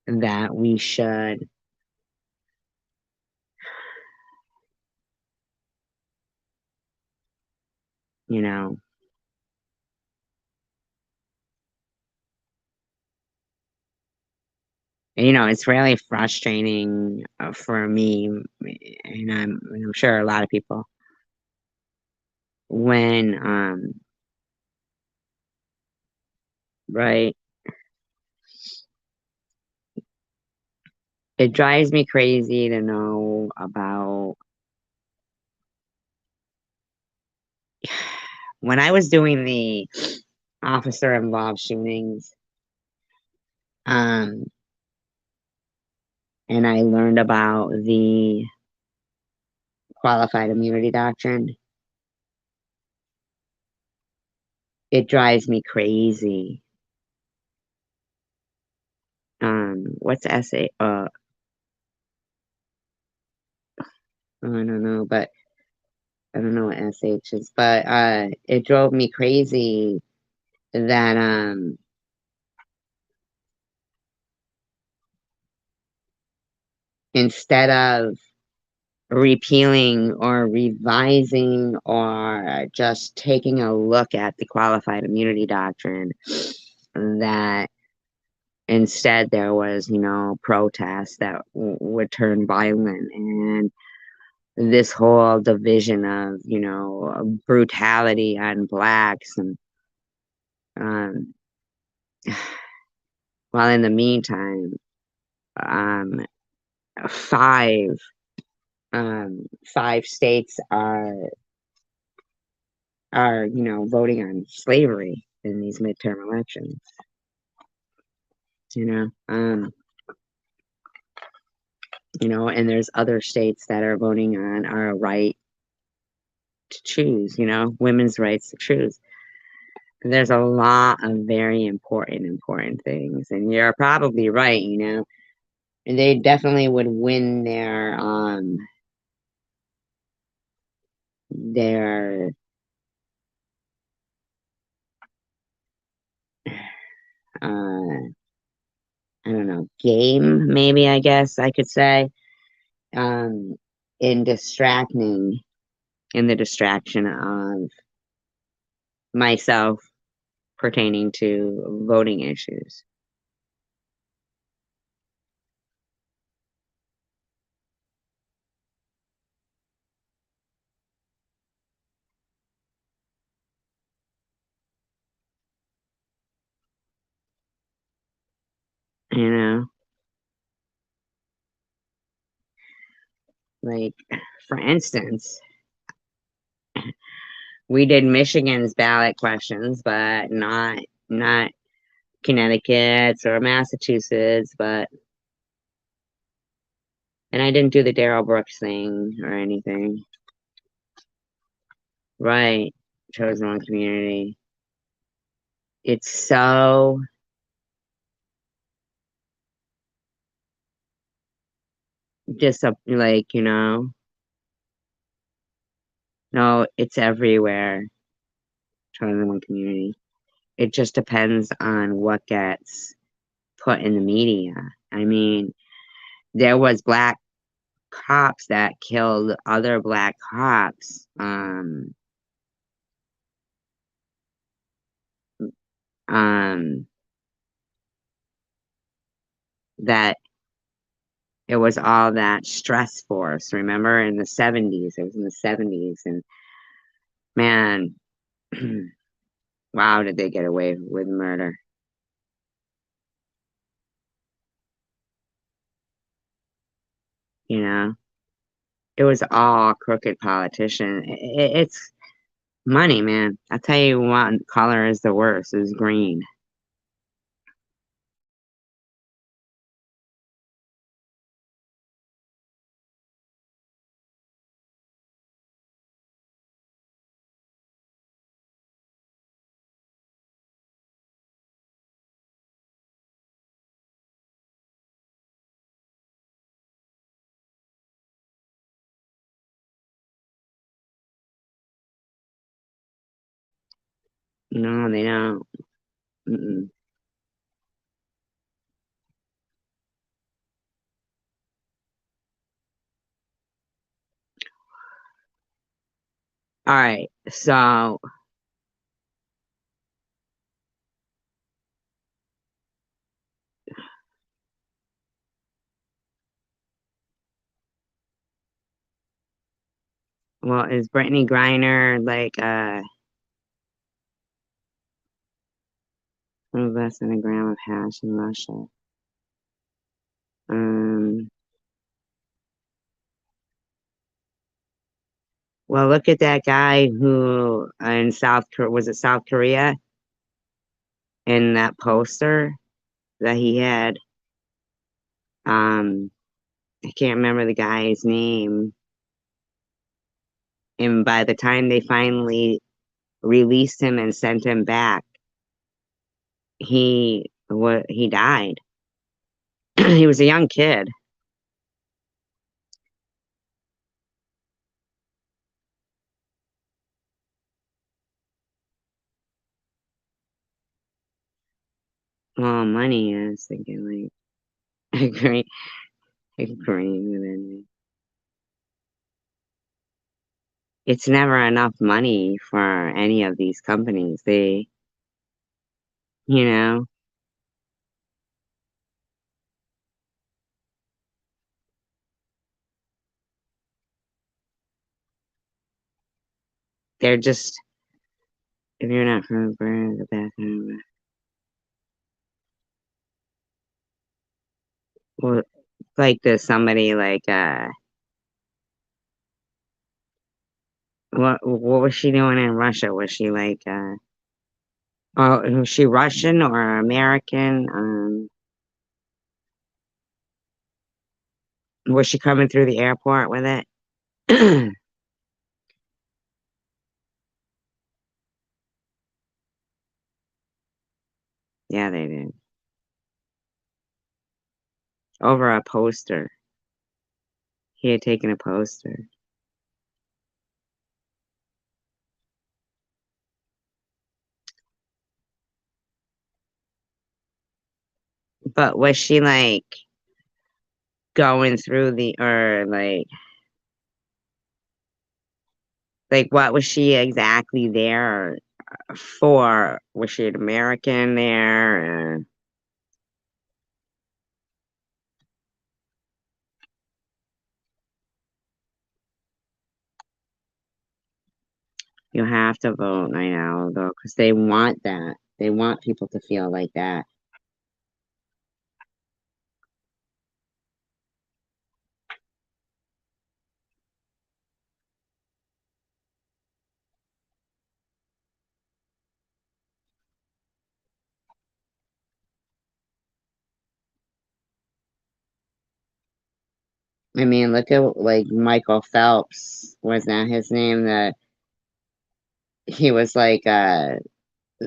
That we should, you know, it's really frustrating for me, and I'm sure a lot of people, when right, it drives me crazy to know about when I was doing the officer involved shootings, um, and I learned about the qualified immunity doctrine. It drives me crazy. What's SA? I don't know, but I don't know what SH is, but it drove me crazy that instead of repealing or revising or just taking a look at the qualified immunity doctrine, that instead there was, protests that would turn violent, and this whole division of, brutality on blacks, and um While in the meantime, um, five five states are voting on slavery in these midterm elections. You know, and there's other states that are voting on our right to choose. Women's rights to choose. There's a lot of very important things, and you're probably right. And they definitely would win their I don't know, game, maybe, I guess I could say, um, in distracting, in the distraction of myself pertaining to voting issues. You know, like, for instance, we did Michigan's ballot questions, but not Connecticut's or Massachusetts, and I didn't do the Daryl Brooks thing or anything. Right. Chosen one community. It's so just like, no, it's everywhere. Chosen one community. It just depends on what gets put in the media. I mean, there was black cops that killed other black cops. Um, that it was all that stress force. Remember, in the 70s, it was in the 70s, and man, wow, did they get away with murder? You know, it was all crooked politician. It's money, man. I'll tell you what color is the worst, is green. No, they don't. Mm-mm. All right, so well, is Brittany Griner like less than a gram of hash in Russia? Um, well, look at that guy who in South Korea, was it South Korea? In that poster that he had, um, I can't remember the guy's name. And by the time they finally released him and sent him back, he died. He was a young kid. Well, money is thinking like agreeing with it. It's never enough money for any of these companies. You know, they're just, if you're not from the bathroom. Well, like, does somebody like what was she doing in Russia? Was she like oh, was she Russian or American? Was she coming through the airport with it? Yeah, they did. Over a poster. He had taken a poster. But was she like going through the or like what was she exactly there for? Was she an American there? You have to vote, I know, though, because they want that. They want people to feel like that. I mean, look at like Michael Phelps, was that his name? That he was like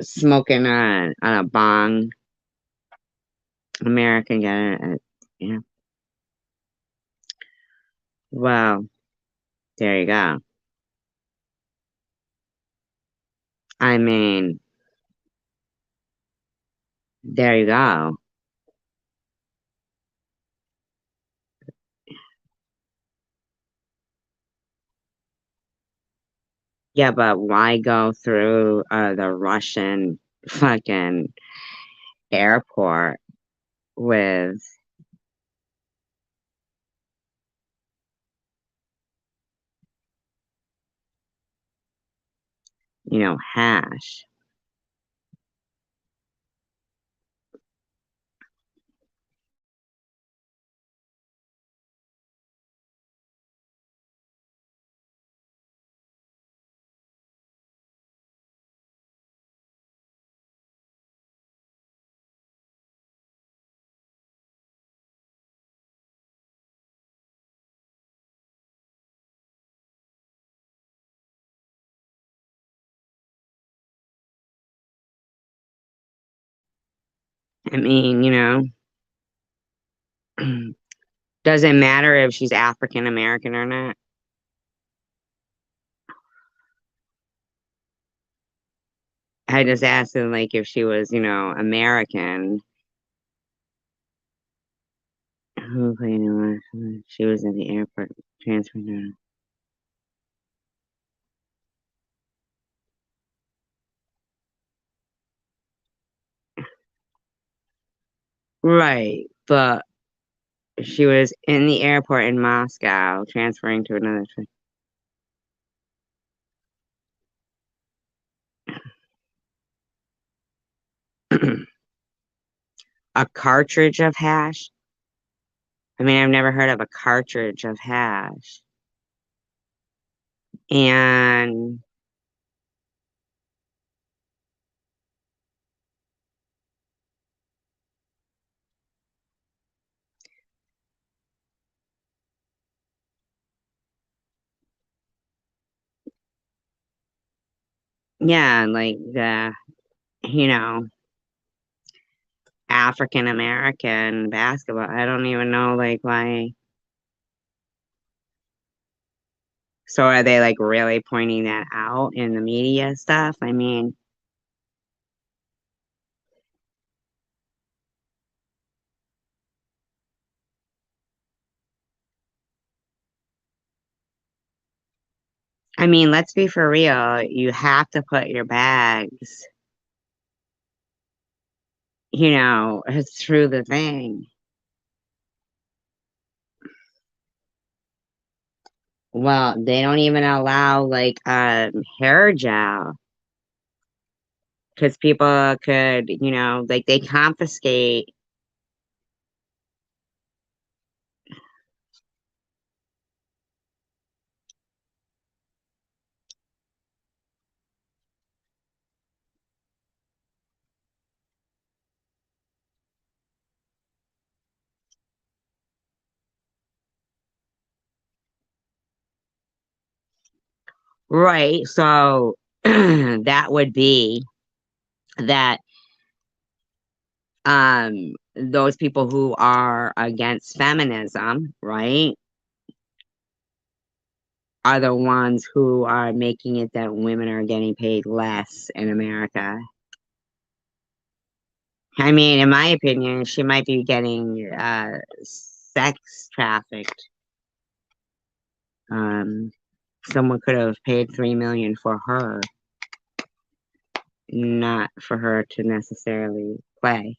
smoking on a bong. American guy. Yeah. Well, there you go. I mean, there you go. Yeah, but why go through the Russian fucking airport with, hash? I mean, does it matter if she's African American or not? I just asked her, like, if she was, American. Who played in last one? She was in the airport transferred her. Right, but she was in the airport in Moscow transferring to another train. A cartridge of hash? I mean, I've never heard of a cartridge of hash. And yeah, like the, you know, African American basketball. I don't even know like why. So are they like really pointing that out in the media stuff? I mean, let's be for real. You have to put your bags, through the thing. Well, they don't even allow like hair gel because people could, like they confiscate. Right. So that would be that those people who are against feminism, right, are the ones who are making it that women are getting paid less in America. I mean, in my opinion, she might be getting sex trafficked. Um, someone could have paid 3 million for her, not for her to necessarily play.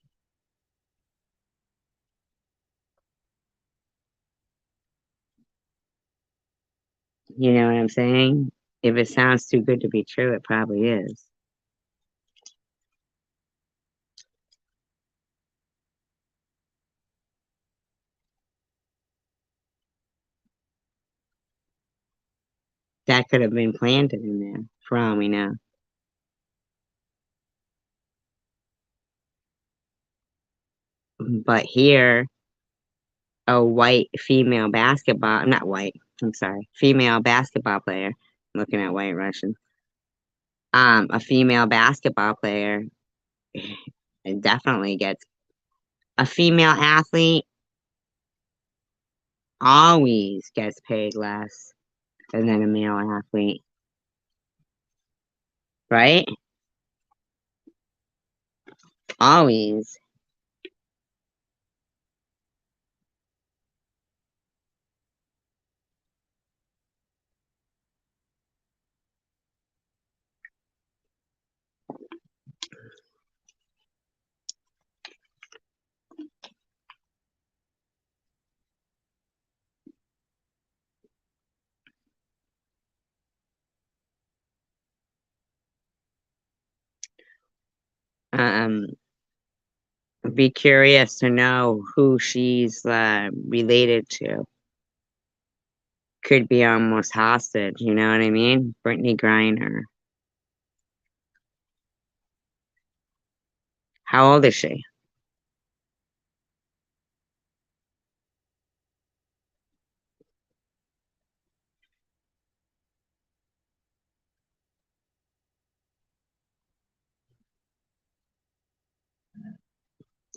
You know what I'm saying? If it sounds too good to be true, it probably is. That could have been planted in there, for all we know. But here, a white female basketball, not white, I'm sorry, female basketball player, I'm looking at white Russian, a female basketball player it definitely gets, a female athlete always gets paid less than a male athlete, right? Always. Um, be curious to know who she's related to. Could be almost hostage, you know what I mean? Brittany Griner. How old is she?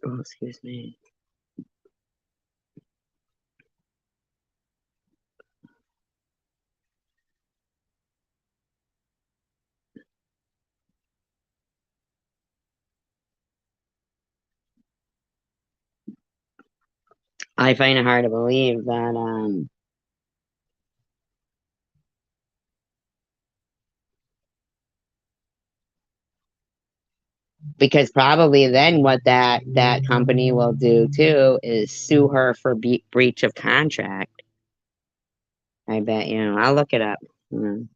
Oh, excuse me. I find it hard to believe that because probably then what that company will do too is sue her for breach of contract. I bet you. I'll look it up. Mm.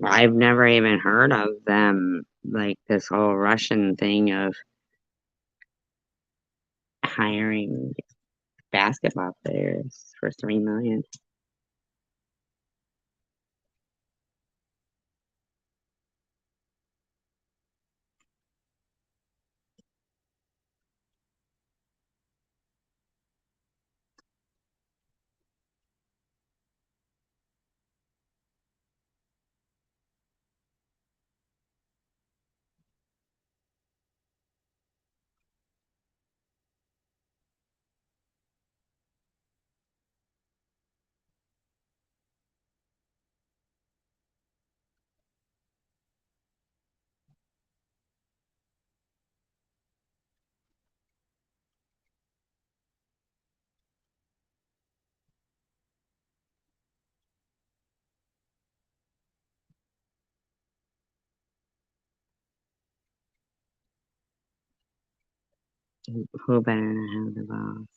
I've never even heard of them, like this whole Russian thing of hiring basketball players for 3 million. Who better to have the balls?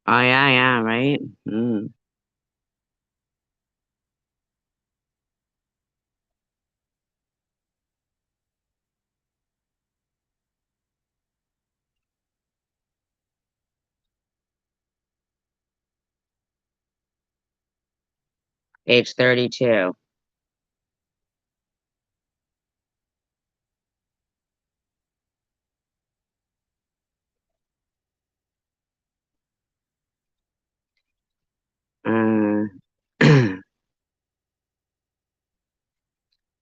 Oh yeah, yeah, right. Mm. age 32.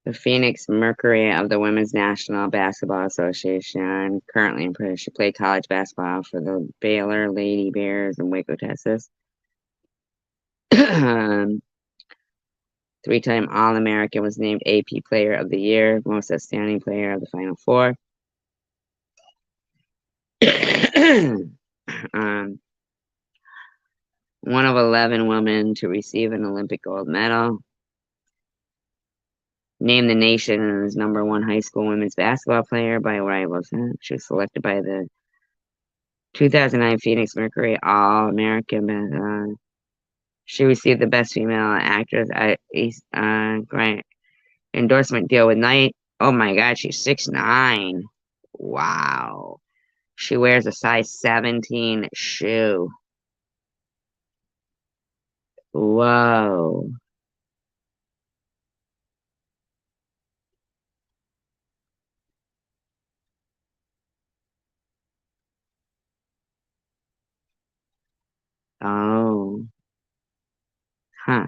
The Phoenix Mercury of the Women's National Basketball Association, currently in prison. She played college basketball for the Baylor Lady Bears in Waco, Texas. Three-time All-American, was named AP Player of the Year, Most Outstanding Player of the Final Four. One of 11 women to receive an Olympic gold medal. Named the nation's #1 high school women's basketball player by rivals. She was selected by the 2009 Phoenix Mercury All-American. She received the Best Female Actress grant endorsement deal with Nike. Oh my God, she's 6'9". Wow. She wears a size 17 shoe. Whoa. Oh. Huh.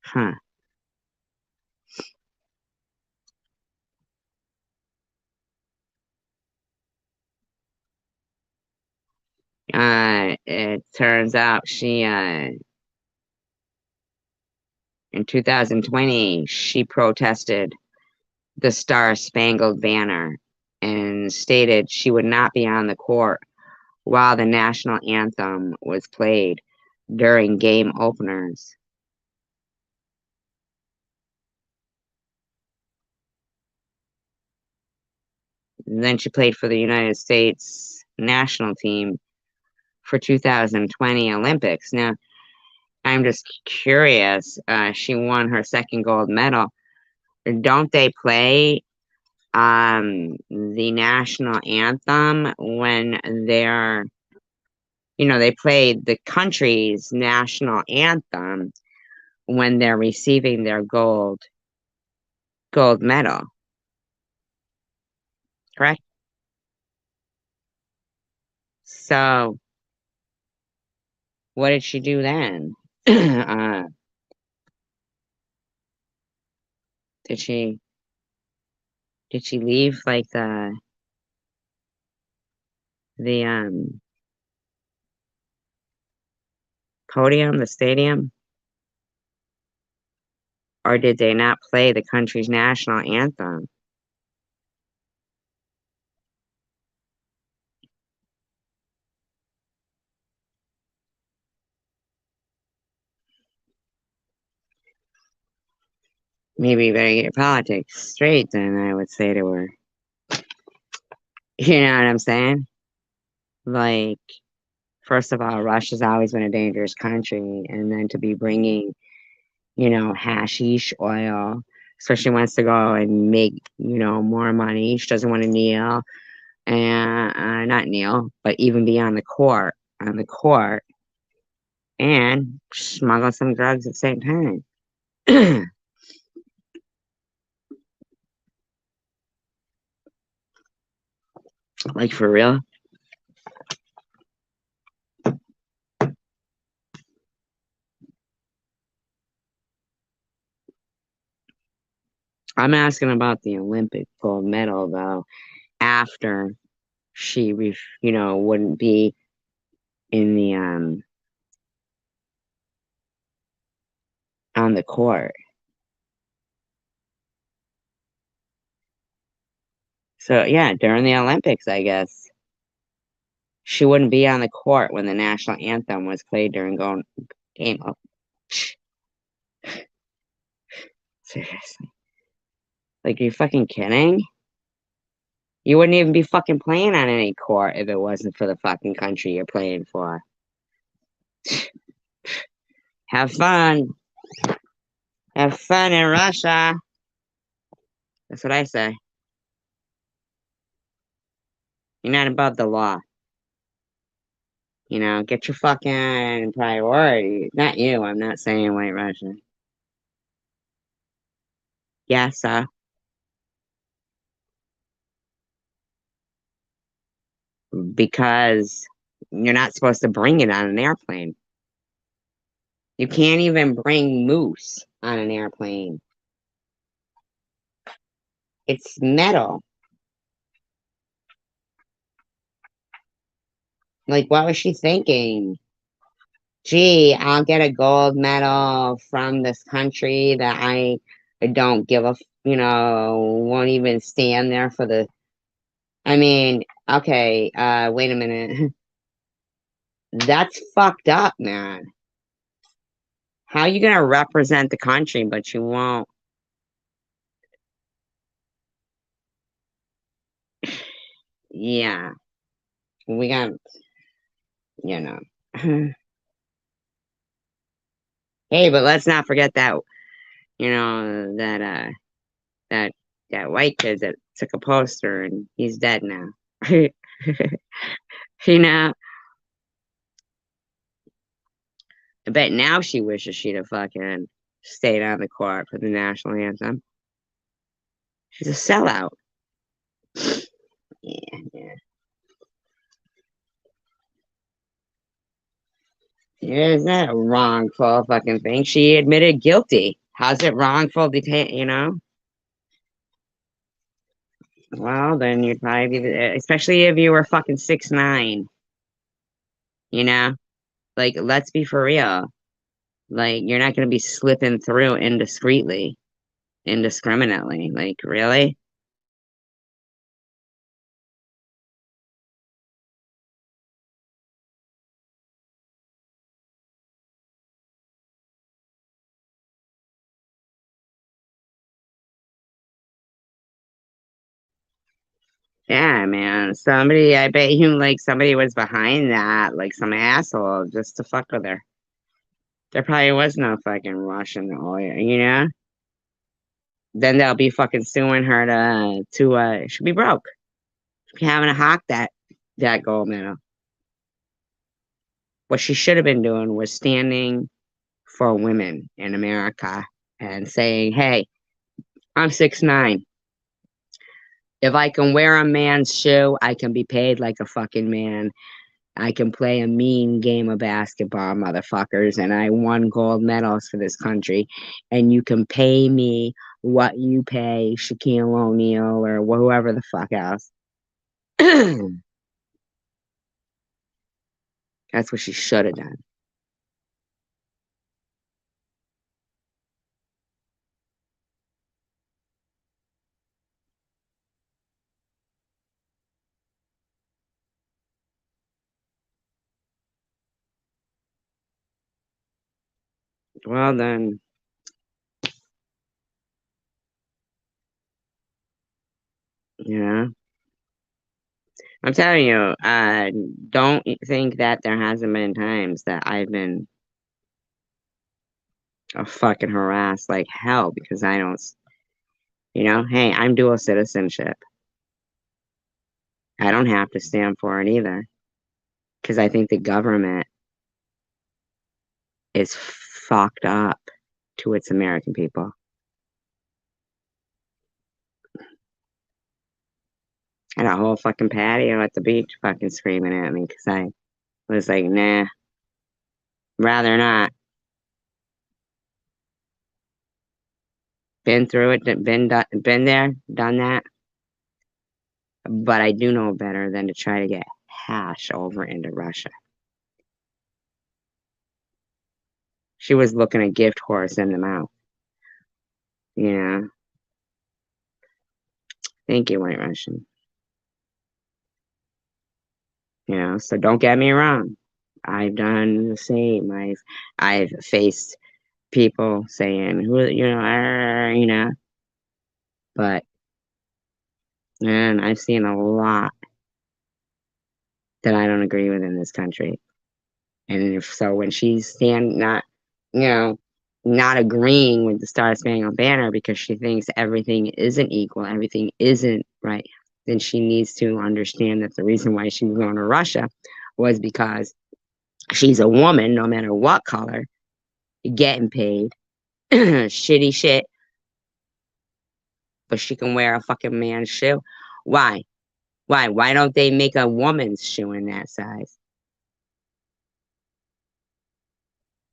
Huh. It turns out she, in 2020, she protested the Star-Spangled Banner and stated she would not be on the court while the national anthem was played during game openers. And then she played for the United States national team for 2020 Olympics. Now, I'm just curious. She won her second gold medal. Don't they play the national anthem when they're, they play the country's national anthem when they're receiving their gold medal, correct? So what did she do then? Did she leave like the podium, the stadium? Or did they not play the country's national anthem? Maybe you better get your politics straight, then, I would say to her. You know what I'm saying? Like, first of all, Russia's always been a dangerous country, and then to be bringing, hashish oil, especially wants to go and make, more money. She doesn't want to kneel, and not kneel, but even be on the court, and smuggle some drugs at the same time. Like, for real? I'm asking about the Olympic gold medal, though, after she, wouldn't be in the, on the court. So, yeah, during the Olympics, I guess. She wouldn't be on the court when the national anthem was played during game. Oh, seriously. Like, are you fucking kidding? You wouldn't even be fucking playing on any court if it wasn't for the fucking country you're playing for. Have fun. Have fun in Russia. That's what I say. You're not above the law. You know, get your fucking priorities. Not you, I'm not saying White Russia. Yes, because you're not supposed to bring it on an airplane. You can't even bring moose on an airplane. It's metal. Like, what was she thinking? Gee, I'll get a gold medal from this country that I don't give a, won't even stand there for the. I mean, okay, wait a minute. That's fucked up, man. How you gonna represent the country, but you won't? Yeah, we got, you know. Hey, but let's not forget that, that that that white kid that took a poster and he's dead now. You know, I bet now she wishes she'd have fucking stayed on the court for the national anthem. She's a sellout. Yeah, yeah. Is that a wrongful fucking thing? She admitted guilty. How's it wrongful? Well, then you'd probably be, especially if you were fucking 6'9", you know? Like, let's be for real. Like, you're not gonna be slipping through indiscreetly, indiscriminately. Like, really? Yeah, man. I bet you, like, somebody was behind that, like some asshole, just to fuck with her. There probably was no fucking Russian oil, you know? Then they'll be fucking suing her she'll be broke. She'll be having to hawk that gold medal. What she should have been doing was standing for women in America and saying, hey, I'm 6'9". If I can wear a man's shoe, I can be paid like a fucking man. I can play a mean game of basketball, motherfuckers, and I won gold medals for this country. And you can pay me what you pay Shaquille O'Neal or whoever the fuck else. That's what she should have done. Well, then, you know, I'm telling you, don't think that there hasn't been times that I've been fucking harassed like hell because I don't, hey, I'm dual citizenship. I don't have to stand for it either because I think the government is fucked up to its American people. I had a whole fucking patio at the beach fucking screaming at me because I was like, nah, rather not. Been through it, been there, done that. But I do know better than to try to get hash over into Russia. She was looking a gift horse in the mouth. Yeah. Thank you, White Russian. So don't get me wrong. I've done the same. I've faced people saying who but man, I've seen a lot that I don't agree with in this country. And so when she's not, not agreeing with the Star Spangled Banner because she thinks everything isn't equal, everything isn't right, then she needs to understand that the reason why she was going to Russia was because she's a woman, no matter what color, getting paid shitty shit, but she can wear a fucking man's shoe. Why? Why? Why don't they make a woman's shoe in that size?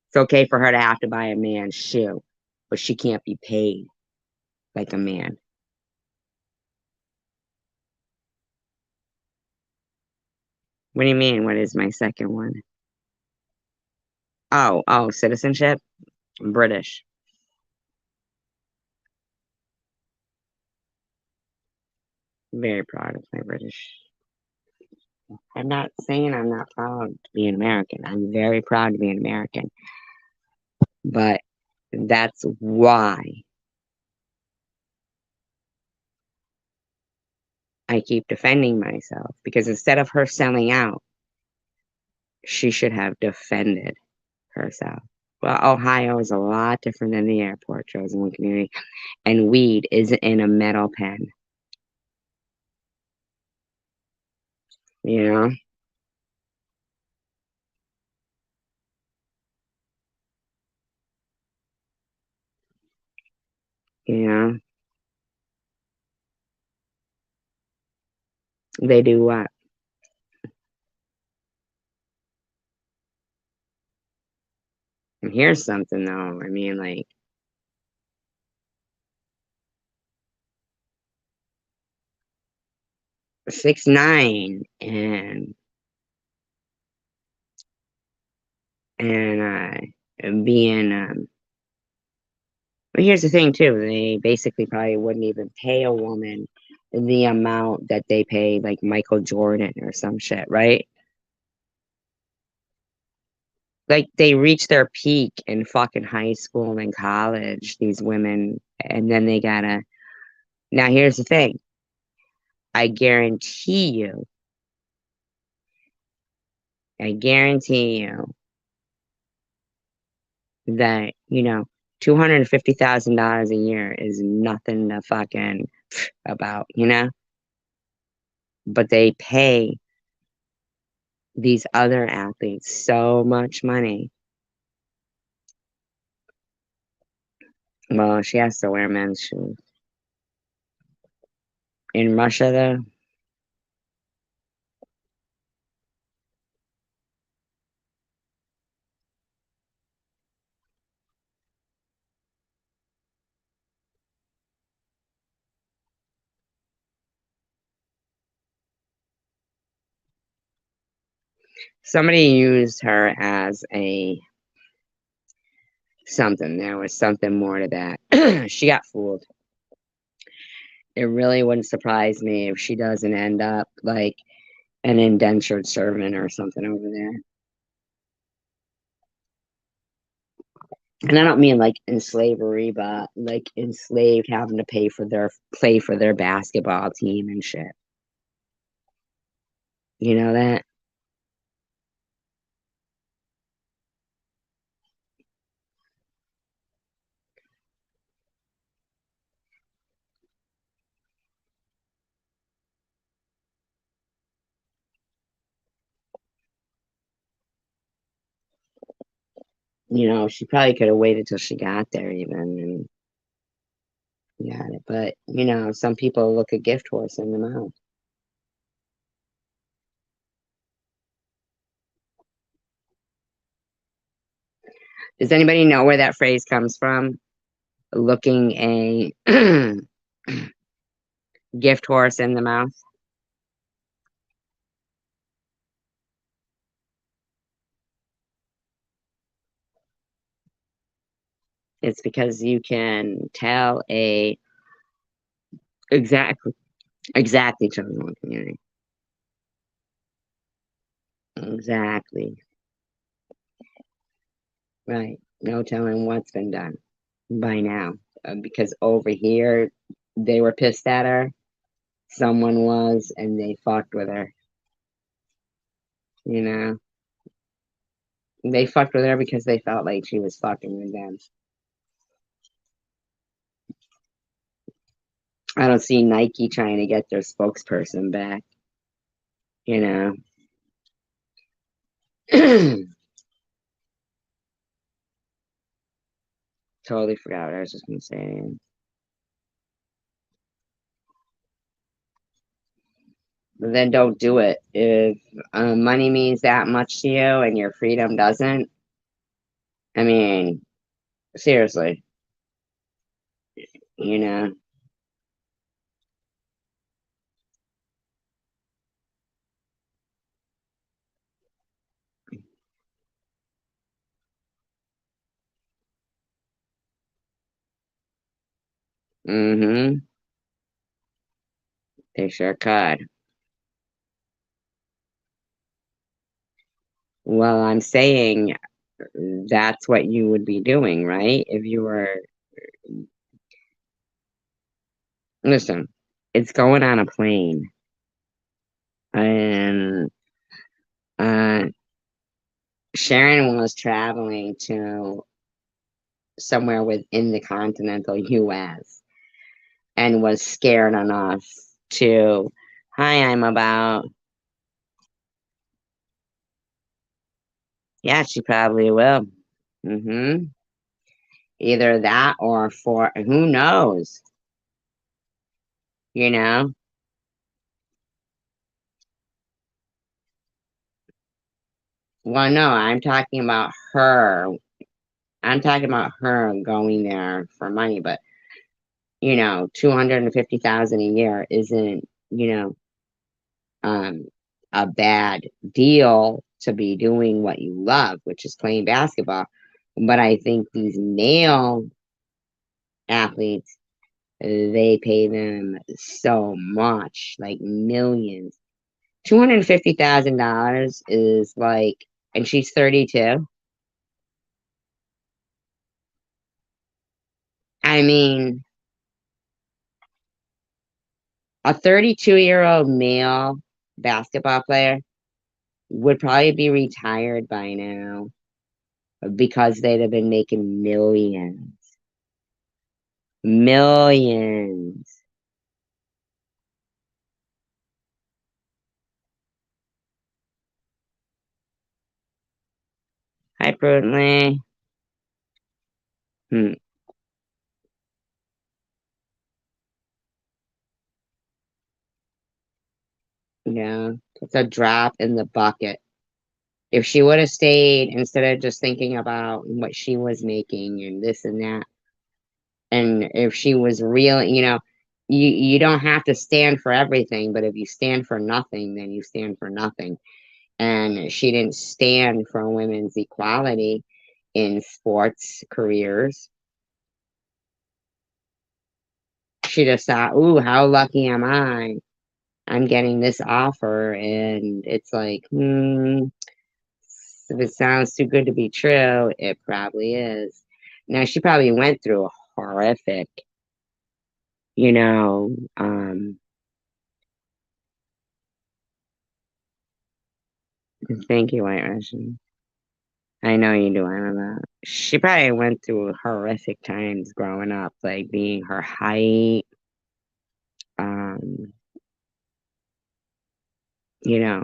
It's okay for her to have to buy a man's shoe, but she can't be paid like a man. What do you mean? What is my second one? Oh, citizenship? I'm British. Very proud of my British. I'm not saying I'm not proud to be an American. I'm very proud to be an American. But that's why I keep defending myself. Because instead of her selling out, she should have defended herself. Well, Ohio is a lot different than the airport, chosen one community. And weed isn't in a metal pen. You know? You know? They do what? And here's something though. I mean, like, 6'9" and being but here's the thing too, they basically probably wouldn't even pay a woman the amount that they pay like Michael Jordan or some shit, right? Like they reach their peak in fucking high school and college, these women, and then they gotta. Now here's the thing. I guarantee you, I guarantee you that, $250,000 a year is nothing to fucking about, But they pay these other athletes so much money. Well, she has to wear men's shoes. In Russia, though, somebody used her as a something. There was something more to that. She got fooled. It really wouldn't surprise me if she doesn't end up like an indentured servant or something over there. And I don't mean like in slavery, but like enslaved, having to play for their basketball team and shit. You know that? She probably could have waited till she got there even and got it. But, some people look a gift horse in the mouth. Does anybody know where that phrase comes from? Looking a gift horse in the mouth? It's because you can tell exactly chosen one community. Exactly. Right. No telling what's been done by now. Because over here, they were pissed at her. Someone was, and they fucked with her. You know? They fucked with her because they felt like she was fucking with them. I don't see Nike trying to get their spokesperson back, you know. Totally forgot what I was just gonna say. But then don't do it. If money means that much to you and your freedom doesn't, I mean, seriously, you know. Mm-hmm. They sure could. Well, I'm saying that's what you would be doing, right? If you were, listen, it's going on a plane, and uh, Sharon was traveling to somewhere within the continental U.S. and was scared enough to, hi, I'm about, yeah, she probably will. Mm-hmm. Either that or for, who knows, you know? Well, no, I'm talking about her. I'm talking about her going there for money, but 250,000 a year isn't, um, a bad deal to be doing what you love, which is playing basketball. But I think these male athletes, they pay them so much, like millions. $250,000 is like, and she's 32. I mean, a 32-year-old male basketball player would probably be retired by now because they'd have been making millions. Millions. Hi, prudently. Hmm. Yeah, it's a drop in the bucket. If she would have stayed instead of just thinking about what she was making and this and that, and if she was real, you don't have to stand for everything, but if you stand for nothing, then you stand for nothing. And she didn't stand for women's equality in sports careers. She just thought, ooh, how lucky am I? I'm getting this offer. And it's like, if it sounds too good to be true, it probably is. Now, she probably went through a horrific, you know, um, thank you, White Russian. I know you do, I know that. She probably went through horrific times growing up, like being her height, um, you know,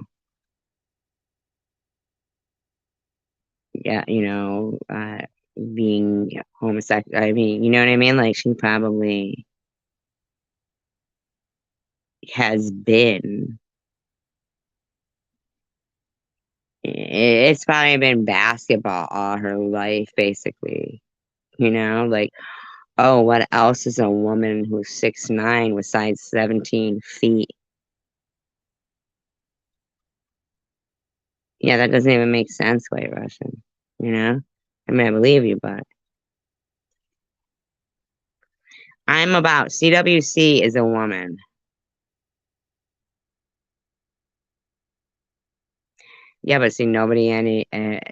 yeah, being homosexual. I mean, you know what I mean? Like she probably has been. It's probably been basketball all her life, basically. Like, oh, what else is a woman who's 6'9" with size 17 feet? Yeah, that doesn't even make sense, White Russian. You know? I mean, I believe you, but I'm about CWC is a woman. Yeah, but see, nobody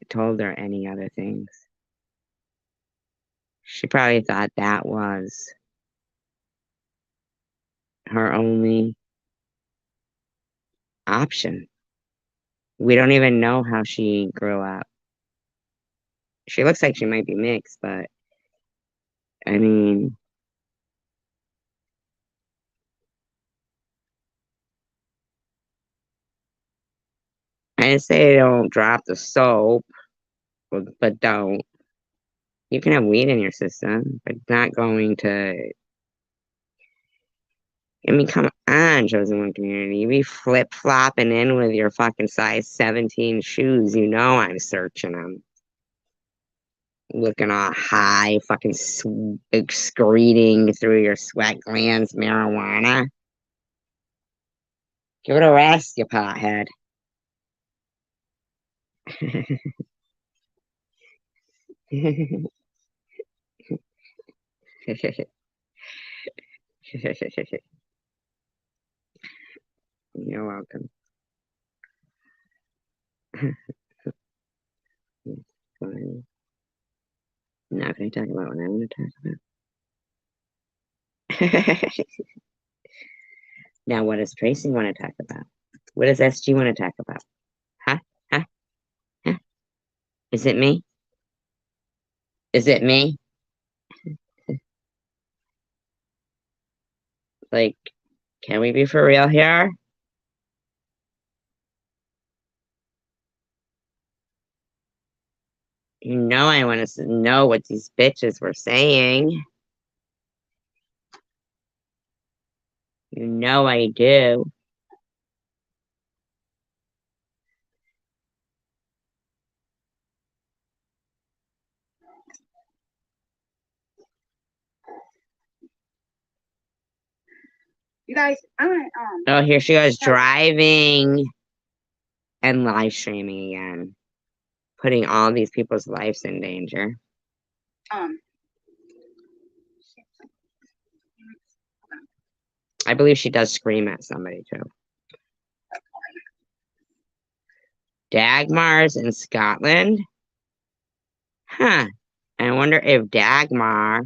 told her any other things. She probably thought that was her only option. We don't even know how she grew up. She looks like she might be mixed, but I mean, I say don't drop the soap, but don't. You can have weed in your system, but not going to. I mean, come on, chosen one community. You be flip flopping in with your fucking size 17 shoes. You know I'm searching them. Looking all high, fucking excreting through your sweat glands marijuana. Give it a rest, you pothead. You're welcome. Fine. I'm not going to talk about what I want to talk about. Now, what does Tracy want to talk about? What does SG want to talk about? Huh? Huh? Huh? Is it me? Is it me? Like, can we be for real here? You know I want to know what these bitches were saying. You know I do. You guys, I'm gonna Oh, here she goes driving and live streaming again, putting all these people's lives in danger. I believe she does scream at somebody too. Dagmar's in Scotland? Huh. I wonder if Dagmar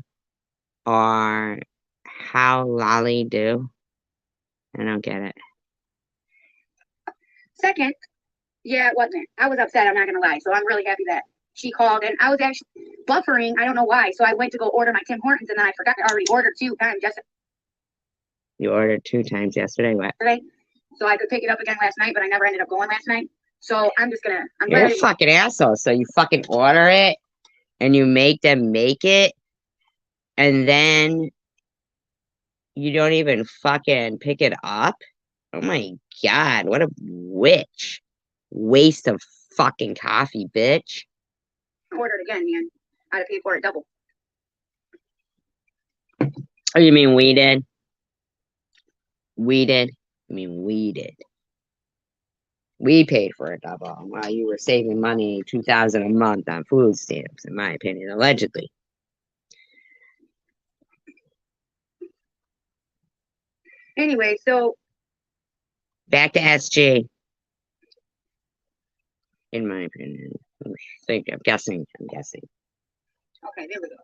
or how Lolly do. I don't get it. second, yeah, it wasn't. I was upset, I'm not gonna lie. So I'm really happy that she called, and I was actually buffering. I don't know why. So I went to go order my Tim Hortons, and then I forgot I already ordered 2 times You ordered 2 times yesterday? What? yesterday. So I could pick it up again last night, but I never ended up going last night. So I'm just gonna, I'm You're a glad. fucking asshole. So you fucking order it and you make them make it, and then you don't even fucking pick it up? Oh my god, what a witch. Waste of fucking coffee, bitch. Ordered again, man. I had to pay for it double. Oh, you mean we did? We did? I mean we did. We paid for a double while you were saving money, $2,000 a month on food stamps, in my opinion, allegedly. Anyway, so Back to SG. In my opinion. I'm guessing. okay, there we go.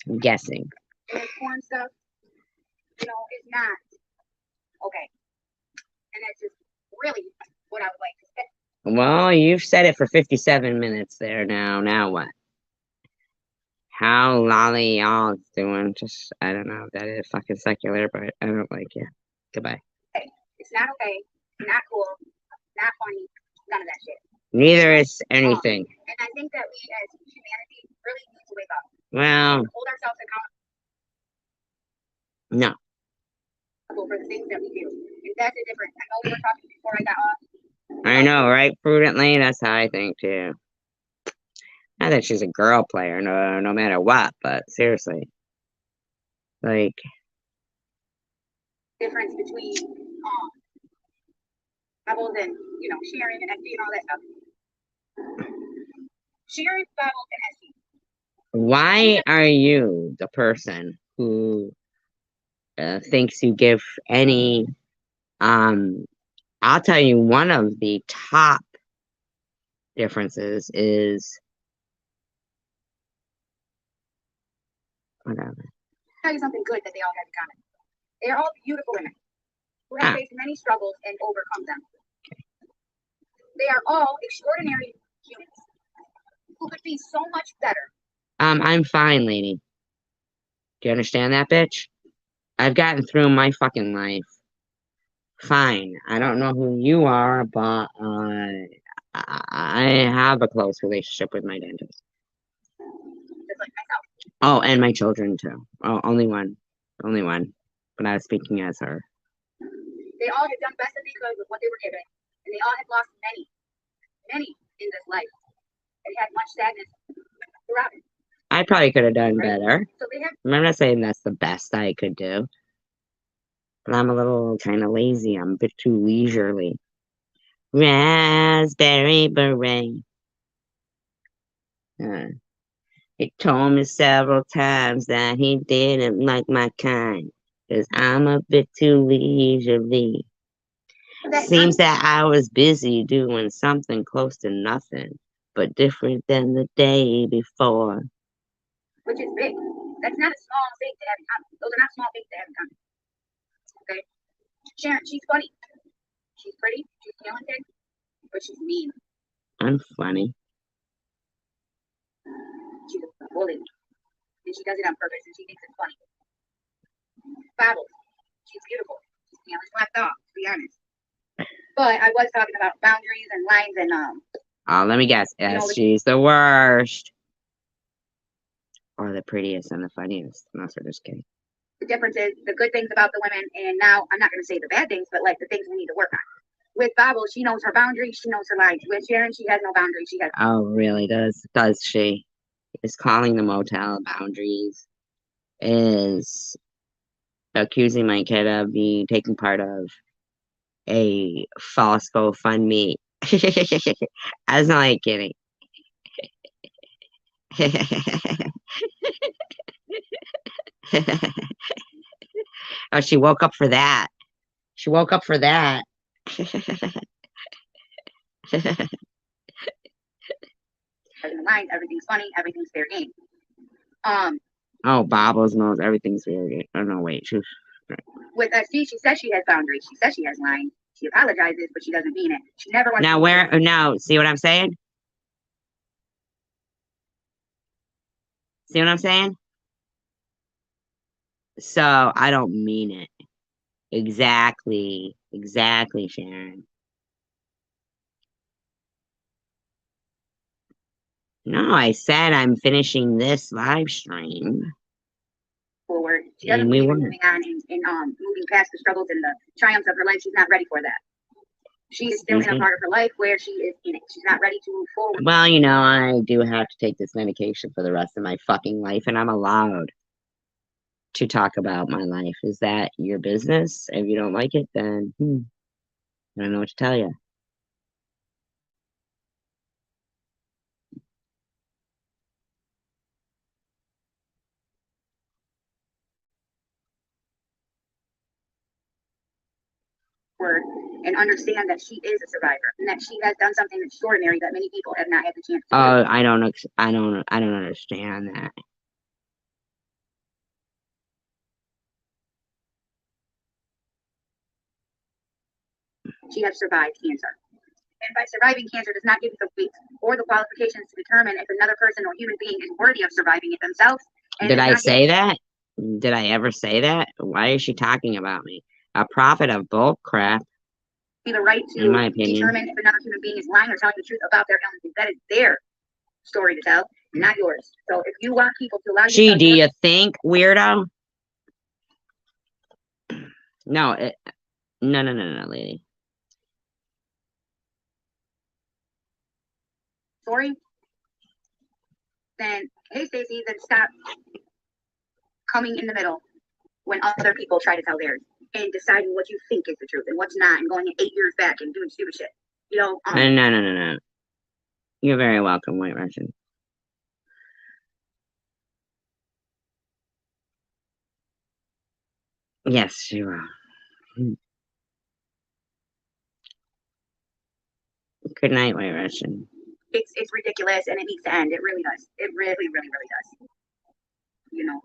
I'm guessing. And porn stuff, you know, it's not okay. And that's just really what I would like to say. Well, you've said it for 57 minutes there now. Now what? How lolly y'all doing? Just, I don't know. That is fucking secular, but I don't like you. Goodbye. It's not okay. Not cool. Not funny. None of that shit. Neither is anything. And I think that we as humanity really need to wake up. Well, Hold ourselves accountable no. for the things that we do. And that's a difference. I know we were talking before I got off. I know, right? Prudently, that's how I think too. Not that she's a girl player, no matter what, but seriously. Like, Difference between Bubbles and, you know, Sharon and FD and all that stuff. Sharon, Bubbles, and FD. why are you the person who thinks you give any, I'll tell you one of the top differences is, whatever. Tell you something good that they all have in common. They are all beautiful women who have faced many struggles and overcome them. They are all extraordinary humans who could be so much better. I'm fine, lady. Do you understand that, bitch? I've gotten through my fucking life fine. I don't know who you are, but I have a close relationship with my dentist. Just like myself. Oh, and my children too. Oh, only one. Only one. But I was speaking as her. They all had done best that they could with what they were given, and they all had lost many in this life, and had much sadness throughout it. I probably could have done Right? better. So they have I'm not saying that's the best I could do. But I'm a little kind of lazy. I'm a bit too leisurely. Raspberry beret. He told me several times that he didn't like my kind, 'cause I'm a bit too leisurely. that Seems that I was busy doing something close to nothing, but different than the day before. which is big. That's not a small thing to have in common. Those are not small things to have in common. Okay? Sharon, she's funny. She's pretty. She's talented. But she's mean. I'm funny. She's a bully. And she does it on purpose, and she thinks it's funny. Babbles. She's beautiful. She's Taylor's left off, to be honest. But I was talking about boundaries and lines and Oh, let me guess. Yes, she's the worst. Or the prettiest and the funniest. No, sir, just kidding. the differences, the good things about the women, and now I'm not going to say the bad things, but like the things we need to work on. With Babel, she knows her boundaries, she knows her lines. With Sharon, she has no boundaries. She has Oh, really? Does she? Is calling the motel boundaries? Is accusing my kid of being taking part of a false GoFundMe? I was not like kidding. Oh, she woke up for that. She woke up for that. lines, everything's funny, everything's fair game. Oh, Bobbles knows everything's weird. Oh no, wait. With SC, she says she has boundaries. She says she has lines. She apologizes, but she doesn't mean it. She never wants Now to where? Now, see what I'm saying? See what I'm saying? So I don't mean it. Exactly, Sharon. No, I said I'm finishing this live stream. forward. She doesn't And we believe in weren't. moving on and moving past the struggles and the triumphs of her life. She's not ready for that. She is still in a part of her life where she is in it. She's not ready to move forward. Well, you know, I do have to take this medication for the rest of my fucking life, and I'm allowed to talk about my life. Is that your business? If you don't like it, then I don't know what to tell you. Word and understand that she is a survivor and that she has done something extraordinary that many people have not had the chance to do. I don't understand that. She has survived cancer. And by surviving cancer does not give you the weight or the qualifications to determine if another person or human being is worthy of surviving it themselves. Did I say that? Did I ever say that? Why is she talking about me? A prophet of bull crap. The right to in my opinion, determine if another human being is lying or telling the truth about their illnesses. That is their story to tell, not yours. So if you want people to allow you Gee, do you think, weirdo? No, no, lady. Sorry, then hey Stacey, then stop coming in the middle when other people try to tell theirs and deciding what you think is the truth and what's not and going 8 years back and doing stupid shit. You know, no. You're very welcome, White Russian. Yes, you are. Good night, White Russian. It's ridiculous and it needs to end. It really does. It really does. You know.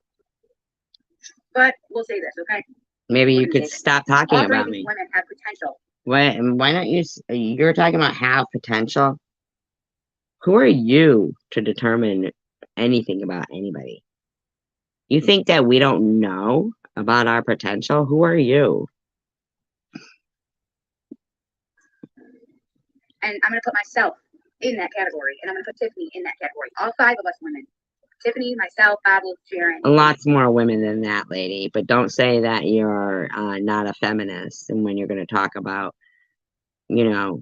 But we'll say this, okay? Maybe you could stop talking about me. Women have potential. Why don't you? You're talking about have potential. Who are you to determine anything about anybody? You think that we don't know about our potential? Who are you? And I'm going to put myself in that category, and I'm going to put Tiffany in that category. All 5 of us women. Tiffany, myself, Babel, Sharon. Lots more women than that, lady. But don't say that you're not a feminist. And when you're going to talk about, you know,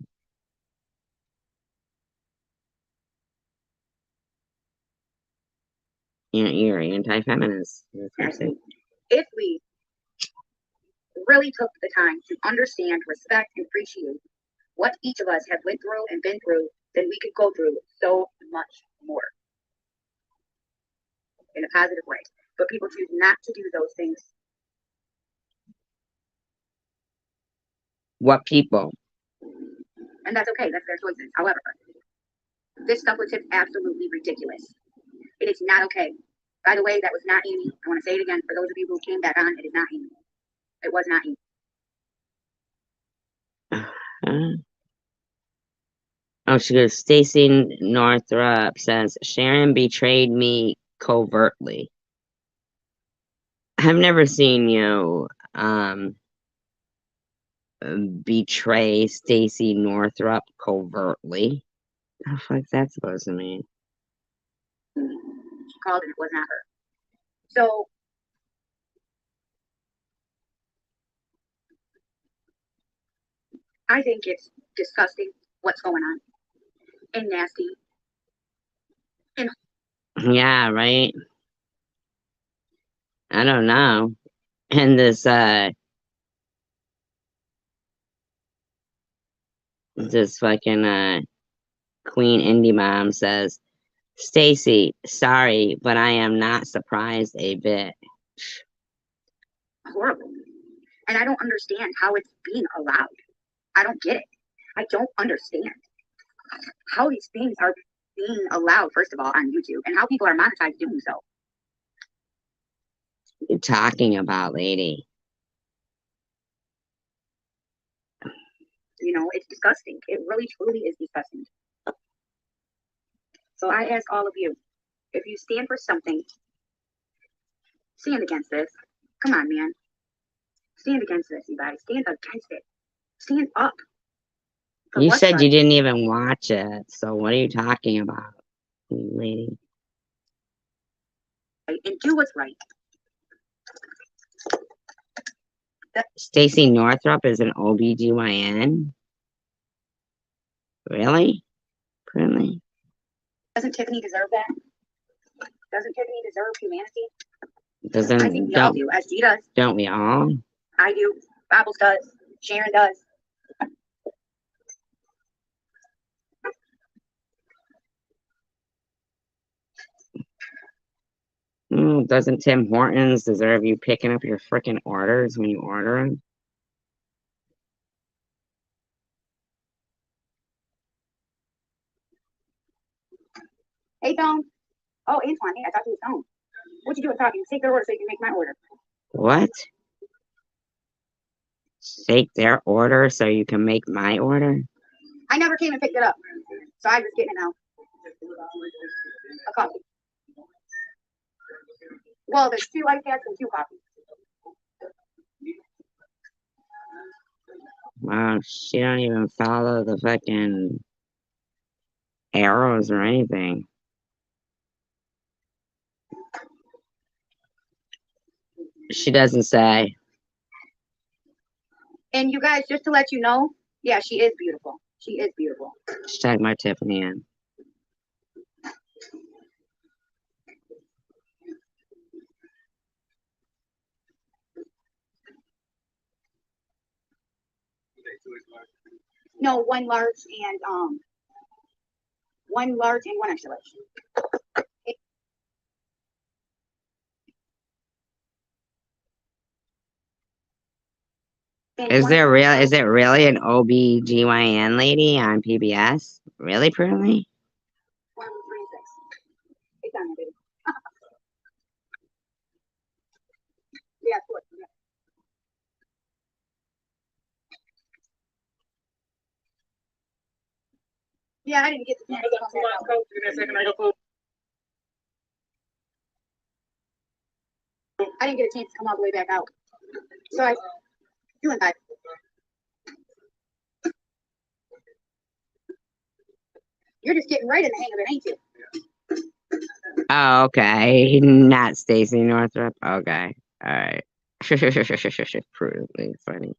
you're anti-feminist. That's what I'm saying. If we really took the time to understand, respect, and appreciate what each of us have went through and been through, then we could go through so much more in a positive way. But people choose not to do those things. What people? And that's okay. That's their choices. However, this stuff was just absolutely ridiculous. It is not okay. By the way, that was not Amy. I want to say it again for those of you who came back on. It is not Amy. It was not Amy. Oh, she goes, Stacey Northrup says, Sharon betrayed me covertly. I've never seen you betray Stacey Northrup covertly. What the fuck's that supposed to mean? She called and it was not her. So I think it's disgusting what's going on and nasty. And yeah, right? I don't know. And this fucking Queen Indie Mom says, Stacey, sorry, but I am not surprised a bit. horrible. And I don't understand how it's being allowed. I don't get it. I don't understand how these things are being allowed, first of all, on YouTube, and how people are monetized doing so. What are you talking about, lady? You know, it's disgusting. It really, truly is disgusting. So I ask all of you, if you stand for something, stand against this. Come on, man. Stand against this, you guys. Stand against it. Stand up. You said you didn't even watch it, so what are you talking about, lady? And do what's right. Stacey Northrup is an OBGYN? Really? Really? Doesn't Tiffany deserve that? Doesn't Tiffany deserve humanity? I think we all do, as G does. Don't we all? I do. Bobbles does. Sharon does. Doesn't Tim Hortons deserve you picking up your frickin' orders when you order them? Hey, Tom. Oh, Antoine. Hey, I thought you was Tom. What you doing talking? Take their order so you can make my order. What? Take their order so you can make my order? I never came and picked it up, so I'm just getting it now. A coffee. Well, there's 2 ice cats and 2 coffees. Wow, she don't even follow the fucking arrows or anything. She doesn't say. And you guys, just to let you know, yeah, she is beautiful. She is beautiful. She's talking about Tiffany in. No, 1 large and 1 large and 1 extra large. Is it really an OBGYN lady on PBS? Really, Pearly? 1, 3, 6. It's on there, baby. Yeah, 4. Yeah, I didn't get the chance to come back out. I didn't get a chance to come all the way back out. So I doing that. You're just getting right in the hang of it, ain't you? Oh, okay. Not Stacy Northrop. Okay. All right. Prudently funny.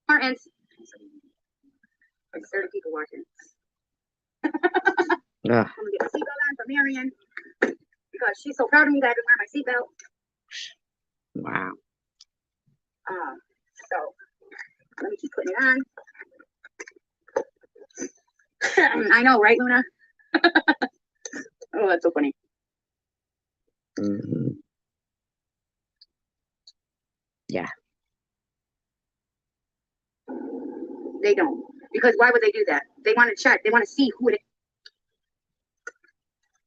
Martins. There's 30 people watching. Ugh. I'm gonna get my seatbelt on for Marion because she's so proud of me that I can wear my seatbelt. Wow. So let me keep putting it on. I know, right, Luna? Oh, that's so funny. Mm-hmm. Yeah. They don't. Because why would they do that? They want to check. They want to see who it is.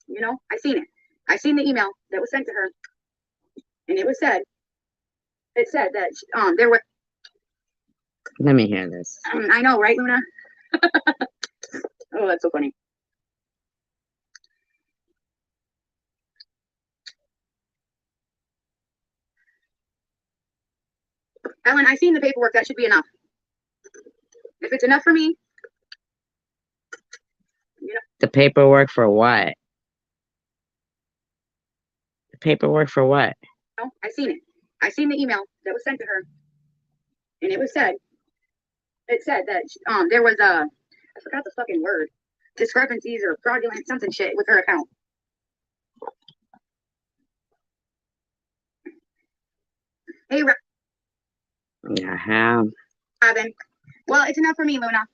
You know, I seen it. I seen the email that was sent to her, and it said that there were. Let me hear this. I know, right, Luna? Oh, that's so funny. Ellen, I seen the paperwork. That should be enough. If it's enough for me, you know. The paperwork for what? The paperwork for what? No, I seen it. I seen the email that was sent to her, and it said that there was I forgot the fucking word, discrepancies or fraudulent something shit with her account. Hey, Yeah. Robin. Well, it's enough for me, Luna.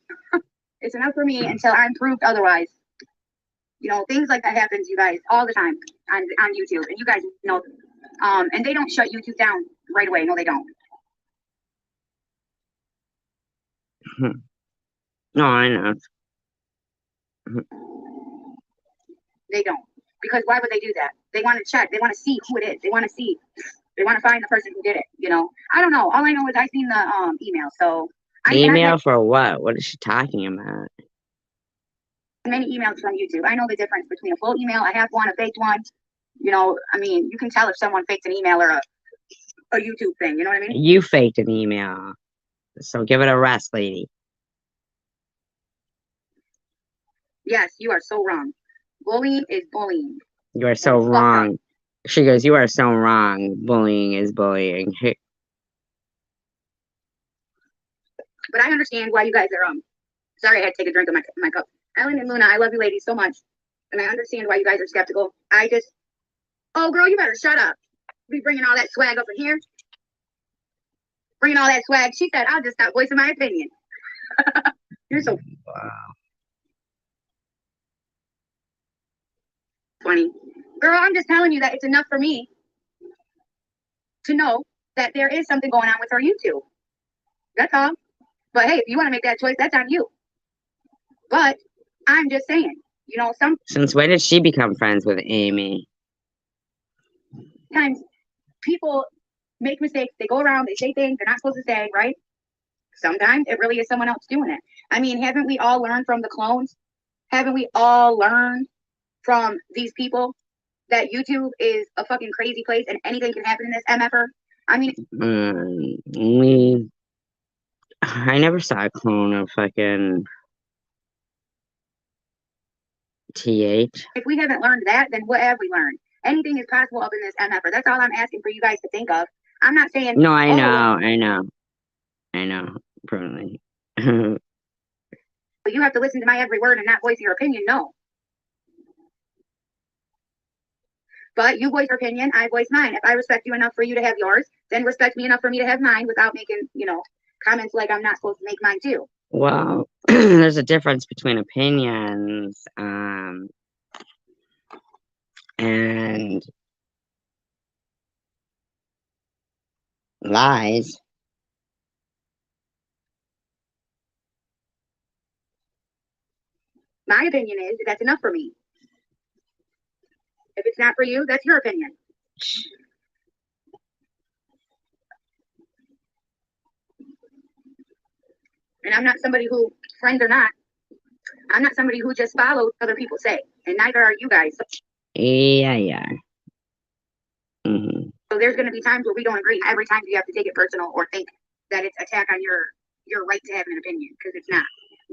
It's enough for me until I'm proved otherwise. You know, things like that happens, you guys, all the time on YouTube, and you guys know. And they don't shut YouTube down right away. No, they don't. No, I know. They don't. Because why would they do that? They want to check. They want to see who it is. They want to see. They want to find the person who did it. You know. I don't know. All I know is I seen the email. So email for what? What is she talking about? Many emails from YouTube. I know the difference between a full email. I have one, a faked one. You know, I mean, you can tell if someone faked an email or a YouTube thing. You know what I mean? You faked an email, so give it a rest, lady. Yes, you are so wrong. Bullying is bullying. You are so wrong. She goes, you are so wrong. Bullying is bullying. But I understand why you guys are sorry, I had to take a drink of my cup. Ellen and Luna, I love you ladies so much. And I understand why you guys are skeptical. Oh girl, you better shut up. Be bringing all that swag up in here. Bringing all that swag. She said, I'll just stop voicing my opinion. You're so funny. Girl, I'm just telling you that it's enough for me to know that there is something going on with her YouTube. That's all. But hey, if you want to make that choice, that's on you. But I'm just saying, you know, Since when did she become friends with Amy? sometimes people make mistakes. They go around, they say things they're not supposed to say, right? Sometimes it really is someone else doing it. I mean, haven't we all learned from the clones? Haven't we all learned from these people that YouTube is a fucking crazy place and anything can happen in this MFR? I mean, I never saw a clone of fucking TH. if we haven't learned that, then what have we learned? Anything is possible up in this MFR. That's all I'm asking for you guys to think of. I'm not saying. No, I know. Prudently. You have to listen to my every word and not voice your opinion. No. But you voice your opinion, I voice mine. If I respect you enough for you to have yours, then respect me enough for me to have mine without making, you know, comments like I'm not supposed to make mine too. Well, there's a difference between opinions and lies. My opinion is that's enough for me. If it's not for you, that's your opinion. And I'm not somebody who, friends or not, I'm not somebody who just follows other people say, and neither are you guys. Yeah. Mm-hmm. So there's going to be times where we don't agree. Every time you have to take it personal or think that it's attack on your right to have an opinion, because it's not.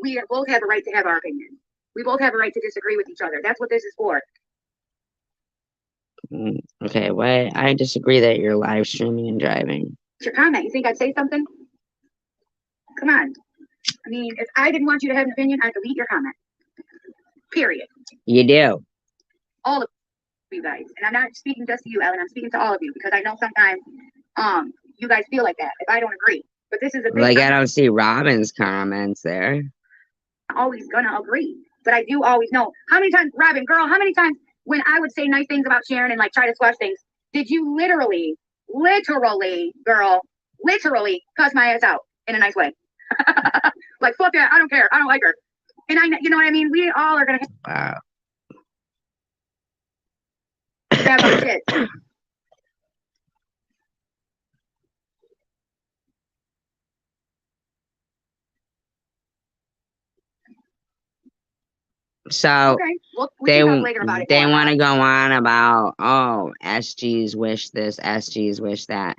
We both have a right to have our opinion. We both have a right to disagree with each other. That's what this is for. Okay, why I disagree that you're live streaming and driving. What's your comment? You think I'd say something? Come on. I mean, if I didn't want you to have an opinion, I'd delete your comment. Period. You do. All of you guys. And I'm not speaking just to you, Ellen. I'm speaking to all of you because I know sometimes you guys feel like that if I don't agree. But this is a big Like, I don't see Robin's comments there. I'm always gonna agree. But I do always know. How many times, Robin, girl, how many times when I would say nice things about Sharon and like try to squash things, did you literally, girl, literally cuss my ass out in a nice way? Like, fuck that, I don't care, I don't like her. And you know what I mean? We all are gonna Wow. have our shit. So Okay, well, we can talk later about it. they want to go on about, oh, SGs wish this, SGs wish that.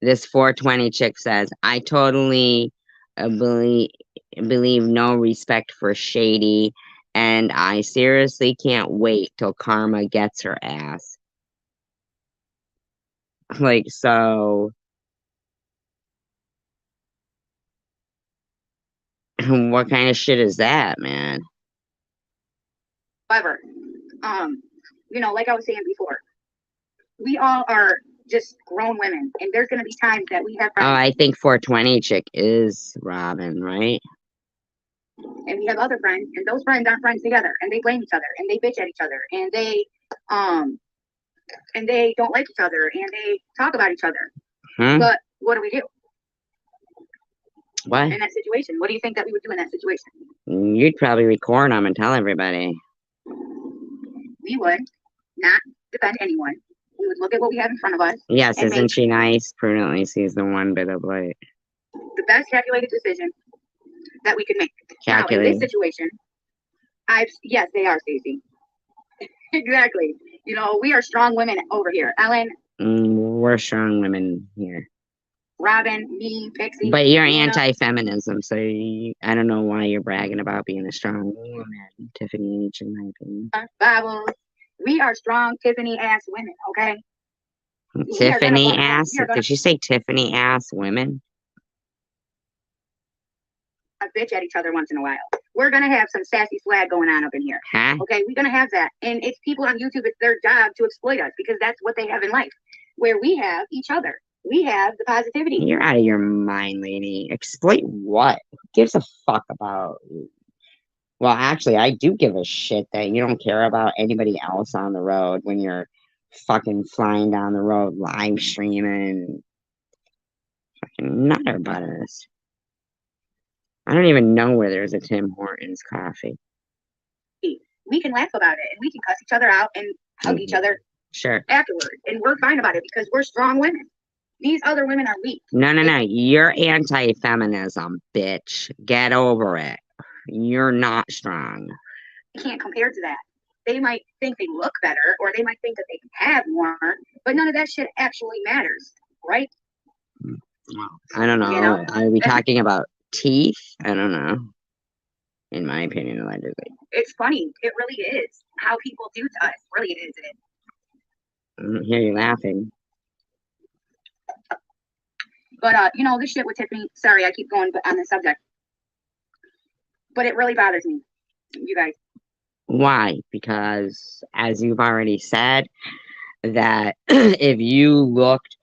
This 420 chick says, I totally believe no respect for shady, and I seriously can't wait till Karma gets her ass. Like, so what kind of shit is that, man? However, you know, like I was saying before, we all are just grown women, and there's gonna be times that we have Oh, friends, I think 420 chick is Robin, right? and we have other friends, and those friends aren't friends together, and they blame each other, and they bitch at each other, and they don't like each other, and they talk about each other. But what do we do What? in that situation? What do you think that we would do in that situation? You'd probably record them and tell everybody. We would not defend anyone. We would look at what we have in front of us. Yes, and isn't make she nice? Prudently sees the one bit of light. the best calculated decision that we could make. Now, in Calculated. this situation, yes, they are, Stacey. Exactly. You know, we are strong women over here. Ellen, We're strong women here. Robin, me, Pixie. But you're Luna. anti-feminism, so I don't know why you're bragging about being a strong woman, Tiffany H, in my opinion. Bibles. We are strong Tiffany-ass women, okay? Tiffany ass? Did she say Tiffany ass women? A bitch at each other once in a while. We're gonna have some sassy swag going on up in here. Huh? Okay, we're gonna have that. And it's people on YouTube, it's their job to exploit us because that's what they have in life. Where we have each other. We have the positivity. You're out of your mind, lady. Exploit what? Who gives a fuck about you? Well, actually, I do give a shit that you don't care about anybody else on the road when you're fucking flying down the road, live streaming. Fucking nutter butters. I don't even know where there's a Tim Hortons coffee. We can laugh about it and we can cuss each other out and hug each other Sure. afterwards. And we're fine about it because we're strong women. These other women are weak. No. You're anti-feminism, bitch. Get over it. You're not strong. You can't compare to that. They might think they look better or they might think that they can have more, but none of that shit actually matters, right? I don't know. You know? Are we talking about teeth? I don't know. In my opinion, allegedly. It's funny. It really is. How people do to us. Really, it is. I don't hear you laughing. But, you know, this shit with Tiffany, sorry, I keep going on this subject. But it really bothers me, you guys. Why? Because, as you've already said, that if you looked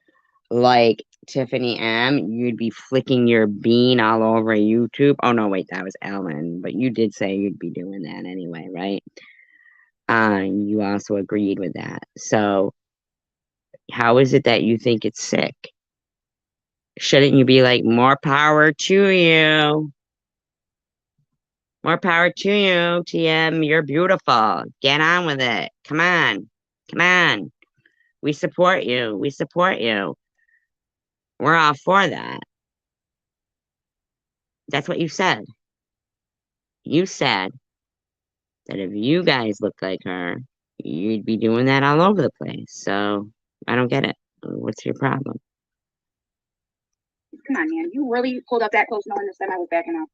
like Tiffany M, you'd be flicking your bean all over YouTube. Oh, no, wait, that was Ellen. But you did say you'd be doing that anyway, right? You also agreed with that. So, how is it that you think it's sick? Shouldn't you be like, more power to you? More power to you, TM. You're beautiful. Get on with it. Come on. Come on. We support you. We support you. We're all for that. That's what you said. You said that if you guys looked like her, you'd be doing that all over the place. So, I don't get it. What's your problem? Come on, man. You really pulled up that close knowing the semi was backing up.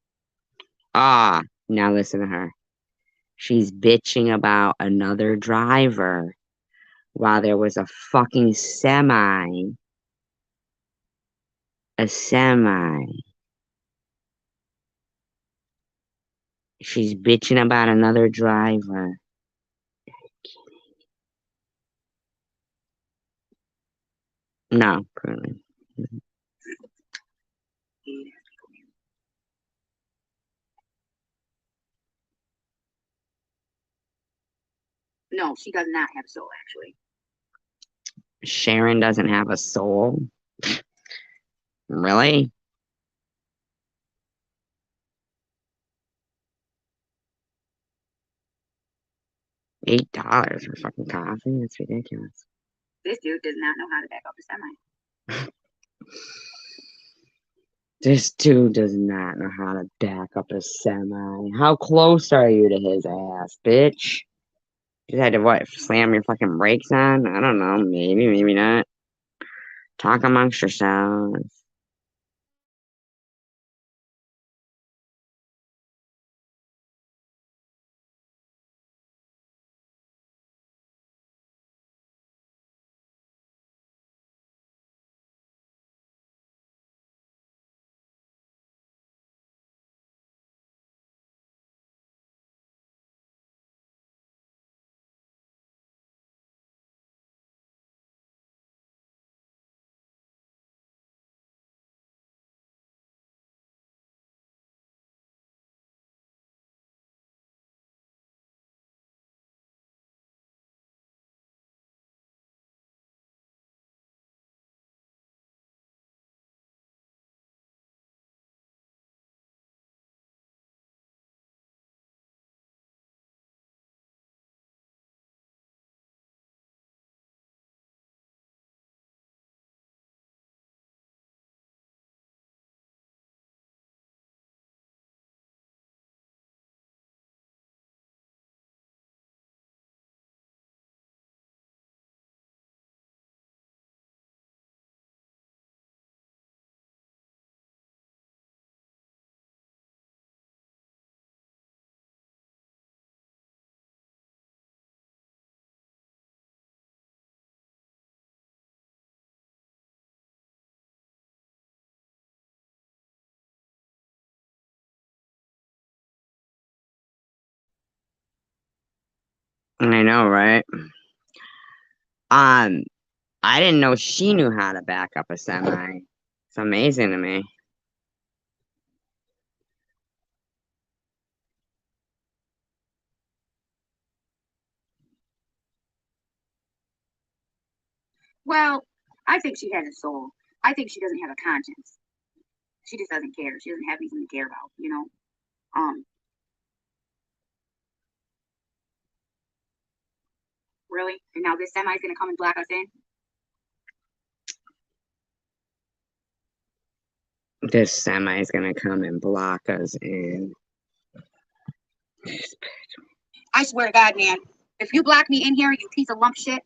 Ah, now listen to her. She's bitching about another driver while there was a fucking semi. A semi. She's bitching about another driver. No, currently. No, she does not have a soul, actually. Sharon doesn't have a soul? Really? $8 for fucking coffee? That's ridiculous. This dude does not know how to back up a semi. This dude does not know how to back up a semi. How close are you to his ass, bitch? You had to, what, slam your fucking brakes on? I don't know, maybe, maybe not. Talk amongst yourselves. I know, right? I didn't know she knew how to back up a semi. It's amazing to me. Well, I think she has a soul. I think she doesn't have a conscience. She just doesn't care. She doesn't have anything to care about, you know? Really? And now this semi's gonna come and block us in? This semi is gonna come and block us in. I swear to God, man, if you block me in here, you piece of lump shit,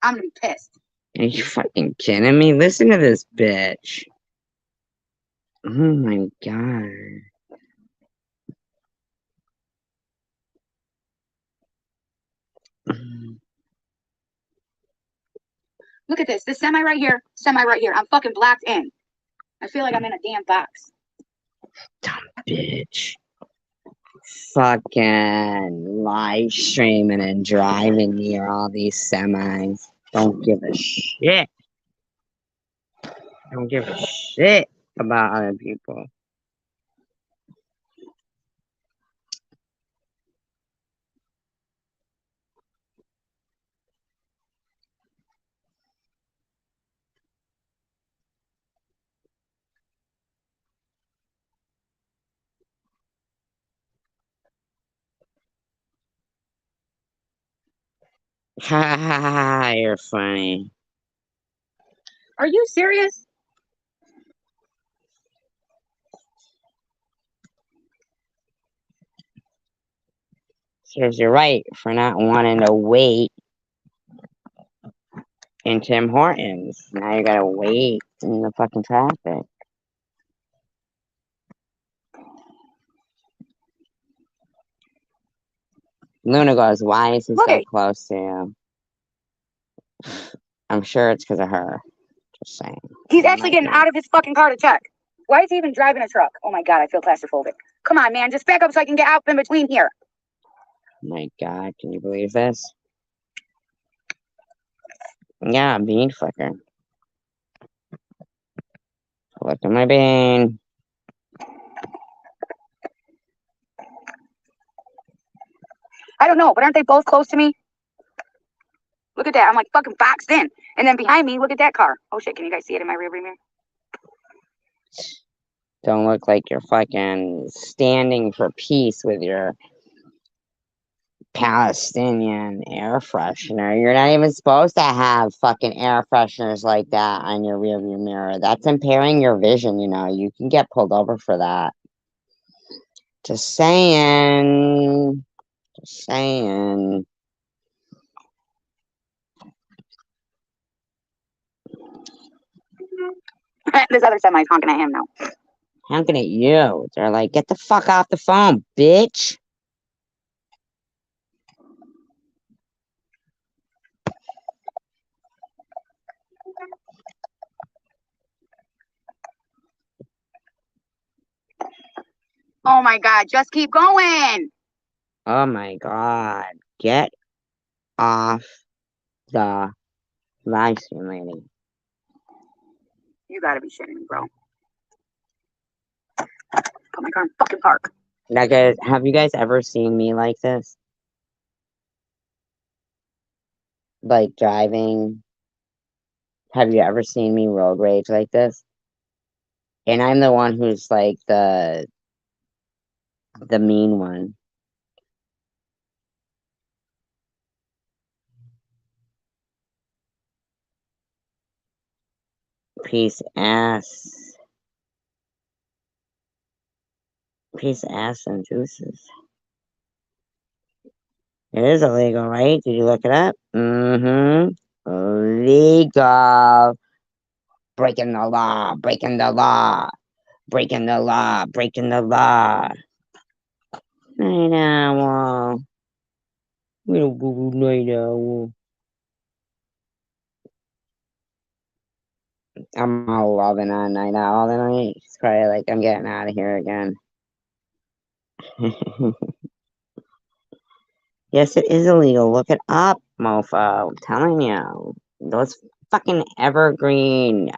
I'm gonna be pissed. Are you fucking kidding me? Listen to this bitch. Oh my god. Look at this semi right here, semi right here. I'm fucking blocked in. I feel like I'm in a damn box. Dumb bitch. Fucking live streaming and driving near all these semis. Don't give a shit. Don't give a shit about other people. Ha ha ha ha, you're funny. Are you serious? Serves you right for not wanting to wait in Tim Hortons. Now you gotta wait in the fucking traffic. Luna goes, why is he Look so at- close to you? I'm sure it's because of her. Just saying. He's actually getting out of his fucking car to check. Why is he even driving a truck? Oh my God, I feel claustrophobic. Come on, man, just back up so I can get out in between here. My God, can you believe this? Yeah, bean flicker. Look at my bean. I don't know, but aren't they both close to me? Look at that. I'm like fucking boxed in. And then behind me, look at that car. Oh shit, can you guys see it in my rearview mirror? Don't look like you're fucking standing for peace with your Palestinian air freshener. You're not even supposed to have fucking air fresheners like that on your rearview mirror. That's impairing your vision, you know. You can get pulled over for that. Just saying. Just saying. This other semi's honking at him now. Honking at you. They're like, get the fuck off the phone, bitch. Oh my God, just keep going. Oh my God. Get off the live stream, lady. You gotta be shitting me, bro. Put my car in fucking park. Now, guys, have you guys ever seen me like this? Like driving? Have you ever seen me road rage like this? And I'm the one who's like the mean one. Peace ass. Peace ass and juices. It is illegal, right? Did you look it up? Mm-hmm. Legal. Breaking the law. Breaking the law. Breaking the law. Breaking the law. Night owl. Little boo boo night owl. I'm all loving on night owl tonight. It's probably like I'm getting out of here again. Yes, it is illegal. Look it up, mofo. I'm telling you. Those fucking evergreen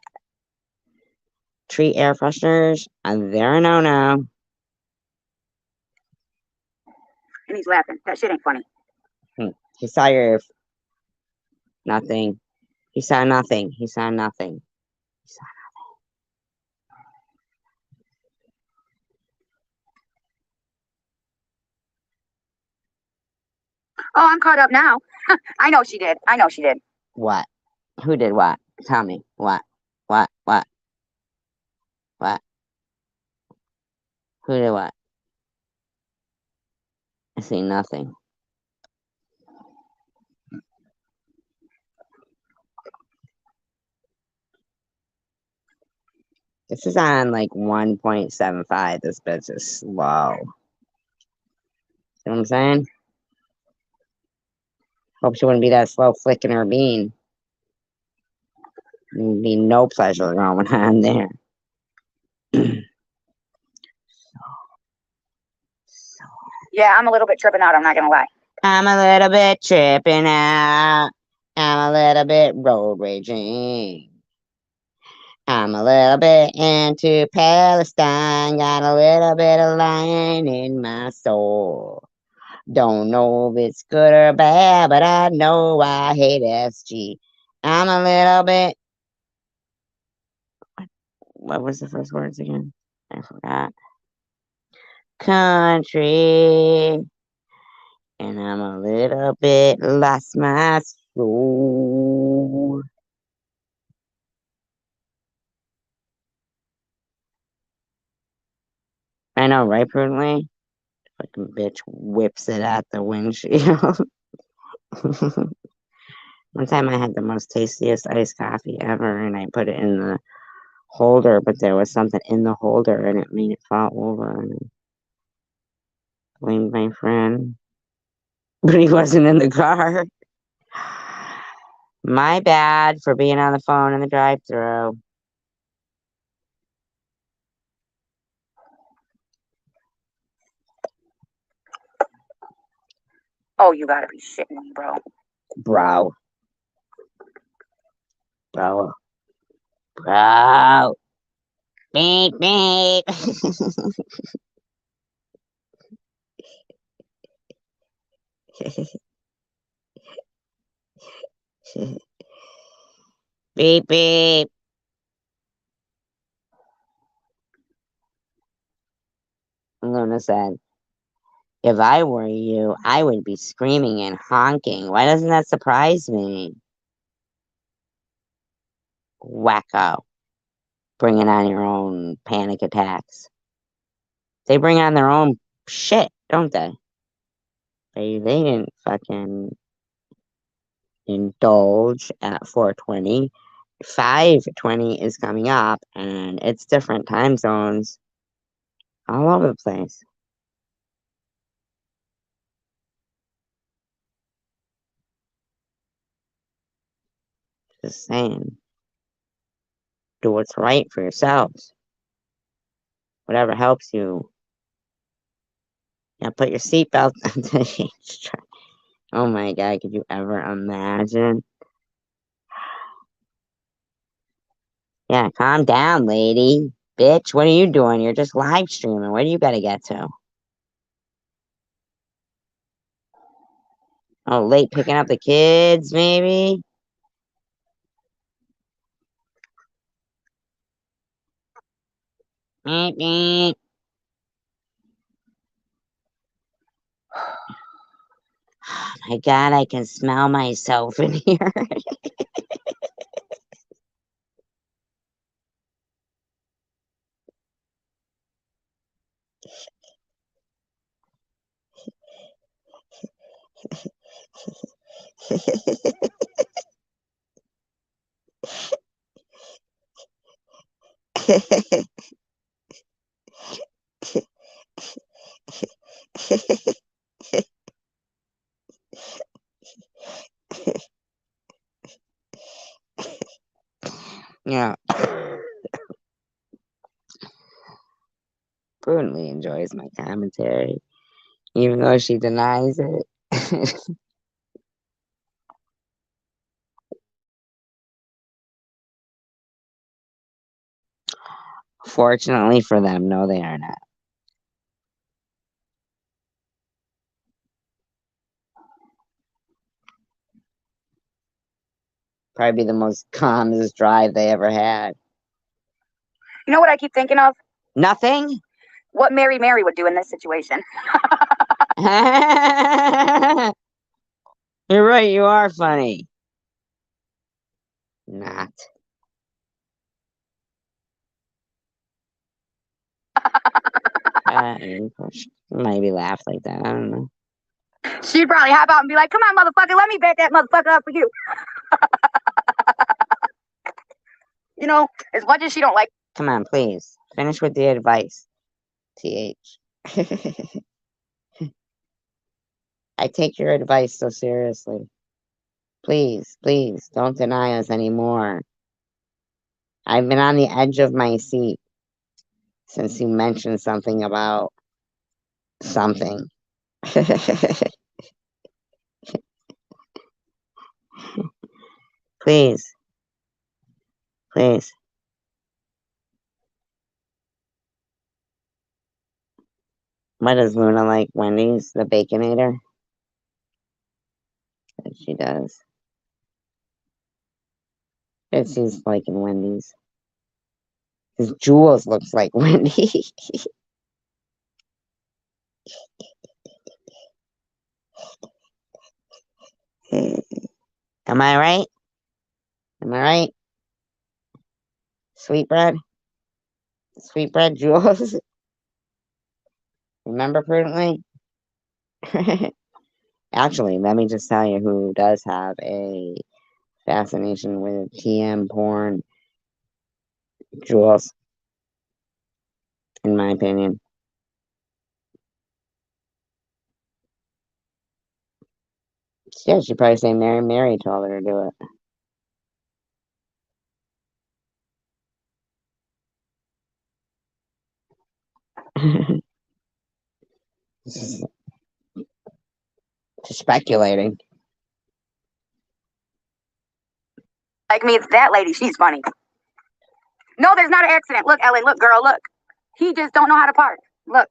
tree air fresheners, they're a no-no. And he's laughing. That shit ain't funny. He saw your... Nothing. He saw nothing. He saw nothing. He saw... Oh, I'm caught up now. I know she did. I know she did. What? Who did what? Tell me. What? What? What? What? Who did what? I see nothing. This is on like 1.75. This bitch is slow. You know what I'm saying? Hope she wouldn't be that slow flicking her bean. There'd be no pleasure going on there. Yeah, I'm a little bit tripping out. I'm not gonna lie. I'm a little bit tripping out. I'm a little bit road raging. I'm a little bit into Palestine. Got a little bit of lion in my soul. Don't know if it's good or bad, but I know I hate SG. I'm a little bit... What was the first words again? I forgot. Country. And I'm a little bit lost my soul. I know, right, Prudently? Fucking bitch whips it at the windshield. One time I had the most tastiest iced coffee ever, and I put it in the holder, but there was something in the holder, and it made it fall over. And I blamed my friend, but he wasn't in the car. My bad for being on the phone in the drive-thru. Oh, you gotta be shitting me, bro. Bro. Bro. Bro. Beep, beep. Beep, beep. Luna said, if I were you, I would be screaming and honking. Why doesn't that surprise me? Wacko. Bringing on your own panic attacks. They bring on their own shit, don't they? They didn't fucking indulge at 4:20. 5:20 is coming up, and it's different time zones all over the place. Just saying, do what's right for yourselves. Whatever helps you. Yeah, put your seatbelt on. Oh my God, could you ever imagine? Yeah, calm down, lady. Bitch, what are you doing? You're just live streaming. Where do you gotta get to? Oh, late picking up the kids, maybe? Beep, beep. Oh my God, I can smell myself in here. Yeah. Prudently enjoys my commentary, even though she denies it. Fortunately for them, no, they are not. Probably the most calmest drive they ever had. You know what I keep thinking of? Nothing? What Mary would do in this situation. You're right, you are funny. Not. Maybe laugh like that. I don't know. She'd probably hop out and be like, come on, motherfucker, let me back that motherfucker up for you. You know, as much as she don't like. Come on, please. Finish with the advice. TH. I take your advice so seriously. Please, please, don't deny us anymore. I've been on the edge of my seat since you mentioned something about something. Please, please. What does Luna like? Wendy's, the Baconator? That she does. She's liking Wendy's. Because Jules looks like Wendy. Am I right? Am I right? Sweetbread? Sweetbread Jules? Remember prudently? Actually, let me just tell you who does have a fascination with TM porn, Jules, in my opinion. Yeah, she'd probably say Mary told her to do it. Just speculating. Like me, it's that lady. She's funny. No, there's not an accident. Look, Ellen. Look, girl. Look. He just don't know how to park. Look.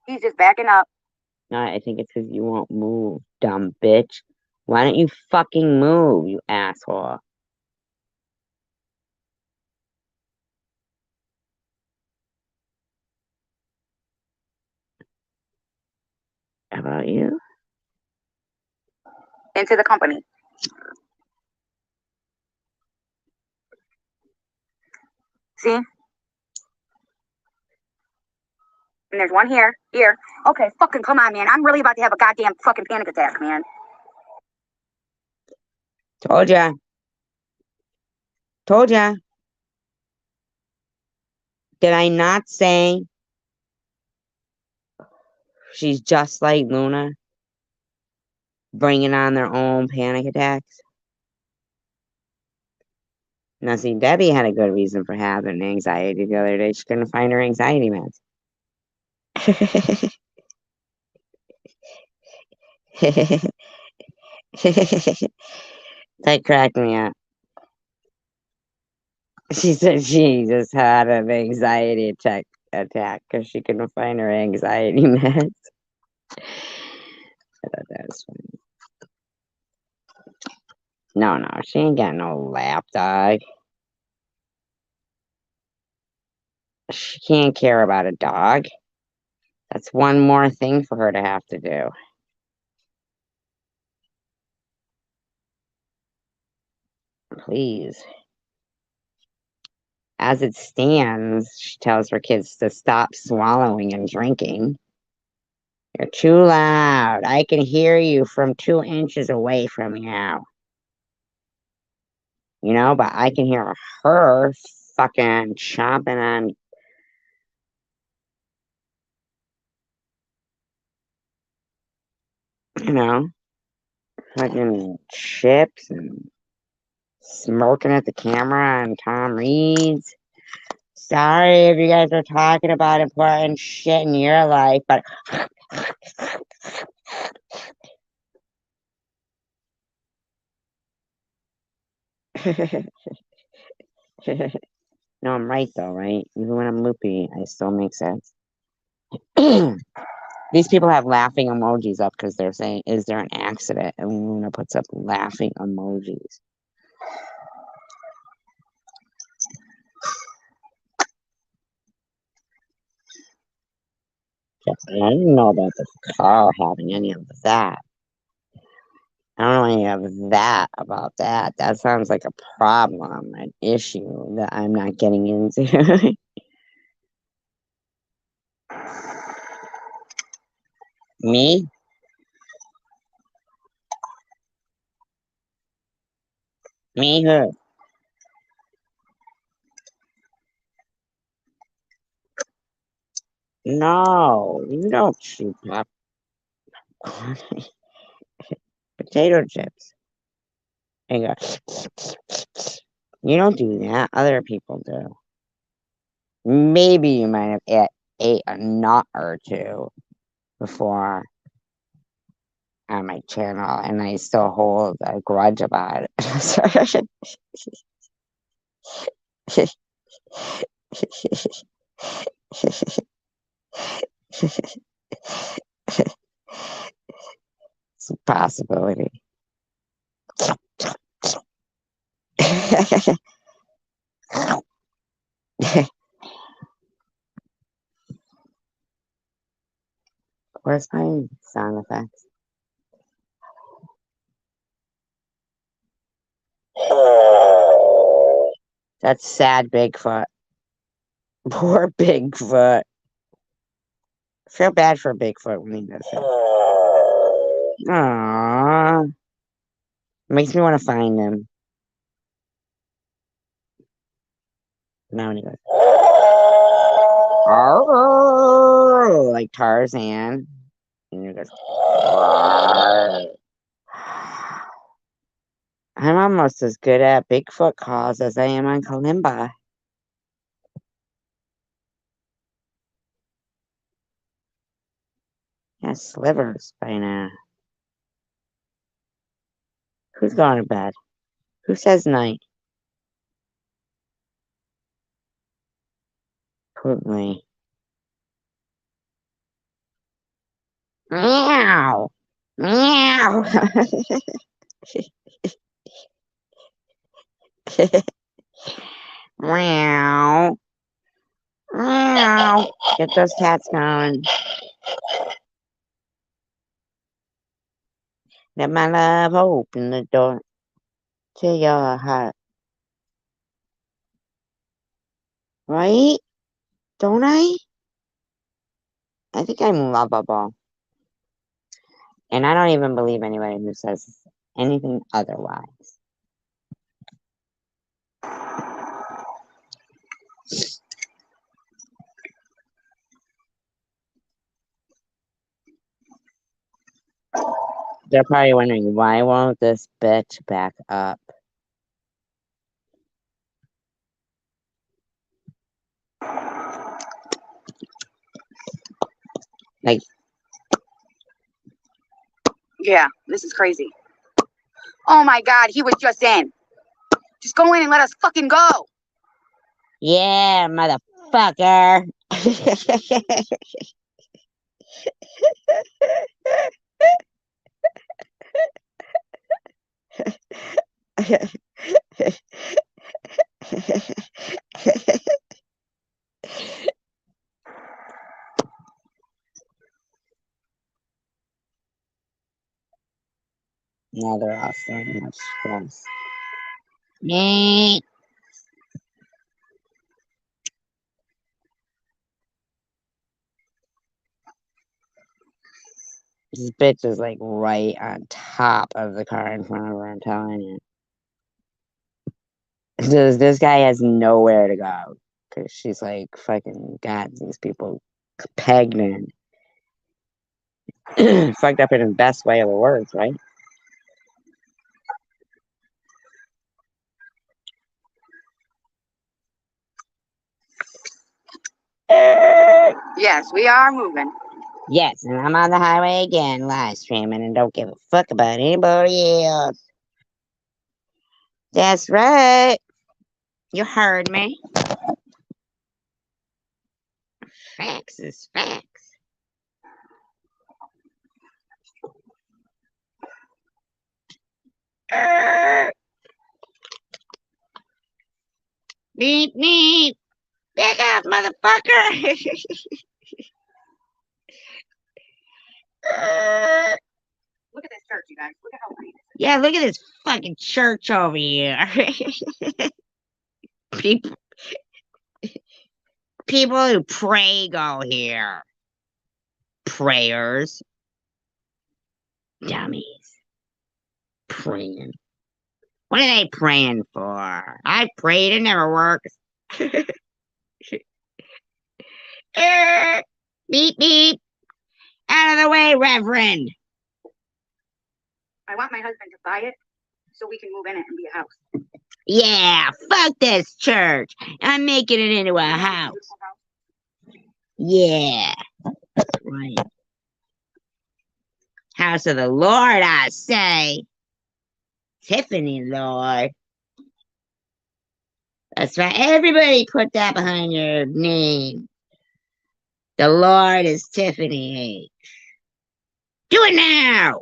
He's just backing up. No, I think it's because you won't move, dumb bitch. Why don't you fucking move, you asshole? How about you? Into the company. See? And there's one here. Here. Okay, fucking come on, man. I'm really about to have a goddamn fucking panic attack, man. Told ya. Told ya. Did I not say she's just like Luna? Bringing on their own panic attacks? Now, see, Debbie had a good reason for having anxiety the other day. She couldn't find her anxiety meds. That cracked me up. She said she just had an anxiety attack because she couldn't find her anxiety meds. I thought that was funny. No, she ain't got no lap dog. She can't care about a dog. That's one more thing for her to have to do. Please. As it stands, she tells her kids to stop swallowing and drinking. You're too loud. I can hear you from 2 inches away from you. You know, but I can hear her fucking chomping on, you know, fucking chips and smirking at the camera on Tom Reed's. Sorry if you guys are talking about important shit in your life, but no, I'm right though, right? Even when I'm loopy, I still make sense. These people have laughing emojis up because they're saying, "Is there an accident?" And Luna puts up laughing emojis. I didn't know about the car having any of that. I don't know any of that about that. That sounds like a problem, an issue that I'm not getting into. Me? Me who? No, you don't chew popcorn. Potato chips. And go, you don't do that. Other people do. Maybe you might have ate a nut or two before on my channel, and I still hold a grudge about it. It's a possibility. Where's my sound effects? That's sad Bigfoot. Poor Bigfoot. I feel bad for Bigfoot when he does that. Aww. Makes me want to find them. Now when he goes, "Arr!" like Tarzan, and he goes, "Arr!" I'm almost as good at Bigfoot calls as I am on kalimba. Yeah, slivers by now. Who's going to bed? Who says night? Putin. Meow. Meow. Meow. Meow. Get those cats going. Let my love open the door to your heart. Right? Don't I? I think I'm lovable. And I don't even believe anybody who says anything otherwise. They're probably wondering, why won't this bitch back up? Like, Yeah, this is crazy. Oh my God, he was just in. Just go in and let us fucking go. yeah, motherfucker. Now they're all so much stress. Me. This bitch is like right on top of the car in front of her, I'm telling you. This guy has nowhere to go. Because she's like fucking got these people pegged in. Fucked up in the best way of the words, right? Yes, we are moving. Yes, and I'm on the highway again, live streaming, and don't give a fuck about anybody else. That's right. You heard me. Facts is facts. Beep, beep. Back up, motherfucker. Look at this church, you guys. Look at how clean it is. Yeah, look at this fucking church over here. people, people who pray go here. Prayers. Dummies. Praying. What are they praying for? I prayed, it never works. Beep, beep. Out of the way, Reverend. I want my husband to buy it so we can move in it and be a house. Yeah, fuck this church. I'm making it into a house. Yeah, right. House of the Lord, I say. Tiffany Lord. That's right. Everybody put that behind your name. The Lord is Tiffany H. Do it now.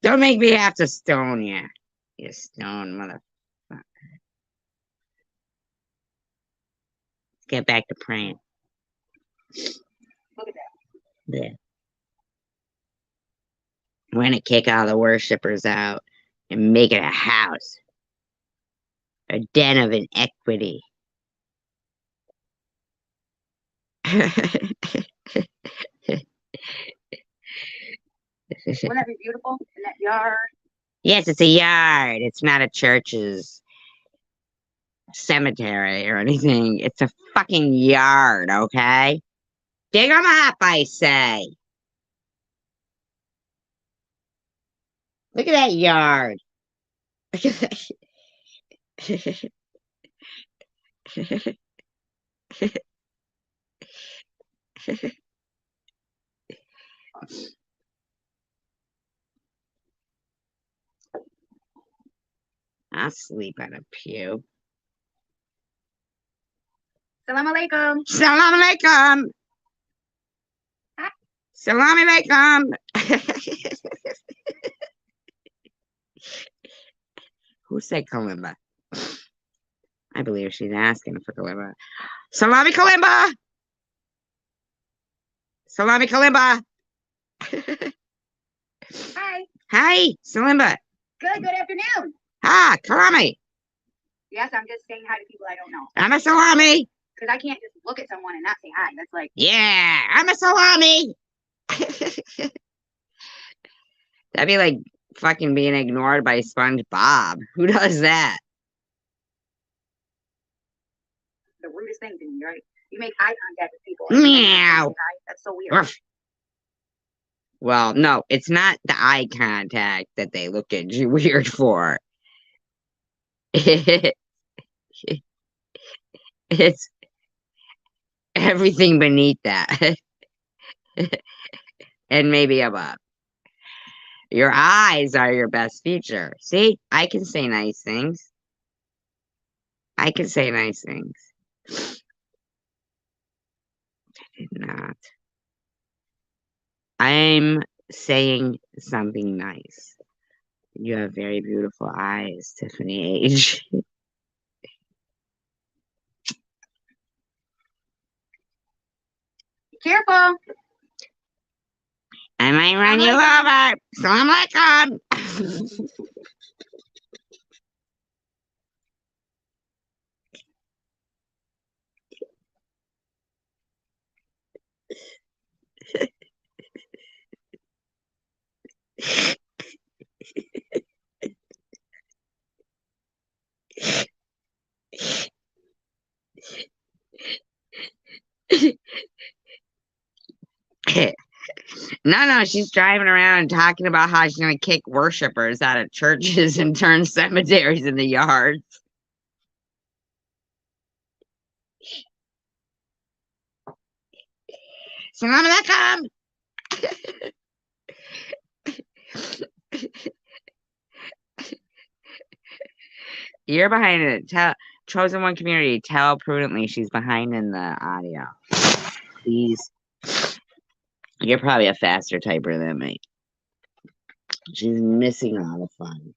Don't make me have to stone you. You stone motherfucker. Let's get back to praying. Look at that. There. We're gonna kick all the worshippers out and make it a house. A den of inequity. Wouldn't that be beautiful in that yard? Yes, it's a yard. It's not a church's cemetery or anything. It's a fucking yard, okay? Dig 'em up, I say. Look at that yard. Look at that. I'll sleep on a pew. Salam alaikum. Salam alaikum. Hi. Salam alaikum. Who said kalimba? I believe she's asking for kalimba. Salami kalimba. Salami kalimba. Hi. Hi, Salimba. Good afternoon. Ah, Karami. Yes, I'm just saying hi to people I don't know. I'm a salami. Because I can't just look at someone and not say hi. That's like, Yeah, I'm a salami. That'd be like fucking being ignored by SpongeBob. Who does that? the rudest thing to me, right? You make eye contact with people. And Meow. say hi. That's so weird. Ruff. Well, no, it's not the eye contact that they look at you weird for. It's everything beneath that. And maybe above. Your eyes are your best feature. See, I can say nice things. I can say nice things. I did not. I'm saying something nice. You have very beautiful eyes, Tiffany Age. Careful. I might run you over. Salam alaikum. No, she's driving around talking about how she's gonna kick worshipers out of churches and turn cemeteries into yards. Salam alaikum. You're behind it. Chosen one community. Tell prudently she's behind in the audio. Please. You're probably a faster typer than me. She's missing all the fun.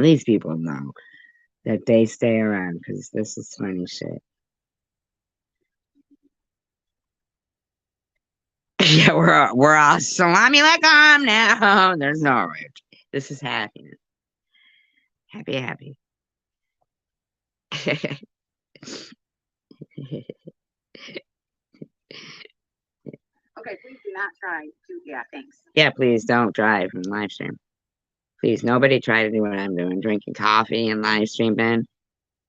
These people know that they stay around because this is funny shit. Yeah, we're all salami alaikum now. There's no root. This is happiness. Happy. Okay, please do not try to, yeah, thanks. Yeah, please don't drive and live stream. Please, nobody try to do what I'm doing, drinking coffee and live streaming,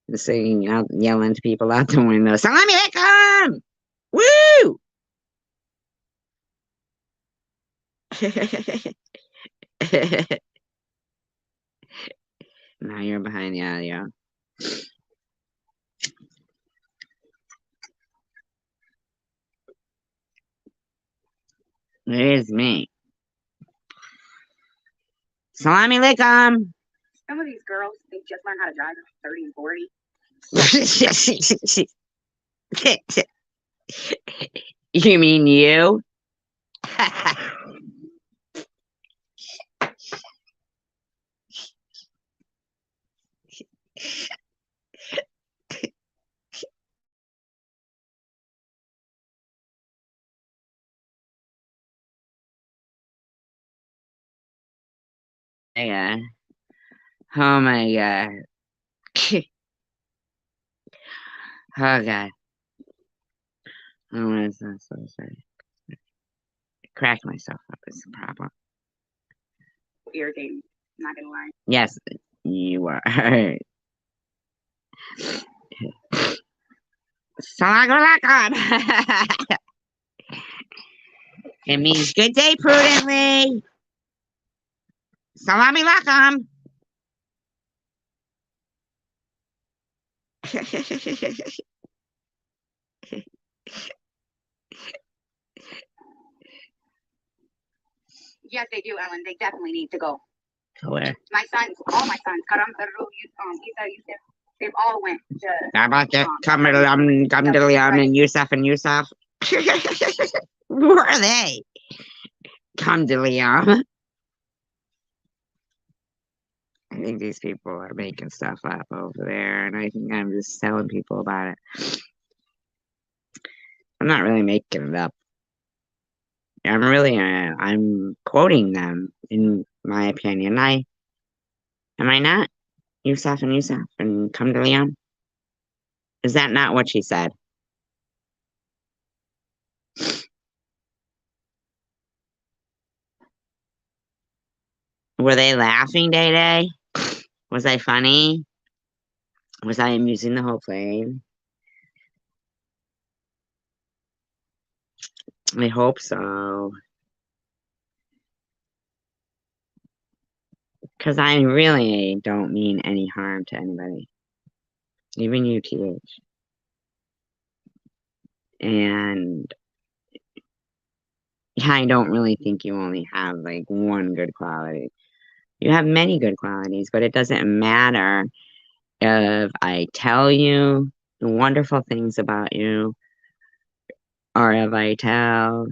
and singing out, yelling to people out the window. Salami alaikum! Woo! Now you're behind the audio. It is me. Salami alaikum! Some of these girls, they just learn how to drive at 30 and 40. You mean you? Yeah. Oh my god. Oh god. Oh, what is that? So sorry. Crack myself up is the problem. Irritating. I'm not gonna lie. Yes, you are. Salagalakam. It means good day prudently. Salami lakam. Yes, they do, Ellen. They definitely need to go. Where? My sons, all my sons, Karam, Peru, Isa, Yusuf, they've all went to. How about the Kamdalam and Yusuf and Yusuf? Who are they? Kamdalam. I think these people are making stuff up over there, and I think I'm just telling people about it. I'm not really making it up. I'm quoting them, in my opinion. Am I not? Yusuf and Kamdalam? Is that not what she said? Were they laughing, Day Day? Was I funny? Was I amusing the whole plane? I hope so. Because I really don't mean any harm to anybody. Even you, TH. And I don't really think you only have like one good quality. You have many good qualities, but it doesn't matter if I tell you the wonderful things about you, or if I tell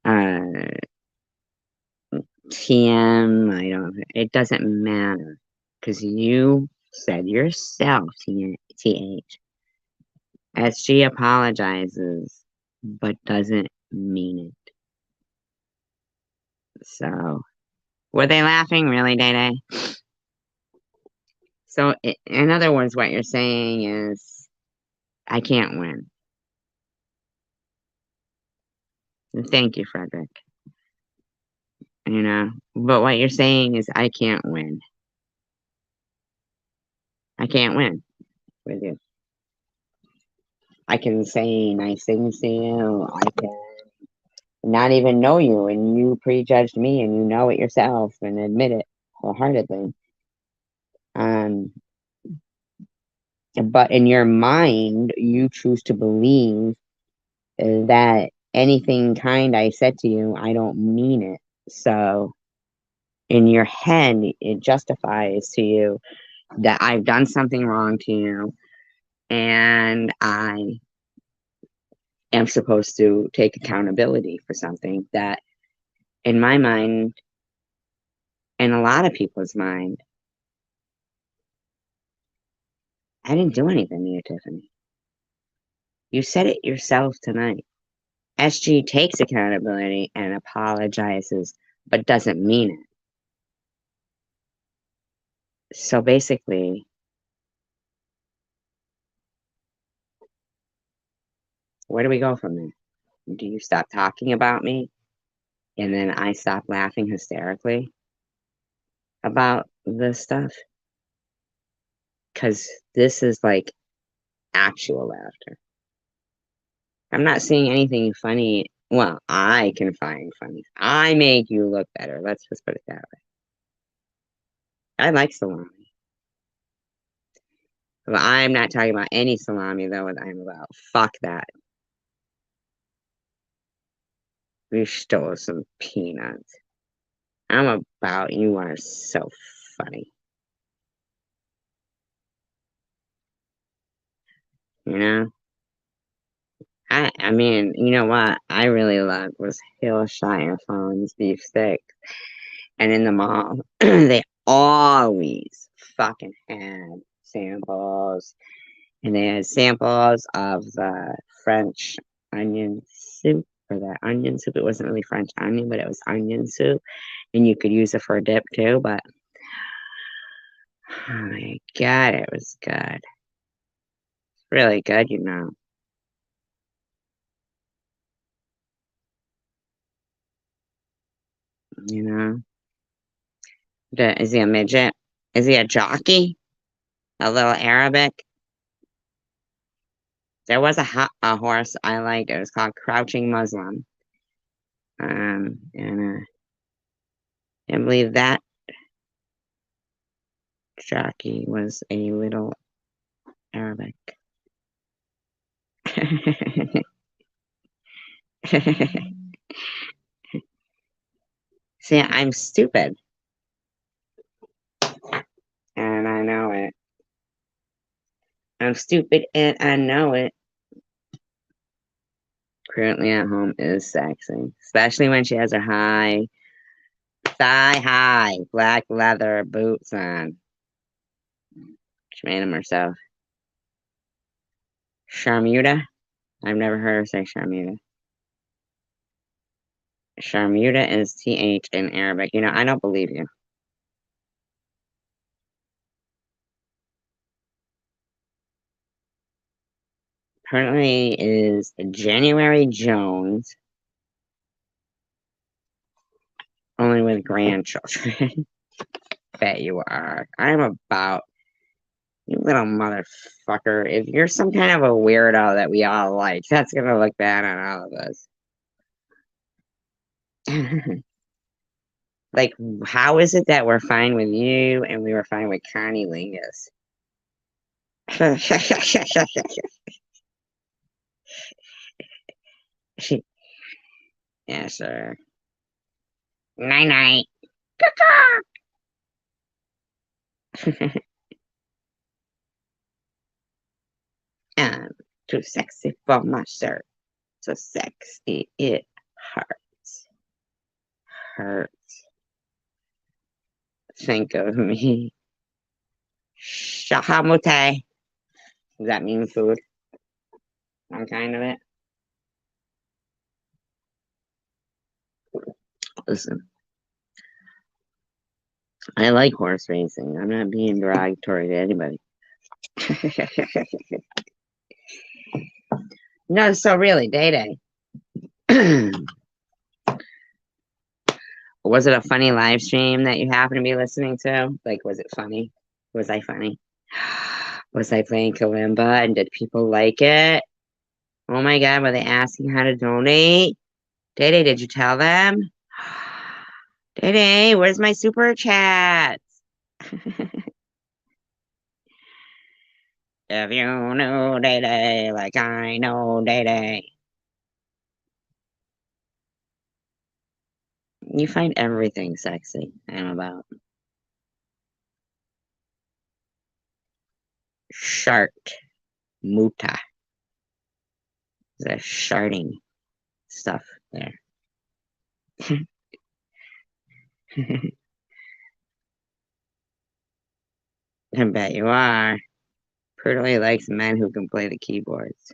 TM, it doesn't matter. Because you said yourself, TH, SG apologizes, but doesn't mean it. So, were they laughing really, Day Day? So, in other words, what you're saying is, I can't win. Thank you, Frederick. But what you're saying is, I can't win. I can't win with you. I can say nice things to you. I can not even know you, and you prejudged me, and you know it yourself, and admit it wholeheartedly. But in your mind, you choose to believe that anything kind I said to you, I don't mean it. So in your head, it justifies to you that I've done something wrong to you, and I am supposed to take accountability for something that, in my mind, in a lot of people's mind, I didn't do anything to you, Tiffany. You said it yourself tonight. SG takes accountability and apologizes, but doesn't mean it. So basically, where do we go from there? Do you stop talking about me? And then I stop laughing hysterically about this stuff? Because this is like actual laughter. I'm not seeing anything funny. Well, I can find funny. I make you look better. Let's just put it that way. I like salami. But I'm not talking about any salami, though, what I'm about. Fuck that. You stole some peanuts. I'm about, you are so funny. You know? I mean, you know what I really loved was Hillshire Phones beef stick. And in the mall, they always fucking had samples. And they had samples of the French onion soup, or the onion soup. It wasn't really French onion, but it was onion soup. And you could use it for a dip too, but Oh my God, it was good. Really good, you know. You know? Is he a midget? Is he a jockey? A little Arabic? There was a horse I liked. It was called Crouching Muslim. And I believe that jockey was a little Arabic. See, I'm stupid. And I know it. I'm stupid and I know it. Currently at home is sexy. Especially when she has her thigh-high black leather boots on. She made them herself. Sharmuta? I've never heard her say Sharmuta. Sharmuta is TH in Arabic. You know, I don't believe you. Currently is January Jones. Only with grandchildren. Bet you are. I'm about, you little motherfucker. If you're some kind of a weirdo that we all like, that's gonna look bad on all of us. Like, how is it that we're fine with you and we were fine with Connie Lingus? Yeah, sure. Night night. Too sexy for my shirt. So sexy it hurts. Hurts. Think of me. Shahamute. Does that mean food? Some kind of it. Listen, I like horse racing. I'm not being derogatory to anybody. No, so really, Day Day. Was it a funny live stream that you happen to be listening to? Like, was it funny? Was I funny? Was I playing kalimba and did people like it? Oh my God, were they asking how to donate? Day Day, did you tell them? Day Day, where's my super chats? If you knew Day Day like I know Day Day. You find everything sexy. I'm about. Shart. Muta. There's sharding stuff there. I bet you are. Pretty likes men who can play the keyboards.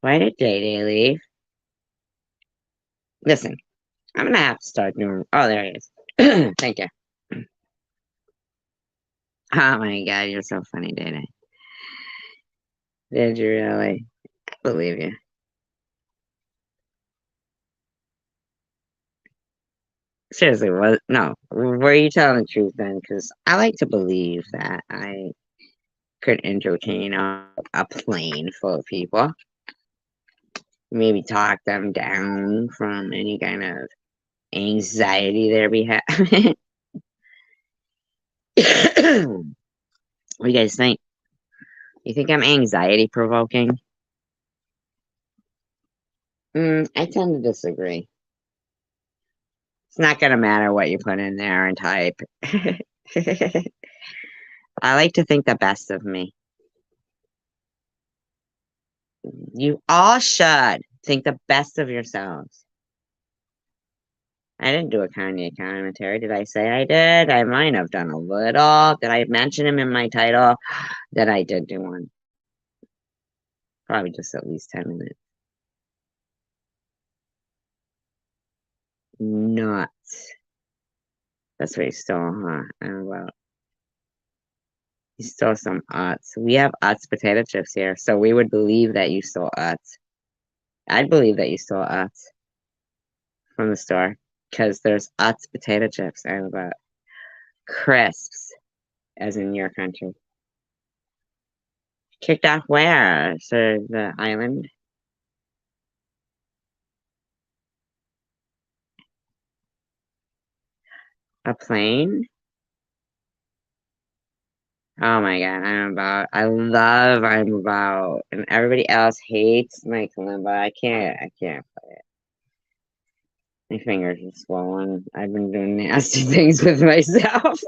Why did Day Day leave? Listen, I'm gonna have to start doing. Oh, there he is. Thank you. Oh my God, you're so funny, Day Day. Did you really? I believe you. Seriously, what? No, were you telling the truth then? Because I like to believe that I could entertain a plane full of people. Maybe talk them down from any kind of anxiety there be having. What do you guys think? You think I'm anxiety provoking? I tend to disagree. It's not gonna matter what you put in there and type. I like to think the best of me. You all should think the best of yourselves. I didn't do a Kanye commentary. Did I say I did? I might have done a little. Did I mention him in my title? That I did do one. Probably just at least 10 minutes. Nuts. That's what he stole, huh? I don't know about. He stole some Utz. We have Utz potato chips here, so we would believe that you stole Utz. I'd believe that you stole Utz from the store, because there's Utz potato chips. I don't know about crisps, as in your country. Kicked off where? So the island? A plane? Oh my god, I'm about, and everybody else hates my kalimba. I can't play it. My fingers are swollen. I've been doing nasty things with myself.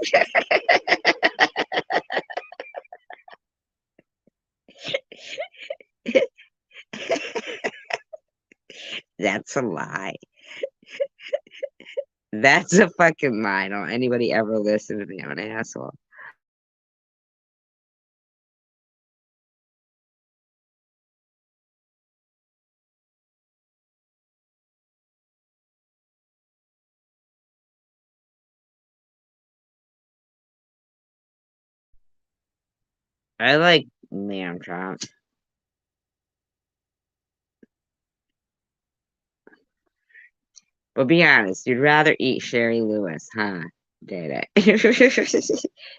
That's a lie. That's a fucking lie. Don't anybody ever listen to me. I'm an asshole. I like lamb chops. But be honest, you'd rather eat Sherry Lewis, huh? Did it?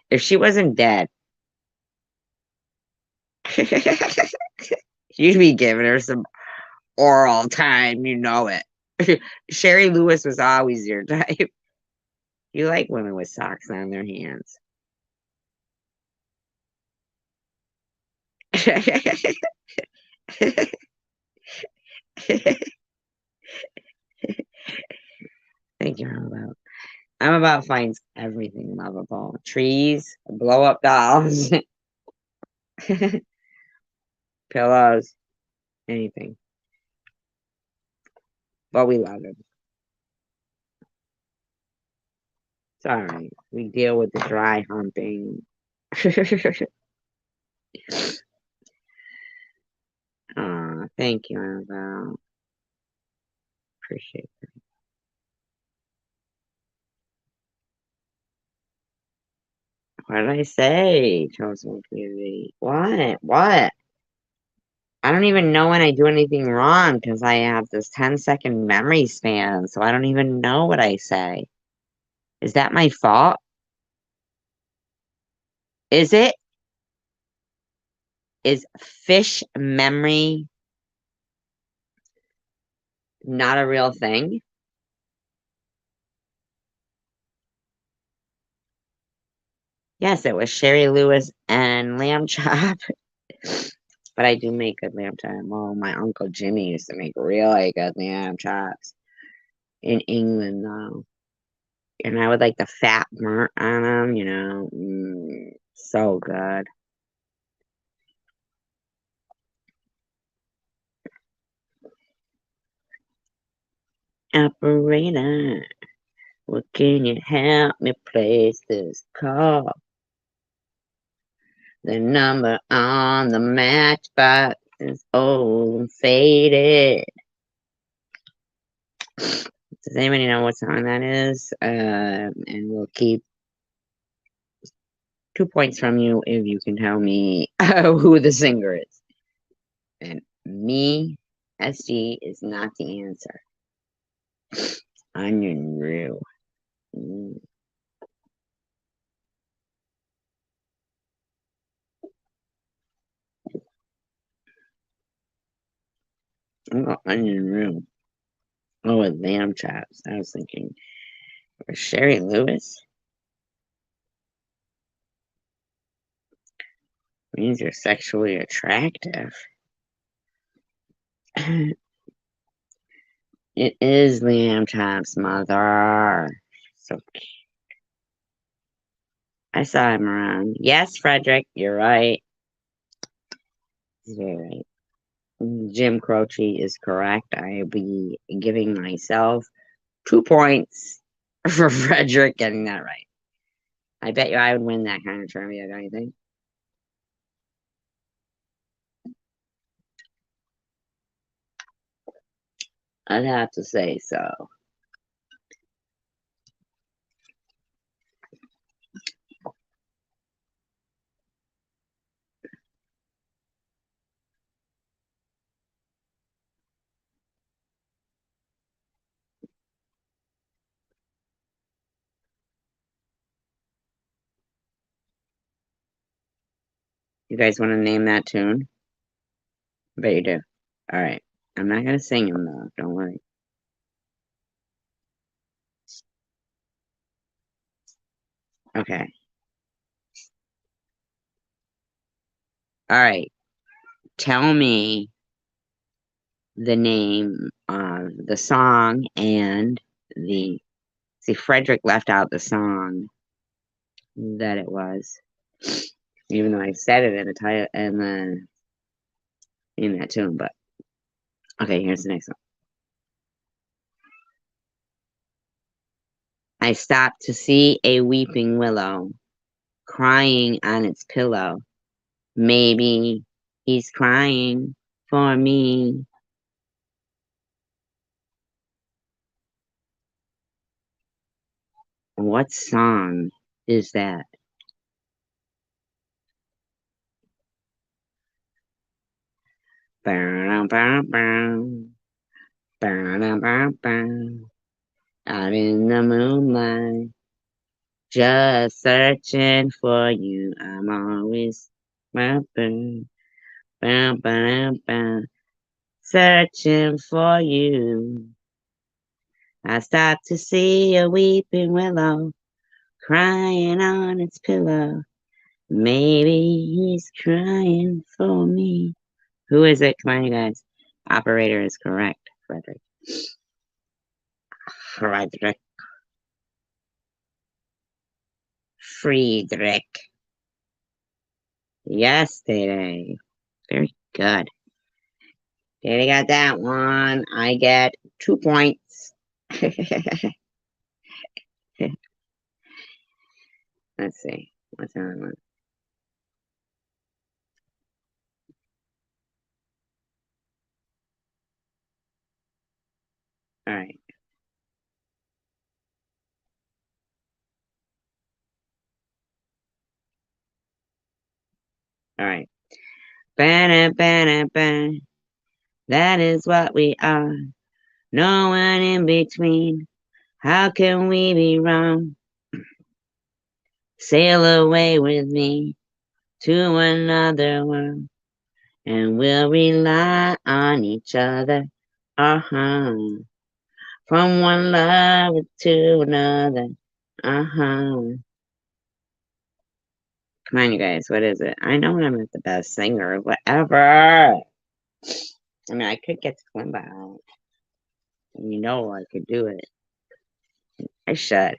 If she wasn't dead, you'd be giving her some oral time, you know it. Sherry Lewis was always your type. You like women with socks on their hands. Think you're about. I'm about finds everything lovable. Trees, blow up dolls, pillows, anything. But we love it. It's alright. We deal with the dry humping. Aw, thank you, Annabelle. Appreciate it. What did I say? Chosen community. What? What? I don't even know when I do anything wrong because I have this 10-second memory span, so I don't even know what I say. Is that my fault? Is it? Is fish memory not a real thing? Yes, it was Sherry Lewis and lamb chop. But I do make good lamb chop. Well, my Uncle Jimmy used to make really good lamb chops in England, though. And I would like the fat burnt on them, so good. Operator, what can you help me place this call? The number on the matchbox is old and faded. Does anybody know what song that is? And we'll keep 2 points from you if you can tell me who the singer is. And me, SG, is not the answer. Onion real. Oh, onion real. Oh, with lamb chops. I was thinking, Sherry Lewis means you're sexually attractive. It is lamb chops, mother. So cute. I saw him around. Yes, Frederick, you're right. He's very right. Jim Croce is correct. I'll be giving myself 2 points for Frederick getting that right. I bet you I would win that kind of trivia, don't you think? I'd have to say so. You guys want to name that tune? I bet you do. Alright. I'm not gonna sing them though, don't worry. Okay. Alright. Tell me the name of the song and the... See, Frederick left out the song that it was. Even though I said it in the title and in that tune, but okay, here's the next one. I stopped to see a weeping willow crying on its pillow. Maybe he's crying for me. What song is that? Out in the moonlight, just searching for you. I'm always searching for you. I stopped to see a weeping willow crying on its pillow. Maybe he's crying for me. Who is it? Come on, you guys. Operator is correct, Frederick. Frederick. Friedrich. Yes, Dede. Very good. Dede got that one. I get 2 points. Let's see. What's the other one? All right. All right. Banna, banna, banna. That is what we are. No one in between. How can we be wrong? Sail away with me to another world, and we'll rely on each other. From one love to another. Come on, you guys. What is it? I know I'm not the best singer, whatever. I mean, I could get Kalimba out. You know I could do it. I should.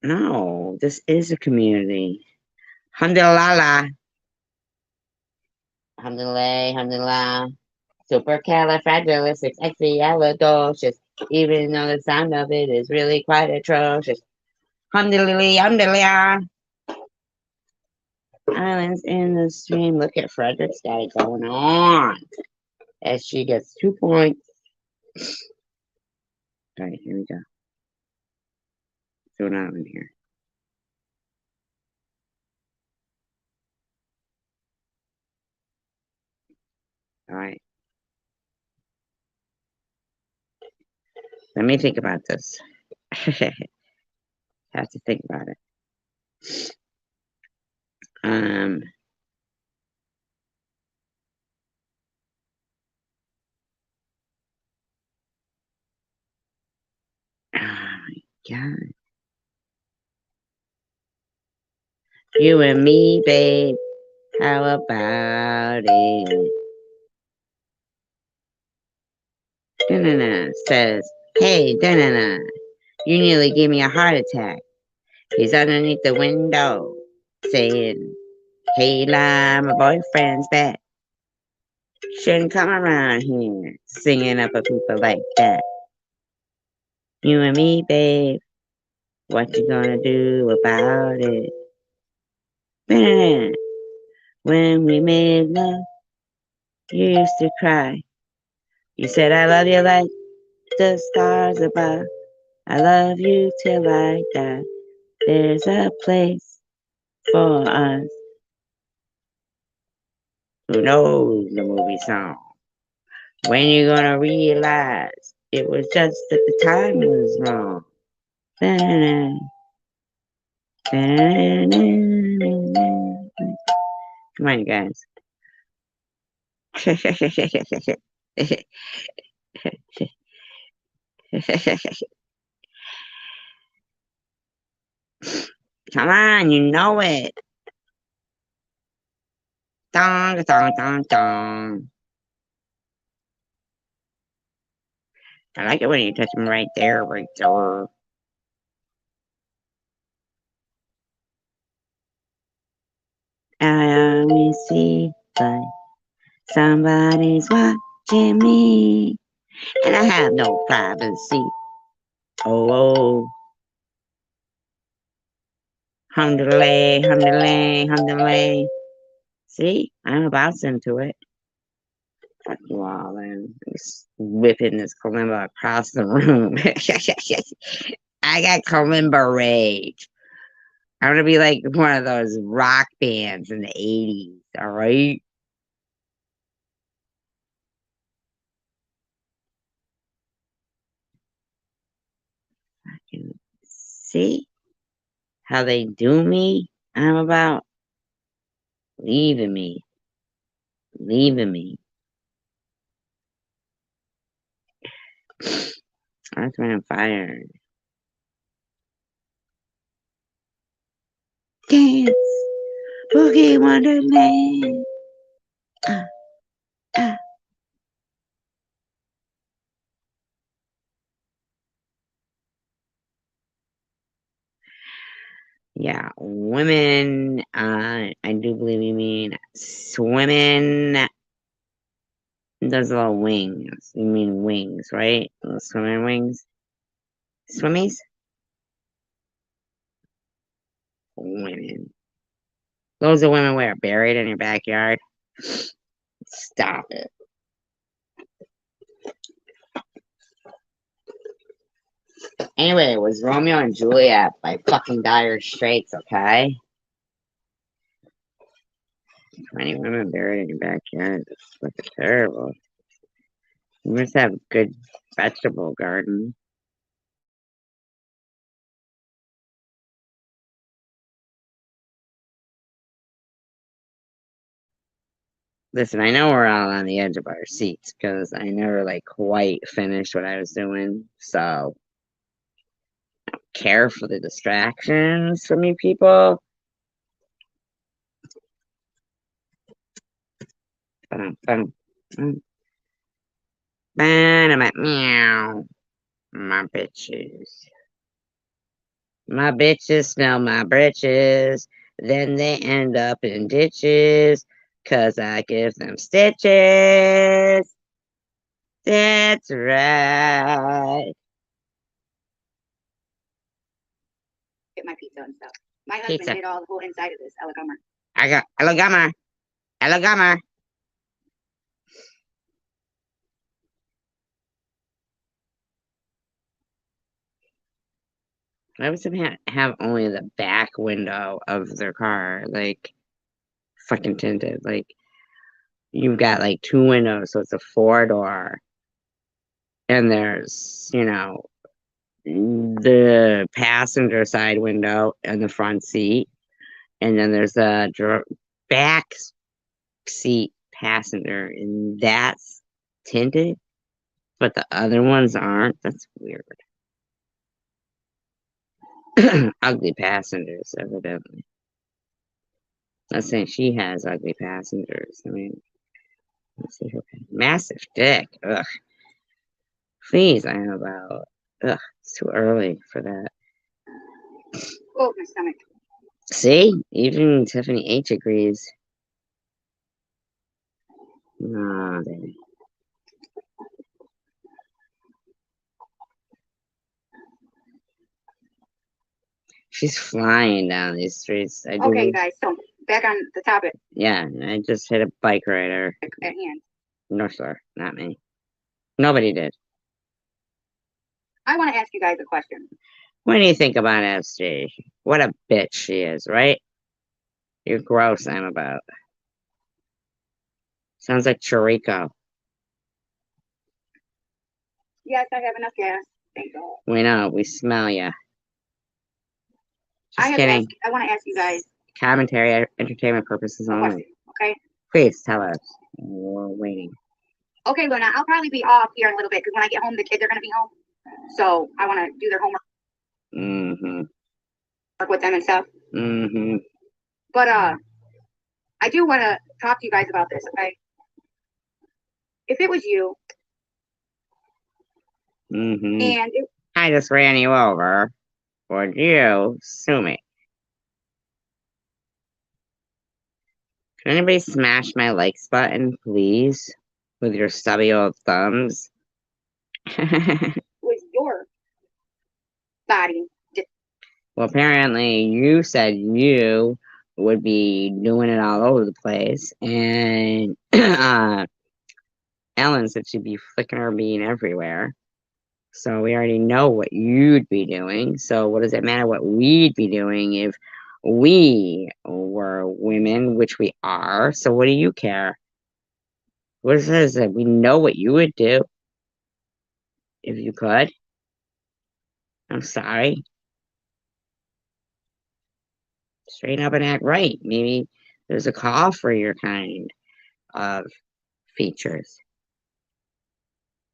No, this is a community. Alhamdulillah. Alhamdulillah, alhamdulillah. Supercalifragilisticexpialidocious. Even though the sound of it is really quite atrocious. Alhamdulillah, alhamdulillah. Islands in the stream. Look at Frederick's got it going on. As she gets 2 points. All right, here we go. Throw it out in here. All right. Let me think about this. Have to think about it. Oh my God. You and me, babe. How about it? Da-na-na says, hey, da-na-na. You nearly gave me a heart attack. He's underneath the window saying, hey, my boyfriend's back. Shouldn't come around here singing up at people like that. You and me, babe. What you gonna do about it? Man, when we made love, You used to cry. You said I love you like the stars above. I love you till I die. There's a place for us. Who knows the movie song? When you gonna realize it was just that the time was wrong? Da-na-na, da-na-na-na-na-na. Come on, you guys. Come on, you know it. Dong, dong, dong, dong. I like it when you touch them right there, right there. I always see like somebody's watching me, and I have no privacy. Oh, humdiddly, humdiddly, humdiddly. See, I'm about into it. Fuck you all, and just whipping this kalimba across the room. I got kalimba rage. I'm gonna be like one of those rock bands in the 80s, alright? See how they do me? I'm about leaving me. Leaving me. That's when I'm fired. Dance, Boogie Wonderland. Uh, uh. Yeah, women, I do believe you mean swimming. Those little wings. You mean wings, right? Little swimming wings? Swimmies? Women. Those are women wear buried in your backyard. Stop it. Anyway, it was Romeo and Juliet by fucking Dire Straits, okay? 20 women buried in your backyard. That's fucking terrible. You must have a good vegetable garden. Listen, I know we're all on the edge of our seats because I never like quite finished what I was doing. So care for the distractions from you people. Bum, meow. My bitches. My bitches smell my britches. Then they end up in ditches. 'Cause I give them stitches. That's right. Get my pizza and stuff. My husband Pizza. did all the whole inside of this. Elegummer. I got Alagama. Alagama. Why would someone have only the back window of their car, like, fucking tinted? Like, you've got, like, two windows, so it's a four-door. And there's, the passenger side window and the front seat. And then there's a back seat passenger, and that's tinted, but the other ones aren't. That's weird. Ugly passengers, evidently. Not saying she has ugly passengers. I mean, let's see her massive dick. Ugh. Please, I know about. Ugh, it's too early for that. Oh, my stomach. See, even Tiffany H agrees. Nah, baby. She's flying down these streets. Okay, guys. So back on the topic Yeah, I just hit a bike rider. at hand. No, sir, not me. Nobody did. I want to ask you guys a question. What do you think about SG? What a bitch she is, right? You're gross, I'm about. Sounds like Chirico. Yes, I have enough gas. Thank God. We know, we smell ya. I Just have to kidding. ask, I want to ask you guys Commentary, entertainment purposes a only. question, okay? Please tell us. We're waiting. Okay, Luna, I'll probably be off here in a little bit because when I get home, the kids are going to be home. So I want to do their homework Mm-hmm. work with them and stuff. Mm-hmm. But I do want to talk to you guys about this, okay? If it was you Mm-hmm. and I just ran you over. Would you sue me? Can anybody smash my likes button, please? With your stubby old thumbs? it was your body, Well, apparently you said you would be doing it all over the place, and Ellen said she'd be flicking her bean everywhere. So we already know what you'd be doing. So what does it matter what we'd be doing if we were women, which we are? So what do you care? What is it? We know what you would do if you could. I'm sorry. Straighten up and act right. Maybe there's a call for your kind of features.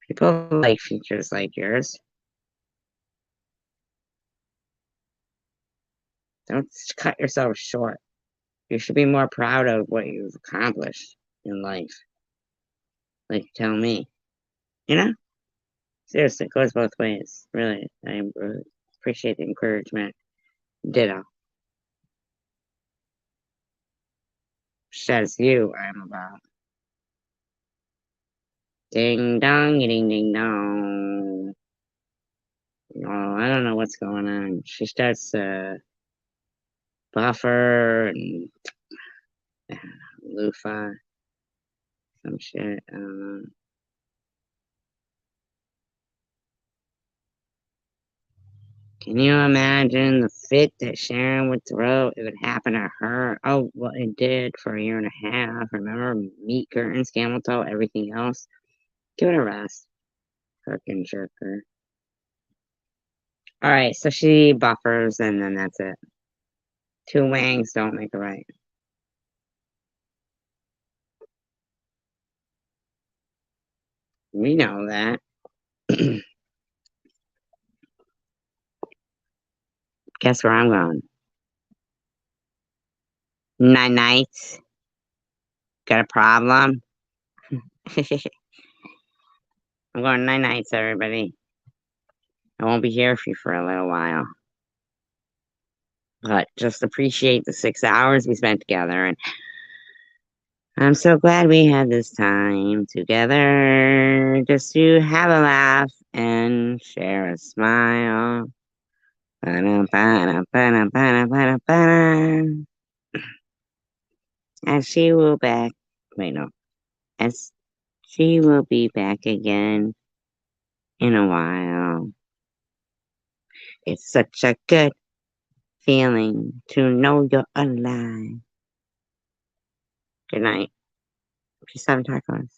People like features like yours. Don't cut yourself short. You should be more proud of what you've accomplished in life. Like, tell me. You know? Seriously, it goes both ways. Really. I really appreciate the encouragement. Ditto. Says you, I'm about. Ding dong, ding ding dong. Oh, I don't know what's going on. She starts buffer and loofah, some shit. I don't know. Can you imagine the fit that Sharon would throw if it happened to her? Oh, well, it did for a year and a half. Remember? Meat curtains, camel toe, everything else. Give it a rest. Frickin' jerker. Alright, so she buffers and then that's it. Two wangs don't make a right. We know that. Guess where I'm going? Night nights. Got a problem? I'm going night nights, everybody. I won't be here for you for a little while. But just appreciate the 6 hours we spent together, and I'm so glad we had this time together just to have a laugh and share a smile. Ba-da-ba-da-ba-da-ba-da-ba-da. As she will back, wait no, as she will be back again in a while. It's such a good feeling to know you're alive. Good night. Peace out, tacos.